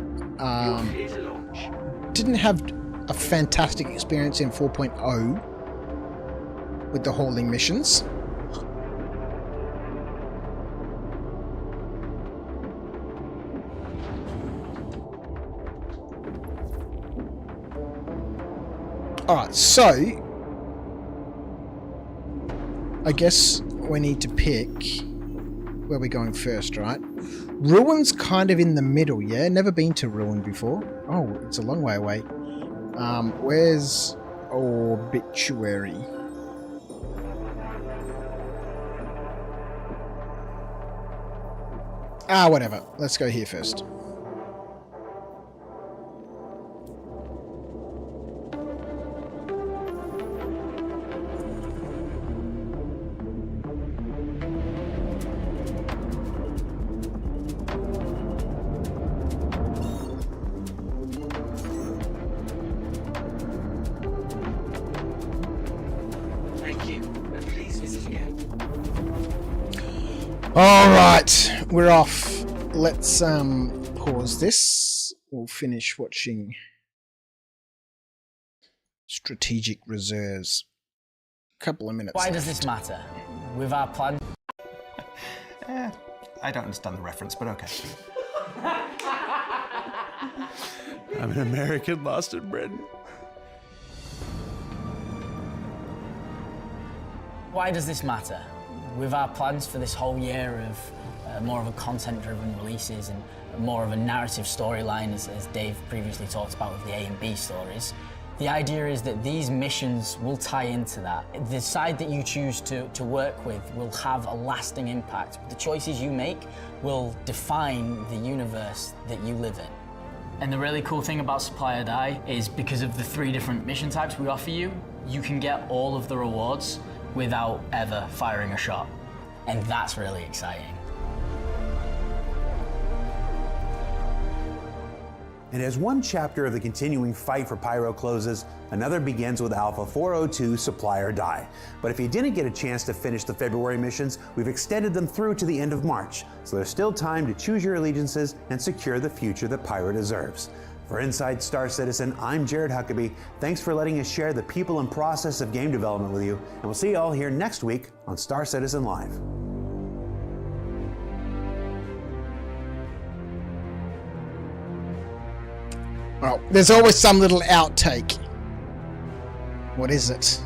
didn't have a fantastic experience in 4.0 with the hauling missions. Alright, so I guess we need to pick where we're going first, right? Ruin's kind of in the middle, yeah? Never been to Ruin before. Oh, it's a long way away. Where's Obituary? Whatever. Let's go here first. Alright, we're off. Let's pause this. We'll finish watching Strategic Reserves. Couple of minutes Why left. does this matter? With our plan... I don't understand the reference, but okay. I'm an American lost in Britain. Why does this matter? With our plans for this whole year of more of a content-driven releases and more of a narrative storyline, as Dave previously talked about with the A and B stories, the idea is that these missions will tie into that. The side that you choose to work with will have a lasting impact. The choices you make will define the universe that you live in. And the really cool thing about Supply or Die is because of the 3 different mission types we offer you, you can get all of the rewards without ever firing a shot. And that's really exciting. And as one chapter of the continuing fight for Pyro closes, another begins with Alpha 402 Supply or Die. But if you didn't get a chance to finish the February missions, we've extended them through to the end of March. So there's still time to choose your allegiances and secure the future that Pyro deserves. For Inside Star Citizen, I'm Jared Huckabee. Thanks for letting us share the people and process of game development with you, and we'll see you all here next week on Star Citizen Live. Well, there's always some little outtake. What is it?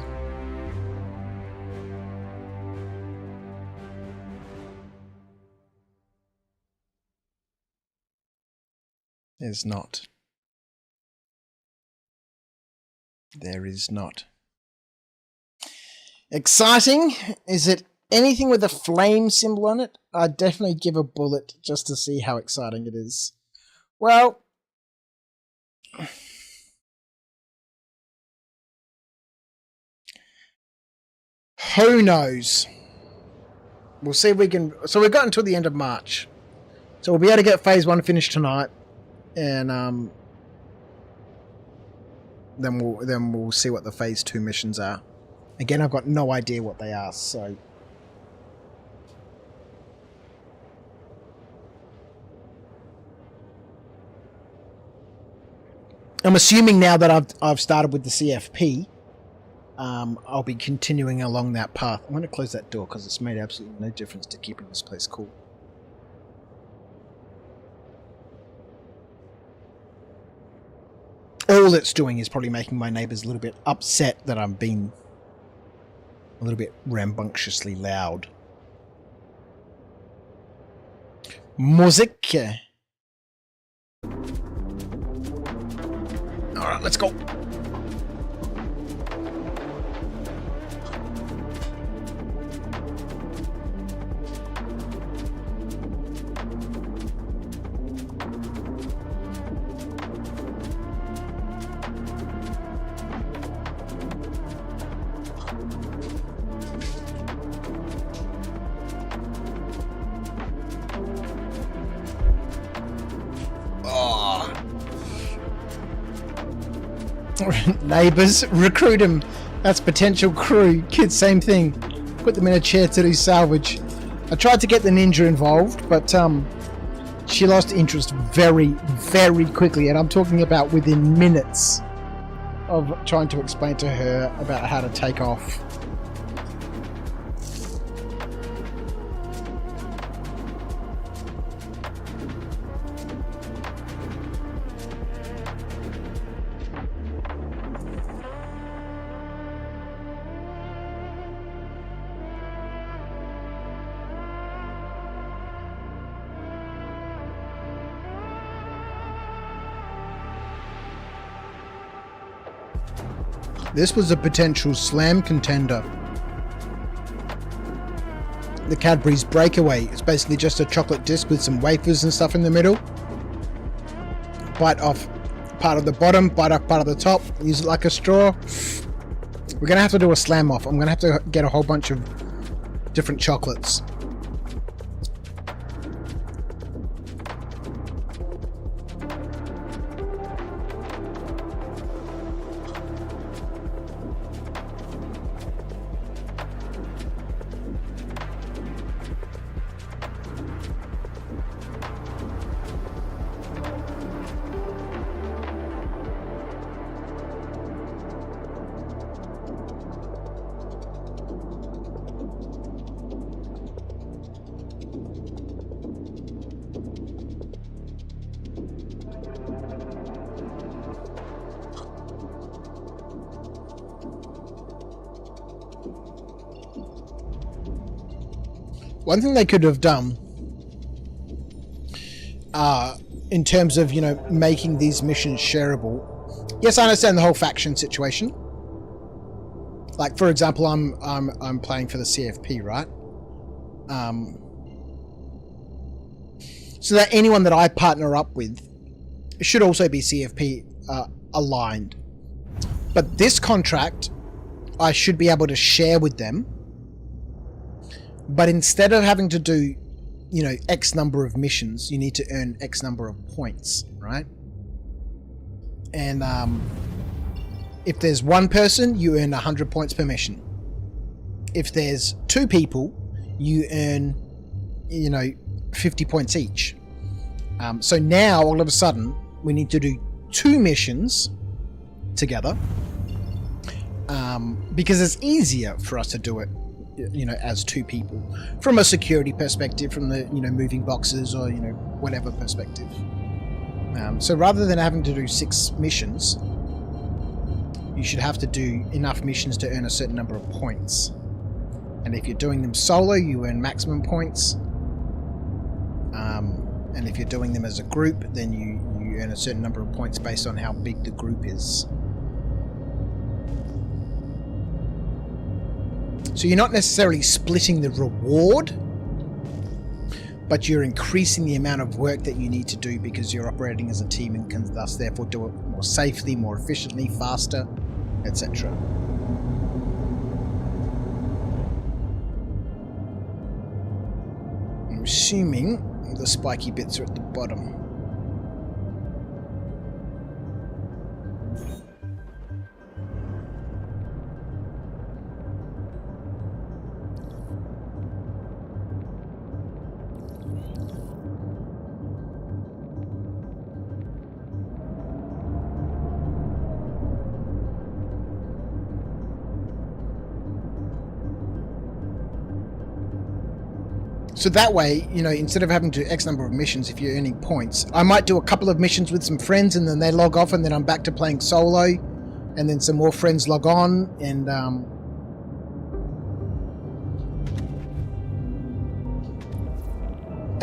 There's not. There is not. Exciting? Is it anything with a flame symbol on it? I'd definitely give a bullet just to see how exciting it is. Well, who knows? We'll see if we can... So we've got until the end of March. So we'll be able to get Phase 1 finished tonight. And then we'll see what the Phase 2 missions are. Again, I've got no idea what they are, so... I'm assuming now that I've started with the CFP, I'll be continuing along that path. I'm going to close that door because it's made absolutely no difference to keeping this place cool. All it's doing is probably making my neighbours a little bit upset that I'm being a little bit rambunctiously loud. Music. Alright, let's go. Neighbours, recruit them. That's potential crew. Kids, same thing. Put them in a chair to do salvage. I tried to get the ninja involved, but she lost interest very, very quickly, and I'm talking about within minutes of trying to explain to her about how to take off. This was a potential slam contender. The Cadbury's Breakaway. It's basically just a chocolate disc with some wafers and stuff in the middle. Bite off part of the bottom, bite off part of the top, use it like a straw. We're going to have to do a slam off. I'm going to have to get a whole bunch of different chocolates. One thing they could have done, in terms of, you know, making these missions shareable. Yes, I understand the whole faction situation. Like, for example, I'm playing for the CFP, right? So that anyone that I partner up with should also be CFP aligned. But this contract, I should be able to share with them. But instead of having to do, you know, X number of missions, you need to earn X number of points, right? And if there's one person, you earn 100 points per mission. If there's two people, you earn, you know, 50 points each. So now, all of a sudden, we need to do 2 missions together, because it's easier for us to do it, you know, as 2 people, from a security perspective, from the, you know, moving boxes or, you know, whatever perspective. So rather than having to do 6 missions, you should have to do enough missions to earn a certain number of points. And if you're doing them solo, you earn maximum points. And if you're doing them as a group, then you earn a certain number of points based on how big the group is. So you're not necessarily splitting the reward, but you're increasing the amount of work that you need to do because you're operating as a team and can thus therefore do it more safely, more efficiently, faster, etc. I'm assuming the spiky bits are at the bottom. So that way, you know, instead of having to do X number of missions, if you're earning points, I might do a couple of missions with some friends and then they log off and then I'm back to playing solo, and then some more friends log on, and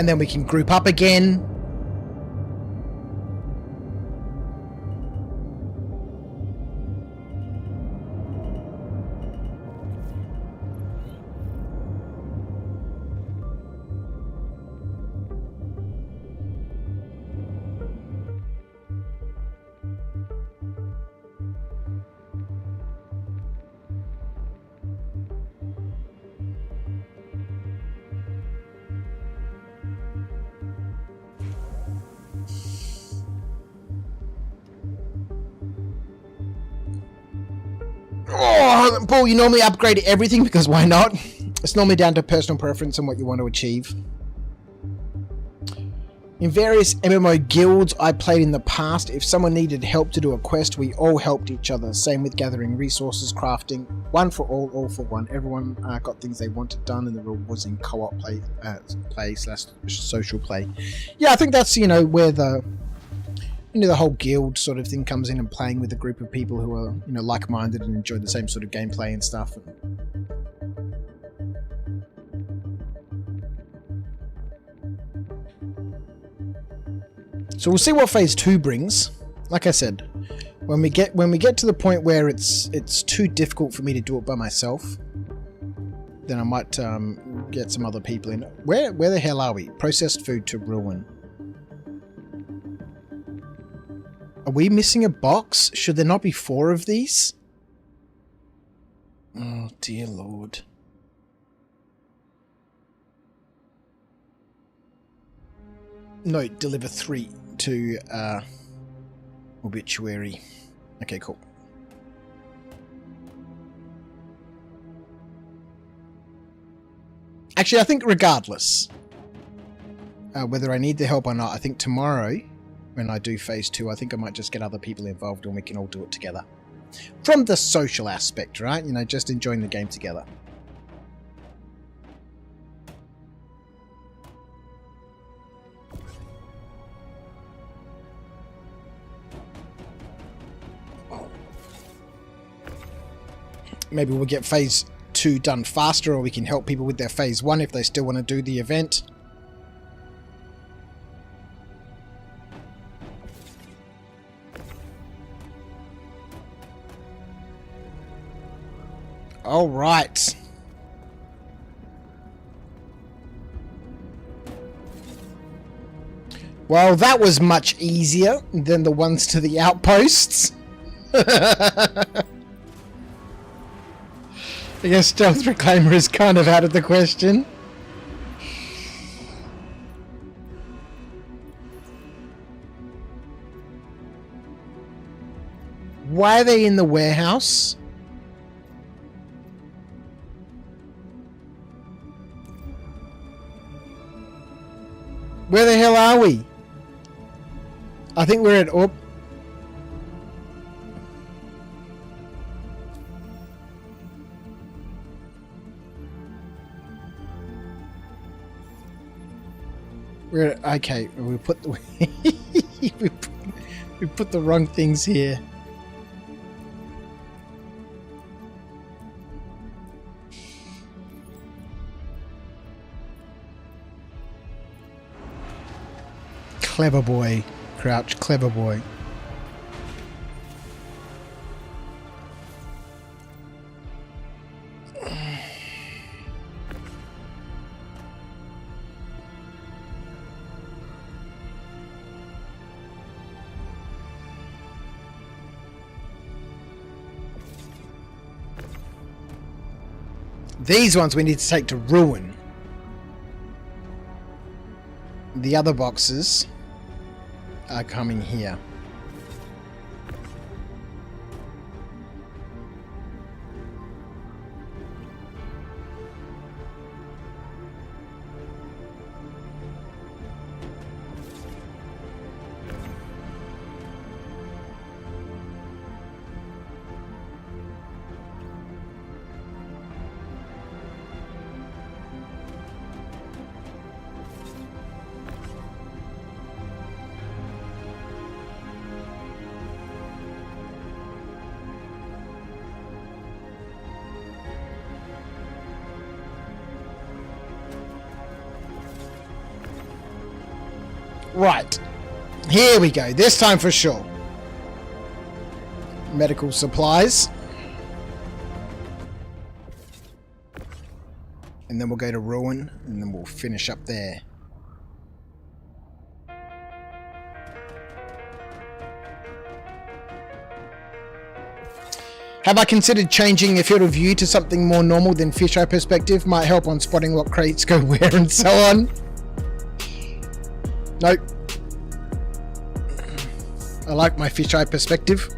then we can group up again. Oh, Paul, you normally upgrade everything because why not? It's normally down to personal preference and what you want to achieve. In various MMO guilds I played in the past, if someone needed help to do a quest, we all helped each other. Same with gathering resources, crafting. One for all for one. Everyone got things they wanted done, and the rule was in co-op play/social play. Yeah, I think that's, you know, where the whole guild sort of thing comes in, and playing with a group of people who are, you know, like-minded and enjoy the same sort of gameplay and stuff. So we'll see what phase 2 brings. Like I said, when we get to the point where it's too difficult for me to do it by myself, then I might get some other people in. Where the hell are we? Processed food to ruin. Are we missing a box? Should there not be 4 of these? Oh, dear Lord. No, deliver 3 to obituary. Okay, cool. Actually, I think regardless, whether I need the help or not, I think tomorrow, when I do phase 2, I think I might just get other people involved and we can all do it together. From the social aspect, right? You know, just enjoying the game together. Maybe we'll get phase 2 done faster, or we can help people with their phase 1 if they still want to do the event. All right. Well, that was much easier than the ones to the outposts. I guess Stealth Reclaimer is kind of out of the question. Why are they in the warehouse? Where the hell are we? I think we're at... Oh, Okay, we put the we put the wrong things here. Clever boy, Crouch, clever boy. These ones we need to take to Ruin. The other boxes are coming here. Right, here we go, this time for sure. Medical supplies. And then we'll go to Ruin, and then we'll finish up there. Have I considered changing your field of view to something more normal than fisheye perspective? Might help on spotting what crates go where and so on. Nope. I like my fisheye perspective.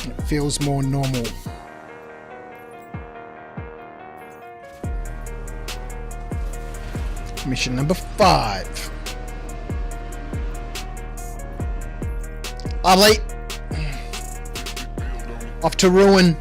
It feels more normal. Mission number 5. Lovely. Off to Ruin.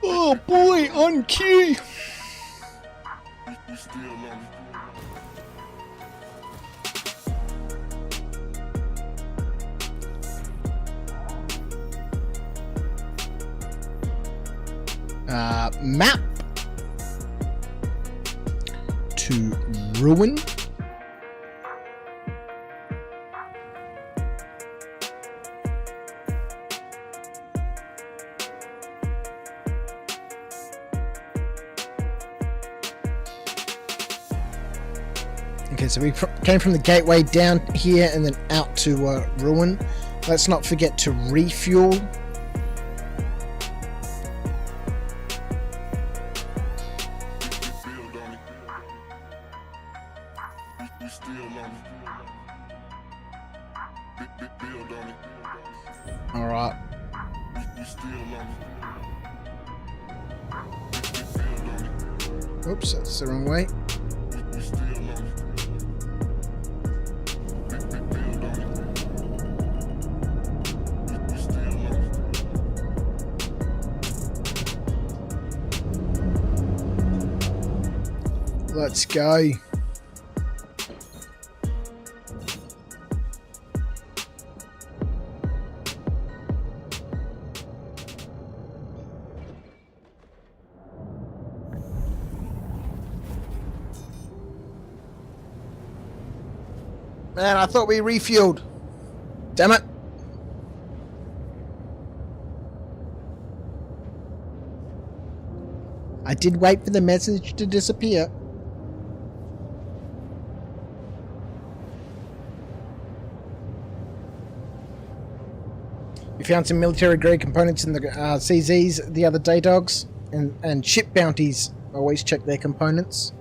Oh boy, on cue. Map to Ruin. Okay, so we came from the gateway down here and then out to Ruin. Let's not forget to refuel. Alright. Oops, that's the wrong way. Let's go. Man, I thought we refueled. Damn it. I did wait for the message to disappear. We found some military-grade components in the CZs the other day, dogs. And ship bounties. Always check their components.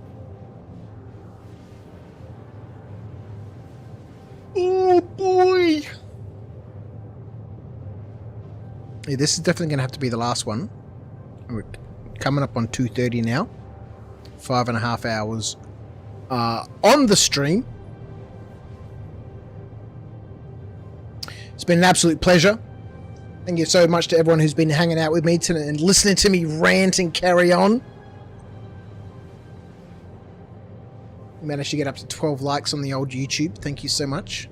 Yeah, this is definitely going to have to be the last one. We're coming up on 2:30 now. 5.5 hours on the stream. It's been an absolute pleasure. Thank you so much to everyone who's been hanging out with me and listening to me rant and carry on. We managed to get up to 12 likes on the old YouTube. Thank you so much.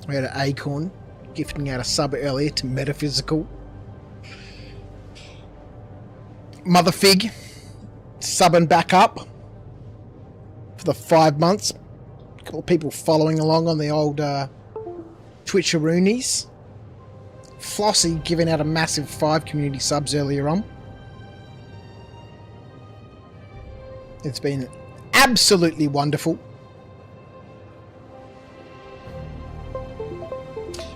We had an Acorn gifting out a sub earlier to Metaphysical. Mother Fig subbing back up for the 5 months. A couple of people following along on the old Twitcheroonies. Flossie giving out a massive 5 community subs earlier on. It's been absolutely wonderful.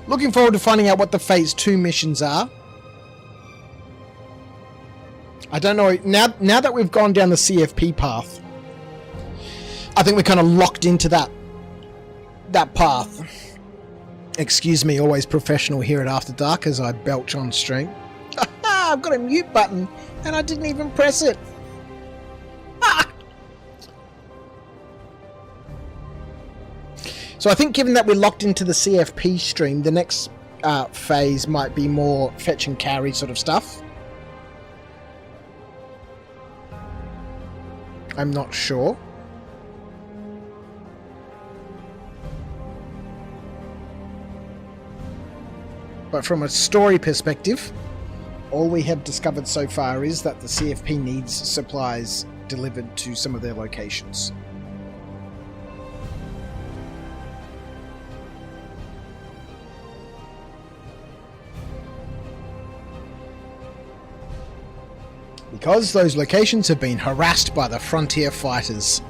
Looking forward to finding out what the Phase 2 missions are. I don't know, now that we've gone down the CFP path, I think we're kind of locked into that path. Excuse me, always professional here at After Dark as I belch on stream. I've got a mute button and I didn't even press it. So I think given that we're locked into the CFP stream, the next phase might be more fetch and carry sort of stuff. I'm not sure. But from a story perspective, all we have discovered so far is that the CFP needs supplies delivered to some of their locations. Because those locations have been harassed by the Frontier Fighters.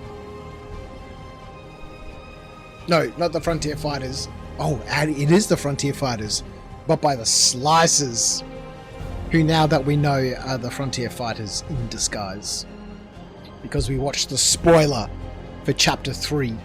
No, not the Frontier Fighters. Oh, it is the Frontier Fighters. But by the Slicers. Who, now that we know, are the Frontier Fighters in disguise. Because we watched the spoiler for Chapter 3.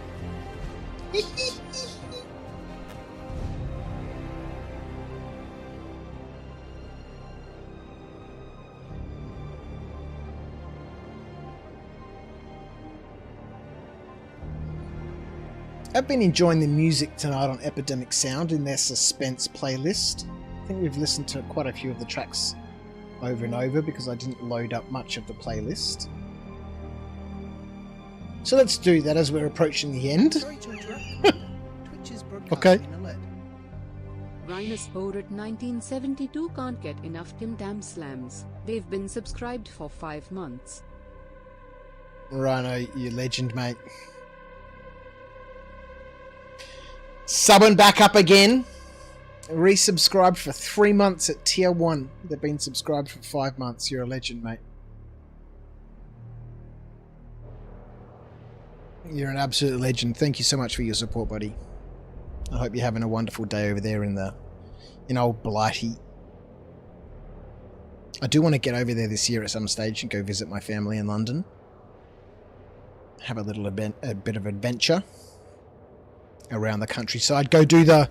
I've been enjoying the music tonight on Epidemic Sound in their Suspense playlist. I think we've listened to quite a few of the tracks over and over because I didn't load up much of the playlist. So let's do that as we're approaching the end. Sorry to interrupt. Twitch is broadcasting an alert. Rhinus Borat 1972 can't get enough Tim Tam Slams. They've been subscribed for 5 months. Rhino, you legend, mate. Subbing back up again. Resubscribed for 3 months at tier 1. They've been subscribed for 5 months. You're a legend, mate. You're an absolute legend. Thank you so much for your support, buddy. I hope you're having a wonderful day over there in old Blighty. I do want to get over there this year at some stage and go visit my family in London. Have a bit of adventure around the countryside. Go do the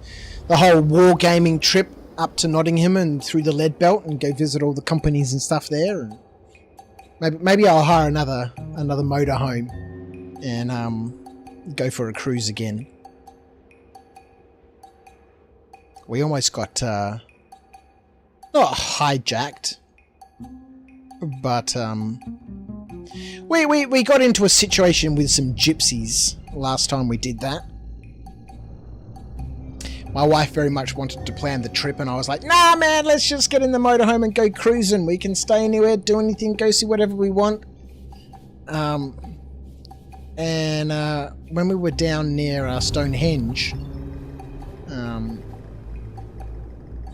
whole wargaming trip up to Nottingham and through the Lead Belt and go visit all the companies and stuff there. And maybe I'll hire another motorhome and go for a cruise again. We almost got not hijacked, but we got into a situation with some gypsies last time we did that. My wife very much wanted to plan the trip, and I was like, nah, man, let's just get in the motorhome and go cruising. We can stay anywhere, do anything, go see whatever we want. When we were down near Stonehenge,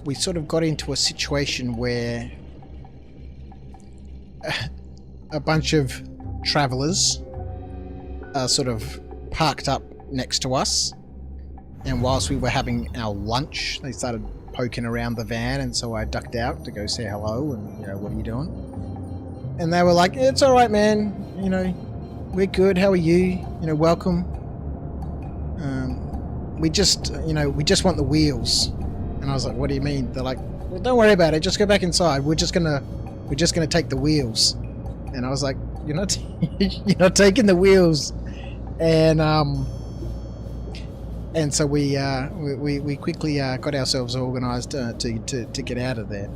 we sort of got into a situation where a bunch of travellers sort of parked up next to us. And whilst we were having our lunch, they started poking around the van, and so I ducked out to go say hello and, you know, what are you doing? And they were like, it's alright, man, you know, we're good, how are you? You know, welcome. We just want the wheels. And I was like, what do you mean? They're like, well, don't worry about it. Just go back inside. We're just gonna take the wheels. And I was like, you're not you're not taking the wheels. And so we quickly got ourselves organised to get out of there.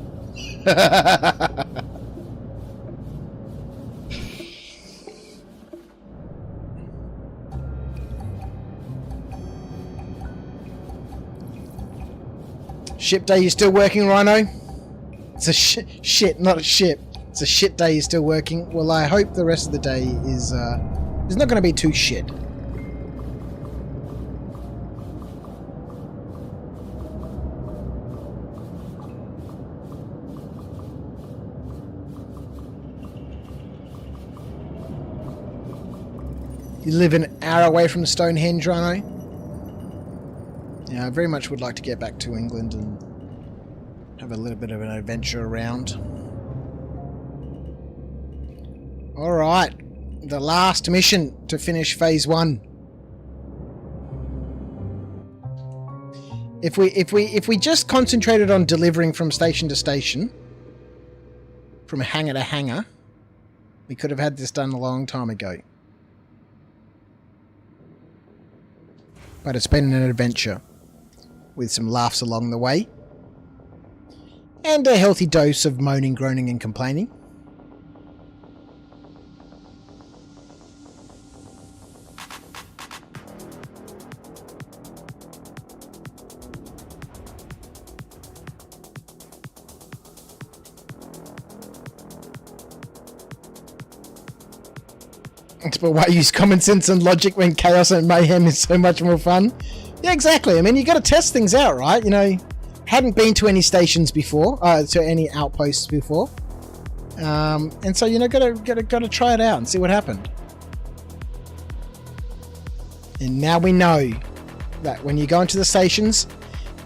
Ship day, you still working, Rhino? It's a shit, not a ship. It's a shit day, you're still working. Well, I hope the rest of the day is not going to be too shit. You live an hour away from Stonehenge, Rhino? Yeah, I very much would like to get back to England and have a little bit of an adventure around. Alright, the last mission to finish phase 1. If we just concentrated on delivering from station to station, from hangar to hangar, we could have had this done a long time ago. But it's been an adventure, with some laughs along the way, and a healthy dose of moaning, groaning and complaining. But why use common sense and logic when chaos and mayhem is so much more fun? Yeah, exactly. I mean, you got to test things out, right? You know, hadn't been to any stations before, to any outposts before, and so you know, gotta try it out and see what happened. And now we know that when you go into the stations,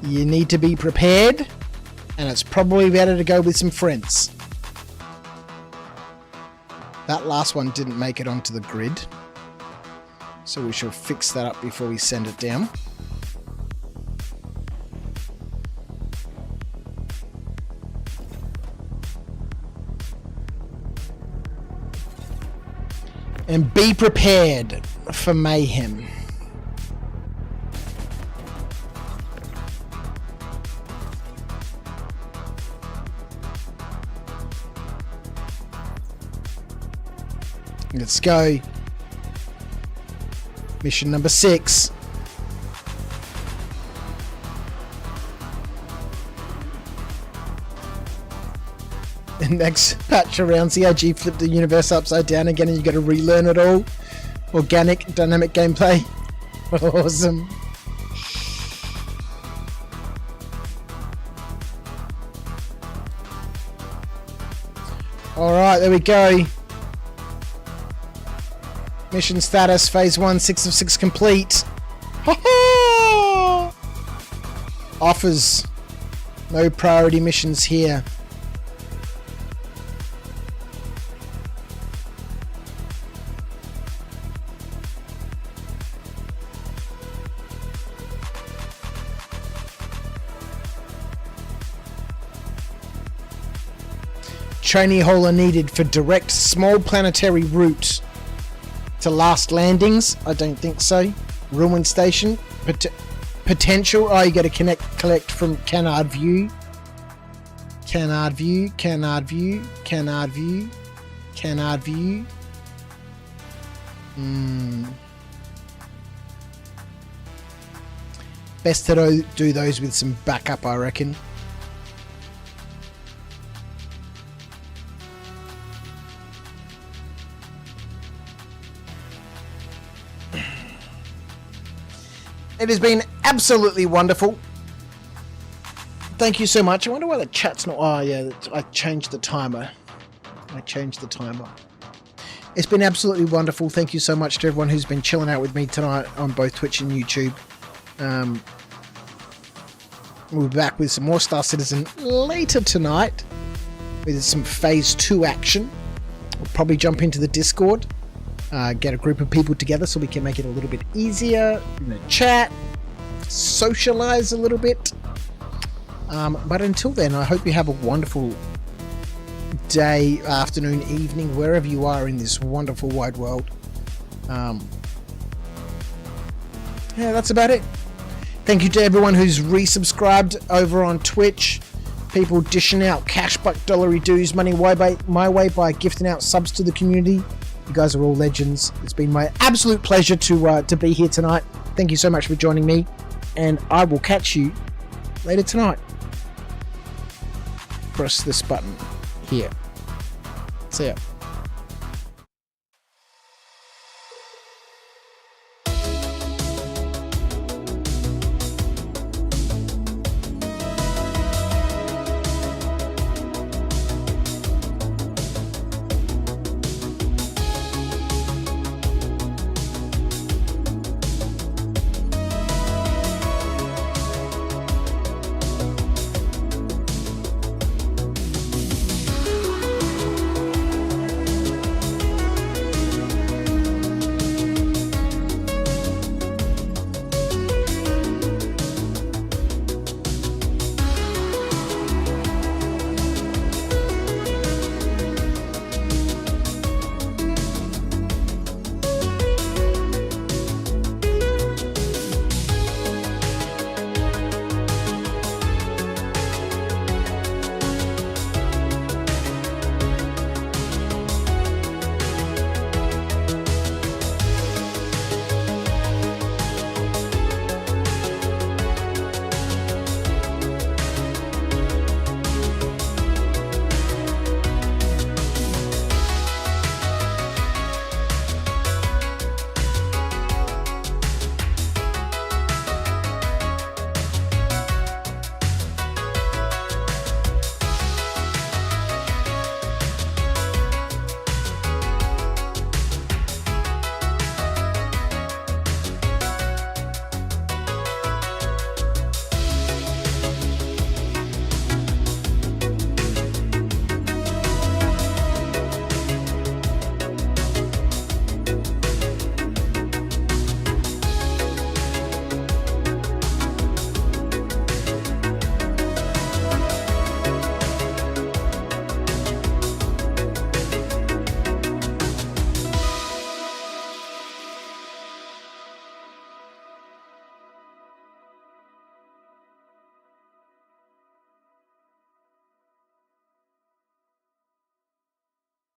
you need to be prepared, and it's probably better to go with some friends. That last one didn't make it onto the grid, so we shall fix that up before we send it down. And be prepared for mayhem. Let's go. Mission number 6. The next patch around CIG flipped the universe upside down again and you got to relearn it all. Organic, dynamic gameplay. Awesome. Alright, there we go. Mission status, phase 1, 6 of 6 complete. Offers. No priority missions here. Trainee hauler needed for direct small planetary route to last landings. I don't think so. Ruin station. Potential. Oh, you got to collect from Canard View. Canard View. Canard View. Canard View. Canard View. Best to do those with some backup, I reckon. It has been absolutely wonderful. Thank you so much. I wonder why the chat's not... Oh, yeah, I changed the timer. It's been absolutely wonderful. Thank you so much to everyone who's been chilling out with me tonight on both Twitch and YouTube. We'll be back with some more Star Citizen later tonight with some Phase 2 action. We'll probably jump into the Discord. Get a group of people together so we can make it a little bit easier, chat, socialize a little bit. But until then, I hope you have a wonderful day, afternoon, evening, wherever you are in this wonderful wide world. Yeah, that's about it. Thank you to everyone who's resubscribed over on Twitch. People dishing out cash buck dollary dues money my way by gifting out subs to the community. You guys are all legends. It's been my absolute pleasure to be here tonight. Thank you so much for joining me, and I will catch you later tonight. Press this button here. See ya.